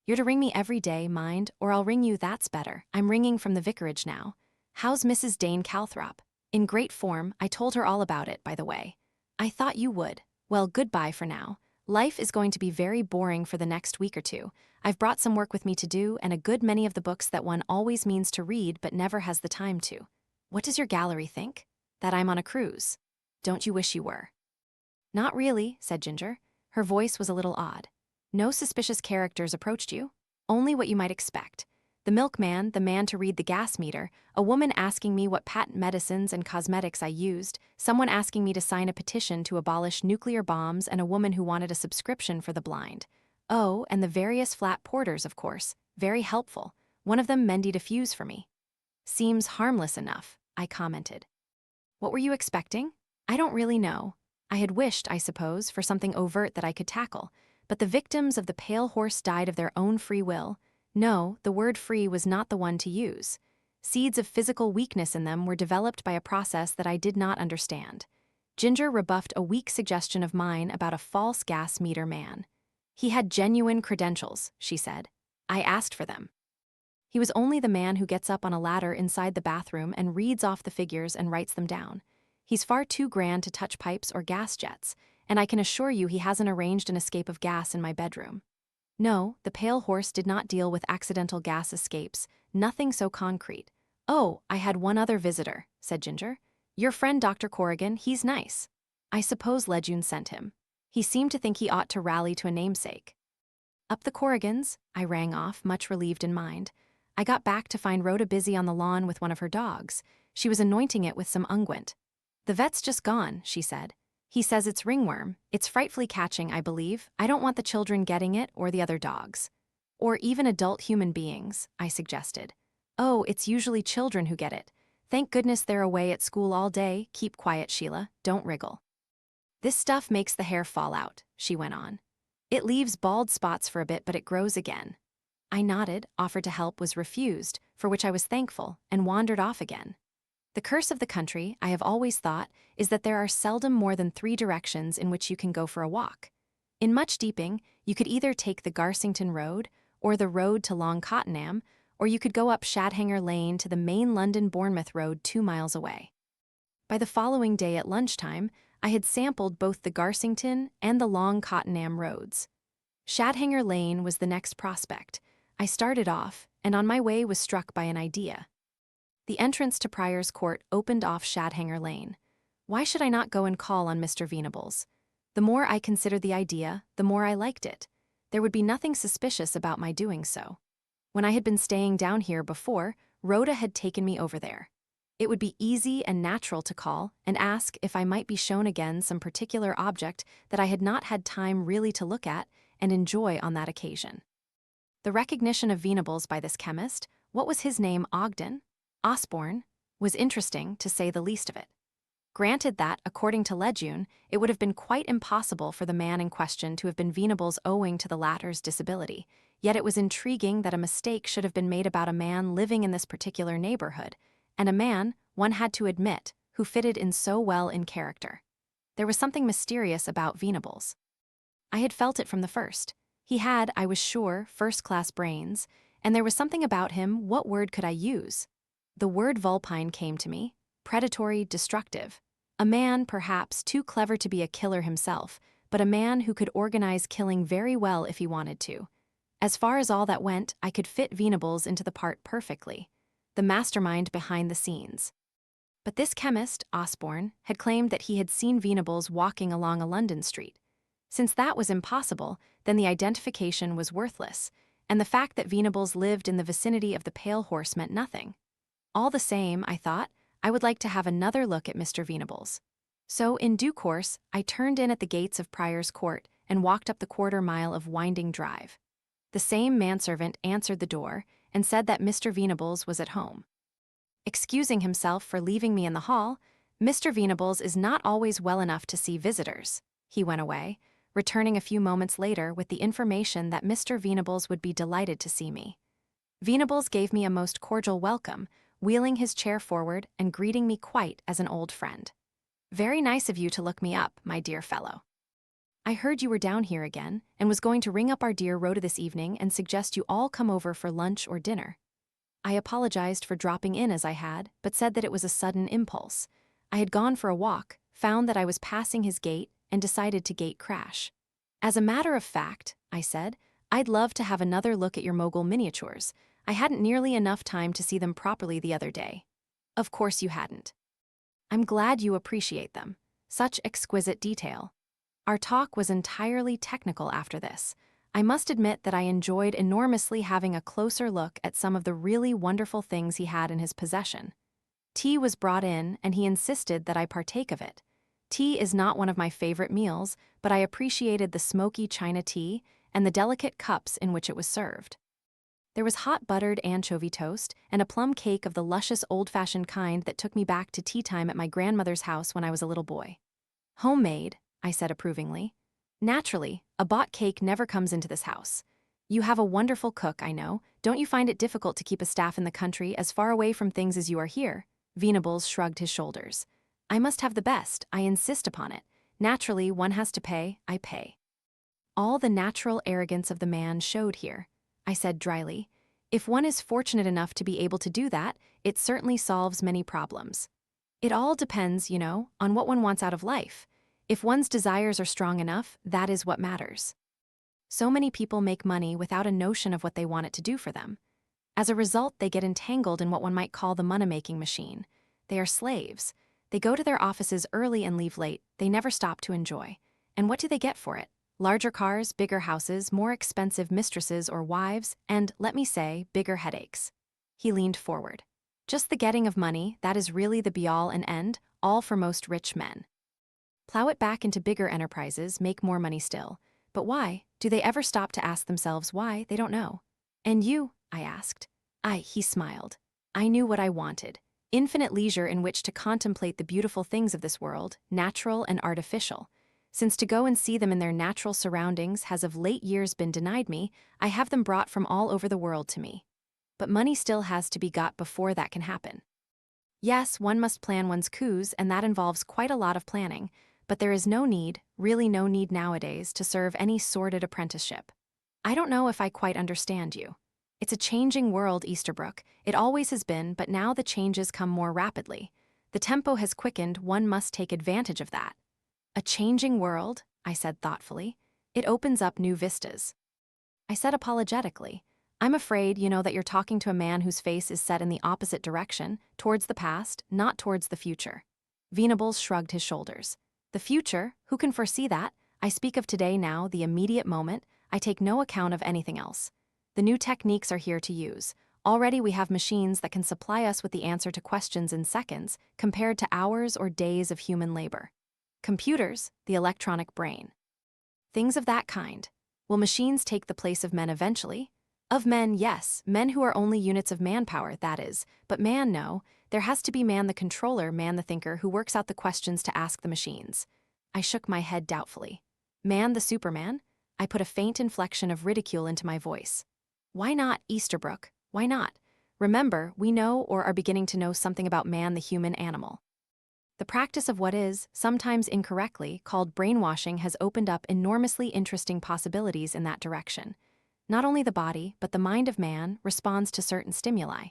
Speaker 1: You're to ring me every day, mind, or I'll ring you. That's better. I'm ringing from the vicarage now. How's Mrs. Dane Calthrop? In great form. I told her all about it, by the way. I thought you would. Well, goodbye for now. Life is going to be very boring for the next week or two. I've brought some work with me to do and a good many of the books that one always means to read but never has the time to. What does your gallery think? That I'm on a cruise. Don't you wish you were? Not really, said Ginger. Her voice was a little odd. No suspicious characters approached you? Only what you might expect. The milkman, the man to read the gas meter, a woman asking me what patent medicines and cosmetics I used, someone asking me to sign a petition to abolish nuclear bombs, and a woman who wanted a subscription for the blind. Oh, and the various flat porters, of course. Very helpful. One of them mended a fuse for me. Seems harmless enough, I commented. What were you expecting? I don't really know. I had wished, I suppose, for something overt that I could tackle, but the victims of the pale horse died of their own free will. No, the word free was not the one to use. Seeds of physical weakness in them were developed by a process that I did not understand. Ginger rebuffed a weak suggestion of mine about a false gas meter man. He had genuine credentials, she said. I asked for them. He was only the man who gets up on a ladder inside the bathroom and reads off the figures and writes them down. He's far too grand to touch pipes or gas jets, and I can assure you he hasn't arranged an escape of gas in my bedroom. No, the pale horse did not deal with accidental gas escapes, nothing so concrete. Oh, I had one other visitor, said Ginger. Your friend Dr. Corrigan, he's nice. I suppose Lejeune sent him. He seemed to think he ought to rally to a namesake. Up the Corrigans, I rang off, much relieved in mind. I got back to find Rhoda busy on the lawn with one of her dogs. She was anointing it with some unguent. The vet's just gone, she said. He says it's ringworm. It's frightfully catching, I believe. I don't want the children getting it or the other dogs. Or even adult human beings, I suggested. Oh, it's usually children who get it. Thank goodness they're away at school all day. Keep quiet, Sheila. Don't wriggle. This stuff makes the hair fall out, she went on. It leaves bald spots for a bit, but it grows again. I nodded, offered to help, was refused, for which I was thankful, and wandered off again. The curse of the country, I have always thought, is that there are seldom more than 3 directions in which you can go for a walk. In Much Deeping, you could either take the Garsington Road, or the road to Long Cottenham, or you could go up Shadhanger Lane to the main London-Bournemouth Road 2 miles away. By the following day at lunchtime, I had sampled both the Garsington and the Long Cottenham roads. Shadhanger Lane was the next prospect. I started off, and on my way was struck by an idea. The entrance to Prior's Court opened off Shadhanger Lane. Why should I not go and call on Mr. Venables? The more I considered the idea, the more I liked it. There would be nothing suspicious about my doing so. When I had been staying down here before, Rhoda had taken me over there. It would be easy and natural to call and ask if I might be shown again some particular object that I had not had time really to look at and enjoy on that occasion. The recognition of Venables by this chemist, what was his name, Ogden? Osborne, was interesting, to say the least of it. Granted that, according to Lejeune, it would have been quite impossible for the man in question to have been Venables owing to the latter's disability, yet it was intriguing that a mistake should have been made about a man living in this particular neighborhood, and a man, one had to admit, who fitted in so well in character. There was something mysterious about Venables. I had felt it from the first. He had, I was sure, first-class brains, and there was something about him, what word could I use? The word vulpine came to me, predatory, destructive. A man, perhaps, too clever to be a killer himself, but a man who could organize killing very well if he wanted to. As far as all that went, I could fit Venables into the part perfectly, the mastermind behind the scenes. But this chemist, Osborne, had claimed that he had seen Venables walking along a London street. Since that was impossible, then the identification was worthless, and the fact that Venables lived in the vicinity of the Pale Horse meant nothing. All the same, I thought, I would like to have another look at Mr. Venables. So, in due course, I turned in at the gates of Prior's Court and walked up the quarter-mile of winding drive. The same manservant answered the door and said that Mr. Venables was at home. Excusing himself for leaving me in the hall, Mr. Venables is not always well enough to see visitors. He went away, returning a few moments later with the information that Mr. Venables would be delighted to see me. Venables gave me a most cordial welcome, wheeling his chair forward and greeting me quite as an old friend. Very nice of you to look me up, my dear fellow. I heard you were down here again and was going to ring up our dear Rhoda this evening and suggest you all come over for lunch or dinner. I apologized for dropping in as I had, but said that it was a sudden impulse. I had gone for a walk, found that I was passing his gate, and decided to gate crash. As a matter of fact, I said, I'd love to have another look at your mogul miniatures. I hadn't nearly enough time to see them properly the other day. Of course you hadn't. I'm glad you appreciate them. Such exquisite detail. Our talk was entirely technical after this. I must admit that I enjoyed enormously having a closer look at some of the really wonderful things he had in his possession. Tea was brought in, and he insisted that I partake of it. Tea is not one of my favorite meals, but I appreciated the smoky china tea and the delicate cups in which it was served. There was hot buttered anchovy toast and a plum cake of the luscious old-fashioned kind that took me back to tea time at my grandmother's house when I was a little boy. Homemade, I said approvingly. Naturally, a bought cake never comes into this house. You have a wonderful cook, I know. Don't you find it difficult to keep a staff in the country as far away from things as you are here? Venables shrugged his shoulders. I must have the best, I insist upon it. Naturally, one has to pay, I pay. All the natural arrogance of the man showed here, I said dryly. If one is fortunate enough to be able to do that, it certainly solves many problems. It all depends, on what one wants out of life. If one's desires are strong enough, that is what matters. So many people make money without a notion of what they want it to do for them. As a result, they get entangled in what one might call the money-making machine. They are slaves. They go to their offices early and leave late. They never stop to enjoy. And what do they get for it? Larger cars, bigger houses, more expensive mistresses or wives, and, let me say, bigger headaches. He leaned forward. Just the getting of money, that is really the be-all and end, all for most rich men. Plow it back into bigger enterprises, make more money still. But why? Do they ever stop to ask themselves why? They don't know. And you? I asked. He smiled. I knew what I wanted. Infinite leisure in which to contemplate the beautiful things of this world, natural and artificial. Since to go and see them in their natural surroundings has of late years been denied me, I have them brought from all over the world to me. But money still has to be got before that can happen. Yes, one must plan one's coups, and that involves quite a lot of planning, but there is no need, really no need nowadays, to serve any sordid apprenticeship. I don't know if I quite understand you. It's a changing world, Easterbrook. It always has been, but now the changes come more rapidly. The tempo has quickened, one must take advantage of that. A changing world, I said thoughtfully. It opens up new vistas. I said apologetically, I'm afraid, that you're talking to a man whose face is set in the opposite direction, towards the past, not towards the future. Venables shrugged his shoulders. The future? Who can foresee that? I speak of today now, the immediate moment. I take no account of anything else. The new techniques are here to use. Already we have machines that can supply us with the answer to questions in seconds, compared to hours or days of human labor. Computers, the electronic brain. Things of that kind. Will machines take the place of men eventually? Of men, yes, men who are only units of manpower, that is, but man, no. There has to be man the controller, man the thinker, who works out the questions to ask the machines. I shook my head doubtfully. Man the Superman? I put a faint inflection of ridicule into my voice. Why not, Easterbrook? Why not? Remember, we know or are beginning to know something about man the human animal. The practice of what is, sometimes incorrectly, called brainwashing has opened up enormously interesting possibilities in that direction. Not only the body, but the mind of man responds to certain stimuli.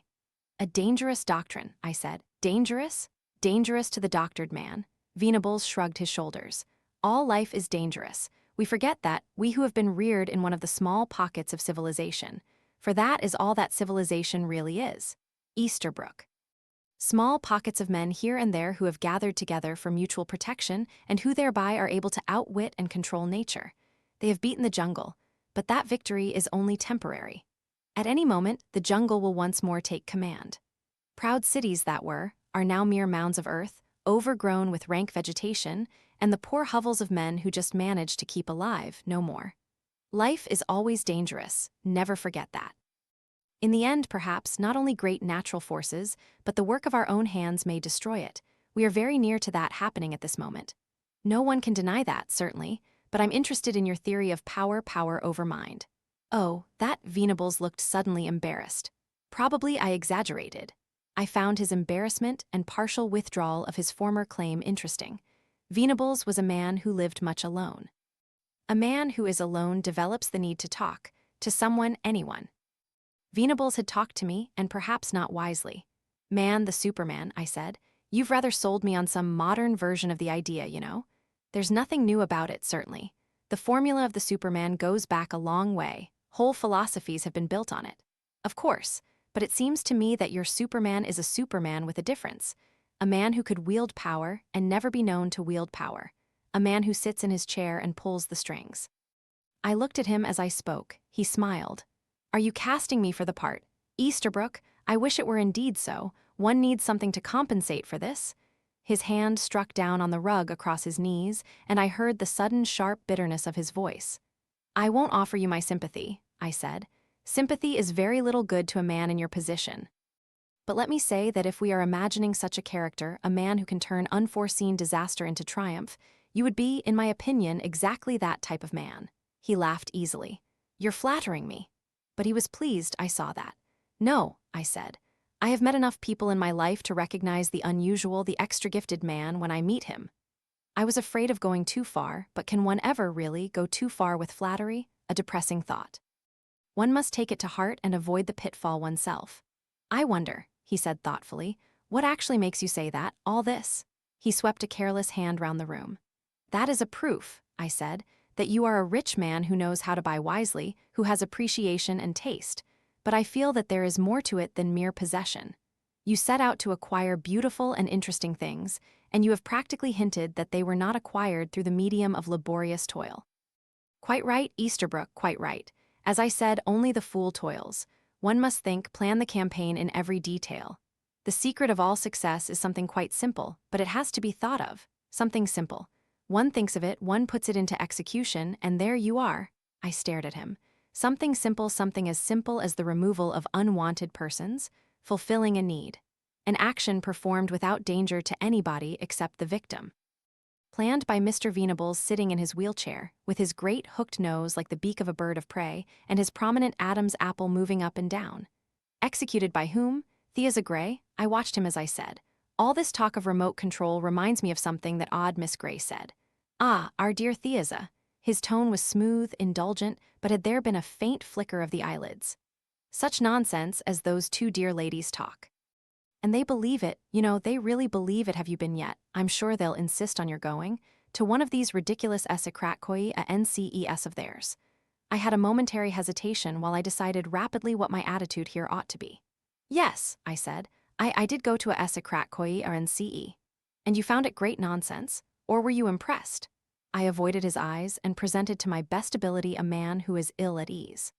Speaker 1: A dangerous doctrine, I said. Dangerous? Dangerous to the doctored man. Venables shrugged his shoulders. All life is dangerous. We forget that, we who have been reared in one of the small pockets of civilization. For that is all that civilization really is. Easterbrook. Small pockets of men here and there who have gathered together for mutual protection and who thereby are able to outwit and control nature. They have beaten the jungle, but that victory is only temporary. At any moment, the jungle will once more take command. Proud cities that are now mere mounds of earth, overgrown with rank vegetation, and the poor hovels of men who just manage to keep alive, no more. Life is always dangerous, never forget that. In the end, perhaps, not only great natural forces, but the work of our own hands may destroy it. We are very near to that happening at this moment. No one can deny that, certainly, but I'm interested in your theory of power over mind. Oh, that Venables looked suddenly embarrassed. Probably I exaggerated. I found his embarrassment and partial withdrawal of his former claim interesting. Venables was a man who lived much alone. A man who is alone develops the need to talk, to someone, anyone. Venables had talked to me, and perhaps not wisely. Man the Superman, I said, You've rather sold me on some modern version of the idea, you know? There's nothing new about it, certainly. The formula of the Superman goes back a long way. Whole philosophies have been built on it. Of course, but it seems to me that your Superman is a Superman with a difference. A man who could wield power and never be known to wield power. A man who sits in his chair and pulls the strings. I looked at him as I spoke. He smiled. Are you casting me for the part? Easterbrook, I wish it were indeed so. One needs something to compensate for this. His hand struck down on the rug across his knees, and I heard the sudden sharp bitterness of his voice. I won't offer you my sympathy, I said. Sympathy is very little good to a man in your position. But let me say that if we are imagining such a character, a man who can turn unforeseen disaster into triumph, you would be, in my opinion, exactly that type of man. He laughed easily. You're flattering me. But he was pleased, I saw that. No, I said. I have met enough people in my life to recognize the unusual, the extra-gifted man when I meet him. I was afraid of going too far, but can one ever really go too far with flattery? A depressing thought. One must take it to heart and avoid the pitfall oneself. I wonder, he said thoughtfully, what actually makes you say that, all this? He swept a careless hand round the room. That is a proof, I said, that you are a rich man who knows how to buy wisely, who has appreciation and taste. But I feel that there is more to it than mere possession. You set out to acquire beautiful and interesting things, and you have practically hinted that they were not acquired through the medium of laborious toil. Quite right, Easterbrook, quite right. As I said, only the fool toils. One must think, plan the campaign in every detail. The secret of all success is something quite simple, but it has to be thought of. Something simple. One thinks of it, one puts it into execution, and there you are. I stared at him. Something as simple as the removal of unwanted persons, fulfilling a need. An action performed without danger to anybody except the victim. Planned by Mr. Venables sitting in his wheelchair, with his great hooked nose like the beak of a bird of prey, and his prominent Adam's apple moving up and down. Executed by whom? Thea Gray? I watched him as I said. All this talk of remote control reminds me of something that odd Miss Gray said. Ah, our dear Thea. His tone was smooth, indulgent, but had there been a faint flicker of the eyelids. Such nonsense as those two dear ladies talk. And they believe it, you know, they really believe it. Have you been yet? I'm sure they'll insist on your going. To one of these ridiculous essekrakoi, a NCES of theirs. I had a momentary hesitation while I decided rapidly what my attitude here ought to be. Yes, I said, I did go to a essekrakoi or NCE. And you found it great nonsense? Or were you impressed? I avoided his eyes and presented to my best ability a man who is ill at ease.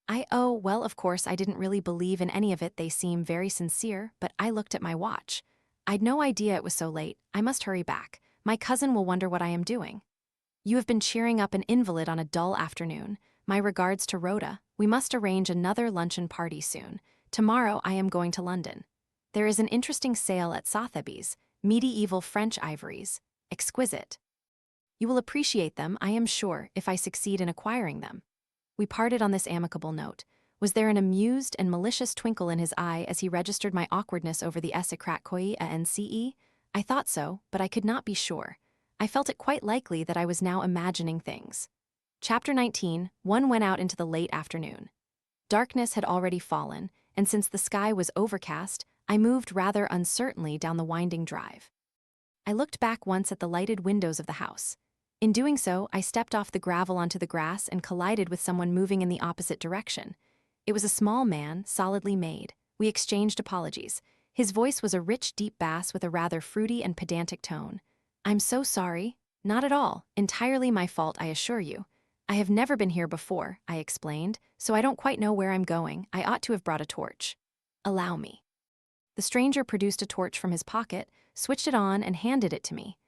Speaker 1: Well, of course, I didn't really believe in any of it. They seem very sincere, but I looked at my watch. I'd no idea it was so late. I must hurry back. My cousin will wonder what I am doing. You have been cheering up an invalid on a dull afternoon. My regards to Rhoda. We must arrange another luncheon party soon. Tomorrow I am going to London. There is an interesting sale at Sotheby's, medieval French ivories. Exquisite. You will appreciate them, I am sure, if I succeed in acquiring them. We parted on this amicable note. Was there an amused and malicious twinkle in his eye as he registered my awkwardness over the essekrakoi a NCE? I thought so, but I could not be sure. I felt it quite likely that I was now imagining things. Chapter 19, one went out into the late afternoon. Darkness had already fallen, and since the sky was overcast, I moved rather uncertainly down the winding drive. I looked back once at the lighted windows of the house. In doing so, I stepped off the gravel onto the grass and collided with someone moving in the opposite direction. It was a small man, solidly made. We exchanged apologies. His voice was a rich, deep bass with a rather fruity and pedantic tone. I'm so sorry. Not at all. Entirely my fault, I assure you. I have never been here before, I explained, so I don't quite know where I'm going. I ought to have brought a torch. Allow me. The stranger produced a torch from his pocket, switched it on, and handed it to me.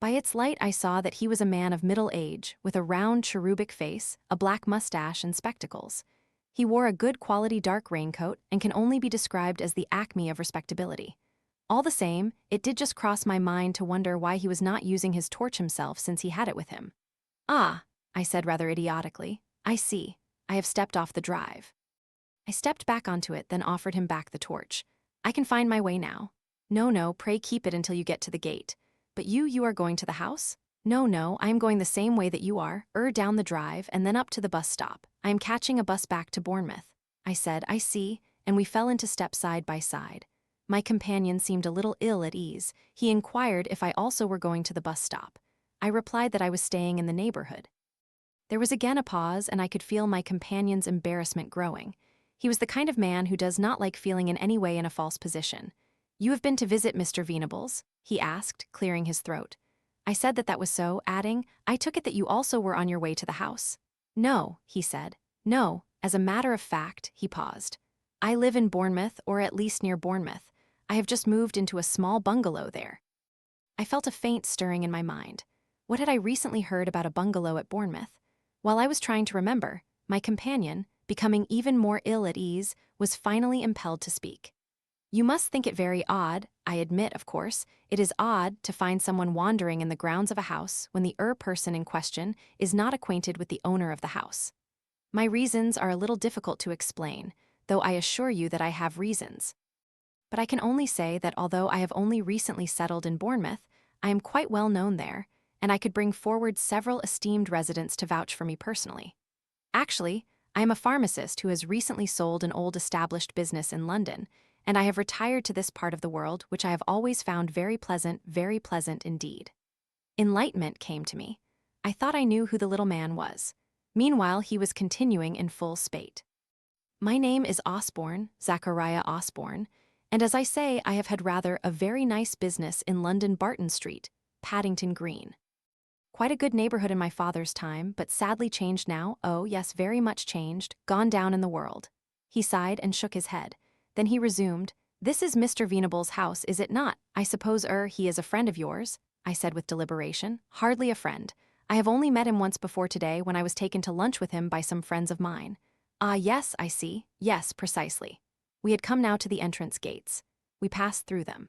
Speaker 1: By its light I saw that he was a man of middle age, with a round cherubic face, a black mustache, and spectacles. He wore a good quality dark raincoat and can only be described as the acme of respectability. All the same, it did just cross my mind to wonder why he was not using his torch himself since he had it with him. Ah, I said rather idiotically, I see. I have stepped off the drive. I stepped back onto it, then offered him back the torch. I can find my way now. No, pray keep it until you get to the gate. But you are going to the house? No, I am going the same way that you are, down the drive and then up to the bus stop. I am catching a bus back to Bournemouth. I said, I see, and we fell into step side by side. My companion seemed a little ill at ease. He inquired if I also were going to the bus stop. I replied that I was staying in the neighborhood. There was again a pause, and I could feel my companion's embarrassment growing. He was the kind of man who does not like feeling in any way in a false position. "You have been to visit Mr. Venables?" he asked, clearing his throat. I said that was so, adding, "I took it that you also were on your way to the house." "No," he said. "No, as a matter of fact," he paused. "I live in Bournemouth, or at least near Bournemouth. I have just moved into a small bungalow there." I felt a faint stirring in my mind. What had I recently heard about a bungalow at Bournemouth? While I was trying to remember, my companion, becoming even more ill at ease, was finally impelled to speak. "You must think it very odd, I admit, of course. It is odd to find someone wandering in the grounds of a house when the person in question is not acquainted with the owner of the house. My reasons are a little difficult to explain, though I assure you that I have reasons. But I can only say that although I have only recently settled in Bournemouth, I am quite well known there, and I could bring forward several esteemed residents to vouch for me personally. Actually, I am a pharmacist who has recently sold an old established business in London, and I have retired to this part of the world, which I have always found very pleasant indeed." Enlightenment came to me. I thought I knew who the little man was. Meanwhile, he was continuing in full spate. "My name is Osborne, Zachariah Osborne, and as I say, I have had rather a very nice business in London Barton Street, Paddington Green. Quite a good neighborhood in my father's time, but sadly changed now. Oh, yes, very much changed, gone down in the world." He sighed and shook his head. Then he resumed, "This is Mr. Venables' house, is it not? I suppose, he is a friend of yours?" I said with deliberation. "Hardly a friend. I have only met him once before today when I was taken to lunch with him by some friends of mine." "Ah, yes, I see. Yes, precisely." We had come now to the entrance gates. We passed through them.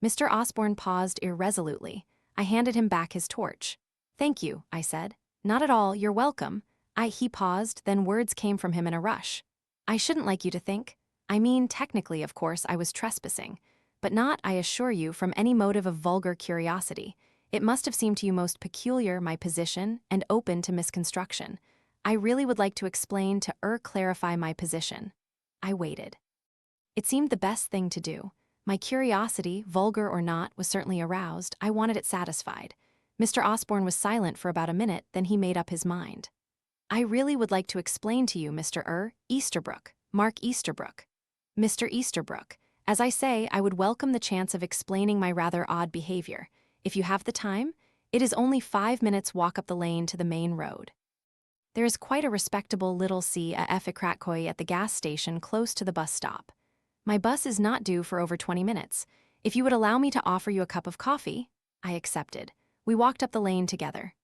Speaker 1: Mr. Osborne paused irresolutely. I handed him back his torch. "Thank you," I said. "Not at all, you're welcome." He paused, then words came from him in a rush. "I shouldn't like you to think. I mean, technically, of course, I was trespassing. But not, I assure you, from any motive of vulgar curiosity. It must have seemed to you most peculiar, my position, and open to misconstruction. I really would like to explain to clarify my position." I waited. It seemed the best thing to do. My curiosity, vulgar or not, was certainly aroused. I wanted it satisfied. Mr. Osborne was silent for about a minute, then he made up his mind. "I really would like to explain to you, Mr. Easterbrook, Mark Easterbrook. Mr. Easterbrook. As I say, I would welcome the chance of explaining my rather odd behavior. If you have the time, it is only 5 minutes walk up the lane to the main road. There is quite a respectable little facade at the gas station close to the bus stop. My bus is not due for over 20 minutes. If you would allow me to offer you a cup of coffee," I accepted. We walked up the lane together.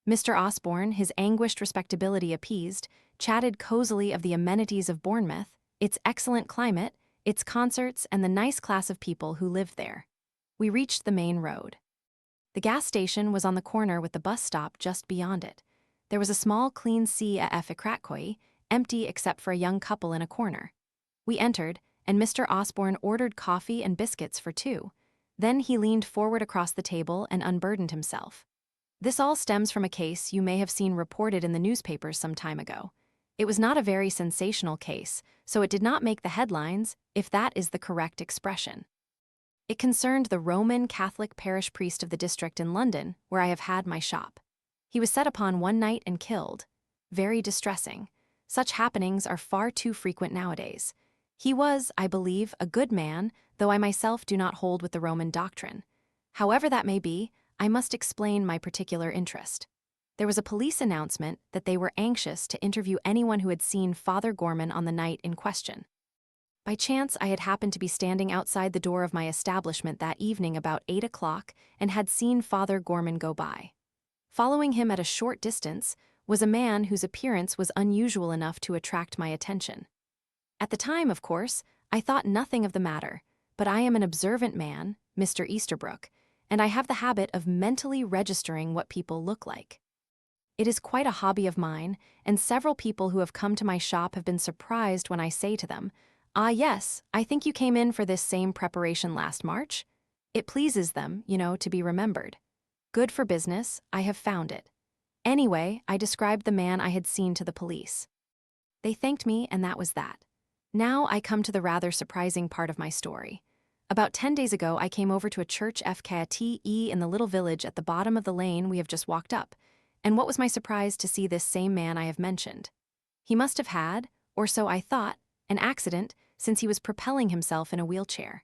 Speaker 1: Mr. Osborne, his anguished respectability appeased, chatted cozily of the amenities of Bournemouth, its excellent climate, its concerts, and the nice class of people who lived there. We reached the main road. The gas station was on the corner with the bus stop just beyond it. There was a small clean facade, empty except for a young couple in a corner. We entered, and Mr. Osborne ordered coffee and biscuits for 2. Then he leaned forward across the table and unburdened himself. "This all stems from a case you may have seen reported in the newspapers some time ago. It was not a very sensational case, so it did not make the headlines, if that is the correct expression. It concerned the Roman Catholic parish priest of the district in London, where I have had my shop. He was set upon one night and killed. Very distressing. Such happenings are far too frequent nowadays. He was, I believe, a good man, though I myself do not hold with the Roman doctrine. However that may be, I must explain my particular interest. There was a police announcement that they were anxious to interview anyone who had seen Father Gorman on the night in question. By chance, I had happened to be standing outside the door of my establishment that evening about 8 o'clock and had seen Father Gorman go by. Following him at a short distance was a man whose appearance was unusual enough to attract my attention. At the time, of course, I thought nothing of the matter, but I am an observant man, Mr. Easterbrook, and I have the habit of mentally registering what people look like. It is quite a hobby of mine, and several people who have come to my shop have been surprised when I say to them, "Ah, yes, I think you came in for this same preparation last March." It pleases them, to be remembered. Good for business, I have found it. Anyway, I described the man I had seen to the police. They thanked me, and that was that. Now I come to the rather surprising part of my story. About 10 days ago, I came over to a church FKTE in the little village at the bottom of the lane we have just walked up, and what was my surprise to see this same man I have mentioned. He must have had, or so I thought, an accident since he was propelling himself in a wheelchair.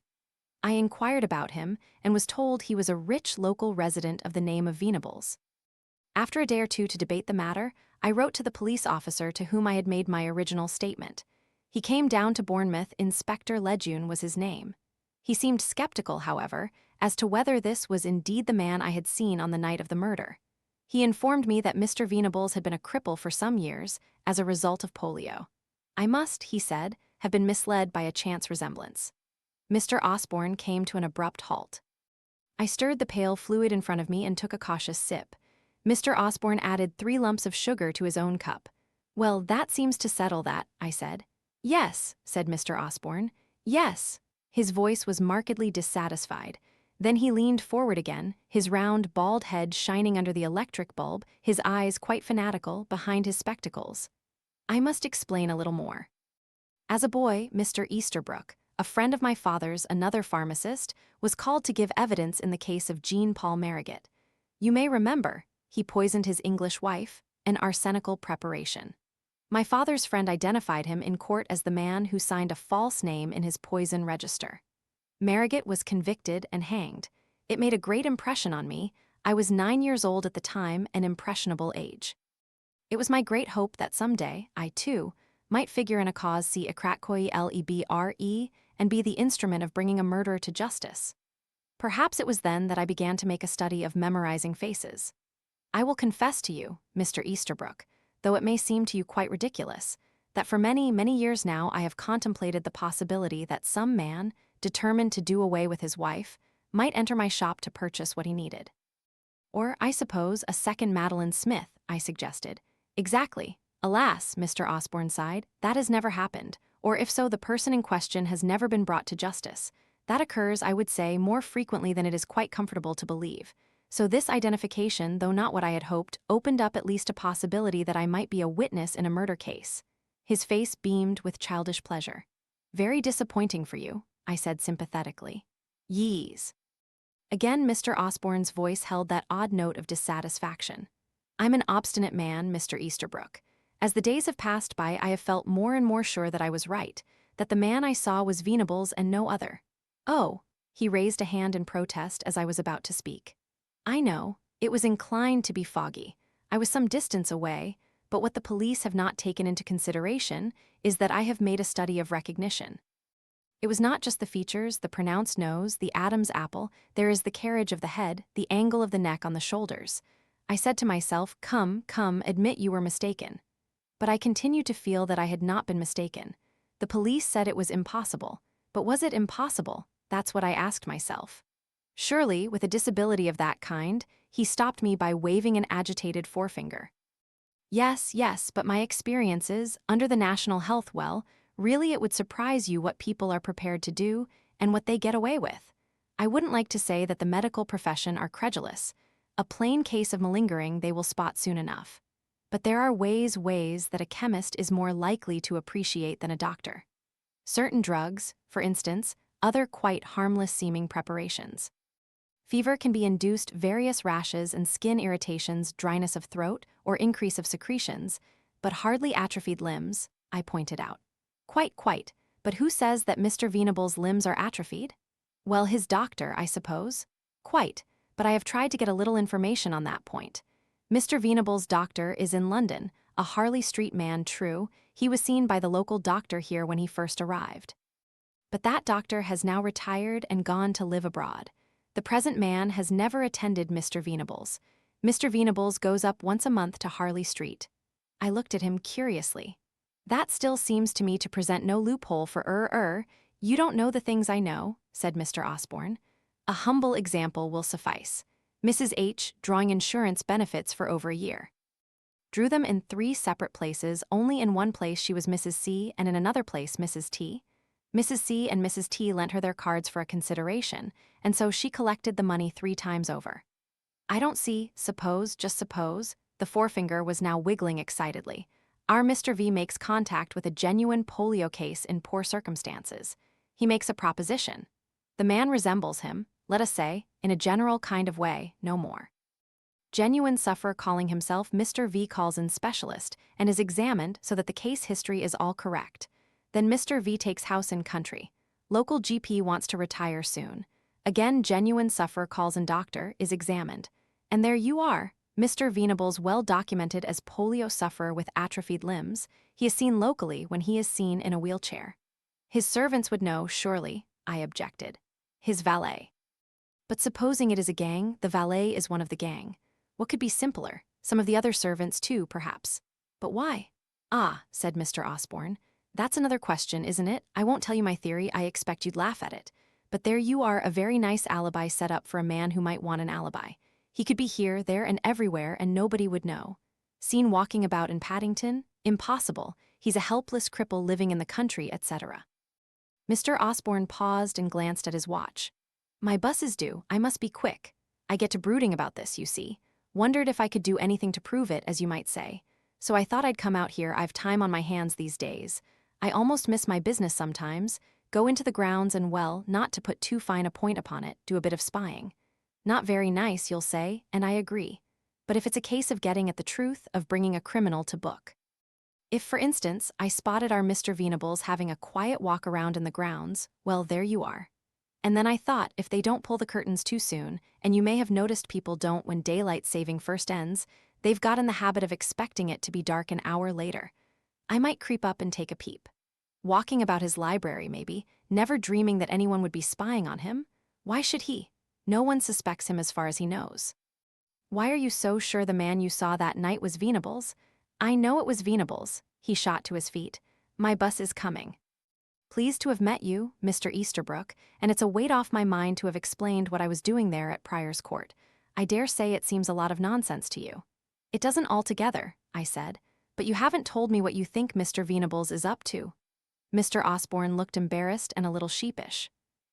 Speaker 1: I inquired about him and was told he was a rich local resident of the name of Venables. After a day or two to debate the matter, I wrote to the police officer to whom I had made my original statement. He came down to Bournemouth. Inspector Lejeune was his name. He seemed skeptical, however, as to whether this was indeed the man I had seen on the night of the murder. He informed me that Mr. Venables had been a cripple for some years as a result of polio. I must, he said, have been misled by a chance resemblance. Mr. Osborne came to an abrupt halt. I stirred the pale fluid in front of me and took a cautious sip. Mr. Osborne added 3 lumps of sugar to his own cup. "Well, that seems to settle that," I said. "Yes," said Mr. Osborne. "Yes." His voice was markedly dissatisfied. Then he leaned forward again, his round, bald head shining under the electric bulb, his eyes quite fanatical behind his spectacles. I must explain a little more. As a boy, Mr. Easterbrook, a friend of my father's, another pharmacist, was called to give evidence in the case of Jean-Paul Marigot. You may remember, he poisoned his English wife, an arsenical preparation. My father's friend identified him in court as the man who signed a false name in his poison register. Marigot was convicted and hanged. It made a great impression on me. I was 9 years old at the time, an impressionable age. It was my great hope that someday, I too, might figure in a cause see Akrakoi Lebre and be the instrument of bringing a murderer to justice. Perhaps it was then that I began to make a study of memorizing faces. I will confess to you, Mr. Easterbrook, though it may seem to you quite ridiculous, that for many, many years now I have contemplated the possibility that some man, determined to do away with his wife, might enter my shop to purchase what he needed. Or, I suppose, a second Madeline Smith, I suggested. Exactly. Alas, Mr. Osborne sighed, that has never happened, or if so, the person in question has never been brought to justice. That occurs, I would say, more frequently than it is quite comfortable to believe. So this identification, though not what I had hoped, opened up at least a possibility that I might be a witness in a murder case. His face beamed with childish pleasure. Very disappointing for you, I said sympathetically. Yees. Again, Mr. Osborne's voice held that odd note of dissatisfaction. I'm an obstinate man, Mr. Easterbrook. As the days have passed by, I have felt more and more sure that I was right, that the man I saw was Venables and no other. Oh, he raised a hand in protest as I was about to speak. I know, it was inclined to be foggy. I was some distance away, but what the police have not taken into consideration is that I have made a study of recognition. It was not just the features, the pronounced nose, the Adam's apple, there is the carriage of the head, the angle of the neck on the shoulders. I said to myself, come, admit you were mistaken. But I continued to feel that I had not been mistaken. The police said it was impossible. But was it impossible? That's what I asked myself. Surely, with a disability of that kind, he stopped me by waving an agitated forefinger. Yes, but my experiences, under the national health really it would surprise you what people are prepared to do and what they get away with. I wouldn't like to say that the medical profession are credulous. A plain case of malingering they will spot soon enough. But there are ways that a chemist is more likely to appreciate than a doctor. Certain drugs, for instance, other quite harmless-seeming preparations. Fever can be induced various rashes and skin irritations, dryness of throat, or increase of secretions, but hardly atrophied limbs, I pointed out. Quite, but who says that Mr. Venables' limbs are atrophied? Well, his doctor, I suppose. Quite, but I have tried to get a little information on that point. Mr. Venables' doctor is in London, a Harley Street man, true, he was seen by the local doctor here when he first arrived. But that doctor has now retired and gone to live abroad. The present man has never attended Mr. Venables. Mr. Venables goes up once a month to Harley Street. I looked at him curiously. That still seems to me to present no loophole for you don't know the things I know, said Mr. Osborne. A humble example will suffice. Mrs. H. drawing insurance benefits for over a year. Drew them in 3 separate places, only in one place she was Mrs. C and in another place Mrs. T. Mrs. C and Mrs. T lent her their cards for a consideration, and so she collected the money 3 times over. I don't see, just suppose, the forefinger was now wiggling excitedly. Our Mr. V makes contact with a genuine polio case in poor circumstances. He makes a proposition. The man resembles him, let us say, in a general kind of way, no more. Genuine sufferer calling himself Mr. V calls in specialist and is examined so that the case history is all correct. Then Mr. V takes house in country. Local GP wants to retire soon. Again, genuine sufferer calls in doctor, is examined. And there you are, Mr. Venables well documented as polio sufferer with atrophied limbs. He is seen locally when he is seen in a wheelchair. His servants would know, surely, I objected. His valet. But supposing it is a gang, the valet is one of the gang. What could be simpler? Some of the other servants too, perhaps. But why? Ah, said Mr. Osborne. That's another question, isn't it? I won't tell you my theory, I expect you'd laugh at it. But there you are, a very nice alibi set up for a man who might want an alibi. He could be here, there, and everywhere, and nobody would know. Seen walking about in Paddington? Impossible. He's a helpless cripple living in the country, etc. Mr. Osborne paused and glanced at his watch. My bus is due, I must be quick. I get to brooding about this, you see. Wondered if I could do anything to prove it, as you might say. So I thought I'd come out here, I've time on my hands these days. I almost miss my business sometimes, go into the grounds and, well, not to put too fine a point upon it, do a bit of spying. Not very nice, you'll say, and I agree. But if it's a case of getting at the truth, of bringing a criminal to book. If, for instance, I spotted our Mr. Venables having a quiet walk around in the grounds, well, there you are. And then I thought, if they don't pull the curtains too soon, and you may have noticed people don't when daylight saving first ends, they've got in the habit of expecting it to be dark an hour later. I might creep up and take a peep. Walking about his library, maybe, never dreaming that anyone would be spying on him. Why should he? No one suspects him as far as he knows. Why are you so sure the man you saw that night was Venables? I know it was Venables. He shot to his feet. My bus is coming. Pleased to have met you, Mr. Easterbrook, and it's a weight off my mind to have explained what I was doing there at Prior's Court. I dare say it seems a lot of nonsense to you. It doesn't altogether, I said, but you haven't told me what you think Mr. Venables is up to. Mr. Osborne looked embarrassed and a little sheepish.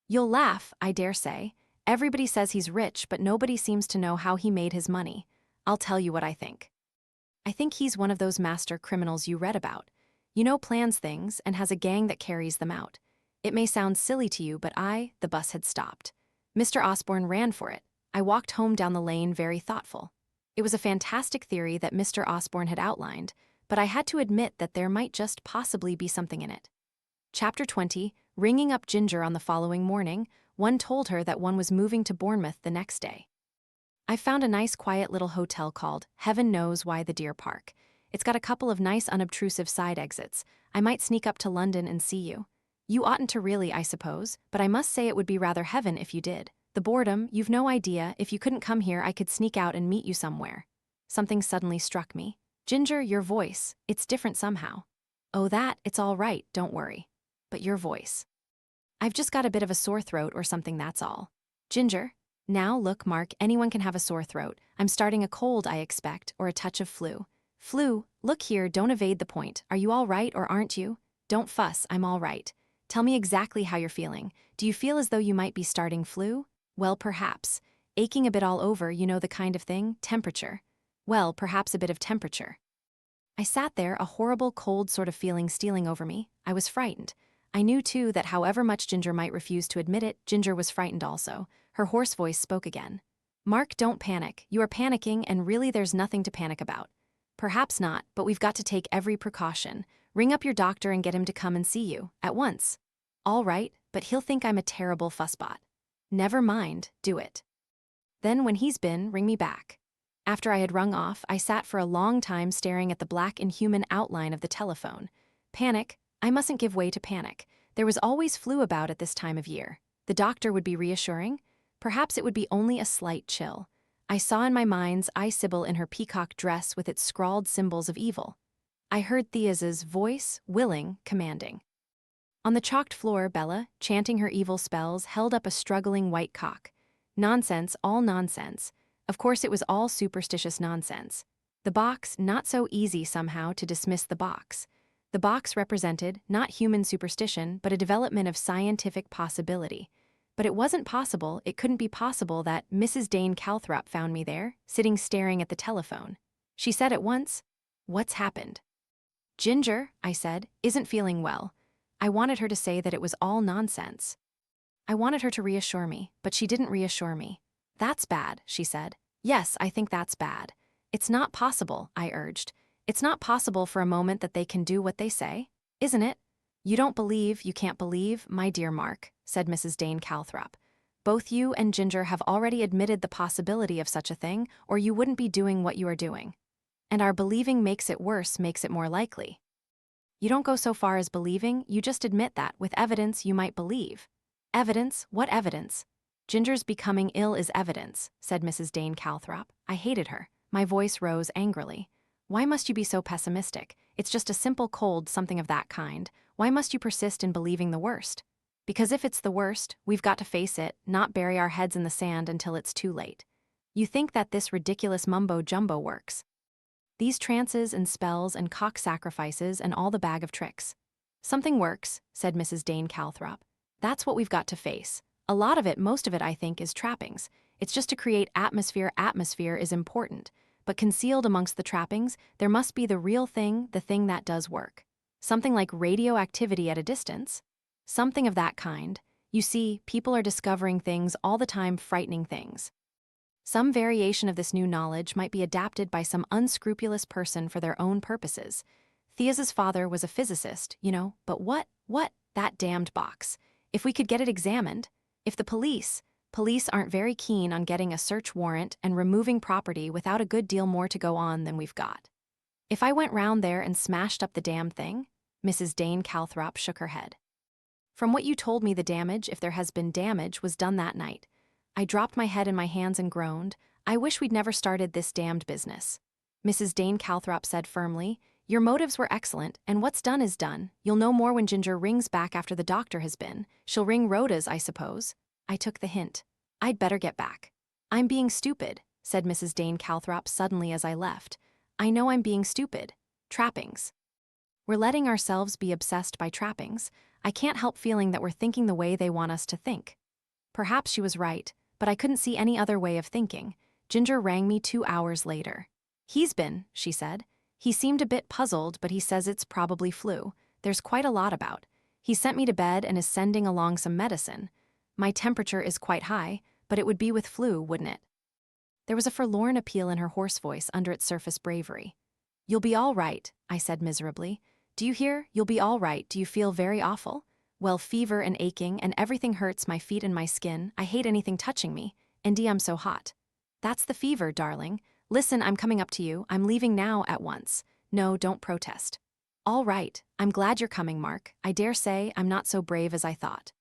Speaker 1: You'll laugh, I dare say. Everybody says he's rich, but nobody seems to know how he made his money. I'll tell you what I think. I think he's one of those master criminals you read about. You know, plans things and has a gang that carries them out. It may sound silly to you, but the bus had stopped. Mr. Osborne ran for it. I walked home down the lane very thoughtful. It was a fantastic theory that Mr. Osborne had outlined, but I had to admit that there might just possibly be something in it. Chapter 20, ringing up Ginger on the following morning, one told her that one was moving to Bournemouth the next day. I found a nice quiet little hotel called Heaven Knows Why the Deer Park. It's got a couple of nice unobtrusive side exits. I might sneak up to London and see you. You oughtn't to really, I suppose, but I must say it would be rather heaven if you did. The boredom, you've no idea, if you couldn't come here I could sneak out and meet you somewhere. Something suddenly struck me. Ginger, your voice, it's different somehow. Oh it's all right, don't worry. But your voice. I've just got a bit of a sore throat or something, that's all. Ginger. Now look, Mark, anyone can have a sore throat. I'm starting a cold, I expect, or a touch of flu. Flu, look here, don't evade the point. Are you all right or aren't you? Don't fuss, I'm all right. Tell me exactly how you're feeling. Do you feel as though you might be starting flu? Well, perhaps. Aching a bit all over, you know the kind of thing, temperature. Well, perhaps a bit of temperature. I sat there, a horrible cold sort of feeling stealing over me. I was frightened. I knew, too, that however much Ginger might refuse to admit it, Ginger was frightened also. Her hoarse voice spoke again. Mark, don't panic. You are panicking, and really there's nothing to panic about. Perhaps not, but we've got to take every precaution. Ring up your doctor and get him to come and see you, at once. All right, but he'll think I'm a terrible fussbot. Never mind, do it. Then when he's been, ring me back. After I had rung off, I sat for a long time staring at the black inhuman outline of the telephone. Panic? I mustn't give way to panic. There was always flu about at this time of year. The doctor would be reassuring. Perhaps it would be only a slight chill. I saw in my mind's eye Sybil in her peacock dress with its scrawled symbols of evil. I heard Thea's voice, willing, commanding. On the chalked floor, Bella, chanting her evil spells, held up a struggling white cock. Nonsense, all nonsense. Of course it was all superstitious nonsense. The box, not so easy somehow to dismiss the box. The box represented, not human superstition, but a development of scientific possibility. But it wasn't possible, it couldn't be possible that Mrs. Dane Calthrop found me there, sitting staring at the telephone. She said at once, "What's happened?" Ginger, I said, isn't feeling well. I wanted her to say that it was all nonsense. I wanted her to reassure me, but she didn't reassure me. That's bad, she said. Yes, I think that's bad. It's not possible, I urged. It's not possible for a moment that they can do what they say, isn't it? You don't believe, you can't believe, my dear Mark, said Mrs. Dane Calthrop. Both you and Ginger have already admitted the possibility of such a thing, or you wouldn't be doing what you are doing. And our believing makes it worse, makes it more likely. You don't go so far as believing, you just admit that, with evidence, you might believe. Evidence? What evidence? Ginger's becoming ill is evidence, said Mrs. Dane Calthrop. I hated her. My voice rose angrily. Why must you be so pessimistic? It's just a simple cold, something of that kind. Why must you persist in believing the worst? Because if it's the worst, we've got to face it, not bury our heads in the sand until it's too late. You think that this ridiculous mumbo-jumbo works. These trances and spells and cock sacrifices and all the bag of tricks. Something works, said Mrs. Dane Calthrop. That's what we've got to face. A lot of it, most of it, I think, is trappings. It's just to create atmosphere. Atmosphere is important. But concealed amongst the trappings, there must be the real thing, the thing that does work. Something like radioactivity at a distance. Something of that kind. You see, people are discovering things all the time, frightening things. Some variation of this new knowledge might be adapted by some unscrupulous person for their own purposes. Thea's father was a physicist, you know, but what? That damned box. If we could get it examined, if the police aren't very keen on getting a search warrant and removing property without a good deal more to go on than we've got. If I went round there and smashed up the damn thing, Mrs. Dane Calthrop shook her head. From what you told me, the damage, if there has been damage, was done that night. I dropped my head in my hands and groaned. I wish we'd never started this damned business. Mrs. Dane Calthrop said firmly, your motives were excellent, and what's done is done. You'll know more when Ginger rings back after the doctor has been. She'll ring Rhoda's, I suppose. I took the hint. I'd better get back. I'm being stupid, said Mrs. Dane Calthrop suddenly as I left. I know I'm being stupid. Trappings. We're letting ourselves be obsessed by trappings. I can't help feeling that we're thinking the way they want us to think. Perhaps she was right, but I couldn't see any other way of thinking. Ginger rang me 2 hours later. He's been, she said. He seemed a bit puzzled, but he says it's probably flu. There's quite a lot about. He sent me to bed and is sending along some medicine. My temperature is quite high, but it would be with flu, wouldn't it? There was a forlorn appeal in her hoarse voice under its surface bravery. You'll be all right, I said miserably. Do you hear? You'll be all right. Do you feel very awful? Well, fever and aching and everything hurts my feet and my skin. I hate anything touching me. And I'm so hot. That's the fever, darling. Listen, I'm coming up to you. I'm leaving now at once. No, don't protest. All right. I'm glad you're coming, Mark. I dare say I'm not so brave as I thought.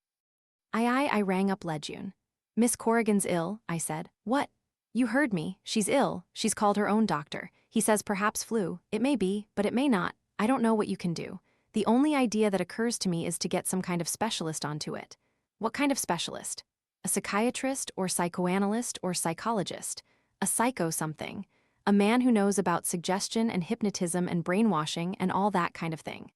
Speaker 1: I rang up Lejeune. Miss Corrigan's ill, I said. What? You heard me. She's ill. She's called her own doctor. He says perhaps flu. It may be, but it may not. I don't know what you can do. The only idea that occurs to me is to get some kind of specialist onto it. What kind of specialist? A psychiatrist or psychoanalyst or psychologist? A psycho something. A man who knows about suggestion and hypnotism and brainwashing and all that kind of thing.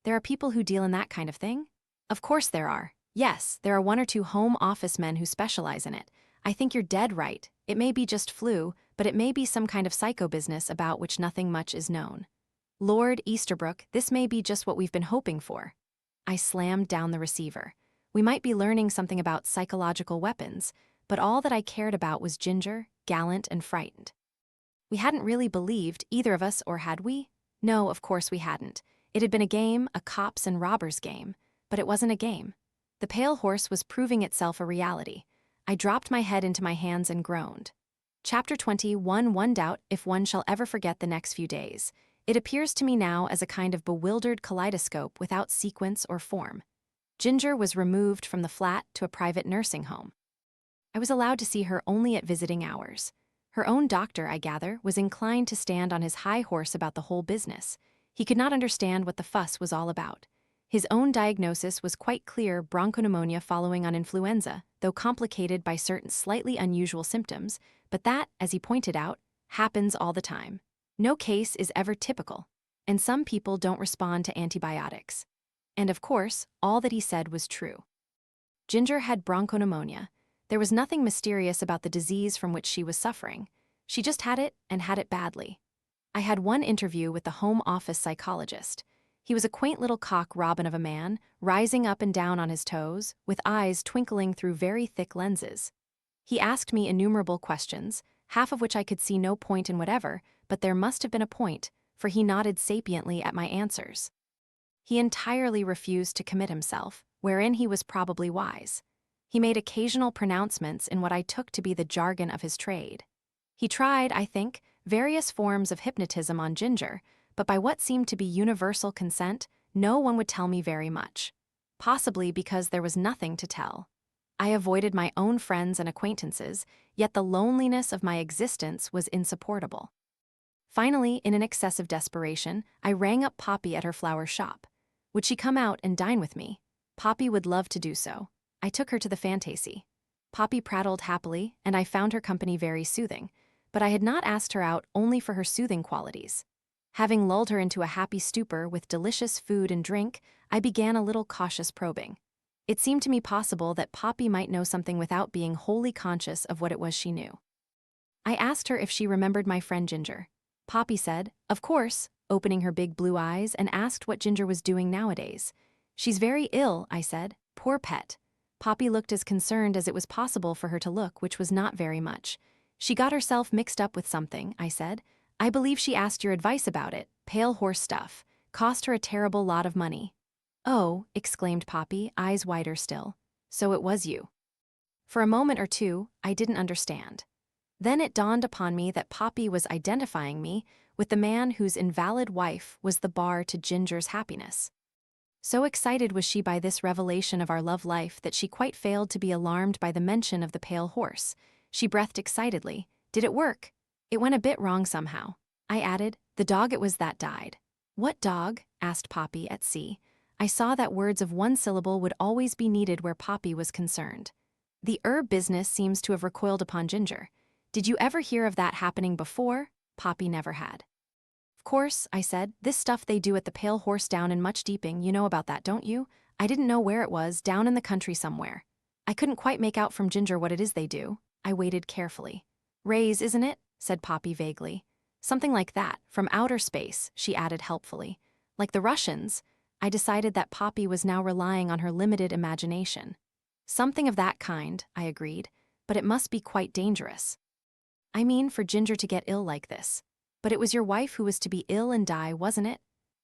Speaker 1: There are people who deal in that kind of thing? Of course there are. Yes, there are 1 or 2 home office men who specialize in it. I think you're dead right. It may be just flu, but it may be some kind of psycho business about which nothing much is known. Lord Easterbrook, this may be just what we've been hoping for. I slammed down the receiver. We might be learning something about psychological weapons, but all that I cared about was Ginger, gallant and frightened. We hadn't really believed, either of us, or had we? No, of course we hadn't. It had been a game, a cops and robbers game, but it wasn't a game. The pale horse was proving itself a reality. I dropped my head into my hands and groaned. Chapter 21. One doubt if one shall ever forget the next few days. It appears to me now as a kind of bewildered kaleidoscope without sequence or form. Ginger was removed from the flat to a private nursing home. I was allowed to see her only at visiting hours. Her own doctor, I gather, was inclined to stand on his high horse about the whole business. He could not understand what the fuss was all about. His own diagnosis was quite clear: bronchopneumonia following on influenza, though complicated by certain slightly unusual symptoms, but that, as he pointed out, happens all the time. No case is ever typical, and some people don't respond to antibiotics. And of course, all that he said was true. Ginger had bronchopneumonia. There was nothing mysterious about the disease from which she was suffering. She just had it, and had it badly. I had one interview with the home office psychologist. He was a quaint little cock robin of a man, rising up and down on his toes, with eyes twinkling through very thick lenses. He asked me innumerable questions, half of which I could see no point in whatever, but there must have been a point, for he nodded sapiently at my answers. He entirely refused to commit himself, wherein he was probably wise. He made occasional pronouncements in what I took to be the jargon of his trade. He tried, I think, various forms of hypnotism on Ginger, but by what seemed to be universal consent, no one would tell me very much. Possibly because there was nothing to tell. I avoided my own friends and acquaintances, yet the loneliness of my existence was insupportable. Finally, in an excess of desperation, I rang up Poppy at her flower shop. Would she come out and dine with me? Poppy would love to do so. I took her to the Fantasy. Poppy prattled happily, and I found her company very soothing, but I had not asked her out only for her soothing qualities. Having lulled her into a happy stupor with delicious food and drink, I began a little cautious probing. It seemed to me possible that Poppy might know something without being wholly conscious of what it was she knew. I asked her if she remembered my friend Ginger. Poppy said, "Of course," opening her big blue eyes, and asked what Ginger was doing nowadays. "She's very ill," I said. "Poor pet." Poppy looked as concerned as it was possible for her to look, which was not very much. "She got herself mixed up with something," I said. "I believe she asked your advice about it. Pale horse stuff. Cost her a terrible lot of money." "Oh," exclaimed Poppy, eyes wider still. "So it was you." For a moment or two, I didn't understand. Then it dawned upon me that Poppy was identifying me with the man whose invalid wife was the bar to Ginger's happiness. So excited was she by this revelation of our love life that she quite failed to be alarmed by the mention of the pale horse. She breathed excitedly. "Did it work?" "It went a bit wrong somehow," I added. "The dog it was that died." "What dog?" asked Poppy at sea. I saw that words of one syllable would always be needed where Poppy was concerned. "The herb business seems to have recoiled upon Ginger. Did you ever hear of that happening before?" Poppy never had. "Of course," I said. "This stuff they do at the Pale Horse down in Much Deeping, you know about that, don't you?" I didn't know where it was, down in the country somewhere. I couldn't quite make out from Ginger what it is they do. I waited carefully. "Rays, isn't it?" said Poppy vaguely. "Something like that, from outer space," she added helpfully. "Like the Russians." I decided that Poppy was now relying on her limited imagination. "Something of that kind," I agreed, "but it must be quite dangerous." "I mean, for Ginger to get ill like this. But it was your wife who was to be ill and die, wasn't it?"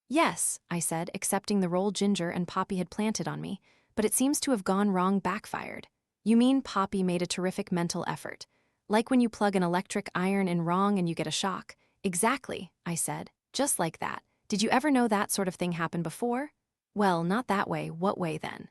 Speaker 1: "Yes," I said, accepting the role Ginger and Poppy had planted on me, "but it seems to have gone wrong, backfired." "You mean," Poppy made a terrific mental effort, "like when you plug an electric iron in wrong and you get a shock?" "Exactly," I said, "just like that. Did you ever know that sort of thing happened before?" "Well, not that way. What way then?"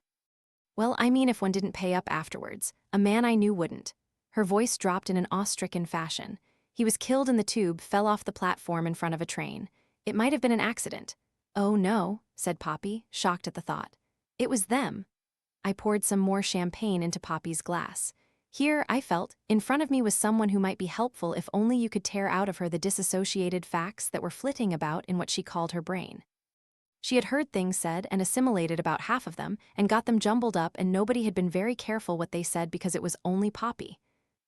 Speaker 1: "Well, I mean if one didn't pay up afterwards. A man I knew wouldn't." Her voice dropped in an awe-stricken fashion. "He was killed in the tube, fell off the platform in front of a train. It might have been an accident." "Oh no," said Poppy, shocked at the thought. "It was them." I poured some more champagne into Poppy's glass. Here, I felt, in front of me was someone who might be helpful if only you could tear out of her the disassociated facts that were flitting about in what she called her brain. She had heard things said and assimilated about half of them and got them jumbled up, and nobody had been very careful what they said because it was only Poppy.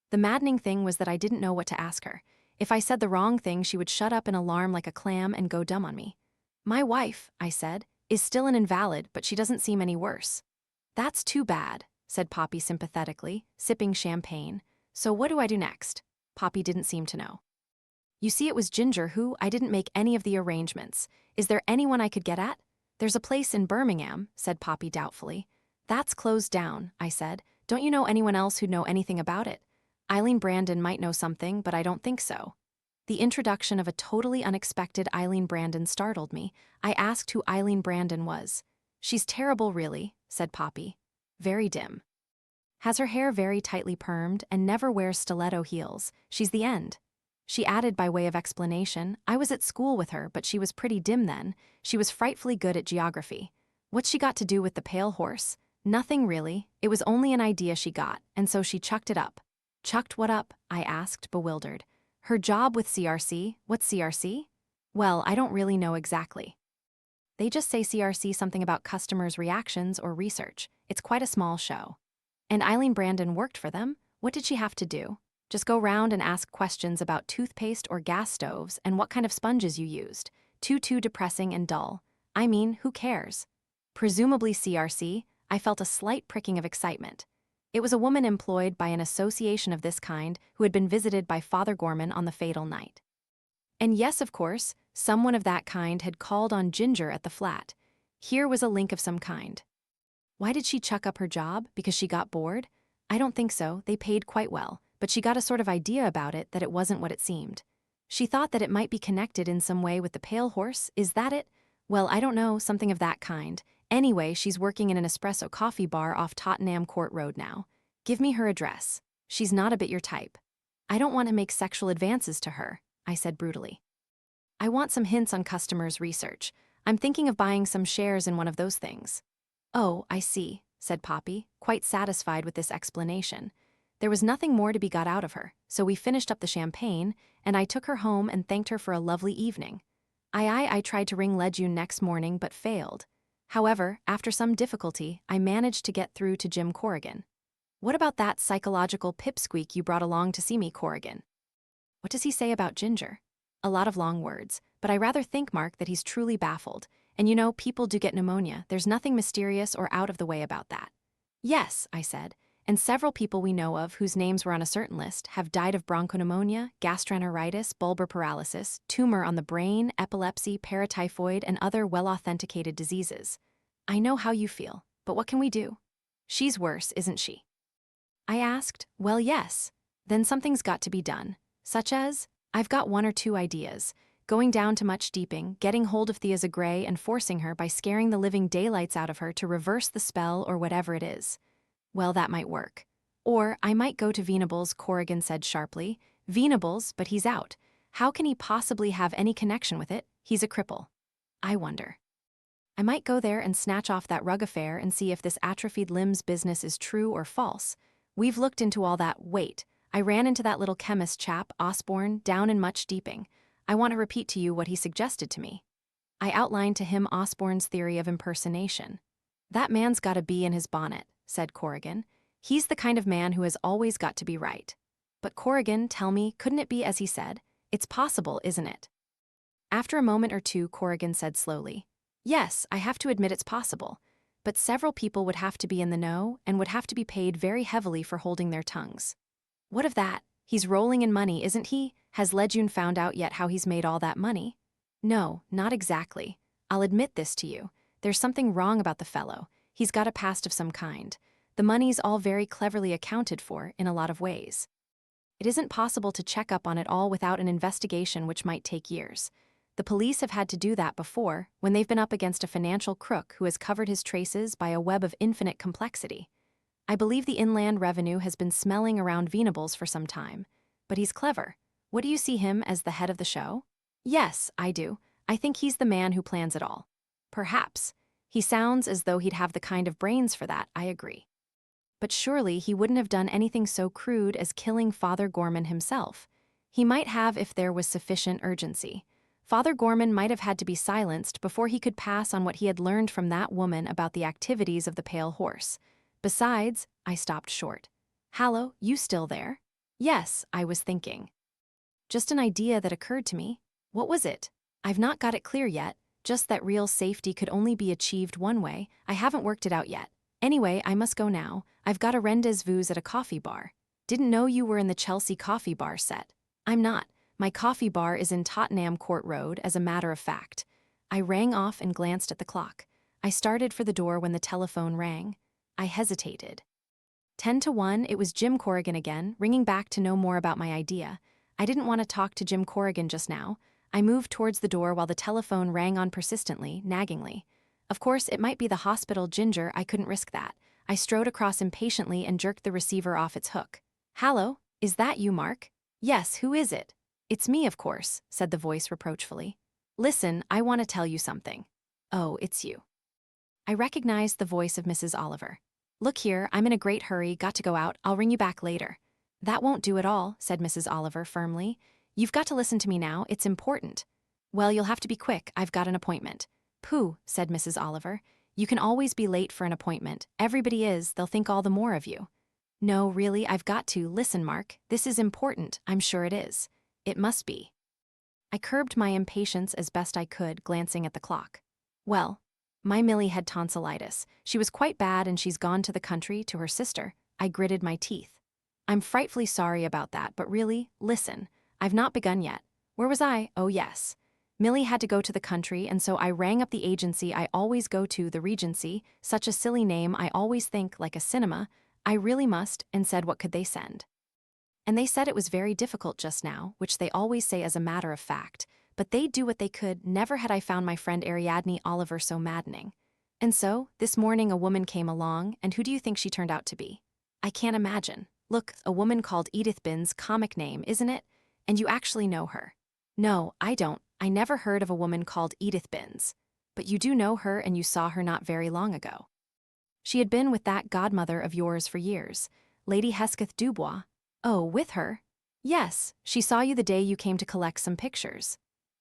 Speaker 1: The maddening thing was that I didn't know what to ask her. If I said the wrong thing, she would shut up in alarm like a clam and go dumb on me. "My wife," I said, "is still an invalid, but she doesn't seem any worse." "That's too bad," said Poppy sympathetically, sipping champagne. "So what do I do next?" Poppy didn't seem to know. "You see, it was Ginger who, I didn't make any of the arrangements. Is there anyone I could get at?" "There's a place in Birmingham," said Poppy doubtfully. "That's closed down," I said. "Don't you know anyone else who'd know anything about it?" "Eileen Brandon might know something, but I don't think so." The introduction of a totally unexpected Eileen Brandon startled me. I asked who Eileen Brandon was. "She's terrible, really," said Poppy. "Very dim. Has her hair very tightly permed and never wears stiletto heels. She's the end." She added by way of explanation, "I was at school with her, but she was pretty dim then. She was frightfully good at geography." "What's she got to do with the pale horse?" "Nothing really. It was only an idea she got, and so she chucked it up." "Chucked what up?" I asked, bewildered. "Her job with CRC. What's CRC?" "Well, I don't really know exactly. They just say CRC something about customers' reactions or research. It's quite a small show." "And Eileen Brandon worked for them? What did she have to do?" "Just go round and ask questions about toothpaste or gas stoves and what kind of sponges you used. Too depressing and dull." I mean, who cares? Presumably CRC, I felt a slight pricking of excitement. It was a woman employed by an association of this kind who had been visited by Father Gorman on the fatal night. And yes, of course, someone of that kind had called on Ginger at the flat. Here was a link of some kind. Why did she chuck up her job? Because she got bored? I don't think so, they paid quite well, but she got a sort of idea about it that it wasn't what it seemed. She thought that it might be connected in some way with the Pale Horse, is that it? Well, I don't know, something of that kind. Anyway, she's working in an espresso coffee bar off Tottenham Court Road now. Give me her address. She's not a bit your type. I don't want to make sexual advances to her, I said brutally. I want some hints on customers' research. I'm thinking of buying some shares in one of those things. Oh, I see, said Poppy, quite satisfied with this explanation. There was nothing more to be got out of her, so we finished up the champagne, and I took her home and thanked her for a lovely evening. I tried to ring Lejeune next morning but failed. However, after some difficulty, I managed to get through to Jim Corrigan. What about that psychological pipsqueak you brought along to see me, Corrigan? What does he say about Ginger? A lot of long words, but I rather think, Mark, that he's truly baffled. And you know, people do get pneumonia. There's nothing mysterious or out of the way about that. Yes, I said, and several people we know of whose names were on a certain list have died of bronchopneumonia, gastroenteritis, bulbar paralysis, tumor on the brain, epilepsy, paratyphoid, and other well-authenticated diseases. I know how you feel, but what can we do? She's worse, isn't she? I asked. Well, yes. Then something's got to be done. Such as? I've got one or two ideas. Going down to much deeping, getting hold of Thea Gray and forcing her by scaring the living daylights out of her to reverse the spell or whatever it is. Well, that might work. Or I might go to Venables, Corrigan said sharply. Venables, but he's out. How can he possibly have any connection with it? He's a cripple. I wonder. I might go there and snatch off that rug affair and see if this atrophied limbs business is true or false. We've looked into all that. Wait, I ran into that little chemist chap, Osborne, down in much deeping. I want to repeat to you what he suggested to me. I outlined to him Osborne's theory of impersonation. That man's got a bee in his bonnet, said Corrigan. He's the kind of man who has always got to be right. But Corrigan, tell me, couldn't it be as he said? It's possible, isn't it? After a moment or two, Corrigan said slowly, yes, I have to admit it's possible. But several people would have to be in the know and would have to be paid very heavily for holding their tongues. What of that? He's rolling in money, isn't he? Has Lejeune found out yet how he's made all that money? No, not exactly. I'll admit this to you. There's something wrong about the fellow. He's got a past of some kind. The money's all very cleverly accounted for in a lot of ways. It isn't possible to check up on it all without an investigation which might take years. The police have had to do that before, when they've been up against a financial crook who has covered his traces by a web of infinite complexity. I believe the Inland Revenue has been smelling around Venables for some time. But he's clever. What do you see him as the head of the show? Yes, I do. I think he's the man who plans it all. Perhaps. He sounds as though he'd have the kind of brains for that, I agree. But surely he wouldn't have done anything so crude as killing Father Gorman himself. He might have if there was sufficient urgency. Father Gorman might have had to be silenced before he could pass on what he had learned from that woman about the activities of the Pale Horse. Besides, I stopped short. Hallo, you still there? Yes, I was thinking. Just an idea that occurred to me. What was it? I've not got it clear yet, just that real safety could only be achieved one way. I haven't worked it out yet. Anyway, I must go now. I've got a rendezvous at a coffee bar. Didn't know you were in the Chelsea coffee bar set. I'm not. My coffee bar is in Tottenham Court Road, as a matter of fact. I rang off and glanced at the clock. I started for the door when the telephone rang. I hesitated. 10 to 1, it was Jim Corrigan again, ringing back to know more about my idea. I didn't want to talk to Jim Corrigan just now. I moved towards the door while the telephone rang on persistently, naggingly. Of course, it might be the hospital Ginger, I couldn't risk that. I strode across impatiently and jerked the receiver off its hook. Hallo, is that you, Mark? Yes, who is it? It's me, of course, said the voice reproachfully. Listen, I want to tell you something. Oh, it's you. I recognized the voice of Mrs. Oliver. Look here, I'm in a great hurry, got to go out, I'll ring you back later. That won't do at all, said Mrs. Oliver firmly. You've got to listen to me now, it's important. Well, you'll have to be quick, I've got an appointment. Pooh, said Mrs. Oliver. You can always be late for an appointment. Everybody is, they'll think all the more of you. No, really, I've got to. Listen, Mark, this is important, I'm sure it is. It must be. I curbed my impatience as best I could, glancing at the clock. Well, my Millie had tonsillitis. She was quite bad and she's gone to the country to her sister. I gritted my teeth. I'm frightfully sorry about that, but really, listen, I've not begun yet. Where was I? Oh yes. Millie had to go to the country, and so I rang up the agency I always go to, the Regency, such a silly name. I always think like a cinema. I really must, and said what could they send. And they said it was very difficult just now, which they always say as a matter of fact, but they'd do what they could. Never had I found my friend Ariadne Oliver so maddening. And so, this morning a woman came along, and who do you think she turned out to be? I can't imagine. Look, a woman called Edith Binns, comic name, isn't it? And you actually know her. No, I don't. I never heard of a woman called Edith Binns. But you do know her, and you saw her not very long ago. She had been with that godmother of yours for years, Lady Hesketh Dubois. Oh, with her? Yes, she saw you the day you came to collect some pictures.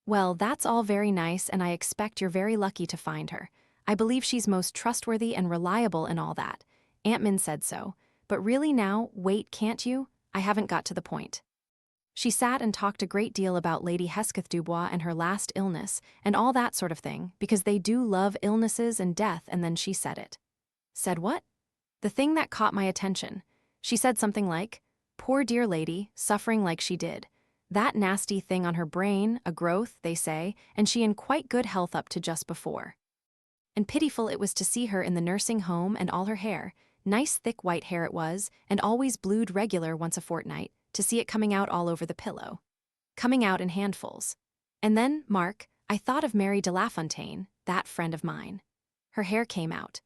Speaker 1: Well, that's all very nice, and I expect you're very lucky to find her. I believe she's most trustworthy and reliable and all that. Aunt Min said so. But really now, wait, can't you? I haven't got to the point. She sat and talked a great deal about Lady Hesketh Dubois and her last illness, and all that sort of thing, because they do love illnesses and death, and then she said it. Said what? The thing that caught my attention. She said something like, "Poor dear lady, suffering like she did. That nasty thing on her brain, a growth, they say, and she in quite good health up to just before." And pitiful it was to see her in the nursing home, and all her hair, nice thick white hair it was, and always blued regular once a fortnight, to see it coming out all over the pillow. Coming out in handfuls. And then, Mark, I thought of Mary de Lafontaine, that friend of mine. Her hair came out.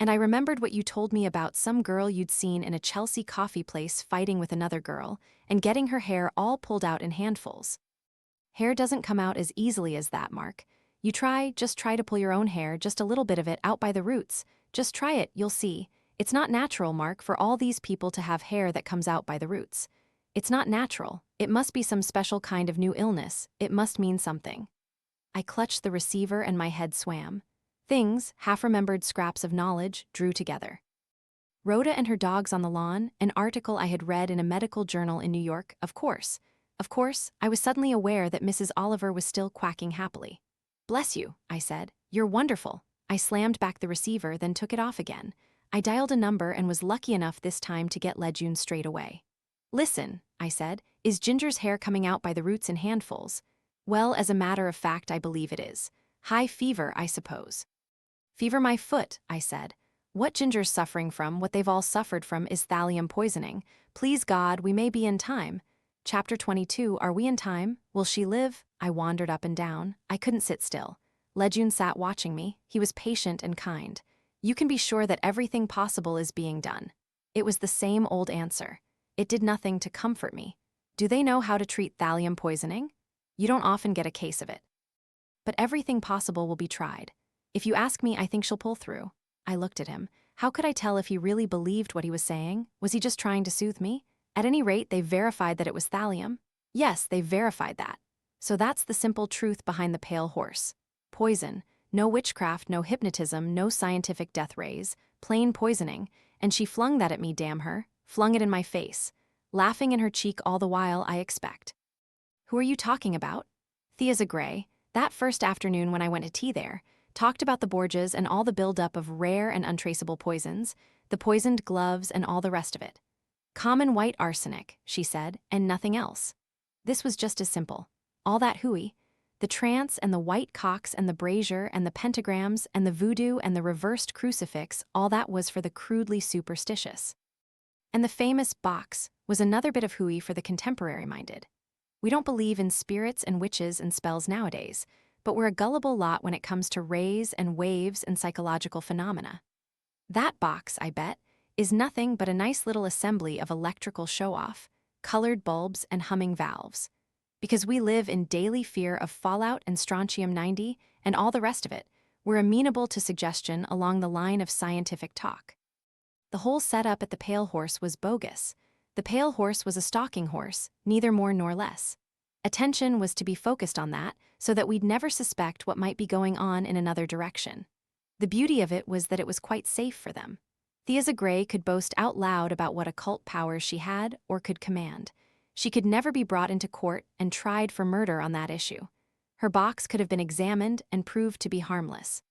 Speaker 1: And I remembered what you told me about some girl you'd seen in a Chelsea coffee place fighting with another girl, and getting her hair all pulled out in handfuls. Hair doesn't come out as easily as that, Mark. You just try to pull your own hair, just a little bit of it, out by the roots. Just try it, you'll see. It's not natural, Mark, for all these people to have hair that comes out by the roots. It's not natural. It must be some special kind of new illness. It must mean something. I clutched the receiver and my head swam. Things, half-remembered scraps of knowledge, drew together. Rhoda and her dogs on the lawn, an article I had read in a medical journal in New York, of course. Of course, I was suddenly aware that Mrs. Oliver was still quacking happily. "Bless you," I said. "You're wonderful." I slammed back the receiver, then took it off again. I dialed a number and was lucky enough this time to get Lejeune straight away. "Listen," I said, "is Ginger's hair coming out by the roots in handfuls?" "Well, as a matter of fact, I believe it is. High fever, I suppose." "Fever my foot," I said. "What Ginger's suffering from, what they've all suffered from, is thallium poisoning. Please God, we may be in time." Chapter 22, Are we in time? Will she live? I wandered up and down. I couldn't sit still. Lejeune sat watching me. He was patient and kind. "You can be sure that everything possible is being done." It was the same old answer. It did nothing to comfort me. Do they know how to treat thallium poisoning? You don't often get a case of it. But everything possible will be tried. If you ask me, I think she'll pull through. I looked at him. How could I tell if he really believed what he was saying? Was he just trying to soothe me? At any rate, they verified that it was thallium. Yes, they verified that. So that's the simple truth behind the pale horse. Poison. No witchcraft, no hypnotism, no scientific death rays. Plain poisoning. And she flung that at me, damn her. Flung it in my face. Laughing in her cheek all the while, I expect. Who are you talking about? Thea Gray. That first afternoon when I went to tea there. Talked about the Borgias and all the build-up of rare and untraceable poisons, the poisoned gloves and all the rest of it. Common white arsenic, she said, and nothing else. This was just as simple. All that hooey. The trance and the white cocks and the brazier and the pentagrams and the voodoo and the reversed crucifix, all that was for the crudely superstitious. And the famous box was another bit of hooey for the contemporary-minded. We don't believe in spirits and witches and spells nowadays, but we're a gullible lot when it comes to rays and waves and psychological phenomena. That box, I bet, is nothing but a nice little assembly of electrical show-off, colored bulbs and humming valves. Because we live in daily fear of fallout and strontium-90 and all the rest of it, we're amenable to suggestion along the line of scientific talk. The whole setup at the Pale Horse was bogus. The Pale Horse was a stalking horse, neither more nor less. Attention was to be focused on that, so that we'd never suspect what might be going on in another direction. The beauty of it was that it was quite safe for them. Thea Gray could boast out loud about what occult powers she had or could command. She could never be brought into court and tried for murder on that issue. Her box could have been examined and proved to be harmless.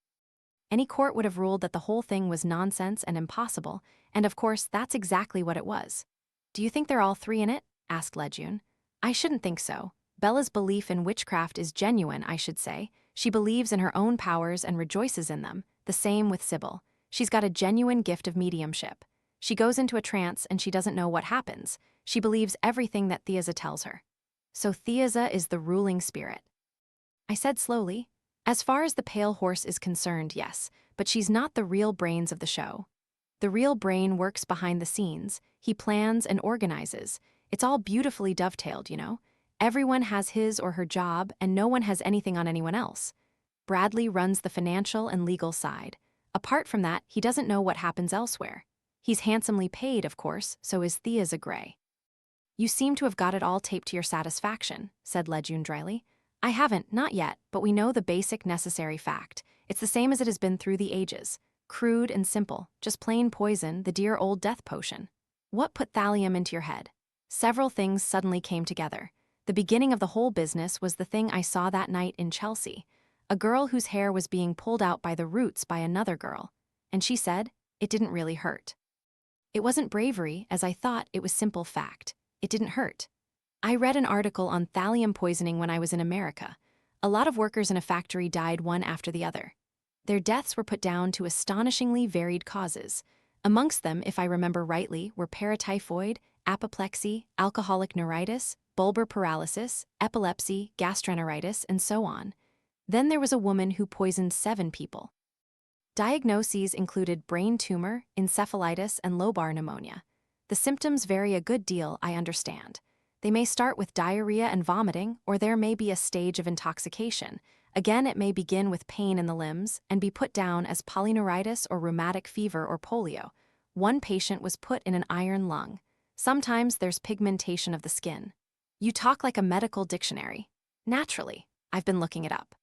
Speaker 1: Any court would have ruled that the whole thing was nonsense and impossible, and of course that's exactly what it was. "Do you think they're all three in it?" asked Lejeune. "I shouldn't think so. Bella's belief in witchcraft is genuine, I should say. She believes in her own powers and rejoices in them. The same with Sybil. She's got a genuine gift of mediumship. She goes into a trance and she doesn't know what happens. She believes everything that Theiza tells her. So Theiza is the ruling spirit." I said slowly, "As far as the pale horse is concerned, yes, but she's not the real brains of the show. The real brain works behind the scenes. He plans and organizes. It's all beautifully dovetailed, you know. Everyone has his or her job, and no one has anything on anyone else. Bradley runs the financial and legal side. Apart from that, he doesn't know what happens elsewhere. He's handsomely paid, of course, so is Theiza Gray." "You seem to have got it all taped to your satisfaction," said Lejeune dryly. "I haven't, not yet, but we know the basic necessary fact. It's the same as it has been through the ages. Crude and simple, just plain poison, the dear old death potion. What put thallium into your head?" Several things suddenly came together. The beginning of the whole business was the thing I saw that night in Chelsea. A girl whose hair was being pulled out by the roots by another girl. And she said, it didn't really hurt. It wasn't bravery, as I thought, it was simple fact. It didn't hurt. I read an article on thallium poisoning when I was in America. A lot of workers in a factory died one after the other. Their deaths were put down to astonishingly varied causes. Amongst them, if I remember rightly, were paratyphoid, apoplexy, alcoholic neuritis, bulbar paralysis, epilepsy, gastroenteritis, and so on. Then there was a woman who poisoned 7 people. Diagnoses included brain tumor, encephalitis, and lobar pneumonia. The symptoms vary a good deal, I understand. They may start with diarrhea and vomiting, or there may be a stage of intoxication. Again, it may begin with pain in the limbs and be put down as polyneuritis or rheumatic fever or polio. One patient was put in an iron lung. Sometimes there's pigmentation of the skin. You talk like a medical dictionary. Naturally, I've been looking it up.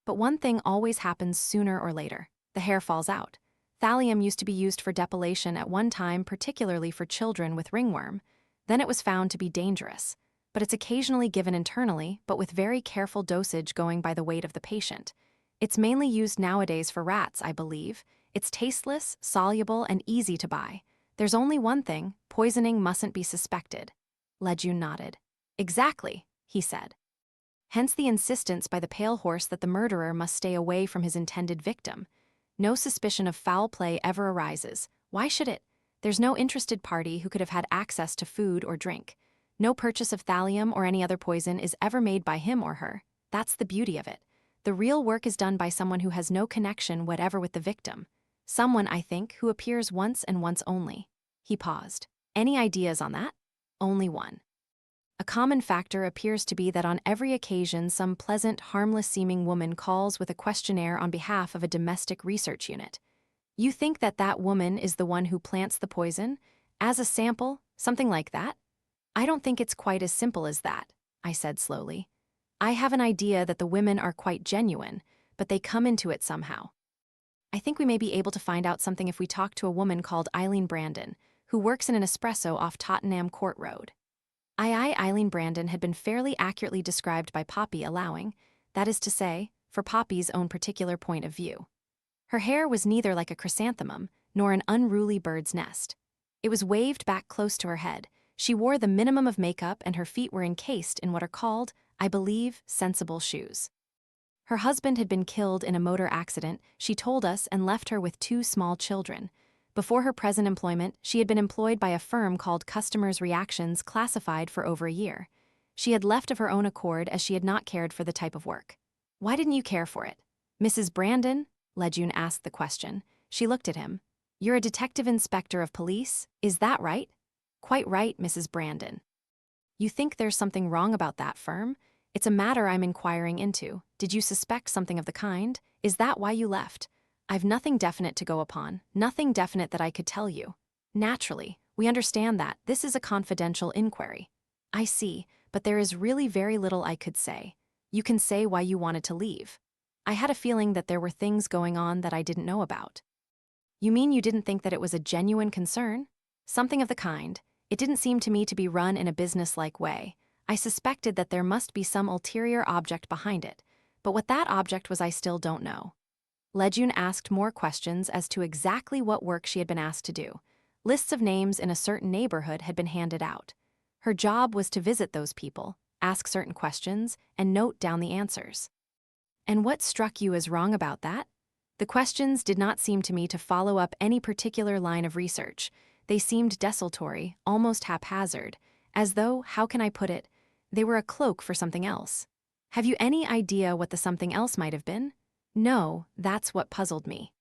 Speaker 1: But one thing always happens sooner or later. The hair falls out. Thallium used to be used for depilation at one time, particularly for children with ringworm. Then it was found to be dangerous. But it's occasionally given internally, but with very careful dosage going by the weight of the patient. It's mainly used nowadays for rats, I believe. It's tasteless, soluble, and easy to buy. There's only one thing: poisoning mustn't be suspected. Lejeune nodded. Exactly, he said. Hence the insistence by the pale horse that the murderer must stay away from his intended victim. No suspicion of foul play ever arises. Why should it? There's no interested party who could have had access to food or drink. No purchase of thallium or any other poison is ever made by him or her. That's the beauty of it. The real work is done by someone who has no connection whatever with the victim. Someone, I think, who appears once and once only. He paused. Any ideas on that? Only one. A common factor appears to be that on every occasion some pleasant, harmless-seeming woman calls with a questionnaire on behalf of a domestic research unit. You think that that woman is the one who plants the poison? As a sample, something like that? I don't think it's quite as simple as that, I said slowly. I have an idea that the women are quite genuine, but they come into it somehow. I think we may be able to find out something if we talk to a woman called Eileen Brandon, who works in an espresso off Tottenham Court Road. Eileen Brandon had been fairly accurately described by Poppy, allowing, that is to say, for Poppy's own particular point of view. Her hair was neither like a chrysanthemum nor an unruly bird's nest. It was waved back close to her head. She wore the minimum of makeup and her feet were encased in what are called, I believe, sensible shoes. Her husband had been killed in a motor accident, she told us, and left her with 2 small children. Before her present employment, she had been employed by a firm called Customers' Reactions, classified for over a year. She had left of her own accord as she had not cared for the type of work. Why didn't you care for it? Mrs. Brandon? Lejeune asked the question. She looked at him. You're a detective inspector of police, is that right? Quite right, Mrs. Brandon. You think there's something wrong about that firm? It's a matter I'm inquiring into. Did you suspect something of the kind? Is that why you left? I've nothing definite to go upon, nothing definite that I could tell you. Naturally, we understand that. This is a confidential inquiry. I see, but there is really very little I could say. You can say why you wanted to leave. I had a feeling that there were things going on that I didn't know about. You mean you didn't think that it was a genuine concern? Something of the kind. It didn't seem to me to be run in a business-like way. I suspected that there must be some ulterior object behind it, but what that object was I still don't know. Lejun asked more questions as to exactly what work she had been asked to do. Lists of names in a certain neighborhood had been handed out. Her job was to visit those people, ask certain questions, and note down the answers. And what struck you as wrong about that? The questions did not seem to me to follow up any particular line of research. They seemed desultory, almost haphazard, as though, how can I put it, they were a cloak for something else. Have you any idea what the something else might have been? No, that's what puzzled me.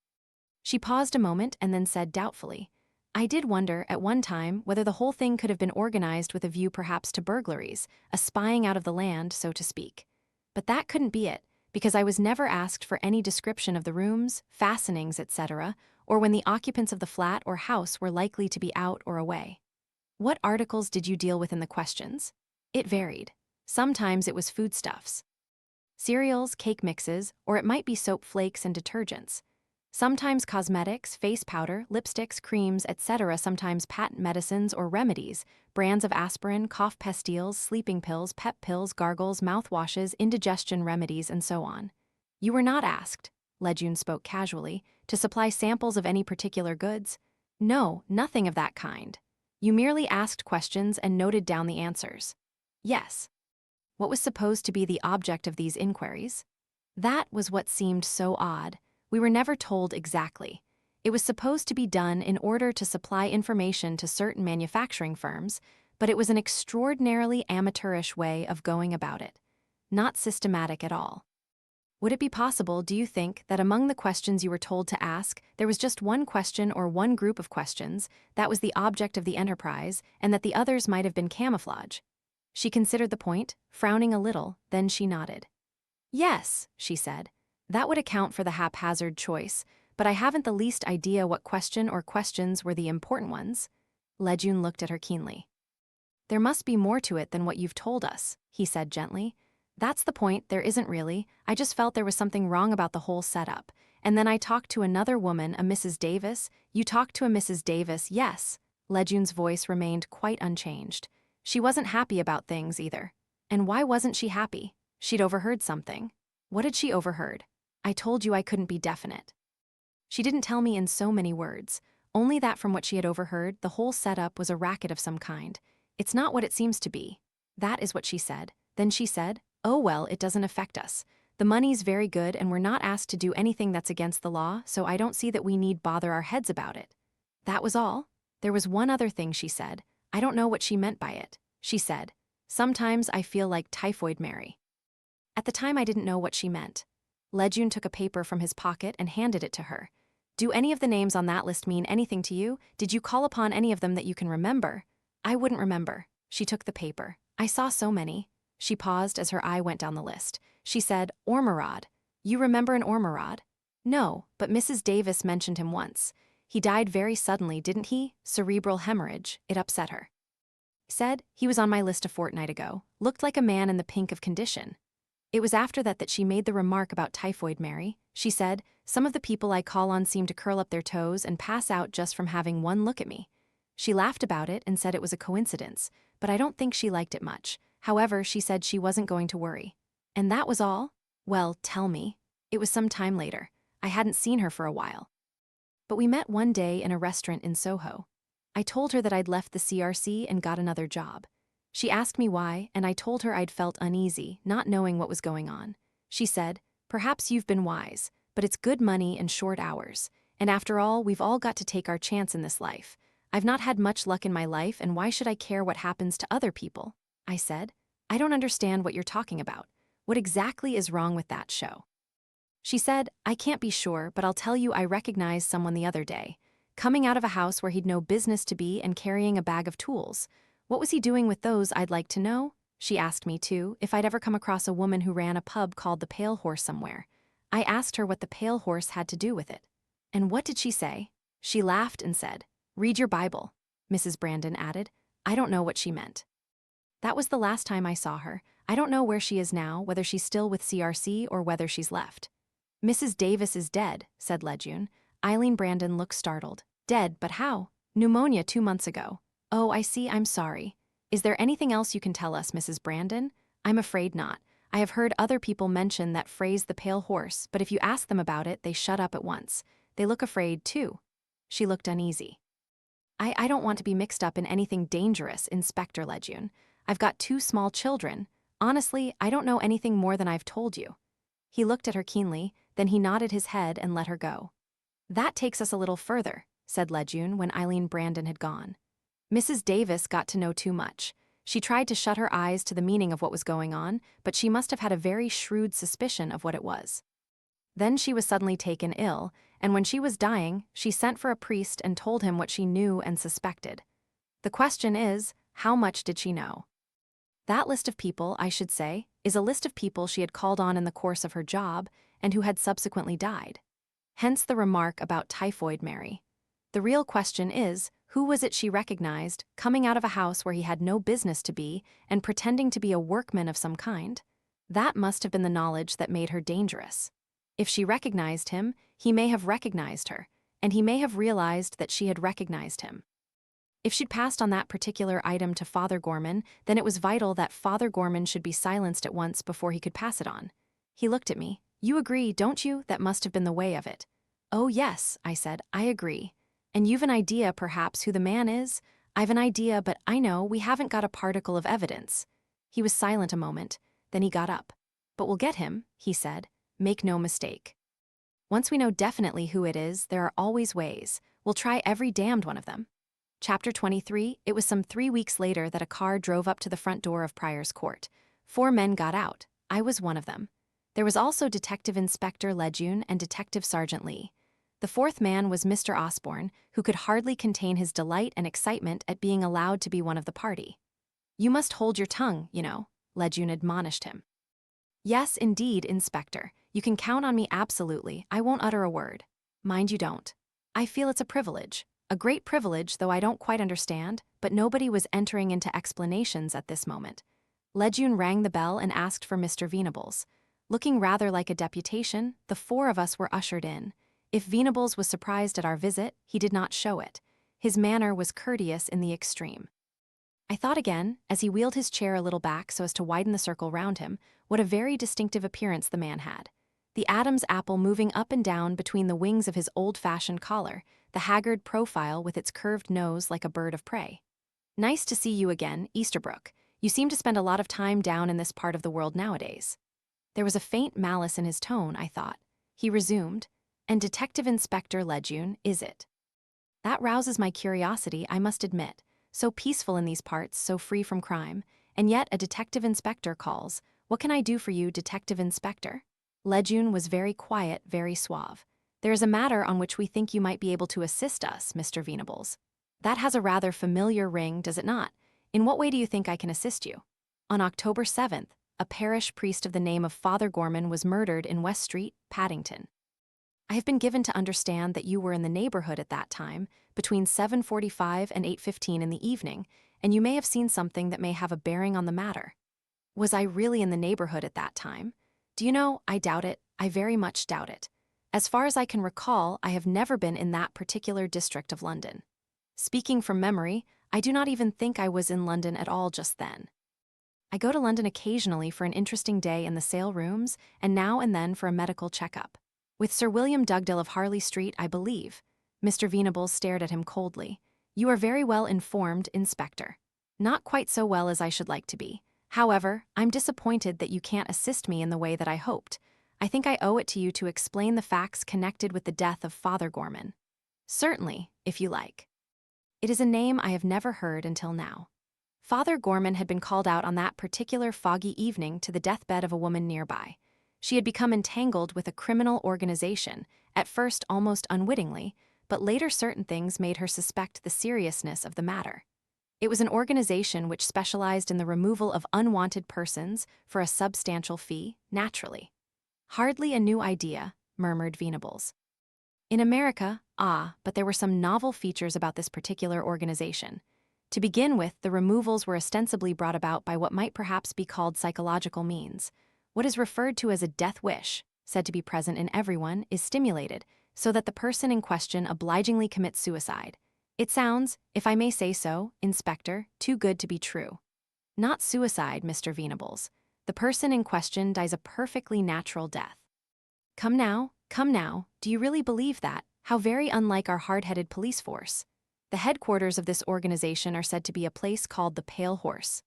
Speaker 1: She paused a moment and then said doubtfully, I did wonder, at one time, whether the whole thing could have been organized with a view perhaps to burglaries, a spying out of the land, so to speak. But that couldn't be it, because I was never asked for any description of the rooms, fastenings, etc., or when the occupants of the flat or house were likely to be out or away. What articles did you deal with in the questions? It varied. Sometimes it was foodstuffs. Cereals, cake mixes, or it might be soap flakes and detergents. Sometimes cosmetics, face powder, lipsticks, creams, etc. Sometimes patent medicines or remedies, brands of aspirin, cough pastilles, sleeping pills, pep pills, gargles, mouthwashes, indigestion remedies, and so on. You were not asked, Lejun spoke casually, to supply samples of any particular goods? No, nothing of that kind. You merely asked questions and noted down the answers. Yes. What was supposed to be the object of these inquiries? That was what seemed so odd. We were never told exactly. It was supposed to be done in order to supply information to certain manufacturing firms, but it was an extraordinarily amateurish way of going about it. Not systematic at all. Would it be possible, do you think, that among the questions you were told to ask, there was just one question or one group of questions that was the object of the enterprise, and that the others might have been camouflage? She considered the point, frowning a little, then she nodded. Yes, she said. That would account for the haphazard choice, but I haven't the least idea what question or questions were the important ones. Lejun looked at her keenly. There must be more to it than what you've told us, he said gently. That's the point, there isn't really. I just felt there was something wrong about the whole setup. And then I talked to another woman, a Mrs. Davis. You talked to a Mrs. Davis, yes. Lejun's voice remained quite unchanged. She wasn't happy about things either. And why wasn't she happy? She'd overheard something. What had she overheard? I told you I couldn't be definite. She didn't tell me in so many words, only that from what she had overheard, the whole setup was a racket of some kind. It's not what it seems to be. That is what she said. Then she said, oh well, it doesn't affect us. The money's very good and we're not asked to do anything that's against the law, so I don't see that we need bother our heads about it. That was all. There was one other thing she said. I don't know what she meant by it. She said, sometimes I feel like Typhoid Mary. At the time I didn't know what she meant. Lejun took a paper from his pocket and handed it to her. Do any of the names on that list mean anything to you? Did you call upon any of them that you can remember? I wouldn't remember. She took the paper. I saw so many. She paused as her eye went down the list. She said, Ormerod. You remember an Ormerod? No, but Mrs. Davis mentioned him once. He died very suddenly, didn't he? Cerebral hemorrhage. It upset her. Said, he was on my list a fortnight ago. Looked like a man in the pink of condition. It was after that she made the remark about Typhoid Mary. She said, some of the people I call on seem to curl up their toes and pass out just from having one look at me. She laughed about it and said it was a coincidence, but I don't think she liked it much. However, she said she wasn't going to worry. And that was all? Well, tell me. It was some time later. I hadn't seen her for a while. But we met one day in a restaurant in Soho. I told her that I'd left the CRC and got another job. She asked me why, and I told her I'd felt uneasy, not knowing what was going on. She said, perhaps you've been wise, but it's good money and short hours. And after all, we've all got to take our chance in this life. I've not had much luck in my life, and why should I care what happens to other people? I said, I don't understand what you're talking about. What exactly is wrong with that show? She said, I can't be sure, but I'll tell you I recognized someone the other day, coming out of a house where he'd no business to be and carrying a bag of tools. What was he doing with those, I'd like to know? She asked me, too, if I'd ever come across a woman who ran a pub called the Pale Horse somewhere. I asked her what the Pale Horse had to do with it. And what did she say? She laughed and said, read your Bible. Mrs. Brandon added, I don't know what she meant. That was the last time I saw her. I don't know where she is now, whether she's still with CRC or whether she's left. Mrs. Davis is dead, said Lejun. Eileen Brandon looked startled. Dead, but how? Pneumonia 2 months ago. Oh, I see, I'm sorry. Is there anything else you can tell us, Mrs. Brandon? I'm afraid not. I have heard other people mention that phrase, the pale horse, but if you ask them about it, they shut up at once. They look afraid, too. She looked uneasy. I don't want to be mixed up in anything dangerous, Inspector Lejeune. I've got 2 small children. Honestly, I don't know anything more than I've told you. He looked at her keenly, then he nodded his head and let her go. That takes us a little further, said Lejeune when Eileen Brandon had gone. Mrs. Davis got to know too much. She tried to shut her eyes to the meaning of what was going on, but she must have had a very shrewd suspicion of what it was. Then she was suddenly taken ill, and when she was dying, she sent for a priest and told him what she knew and suspected. The question is, how much did she know? That list of people, I should say, is a list of people she had called on in the course of her job and who had subsequently died. Hence the remark about Typhoid Mary. The real question is, who was it she recognized, coming out of a house where he had no business to be and pretending to be a workman of some kind? That must have been the knowledge that made her dangerous. If she recognized him, he may have recognized her, and he may have realized that she had recognized him. If she'd passed on that particular item to Father Gorman, then it was vital that Father Gorman should be silenced at once before he could pass it on. He looked at me. You agree, don't you, that must have been the way of it? Oh yes, I said, I agree. And you've an idea, perhaps, who the man is? I've an idea, but I know we haven't got a particle of evidence. He was silent a moment, then he got up. But we'll get him, he said. Make no mistake. Once we know definitely who it is, there are always ways. We'll try every damned one of them. Chapter 23. It was some 3 weeks later that a car drove up to the front door of Prior's Court. 4 men got out. I was one of them. There was also Detective Inspector Lejeune and Detective Sergeant Lee. The 4th man was Mr. Osborne, who could hardly contain his delight and excitement at being allowed to be one of the party. You must hold your tongue, you know, Lejeune admonished him. Yes, indeed, Inspector. You can count on me absolutely. I won't utter a word. Mind you don't. I feel it's a privilege. A great privilege, though I don't quite understand, but nobody was entering into explanations at this moment. Lejeune rang the bell and asked for Mr. Venables. Looking rather like a deputation, the 4 of us were ushered in. If Venables was surprised at our visit, he did not show it. His manner was courteous in the extreme. I thought again, as he wheeled his chair a little back so as to widen the circle round him, what a very distinctive appearance the man had. The Adam's apple moving up and down between the wings of his old-fashioned collar, the haggard profile with its curved nose like a bird of prey. Nice to see you again, Easterbrook. You seem to spend a lot of time down in this part of the world nowadays. There was a faint malice in his tone, I thought. He resumed, and Detective Inspector Lejeune, is it? That rouses my curiosity, I must admit. So peaceful in these parts, so free from crime, and yet a detective inspector calls. What can I do for you, Detective Inspector? Lejeune was very quiet, very suave. There is a matter on which we think you might be able to assist us, Mr. Venables. That has a rather familiar ring, does it not? In what way do you think I can assist you? On October 7th, a parish priest of the name of Father Gorman was murdered in West Street, Paddington. I have been given to understand that you were in the neighborhood at that time, between 7:45 and 8:15 in the evening, and you may have seen something that may have a bearing on the matter. Was I really in the neighborhood at that time? Do you know, I doubt it. I very much doubt it. As far as I can recall, I have never been in that particular district of London. Speaking from memory, I do not even think I was in London at all just then. I go to London occasionally for an interesting day in the sale rooms, and now and then for a medical checkup. With Sir William Dugdale of Harley Street, I believe. Mr. Venables stared at him coldly. You are very well informed, Inspector. Not quite so well as I should like to be. However, I'm disappointed that you can't assist me in the way that I hoped. I think I owe it to you to explain the facts connected with the death of Father Gorman. Certainly, if you like. It is a name I have never heard until now. Father Gorman had been called out on that particular foggy evening to the deathbed of a woman nearby. She had become entangled with a criminal organization, at first almost unwittingly, but later certain things made her suspect the seriousness of the matter. It was an organization which specialized in the removal of unwanted persons for a substantial fee, naturally. Hardly a new idea, murmured Venables. In America, but there were some novel features about this particular organization. To begin with, the removals were ostensibly brought about by what might perhaps be called psychological means. What is referred to as a death wish, said to be present in everyone, is stimulated, so that the person in question obligingly commits suicide. It sounds, if I may say so, Inspector, too good to be true. Not suicide, Mr. Venables. The person in question dies a perfectly natural death. Come now, do you really believe that? How very unlike our hard-headed police force. The headquarters of this organization are said to be a place called the Pale Horse.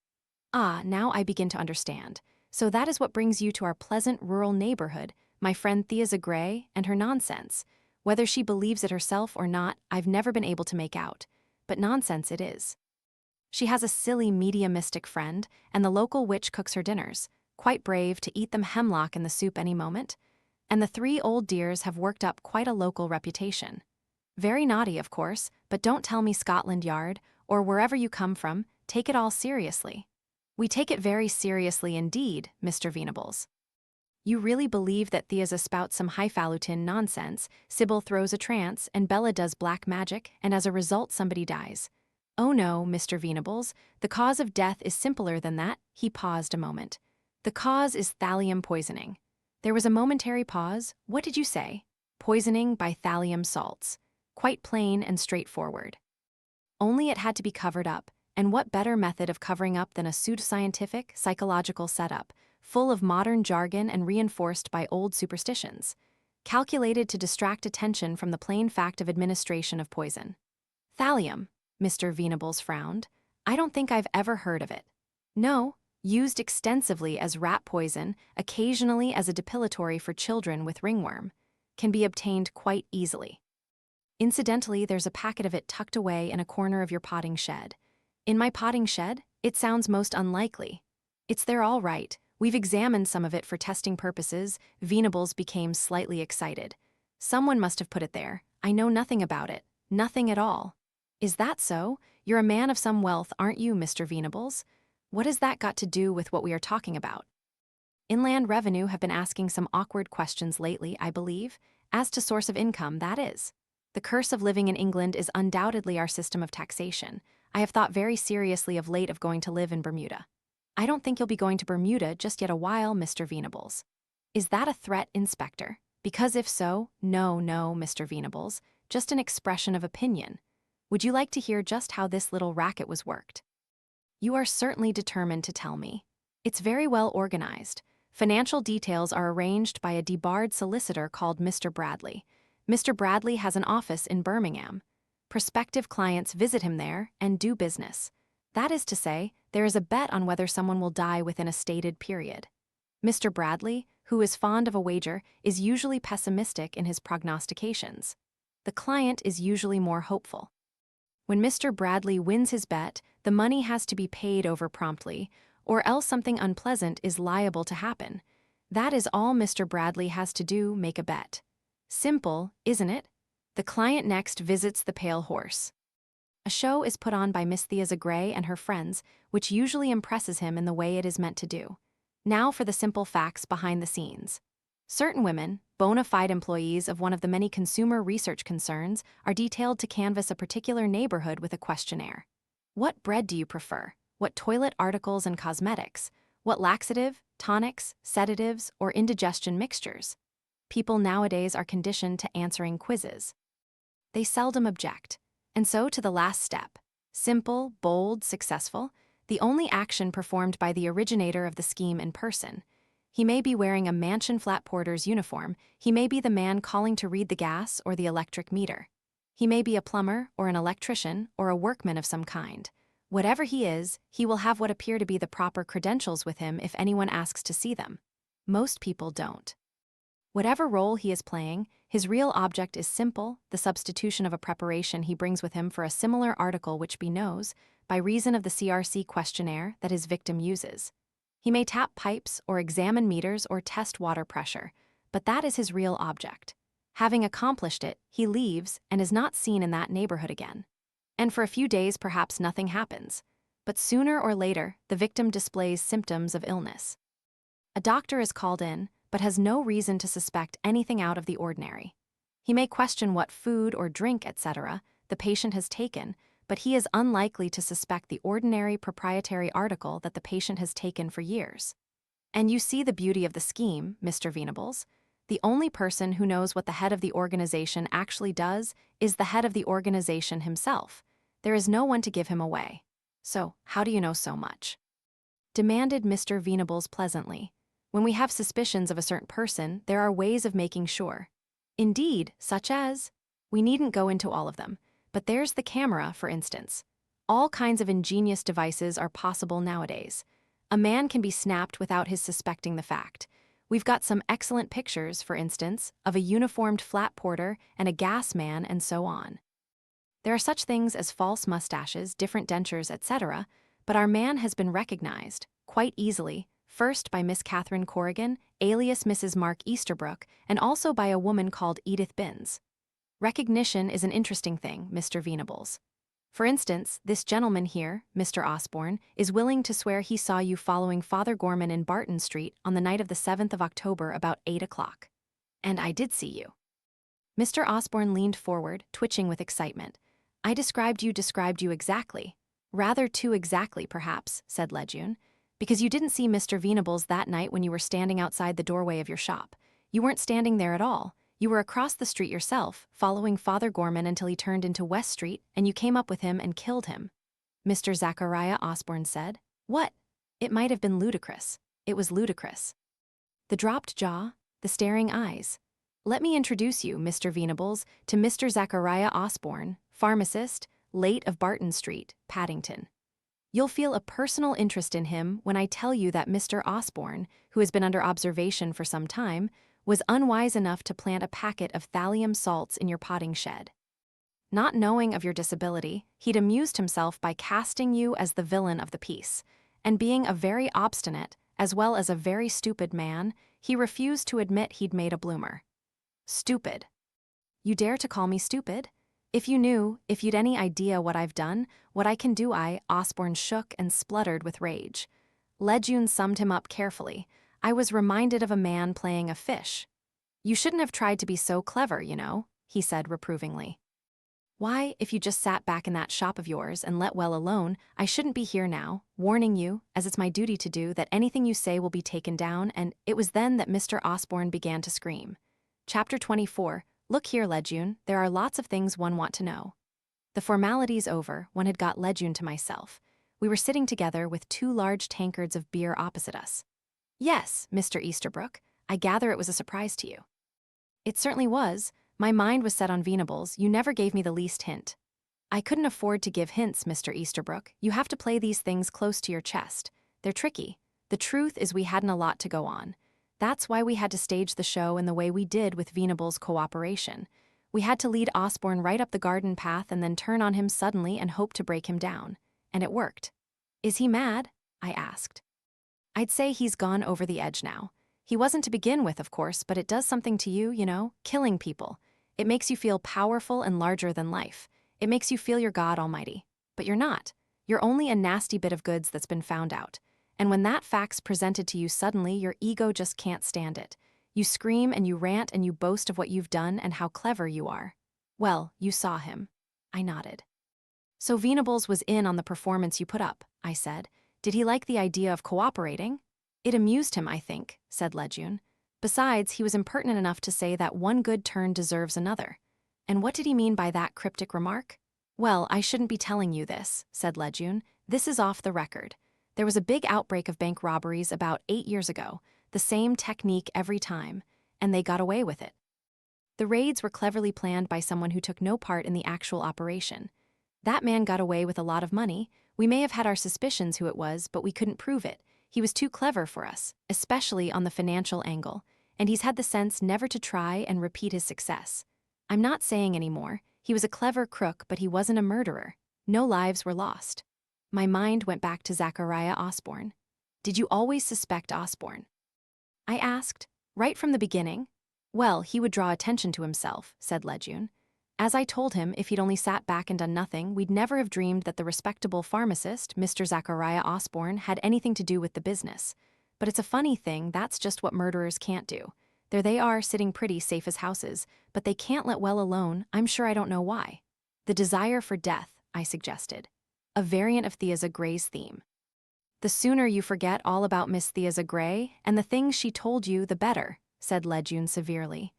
Speaker 1: Ah, now I begin to understand. So that is what brings you to our pleasant rural neighborhood, my friend Thea Gray and her nonsense. Whether she believes it herself or not, I've never been able to make out. But nonsense it is. She has a silly mediumistic friend, and the local witch cooks her dinners, quite brave to eat them hemlock in the soup any moment. And the three old dears have worked up quite a local reputation. Very naughty, of course, but don't tell me Scotland Yard, or wherever you come from, take it all seriously. We take it very seriously indeed, Mr. Venables. You really believe that Thea spouts some highfalutin nonsense, Sybil throws a trance, and Bella does black magic, and as a result somebody dies. Oh no, Mr. Venables, the cause of death is simpler than that. He paused a moment. The cause is thallium poisoning. There was a momentary pause. What did you say? Poisoning by thallium salts. Quite plain and straightforward. Only it had to be covered up, and what better method of covering up than a pseudoscientific, psychological setup, full of modern jargon and reinforced by old superstitions, calculated to distract attention from the plain fact of administration of poison. Thallium, Mr. Venables frowned. I don't think I've ever heard of it. No, used extensively as rat poison, occasionally as a depilatory for children with ringworm, can be obtained quite easily. Incidentally, there's a packet of it tucked away in a corner of your potting shed. In my potting shed? It sounds most unlikely. It's there all right. We've examined some of it for testing purposes. Venables became slightly excited. Someone must have put it there. I know nothing about it. Nothing at all. Is that so? You're a man of some wealth, aren't you, Mr. Venables? What has that got to do with what we are talking about? Inland Revenue have been asking some awkward questions lately, I believe, as to source of income, that is. The curse of living in England is undoubtedly our system of taxation. I have thought very seriously of late of going to live in Bermuda. I don't think you'll be going to Bermuda just yet a while, Mr. Venables. Is that a threat, Inspector? Because if so, no, Mr. Venables, just an expression of opinion. Would you like to hear just how this little racket was worked? You are certainly determined to tell me. It's very well organized. Financial details are arranged by a debarred solicitor called Mr. Bradley. Mr. Bradley has an office in Birmingham. Prospective clients visit him there and do business. That is to say, there is a bet on whether someone will die within a stated period. Mr. Bradley, who is fond of a wager, is usually pessimistic in his prognostications. The client is usually more hopeful. When Mr. Bradley wins his bet, the money has to be paid over promptly, or else something unpleasant is liable to happen. That is all Mr. Bradley has to do, make a bet. Simple, isn't it? The client next visits the Pale Horse. A show is put on by Miss Thea Gray and her friends, which usually impresses him in the way it is meant to do. Now for the simple facts behind the scenes. Certain women, bona fide employees of one of the many consumer research concerns, are detailed to canvass a particular neighborhood with a questionnaire. What bread do you prefer? What toilet articles and cosmetics? What laxative, tonics, sedatives, or indigestion mixtures? People nowadays are conditioned to answering quizzes. They seldom object. And so to the last step. Simple, bold, successful, the only action performed by the originator of the scheme in person. He may be wearing a mansion flat porter's uniform, he may be the man calling to read the gas or the electric meter. He may be a plumber or an electrician or a workman of some kind. Whatever he is, he will have what appear to be the proper credentials with him if anyone asks to see them. Most people don't. Whatever role he is playing, his real object is simple, the substitution of a preparation he brings with him for a similar article which he knows, by reason of the CRC questionnaire that his victim uses. He may tap pipes or examine meters or test water pressure, but that is his real object. Having accomplished it, he leaves and is not seen in that neighborhood again. And for a few days perhaps nothing happens, but sooner or later the victim displays symptoms of illness. A doctor is called in, but has no reason to suspect anything out of the ordinary. He may question what food or drink, etc., the patient has taken, but he is unlikely to suspect the ordinary proprietary article that the patient has taken for years. And you see the beauty of the scheme, Mr. Venables. The only person who knows what the head of the organization actually does is the head of the organization himself. There is no one to give him away. So, how do you know so much? demanded Mr. Venables pleasantly. When we have suspicions of a certain person, there are ways of making sure. Indeed, such as? We needn't go into all of them, but there's the camera, for instance. All kinds of ingenious devices are possible nowadays. A man can be snapped without his suspecting the fact. We've got some excellent pictures, for instance, of a uniformed flat porter and a gas man and so on. There are such things as false mustaches, different dentures, etc., but our man has been recognized, quite easily, first by Miss Catherine Corrigan, alias Mrs. Mark Easterbrook, and also by a woman called Edith Binns. Recognition is an interesting thing, Mr. Venables. For instance, this gentleman here, Mr. Osborne, is willing to swear he saw you following Father Gorman in Barton Street on the night of the 7th of October about 8 o'clock. And I did see you. Mr. Osborne leaned forward, twitching with excitement. I described you exactly. Rather too exactly, perhaps, said Lejeune, because you didn't see Mr. Venables that night when you were standing outside the doorway of your shop. You weren't standing there at all. You were across the street yourself, following Father Gorman until he turned into West Street, and you came up with him and killed him. Mr. Zachariah Osborne said. What? It might have been ludicrous. It was ludicrous. The dropped jaw, the staring eyes. Let me introduce you, Mr. Venables, to Mr. Zachariah Osborne, pharmacist, late of Barton Street, Paddington. You'll feel a personal interest in him when I tell you that Mr. Osborne, who has been under observation for some time, was unwise enough to plant a packet of thallium salts in your potting shed. Not knowing of your disability, he'd amused himself by casting you as the villain of the piece, and being a very obstinate, as well as a very stupid man, he refused to admit he'd made a bloomer. Stupid. You dare to call me stupid? If you'd any idea what I've done, what I can do, Osborne shook and spluttered with rage. Lejeune summed him up carefully. I was reminded of a man playing a fish. You shouldn't have tried to be so clever, he said reprovingly. Why, if you just sat back in that shop of yours and let well alone, I shouldn't be here now, warning you, as it's my duty to do, that anything you say will be taken down, and it was then that Mr. Osborne began to scream. Chapter 24. Look here, Lejeune, there are lots of things one want to know. The formalities over, one had got Lejeune to myself. We were sitting together with 2 large tankards of beer opposite us. Yes, Mr. Easterbrook, I gather it was a surprise to you. It certainly was. My mind was set on Venables. You never gave me the least hint. I couldn't afford to give hints, Mr. Easterbrook. You have to play these things close to your chest. They're tricky. The truth is we hadn't a lot to go on. That's why we had to stage the show in the way we did with Venables' cooperation. We had to lead Osborne right up the garden path and then turn on him suddenly and hope to break him down. And it worked. Is he mad? I asked. I'd say he's gone over the edge now. He wasn't to begin with, of course, but it does something to you, killing people. It makes you feel powerful and larger than life. It makes you feel you're God Almighty. But you're not. You're only a nasty bit of goods that's been found out. And when that fact's presented to you suddenly, your ego just can't stand it. You scream and you rant and you boast of what you've done and how clever you are. Well, you saw him. I nodded. So Venables was in on the performance you put up, I said. Did he like the idea of cooperating? It amused him, I think, said Lejeune. Besides, he was impertinent enough to say that one good turn deserves another. And what did he mean by that cryptic remark? Well, I shouldn't be telling you this, said Lejeune. This is off the record. There was a big outbreak of bank robberies about 8 years ago, the same technique every time, and they got away with it. The raids were cleverly planned by someone who took no part in the actual operation. That man got away with a lot of money. We may have had our suspicions who it was, but we couldn't prove it. He was too clever for us, especially on the financial angle, and he's had the sense never to try and repeat his success. I'm not saying anymore. He was a clever crook, but he wasn't a murderer. No lives were lost. My mind went back to Zachariah Osborne. Did you always suspect Osborne? I asked. Right from the beginning? Well, he would draw attention to himself, said Lejeune. As I told him, if he'd only sat back and done nothing, we'd never have dreamed that the respectable pharmacist, Mr. Zachariah Osborne, had anything to do with the business. But it's a funny thing, that's just what murderers can't do. There they are, sitting pretty safe as houses, but they can't let well alone. I'm sure I don't know why. The desire for death, I suggested. A variant of Theasa Gray's theme. The sooner you forget all about Miss Theasa Gray and the things she told you, the better, said Lejeune severely.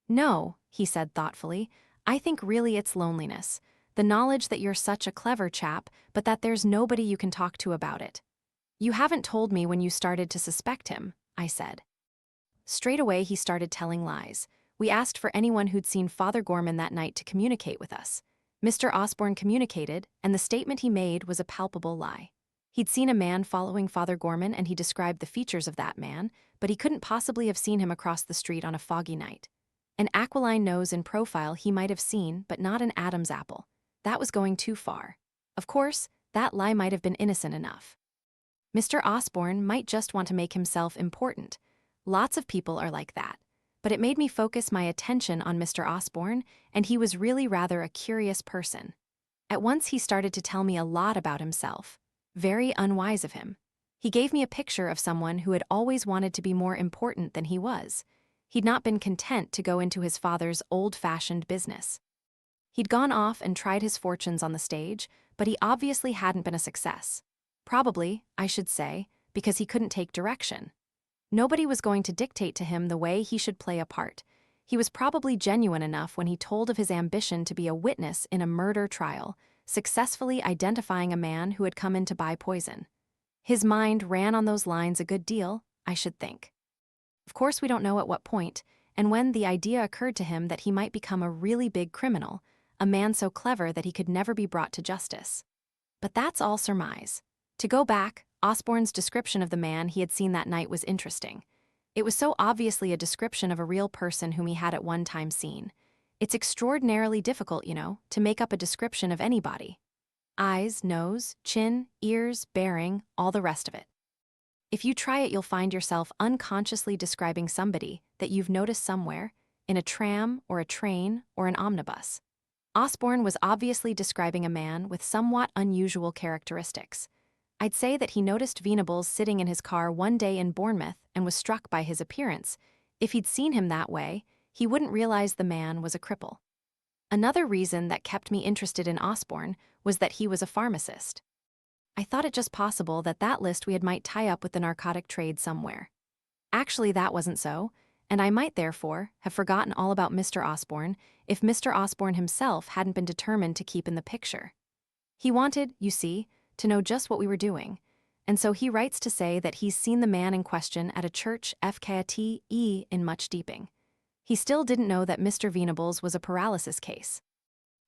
Speaker 1: No, he said thoughtfully. I think really it's loneliness. The knowledge that you're such a clever chap, but that there's nobody you can talk to about it. You haven't told me when you started to suspect him, I said. Straight away he started telling lies. We asked for anyone who'd seen Father Gorman that night to communicate with us. Mr. Osborne communicated, and the statement he made was a palpable lie. He'd seen a man following Father Gorman and he described the features of that man, but he couldn't possibly have seen him across the street on a foggy night. An aquiline nose in profile he might have seen, but not an Adam's apple. That was going too far. Of course, that lie might have been innocent enough. Mr. Osborne might just want to make himself important. Lots of people are like that. But it made me focus my attention on Mr. Osborne, and he was really rather a curious person. At once he started to tell me a lot about himself. Very unwise of him. He gave me a picture of someone who had always wanted to be more important than he was. He'd not been content to go into his father's old-fashioned business. He'd gone off and tried his fortunes on the stage, but he obviously hadn't been a success. Probably, I should say, because he couldn't take direction. Nobody was going to dictate to him the way he should play a part. He was probably genuine enough when he told of his ambition to be a witness in a murder trial, successfully identifying a man who had come in to buy poison. His mind ran on those lines a good deal, I should think. Of course, we don't know at what point, and when the idea occurred to him that he might become a really big criminal, a man so clever that he could never be brought to justice. But that's all surmise. To go back, Osborne's description of the man he had seen that night was interesting. It was so obviously a description of a real person whom he had at one time seen. It's extraordinarily difficult, to make up a description of anybody. Eyes, nose, chin, ears, bearing, all the rest of it. If you try it, you'll find yourself unconsciously describing somebody that you've noticed somewhere, in a tram or a train or an omnibus. Osborne was obviously describing a man with somewhat unusual characteristics. I'd say that he noticed Venables sitting in his car one day in Bournemouth and was struck by his appearance. If he'd seen him that way, he wouldn't realize the man was a cripple. Another reason that kept me interested in Osborne was that he was a pharmacist. I thought it just possible that that list we had might tie up with the narcotic trade somewhere. Actually, that wasn't so, and I might therefore have forgotten all about Mr. Osborne if Mr. Osborne himself hadn't been determined to keep in the picture. He wanted, you see, to know just what we were doing, and so he writes to say that he's seen the man in question at a church FKTE in Much Deeping. He still didn't know that Mr. Venables was a paralysis case.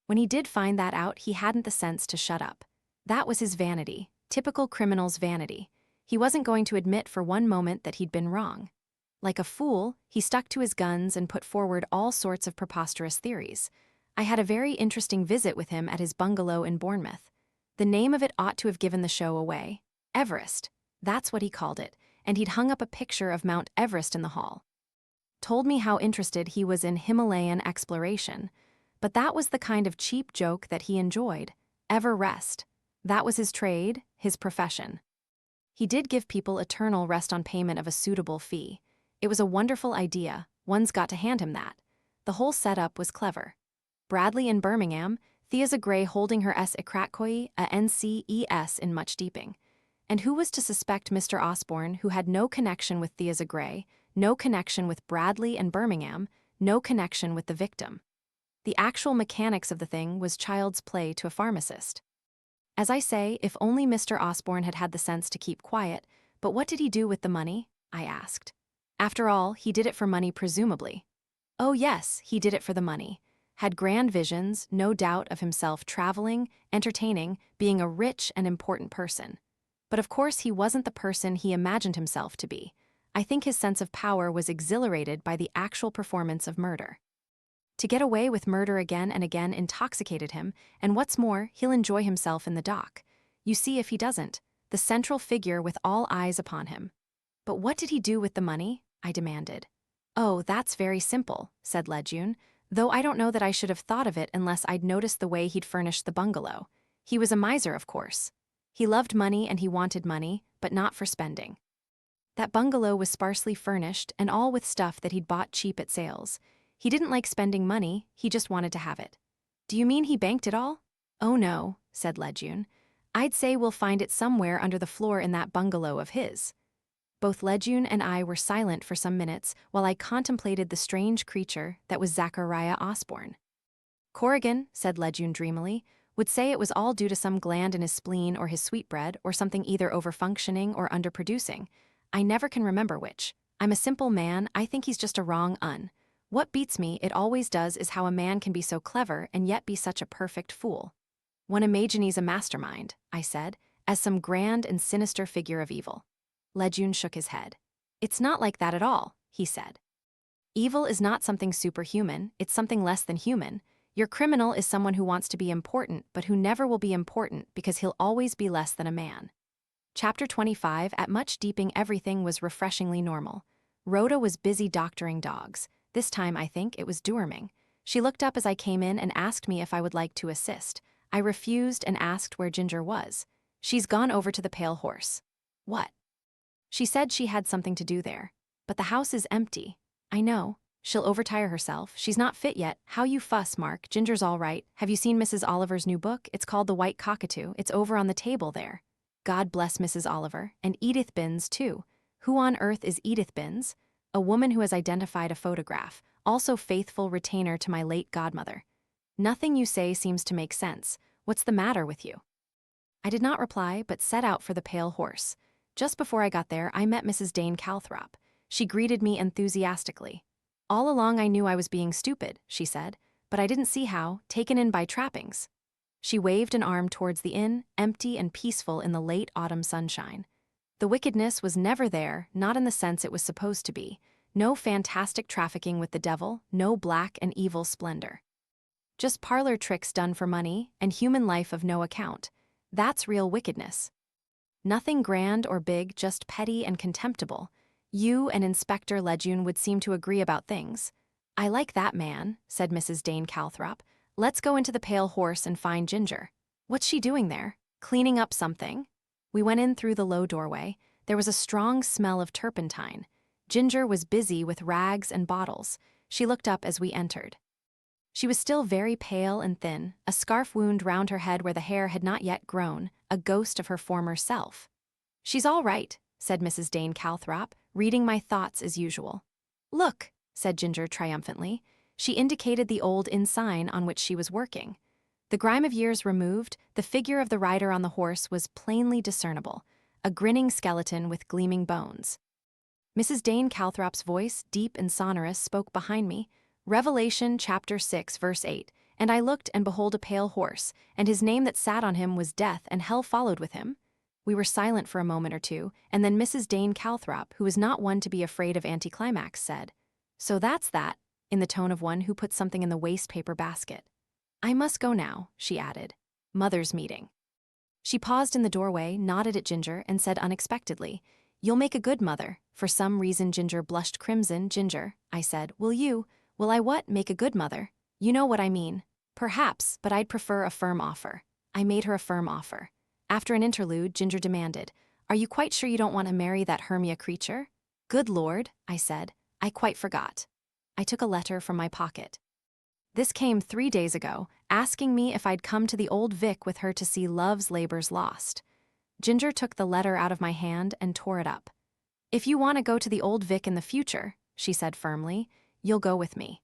Speaker 1: When he did find that out, he hadn't the sense to shut up. That was his vanity, typical criminal's vanity. He wasn't going to admit for one moment that he'd been wrong. Like a fool, he stuck to his guns and put forward all sorts of preposterous theories. I had a very interesting visit with him at his bungalow in Bournemouth. The name of it ought to have given the show away. Everest. That's what he called it, and he'd hung up a picture of Mount Everest in the hall. Told me how interested he was in Himalayan exploration, but that was the kind of cheap joke that he enjoyed. Everest. That was his trade, his profession. He did give people eternal rest on payment of a suitable fee. It was a wonderful idea, one's got to hand him that. The whole setup was clever. Bradley in Birmingham, Theasa Gray holding her S. Ikrakoi, a NCES in Much Deeping. And who was to suspect Mr. Osborne, who had no connection with Theasa Gray, no connection with Bradley and Birmingham, no connection with the victim? The actual mechanics of the thing was child's play to a pharmacist. As I say, if only Mr. Osborne had had the sense to keep quiet, but what did he do with the money? I asked. After all, he did it for money presumably. Oh yes, he did it for the money. Had grand visions, no doubt, of himself traveling, entertaining, being a rich and important person. But of course he wasn't the person he imagined himself to be. I think his sense of power was exhilarated by the actual performance of murder. To get away with murder again and again intoxicated him, and what's more, he'll enjoy himself in the dock. You see, if he doesn't, the central figure with all eyes upon him. But what did he do with the money? I demanded. Oh, that's very simple, said Lejeune, though I don't know that I should have thought of it unless I'd noticed the way he'd furnished the bungalow. He was a miser, of course. He loved money and he wanted money, but not for spending. That bungalow was sparsely furnished and all with stuff that he'd bought cheap at sales. He didn't like spending money, he just wanted to have it. Do you mean he banked it all? Oh no, said Lejeune. I'd say we'll find it somewhere under the floor in that bungalow of his. Both Lejeune and I were silent for some minutes while I contemplated the strange creature that was Zachariah Osborne. Corrigan, said Lejeune dreamily, would say it was all due to some gland in his spleen or his sweetbread or something either overfunctioning or underproducing. I never can remember which. I'm a simple man, I think he's just a wrong un. What beats me, it always does, is how a man can be so clever and yet be such a perfect fool. One imagine he's a mastermind, I said, as some grand and sinister figure of evil. Lejeune shook his head. It's not like that at all, he said. Evil is not something superhuman, it's something less than human. Your criminal is someone who wants to be important but who never will be important because he'll always be less than a man. Chapter 25. At much deeping, everything was refreshingly normal. Rhoda was busy doctoring dogs. This time, I think, it was deworming. She looked up as I came in and asked me if I would like to assist. I refused and asked where Ginger was. She's gone over to the Pale Horse. What? She said she had something to do there. But the house is empty. I know. She'll overtire herself. She's not fit yet. How you fuss, Mark. Ginger's all right. Have you seen Mrs. Oliver's new book? It's called The White Cockatoo. It's over on the table there. God bless Mrs. Oliver. And Edith Binns, too. Who on earth is Edith Binns? A woman who has identified a photograph, also faithful retainer to my late godmother. Nothing you say seems to make sense. What's the matter with you? I did not reply, but set out for the Pale Horse. Just before I got there, I met Mrs. Dane Calthrop. She greeted me enthusiastically. All along I knew I was being stupid, she said, but I didn't see how, taken in by trappings. She waved an arm towards the inn, empty and peaceful in the late autumn sunshine. The wickedness was never there, not in the sense it was supposed to be. No fantastic trafficking with the devil, no black and evil splendor. Just parlor tricks done for money, and human life of no account. That's real wickedness. Nothing grand or big, just petty and contemptible. You and Inspector Lejeune would seem to agree about things. I like that man, said Mrs. Dane Calthrop. Let's go into the Pale Horse and find Ginger. What's she doing there? Cleaning up something? We went in through the low doorway. There was a strong smell of turpentine. Ginger was busy with rags and bottles. She looked up as we entered. She was still very pale and thin, a scarf wound round her head where the hair had not yet grown, a ghost of her former self. She's all right, said Mrs. Dane Calthrop, reading my thoughts as usual. Look, said Ginger triumphantly. She indicated the old inn sign on which she was working. The grime of years removed, the figure of the rider on the horse was plainly discernible, a grinning skeleton with gleaming bones. Mrs. Dane Calthrop's voice, deep and sonorous, spoke behind me. Revelation chapter 6, verse 8, and I looked, and behold a pale horse, and his name that sat on him was Death, and hell followed with him. We were silent for a moment or two, and then Mrs. Dane Calthrop, who was not one to be afraid of anticlimax, said, So that's that, in the tone of one who puts something in the waste paper basket. I must go now, she added. Mother's meeting. She paused in the doorway, nodded at Ginger, and said unexpectedly, You'll make a good mother. For some reason Ginger blushed crimson. Ginger, I said, Will I what? Make a good mother? You know what I mean. Perhaps, but I'd prefer a firm offer. I made her a firm offer. After an interlude, Ginger demanded, Are you quite sure you don't want to marry that Hermia creature? Good Lord, I said. I quite forgot. I took a letter from my pocket. This came 3 days ago, asking me if I'd come to the Old Vic with her to see Love's Labours Lost. Ginger took the letter out of my hand and tore it up. If you want to go to the Old Vic in the future, she said firmly, you'll go with me.